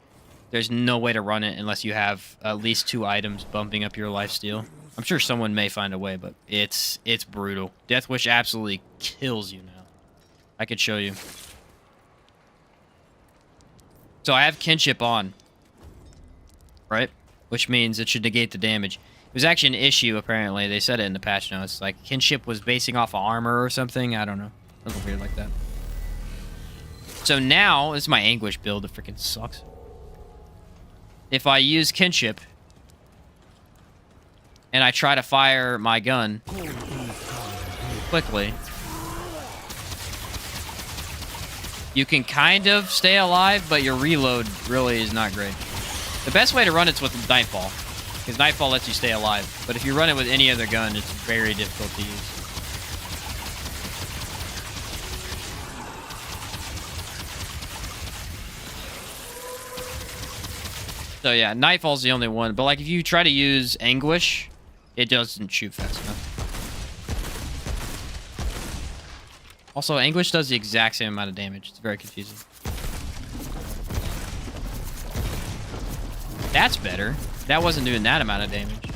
there's no way to run it unless you have at least 2 items bumping up your lifesteal. I'm sure someone may find a way, but it's brutal. Death Wish absolutely kills you now. I could show you. So I have kinship on. Right? Which means it should negate the damage. It was actually an issue, apparently. They said it in the patch notes. Like, kinship was basing off of armor or something. I don't know. Something weird like that. So now, this is my Anguish build. It freaking sucks. If I use kinship, and I try to fire my gun quickly, you can kind of stay alive, but your reload really is not great. The best way to run it's with Nightfall, because Nightfall lets you stay alive. But if you run it with any other gun, it's very difficult to use. So yeah, Nightfall's the only one. But like if you try to use Anguish, it doesn't shoot fast enough. Also, Anguish does the exact same amount of damage. It's very confusing. That's better. That wasn't doing that amount of damage.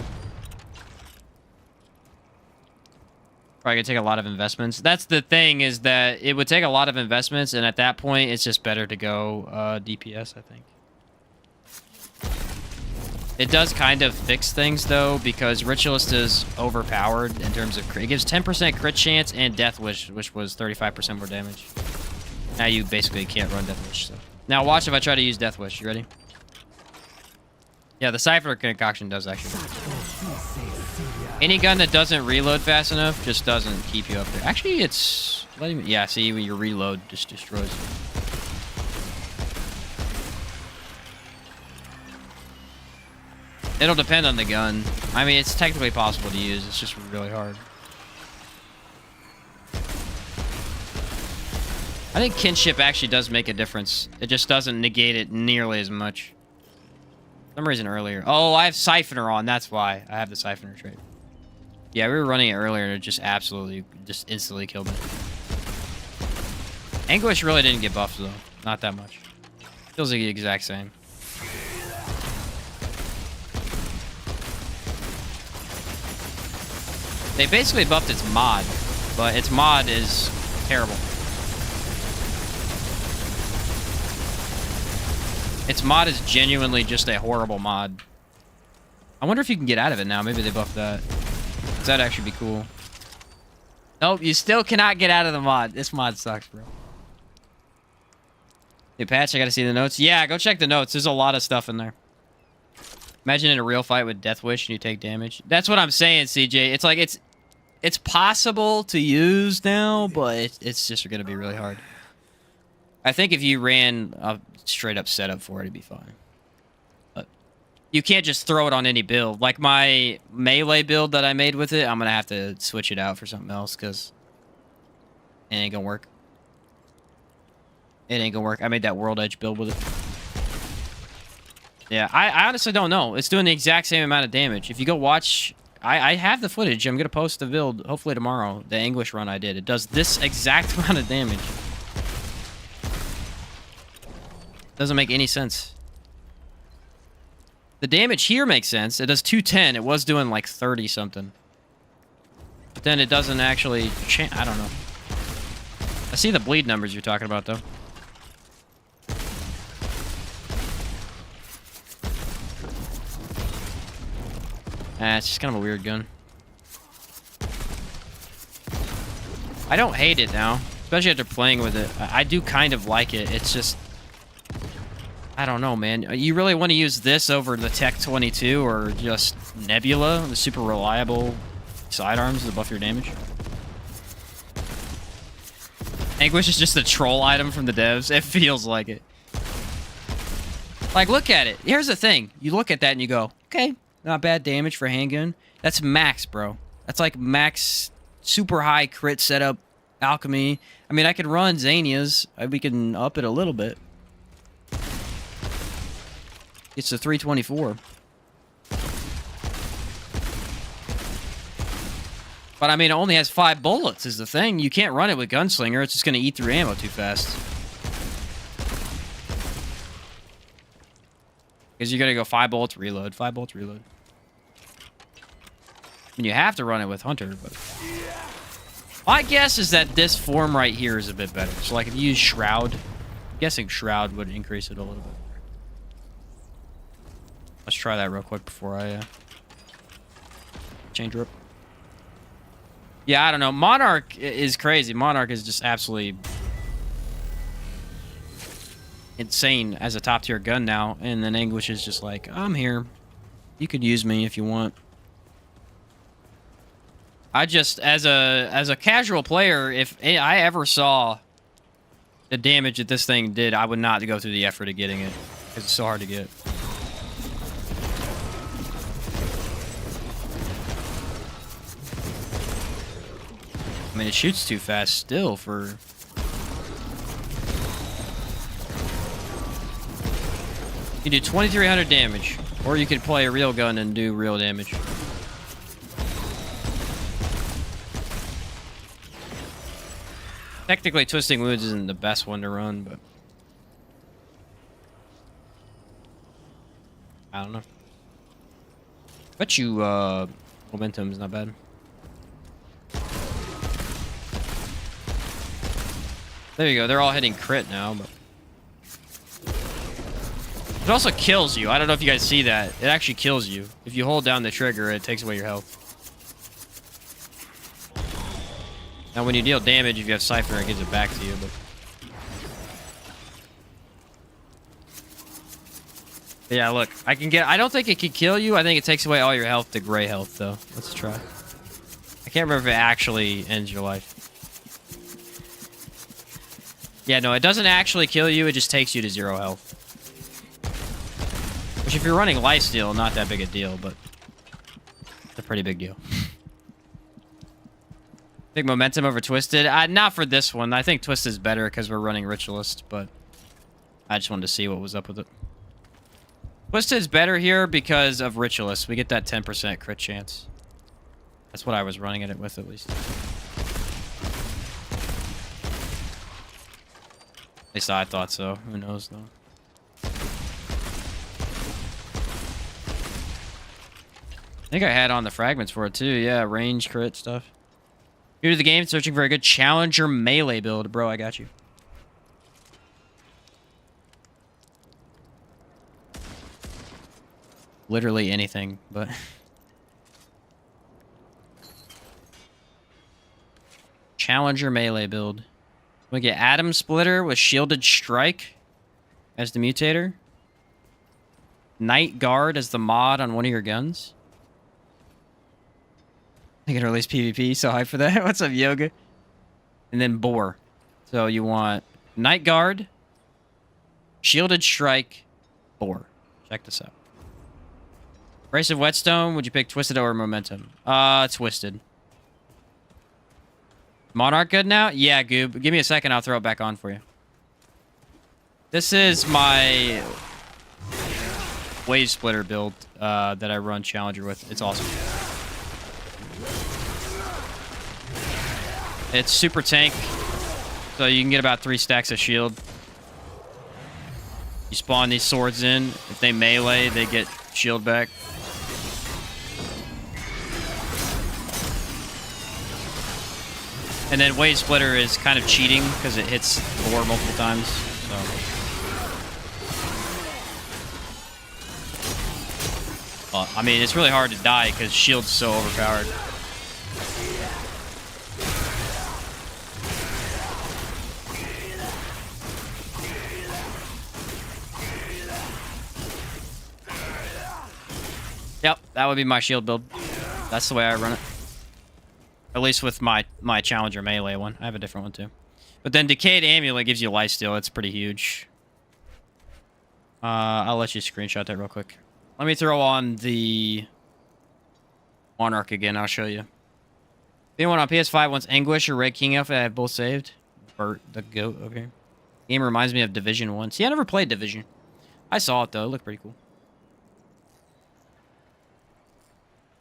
Probably gonna take a lot of investments. That's the thing, is that it would take a lot of investments, and at that point, it's just better to go DPS, I think. It does kind of fix things, though, because Ritualist is overpowered in terms of crit. It gives 10% crit chance and Death Wish, which was 35% more damage. Now you basically can't run Death Wish. So. Now watch if I try to use Death Wish. You ready? Yeah, the Cypher Concoction does actually. Any gun that doesn't reload fast enough just doesn't keep you up there. Actually, it's letting me... Yeah, see, your reload just destroys you. It'll depend on the gun. I mean, it's technically possible to use. It's just really hard. I think kinship actually does make a difference. It just doesn't negate it nearly as much. For some reason earlier. Oh, I have Siphoner on. That's why. I have the Siphoner trait. Yeah, we were running it earlier and it just absolutely, just instantly killed me. Anguish really didn't get buffed, though. Not that much. Feels like the exact same. They basically buffed its mod, but its mod is terrible. Its mod is genuinely just a horrible mod. I wonder if you can get out of it now. Maybe they buffed that. 'Cause that'd actually be cool. Nope, you still cannot get out of the mod. This mod sucks, bro. Hey, Patch, I gotta see the notes. Yeah, go check the notes. There's a lot of stuff in there. Imagine in a real fight with Death Wish and you take damage. That's what I'm saying, CJ. It's like it's possible to use now, but it's just gonna be really hard. I think if you ran a straight up setup for it, it'd be fine. But you can't just throw it on any build. Like my melee build that I made with it, I'm gonna have to switch it out for something else because it ain't gonna work. It ain't gonna work. I made that World Edge build with it. Yeah, I honestly don't know. It's doing the exact same amount of damage. If you go watch... I have the footage. I'm going to post the build, hopefully tomorrow. The Anguish run I did. It does this exact amount of damage. Doesn't make any sense. The damage here makes sense. It does 210. It was doing like 30-something. But then it doesn't actually... I don't know. I see the bleed numbers you're talking about, though. It's just kind of a weird gun. I don't hate it now, especially after playing with it. I do kind of like it. It's just... I don't know, man. You really want to use this over the Tech 22 or just Nebula, the super reliable sidearms to buff your damage? Anguish is just a troll item from the devs. It feels like it. Like, look at it. Here's the thing. You look at that and you go, okay, not bad damage for a handgun. That's max, bro. That's like max super high crit setup alchemy. I mean, I could run Xanias. We can up it a little bit. It's a 324. But I mean, it only has 5 bullets is the thing. You can't run it with Gunslinger. It's just going to eat through ammo too fast. Because you're going to go 5 bullets, reload. 5 bullets, reload. I mean, you have to run it with Hunter, but... My guess is that this form right here is a bit better. So, like, if you use Shroud, I'm guessing Shroud would increase it a little bit. Let's try that real quick before I change her up. Yeah, I don't know. Monarch is crazy. Monarch is just absolutely insane as a top tier gun now. And then Anguish is just like, I'm here. You could use me if you want. I just, as a casual player, if I ever saw the damage that this thing did, I would not go through the effort of getting it. Because it's so hard to get. I mean, it shoots too fast still for... You do 2,300 damage. Or you could play a real gun and do real damage. Technically, Twisting Wounds isn't the best one to run, but... I don't know. Bet you, Momentum is not bad. There you go. They're all hitting crit now, but... It also kills you. I don't know if you guys see that. It actually kills you. If you hold down the trigger, it takes away your health. Now, when you deal damage, if you have Cypher, it gives it back to you, but... But yeah, look. I don't think it can kill you. I think it takes away all your health to gray health, though. Let's try. I can't remember if it actually ends your life. Yeah, no, it doesn't actually kill you. It just takes you to 0 health. Which, if you're running lifesteal, not that big a deal, but it's a pretty big deal. Big Momentum over Twisted. Not for this one. I think Twisted's better because we're running Ritualist, but I just wanted to see what was up with it. Twisted's better here because of Ritualist. We get that 10% crit chance. That's what I was running it with, at least. At least I thought so. Who knows, though. think I had on the fragments for it too. Yeah, range crit stuff. New to the game, searching for a good challenger melee build. Bro, I got you. Literally anything, but... Challenger melee build. We get Atom Splitter with Shielded Strike as the mutator. Night Guard as the mod on one of your guns. I can release PvP, so hype for that. What's up, Yoga? And then Boar. So you want Night Guard, Shielded Strike, Boar. Check this out. Race of Whetstone, would you pick Twisted or Momentum? Twisted. Monarch good now? Yeah, Goob. Give me a second, I'll throw it back on for you. This is my Wave Splitter build that I run Challenger with. It's awesome. It's super tank, so you can get about 3 stacks of shield. You spawn these swords in. If they melee, they get shield back. And then Wave Splitter is kind of cheating because it hits Boar multiple times. So. Well, I mean, it's really hard to die because shield's so overpowered. Yep, that would be my shield build. That's the way I run it. At least with my Challenger melee one. I have a different one too. But then Decayed Amulet gives you lifesteal. It's pretty huge. I'll let you screenshot that real quick. Let me throw on the Monarch again. I'll show you. If anyone on PS5 wants Anguish or Red King Outfit, I have both saved. Bert the goat over here. Game reminds me of Division 1. See, I never played Division. I saw it though. It looked pretty cool.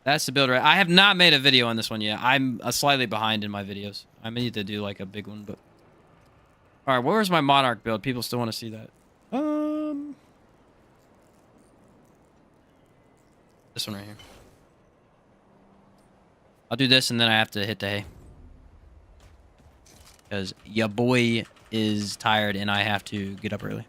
That's the build, right? I have not made a video on this one yet. I'm slightly behind in my videos. I may need to do like a big one, but... Alright, where's my Monarch build? People still want to see that. This one right here. I'll do this and then I have to hit the hay. Because ya boy is tired and I have to get up early.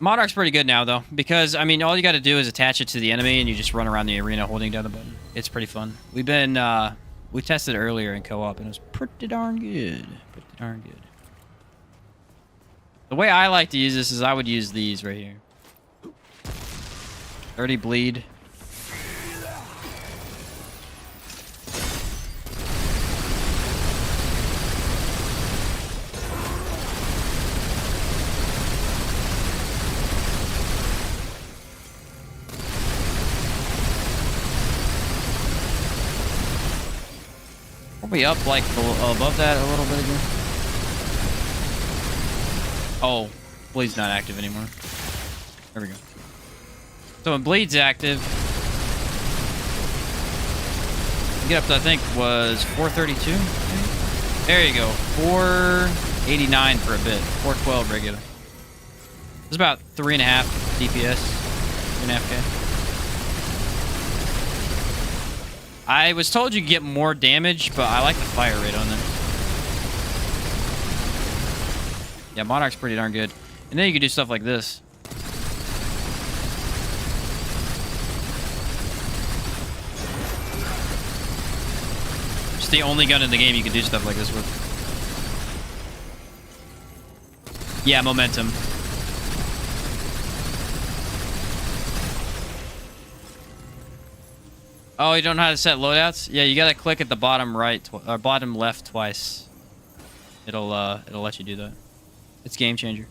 Monarch's pretty good now, though, because, I mean, all you got to do is attach it to the enemy, and you just run around the arena holding down the button. It's pretty fun. We tested it earlier in co-op, and it was pretty darn good. Pretty darn good. The way I like to use this is I would use these right here. 30 bleed. We up like above that a little bit again. Oh, bleed's not active anymore. There we go. So when bleed's active, get up to I think was 432. There you go, 489 for a bit, 412 regular. It's about 3.5 DPS, 3.5K. I was told you get more damage, but I like the fire rate on them. Yeah, Monarch's pretty darn good. And then you can do stuff like this. It's the only gun in the game you can do stuff like this with. Yeah, momentum. Oh, you don't know how to set loadouts? Yeah, you gotta click at the bottom right or bottom left twice. It'll let you do that. It's game changer.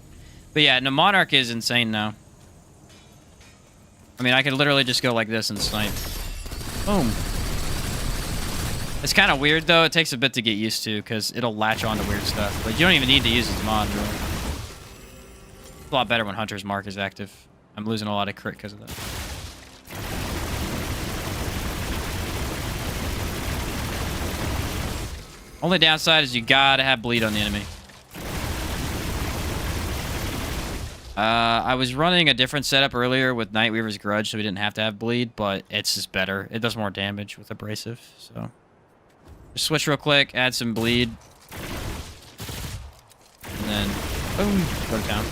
But yeah, no, Monarch is insane now. I mean, I could literally just go like this and snipe. Boom. It's kind of weird though. It takes a bit to get used to because it'll latch onto weird stuff. But you don't even need to use its mod really. It's a lot better when Hunter's Mark is active. I'm losing a lot of crit because of that. Only downside is you gotta have bleed on the enemy. I was running a different setup earlier with Nightweaver's Grudge, so we didn't have to have bleed, but it's just better. It does more damage with abrasive, so just switch real quick, add some bleed, and then boom, go to town.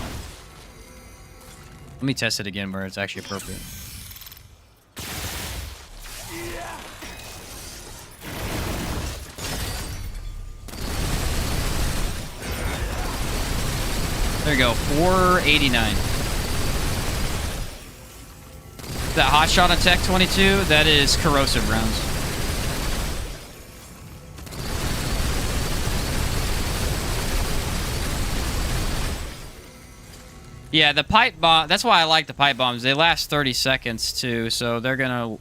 Let me test it again where it's actually appropriate. There you go, 489. That hot shot on Tech 22, that is corrosive rounds. Yeah, the pipe bomb, that's why I like the pipe bombs. They last 30 seconds too, so they're gonna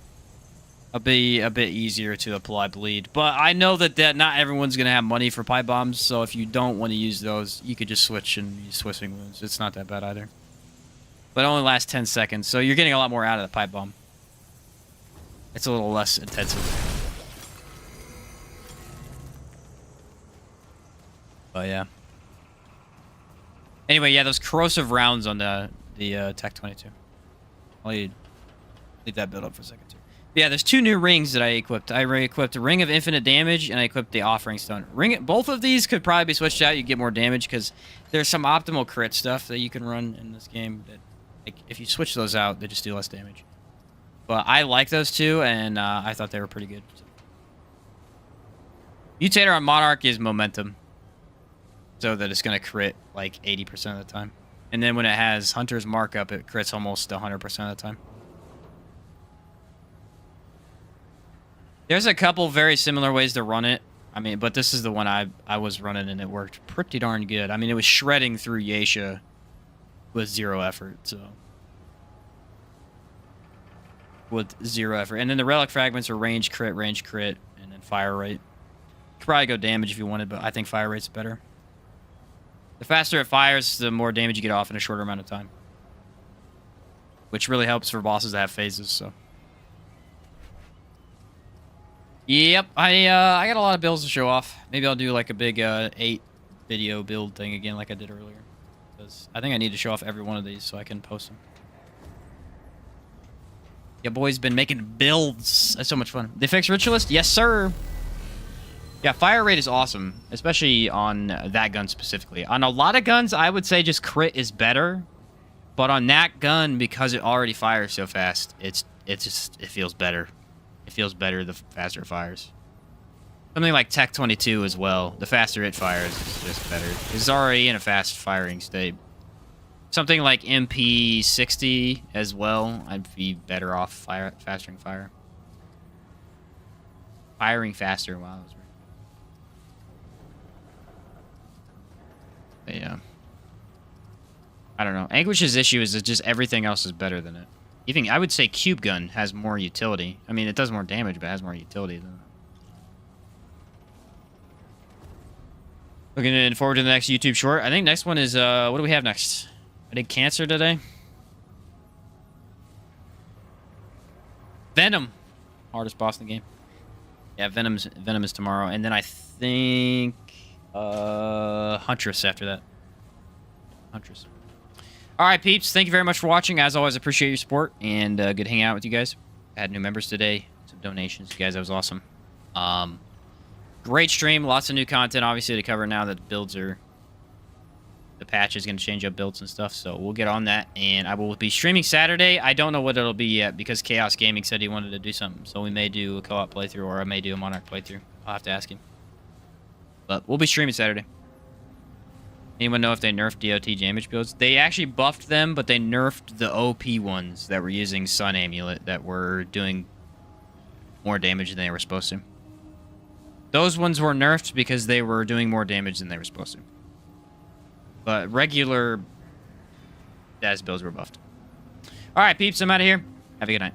be a bit easier to apply bleed. But I know that not everyone's gonna have money for pipe bombs, so if you don't want to use those, you could just switch and use Swissing Wounds. It's not that bad either. But it only lasts 10 seconds, so you're getting a lot more out of the pipe bomb. It's a little less intensive. But yeah. Anyway, yeah, those corrosive rounds on the Tech 22. I'll leave that build up for a second too. Yeah, there's 2 new rings that I equipped. I equipped a Ring of Infinite Damage, and I equipped the Offering Stone. Both of these could probably be switched out. You get more damage because there's some optimal crit stuff that you can run in this game. That, like, if you switch those out, they just do less damage. But I like those 2, and I thought they were pretty good. Mutator on Monarch is momentum, so that it's going to crit like 80% of the time. And then when it has Hunter's Markup, it crits almost 100% of the time. There's a couple very similar ways to run it. I mean, but this is the one I was running, and it worked pretty darn good. I mean, it was shredding through Yeisha with 0 effort, so. With 0 effort. And then the Relic Fragments are range crit, and then fire rate. You could probably go damage if you wanted, but I think fire rate's better. The faster it fires, the more damage you get off in a shorter amount of time. Which really helps for bosses that have phases, so. Yep, I got a lot of builds to show off. Maybe I'll do like a big 8 video build thing again like I did earlier. Because I think I need to show off every one of these so I can post them. Yeah, boys been making builds. That's so much fun. They fixed Ritualist? Yes, sir. Yeah, fire rate is awesome, especially on that gun specifically. On a lot of guns, I would say just crit is better. But on that gun, because it already fires so fast, it feels better. It feels better the faster it fires. Something like Tech 22 as well. The faster it fires is just better. It's already in a fast firing state. Something like MP 60 as well. I'd be better off fastering fire. Firing faster. Wow, that was weird. But yeah. I don't know. Anguish's issue is that just everything else is better than it. Even I would say Cube Gun has more utility. I mean, it does more damage, but it has more utility than that. Looking forward to the next YouTube short. I think next one is, what do we have next? I did Cancer today. Venom. Hardest boss in the game. Yeah, Venom is tomorrow. And then I think, Huntress after that. Huntress. All right, peeps. Thank you very much for watching. As always, appreciate your support and good hanging out with you guys. I had new members today, some donations. You guys, that was awesome. Great stream. Lots of new content, obviously, to cover now that the patch is going to change up builds and stuff. So we'll get on that, and I will be streaming Saturday. I don't know what it'll be yet because Chaos Gaming said he wanted to do something. So we may do a co-op playthrough, or I may do a Monarch playthrough. I'll have to ask him. But we'll be streaming Saturday. Anyone know if they nerfed DOT damage builds? They actually buffed them, but they nerfed the OP ones that were using Sun Amulet that were doing more damage than they were supposed to. Those ones were nerfed because they were doing more damage than they were supposed to. But regular status builds were buffed. Alright, peeps, I'm out of here. Have a good night.